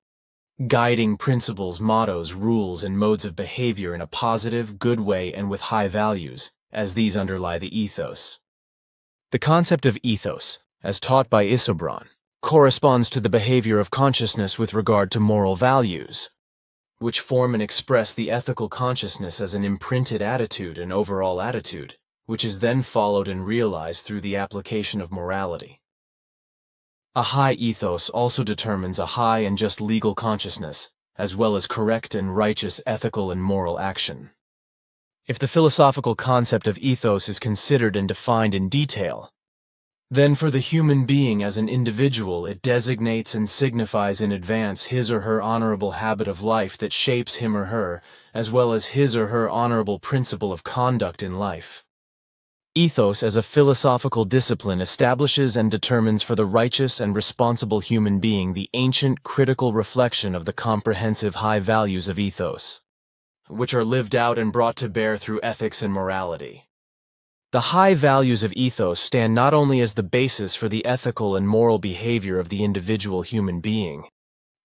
guiding principles, mottos, rules, and modes of behavior in a positive, good way and with high values, as these underlie the ethos. The concept of ethos, as taught by Isobron, corresponds to the behavior of consciousness with regard to moral values, which form and express the ethical consciousness as an imprinted attitude and overall attitude, which is then followed and realized through the application of morality. A high ethos also determines a high and just legal consciousness, as well as correct and righteous ethical and moral action. If the philosophical concept of ethos is considered and defined in detail, then for the human being as an individual it designates and signifies in advance his or her honorable habit of life that shapes him or her, as well as his or her honorable principle of conduct in life. Ethos as a philosophical discipline establishes and determines for the righteous and responsible human being the ancient critical reflection of the comprehensive high values of ethos, which are lived out and brought to bear through ethics and morality. The high values of ethos stand not only as the basis for the ethical and moral behavior of the individual human being,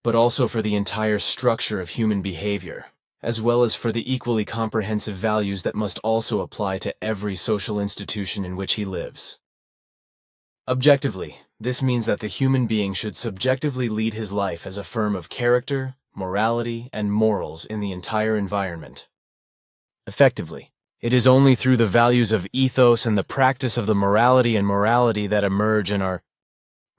but also for the entire structure of human behavior, as well as for the equally comprehensive values that must also apply to every social institution in which he lives. Objectively, this means that the human being should subjectively lead his life as a firm of character, morality, and morals in the entire environment. Effectively, it is only through the values of ethos and the practice of the morality that emerge and are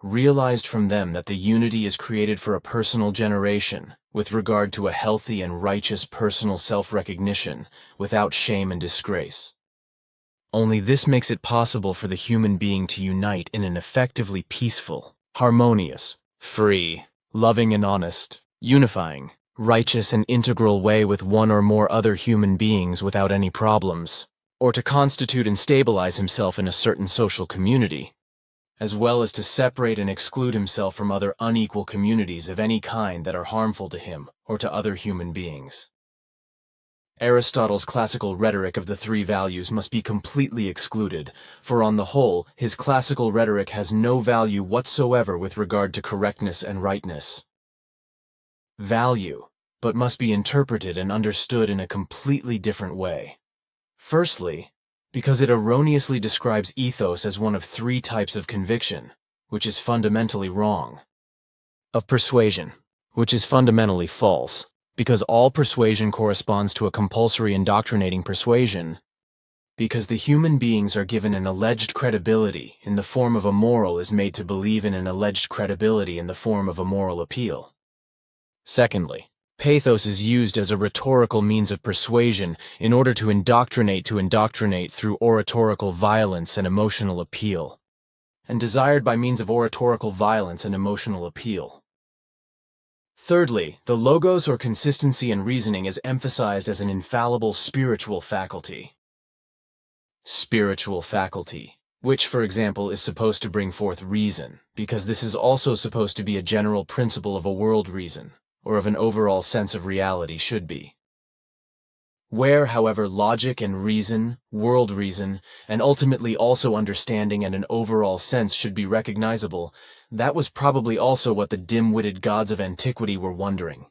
realized from them that the unity is created for a personal generation with regard to a healthy and righteous personal self-recognition without shame and disgrace. Only this makes it possible for the human being to unite in an effectively peaceful, harmonious, free, loving and honest, unifying, righteous and integral way with one or more other human beings without any problems, or to constitute and stabilize himself in a certain social community, as well as to separate and exclude himself from other unequal communities of any kind that are harmful to him or to other human beings. Aristotle's classical rhetoric of the three values must be completely excluded, for on the whole, his classical rhetoric has no value whatsoever with regard to correctness and rightness. Value, but must be interpreted and understood in a completely different way. Firstly, because it erroneously describes ethos as one of three types of conviction, which is fundamentally wrong. Of persuasion, which is fundamentally false, because all persuasion corresponds to a compulsory indoctrinating persuasion, because the human beings are given an alleged credibility in the form of a moral is made to believe in an alleged credibility in the form of a moral appeal. Secondly, pathos is used as a rhetorical means of persuasion in order to indoctrinate through oratorical violence and emotional appeal, and desired by means of oratorical violence and emotional appeal. Thirdly, the logos or consistency in reasoning is emphasized as an infallible spiritual faculty. Spiritual faculty, which, for example, is supposed to bring forth reason, because this is also supposed to be a general principle of a world reason, or of an overall sense of reality should be. Where, however, logic and reason, world reason, and ultimately also understanding and an overall sense should be recognizable, that was probably also what the dim-witted gods of antiquity were wondering.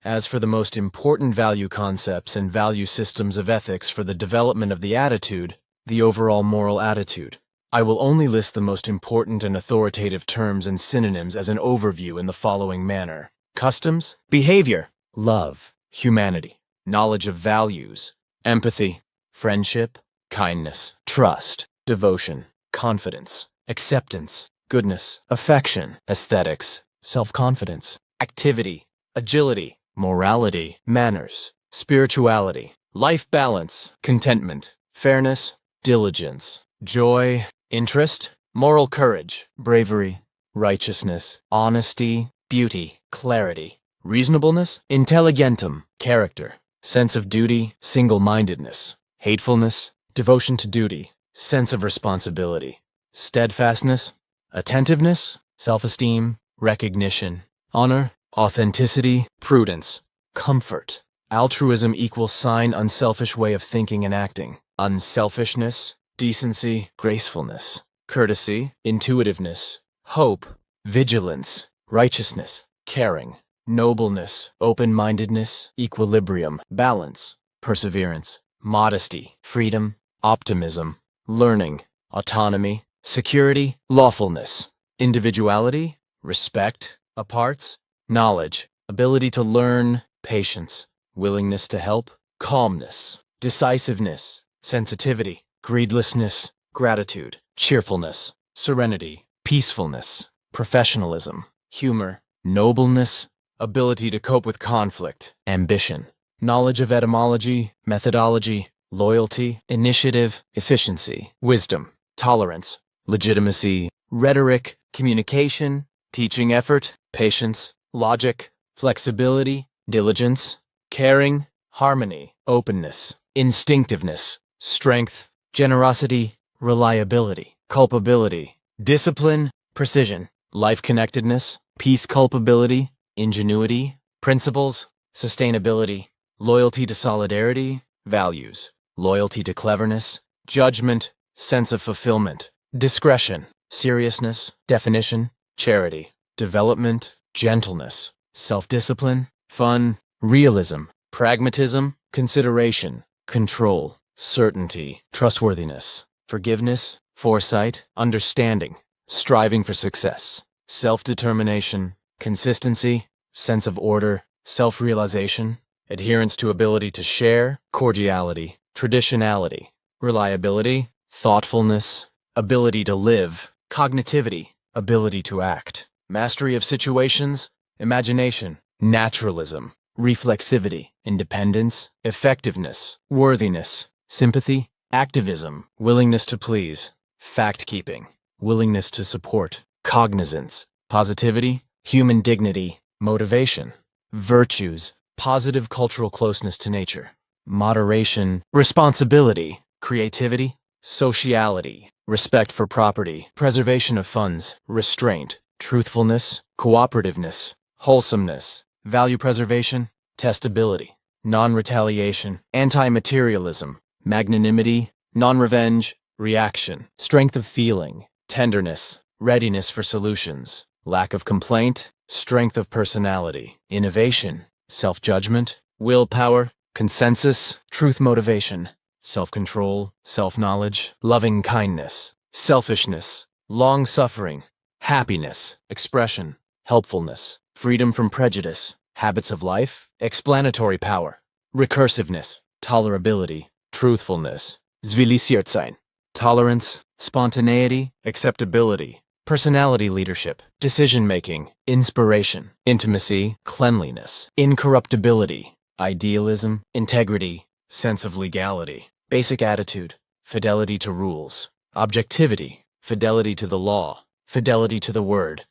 As for the most important value concepts and value systems of ethics for the development of the attitude, the overall moral attitude, I will only list the most important and authoritative terms and synonyms as an overview in the following manner: customs, behavior, love, humanity, knowledge of values, empathy, friendship, kindness, trust, devotion, confidence, acceptance, goodness, affection, aesthetics, self-confidence, activity, agility, morality, manners, spirituality, life balance, contentment, fairness, diligence, joy, interest, moral courage, bravery, righteousness, honesty, beauty, clarity, reasonableness, intelligentum, character, sense of duty, single-mindedness, hatefulness, devotion to duty, sense of responsibility, steadfastness, attentiveness, self-esteem, recognition, honor, authenticity, prudence, comfort, altruism equals sign unselfish way of thinking and acting, unselfishness, decency, gracefulness, courtesy, intuitiveness, hope, vigilance, righteousness, caring, nobleness, open-mindedness, equilibrium, balance, perseverance, modesty, freedom, optimism, learning, autonomy, security, lawfulness, individuality, respect, aparts, knowledge, ability to learn, patience, willingness to help, calmness, decisiveness, sensitivity, greedlessness, gratitude, cheerfulness, serenity, peacefulness, professionalism, humor, nobleness, ability to cope with conflict, ambition, knowledge of etymology, methodology, loyalty, initiative, efficiency, wisdom, tolerance, legitimacy, rhetoric, communication, teaching effort, patience, logic, flexibility, diligence, caring, harmony, openness, instinctiveness, strength, generosity, reliability, culpability, discipline, precision, life-connectedness, peace culpability, ingenuity, principles, sustainability, loyalty to solidarity, values, loyalty to cleverness, judgment, sense of fulfillment, discretion, seriousness, definition, charity, development, gentleness, self-discipline, fun, realism, pragmatism, consideration, control, certainty, trustworthiness, forgiveness, foresight, understanding, striving for success, self-determination, consistency, sense of order, self-realization, adherence to ability to share, cordiality, traditionality, reliability, thoughtfulness, ability to live, cognitivity, ability to act, mastery of situations, imagination, naturalism, reflexivity, independence, effectiveness, worthiness, sympathy, activism, willingness to please, fact-keeping, willingness to support, cognizance, positivity, human dignity, motivation, virtues, positive cultural closeness to nature, moderation, responsibility, creativity, sociality, respect for property, preservation of funds, restraint, truthfulness, cooperativeness, wholesomeness, value preservation, testability, non-retaliation, anti-materialism, magnanimity, non-revenge, reaction, strength of feeling, tenderness, readiness for solutions, lack of complaint, strength of personality, innovation, self-judgment, willpower, consensus, truth motivation, self-control, self-knowledge, loving-kindness, selfishness, long-suffering, happiness, expression, helpfulness, freedom from prejudice, habits of life, explanatory power, recursiveness, tolerability, truthfulness, Zwilisiertsein, tolerance, spontaneity, acceptability, personality leadership, decision-making, inspiration, intimacy, cleanliness, incorruptibility, idealism, integrity, sense of legality, basic attitude, fidelity to rules, objectivity, fidelity to the law, fidelity to the word,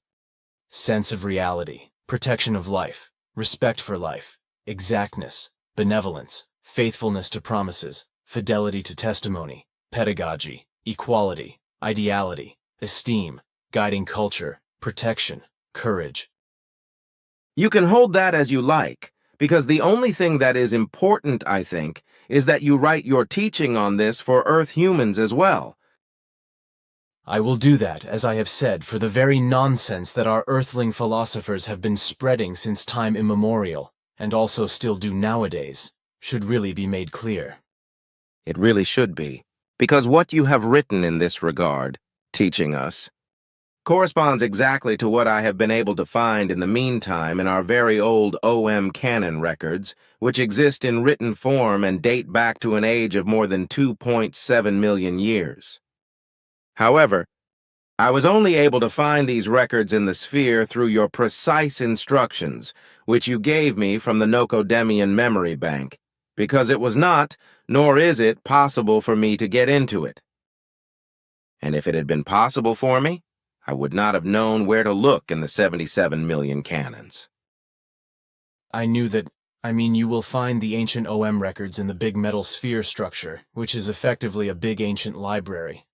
sense of reality, protection of life, respect for life, exactness, benevolence, faithfulness to promises, fidelity to testimony, pedagogy, equality, ideality, esteem, guiding culture, protection, courage. You can hold that as you like, because the only thing that is important, I think, is that you write your teaching on this for Earth humans as well. I will do that, as I have said, for the very nonsense that our earthling philosophers have been spreading since time immemorial, and also still do nowadays, should really be made clear. It really should be, because what you have written in this regard, teaching us, corresponds exactly to what I have been able to find in the meantime in our very old OM canon records, which exist in written form and date back to an age of more than 2.7 million years. However, I was only able to find these records in the sphere through your precise instructions, which you gave me from the Nocodemian memory bank, because it was not, nor is it, possible for me to get into it. And if it had been possible for me, I would not have known where to look in the 77 million canons. I knew that, you will find the ancient OM records in the big metal sphere structure, which is effectively a big ancient library.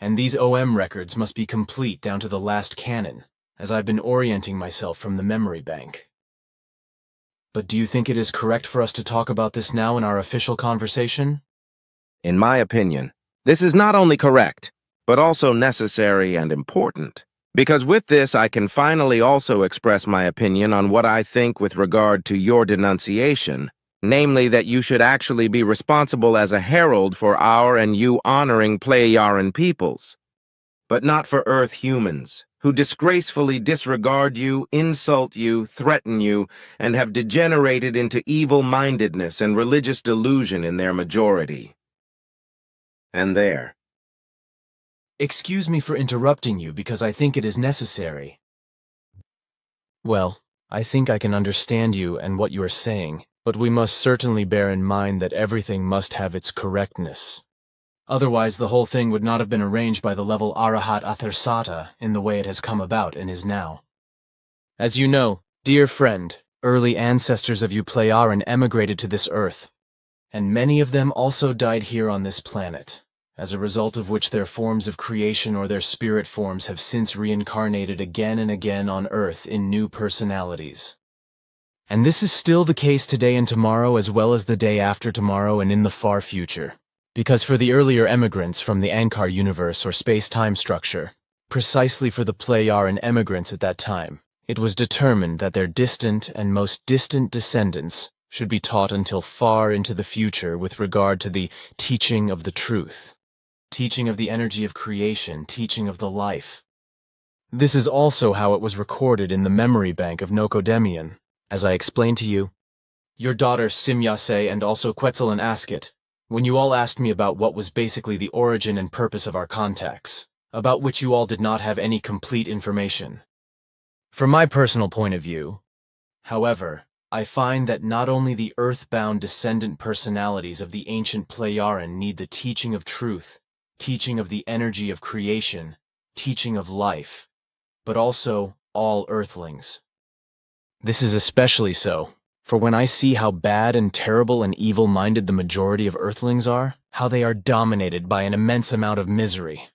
And these OM records must be complete down to the last canon, as I've been orienting myself from the memory bank. But do you think it is correct for us to talk about this now in our official conversation? In my opinion, this is not only correct, but also necessary and important, because with this I can finally also express my opinion on what I think with regard to your denunciation, namely that you should actually be responsible as a herald for our and you honoring Plejaran peoples, but not for Earth humans, who disgracefully disregard you, insult you, threaten you, and have degenerated into evil-mindedness and religious delusion in their majority. and there. Excuse me for interrupting you because I think it is necessary. Well, I think I can understand you and what you are saying, but we must certainly bear in mind that everything must have its correctness. Otherwise, the whole thing would not have been arranged by the level Arahat Atharsata in the way it has come about and is now. As you know, dear friend, early ancestors of you Playaran emigrated to this earth, and many of them also died here on this planet, as a result of which their forms of creation or their spirit forms have since reincarnated again and again on Earth in new personalities. And this is still the case today and tomorrow, as well as the day after tomorrow and in the far future. Because for the earlier emigrants from the Ankar universe or space-time structure, precisely for the Playaran emigrants at that time, it was determined that their distant and most distant descendants should be taught until far into the future with regard to the teaching of the truth, teaching of the energy of creation, teaching of the life. This is also how it was recorded in the memory bank of Nokodemian, as I explained to you, your daughter Simyase and also Quetzal and Asket, when you all asked me about what was basically the origin and purpose of our contacts, about which you all did not have any complete information. From my personal point of view, however, I find that not only the earthbound descendant personalities of the ancient Playaran need the teaching of truth, teaching of the energy of creation, teaching of life, but also all earthlings. This is especially so, for when I see how bad and terrible and evil-minded the majority of earthlings are, how they are dominated by an immense amount of misery,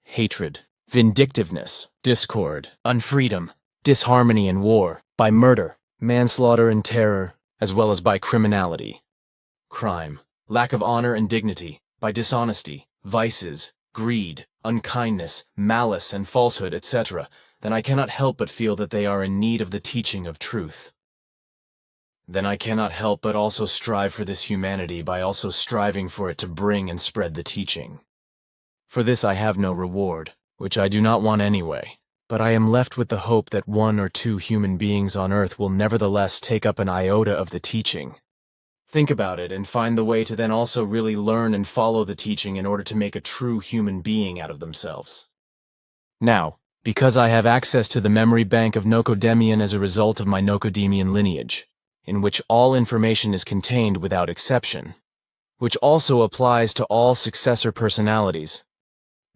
hatred, vindictiveness, discord, unfreedom, disharmony and war, by murder, manslaughter and terror, as well as by criminality, crime, lack of honor and dignity, by dishonesty, vices, greed, unkindness, malice and falsehood, etc., then I cannot help but feel that they are in need of the teaching of truth. Then I cannot help but also strive for this humanity by also striving for it to bring and spread the teaching. For this I have no reward, which I do not want anyway, but I am left with the hope that 1 or 2 human beings on Earth will nevertheless take up an iota of the teaching. Think about it and find the way to then also really learn and follow the teaching in order to make a true human being out of themselves. Now, because I have access to the memory bank of Nokodemian as a result of my Nokodemian lineage, in which all information is contained without exception, which also applies to all successor personalities,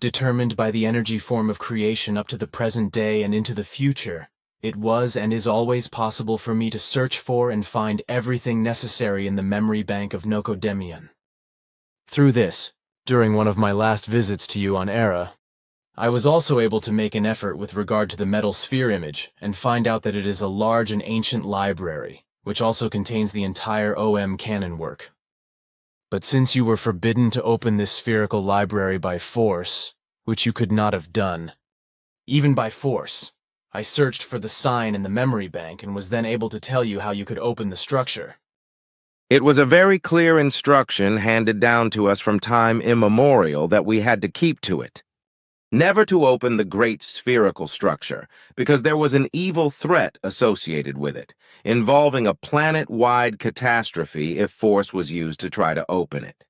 determined by the energy form of creation up to the present day and into the future, it was and is always possible for me to search for and find everything necessary in the memory bank of Nokodemian. Through this, during one of my last visits to you on Era, I was also able to make an effort with regard to the metal sphere image and find out that it is a large and ancient library, which also contains the entire OM canon work. But since you were forbidden to open this spherical library by force, which you could not have done, even by force, I searched for the sign in the memory bank and was then able to tell you how you could open the structure. It was a very clear instruction handed down to us from time immemorial that we had to keep to it. Never to open the great spherical structure, because there was an evil threat associated with it, involving a planet-wide catastrophe if force was used to try to open it.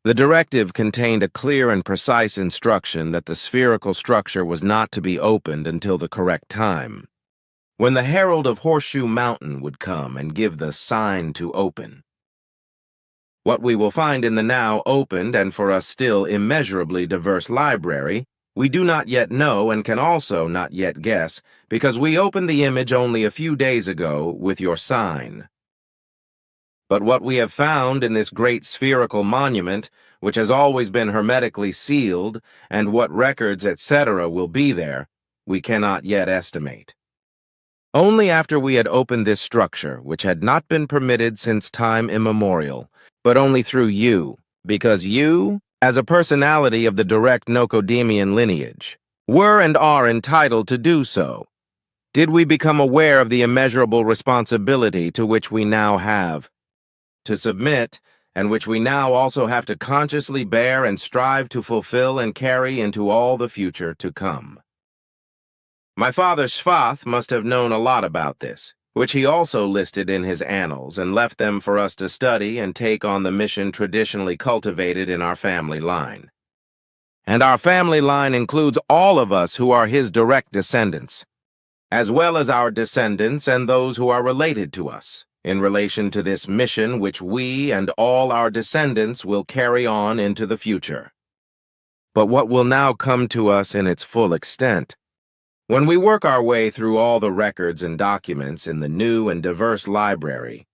The directive contained a clear and precise instruction that the spherical structure was not to be opened until the correct time, when the Herald of Horseshoe Mountain would come and give the sign to open. What we will find in the now opened and for us still immeasurably diverse library, we do not yet know and can also not yet guess, because we opened the image only a few days ago with your sign. But what we have found in this great spherical monument, which has always been hermetically sealed, and what records, etc., will be there, we cannot yet estimate. Only after we had opened this structure, which had not been permitted since time immemorial, but only through you, because you, as a personality of the direct Nokodemian lineage, were and are entitled to do so, did we become aware of the immeasurable responsibility to which we now have to submit, and which we now also have to consciously bear and strive to fulfill and carry into all the future to come. My father Svath must have known a lot about this. which he also listed in his annals and left them for us to study and take on the mission traditionally cultivated in our family line. And our family line includes all of us who are his direct descendants, as well as our descendants and those who are related to us, in relation to this mission which we and all our descendants will carry on into the future. But what will now come to us in its full extent, when we work our way through all the records and documents in the new and diverse library,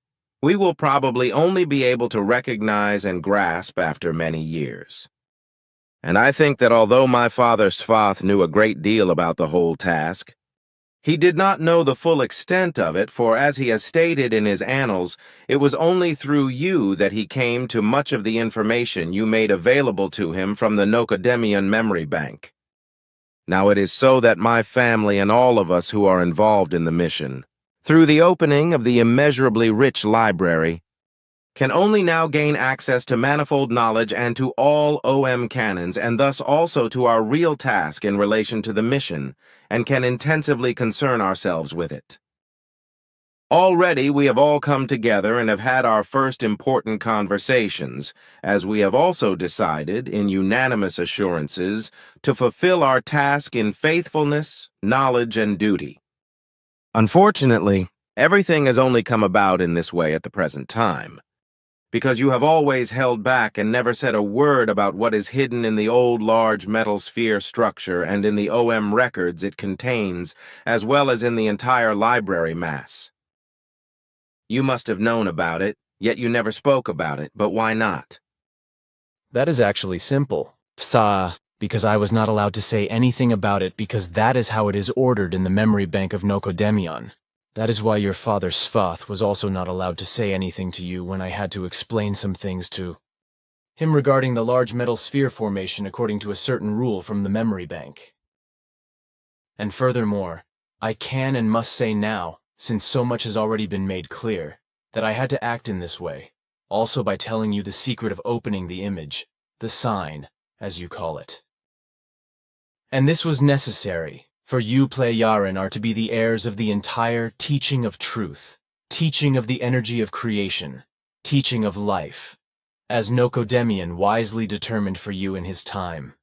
we will probably only be able to recognize and grasp after many years. And I think that although my father Svath knew a great deal about the whole task, he did not know the full extent of it, for as he has stated in his annals, it was only through you that he came to much of the information you made available to him from the Nocodemian memory bank. Now it is so that my family and all of us who are involved in the mission, through the opening of the immeasurably rich library, can only now gain access to manifold knowledge and to all OM canons, and thus also to our real task in relation to the mission, and can intensively concern ourselves with it. Already we have all come together and have had our first important conversations, as we have also decided, in unanimous assurances, to fulfill our task in faithfulness, knowledge, and duty. Unfortunately, everything has only come about in this way at the present time, because you have always held back and never said a word about what is hidden in the old large metal sphere structure and in the OM records it contains, as well as in the entire library mass. You must have known about it, yet you never spoke about it, but why not? That is actually simple. Because I was not allowed to say anything about it because that is how it is ordered in the memory bank of Nocodemion. That is why your father Svath was also not allowed to say anything to you when I had to explain some things to him regarding the large metal sphere formation according to a certain rule from the memory bank. And furthermore, I can and must say now, since so much has already been made clear, that I had to act in this way, also by telling you the secret of opening the image, the sign, as you call it. And this was necessary, for you Plejaren are to be the heirs of the entire teaching of truth, teaching of the energy of creation, teaching of life, as Nocodemion wisely determined for you in his time.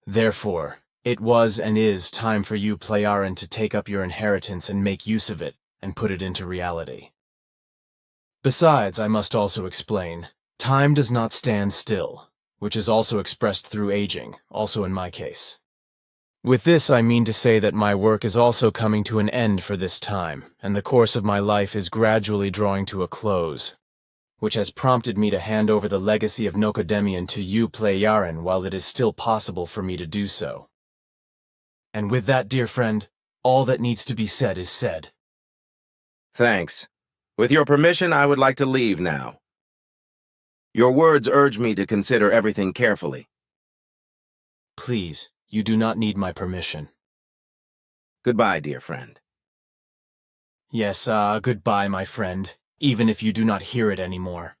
Therefore, it was and is time for you Plejaren to take up your inheritance and make use of it and put it into reality. Besides, I must also explain, time does not stand still, which is also expressed through aging, also in my case. With this I mean to say that my work is also coming to an end for this time, and the course of my life is gradually drawing to a close, which has prompted me to hand over the legacy of Nocodemion to you Plejaren while it is still possible for me to do so. And with that, dear friend, all that needs to be said is said. Thanks. With your permission, I would like to leave now. Your words urge me to consider everything carefully. Please, you do not need my permission. Goodbye, dear friend. Yes, goodbye, my friend, even if you do not hear it anymore.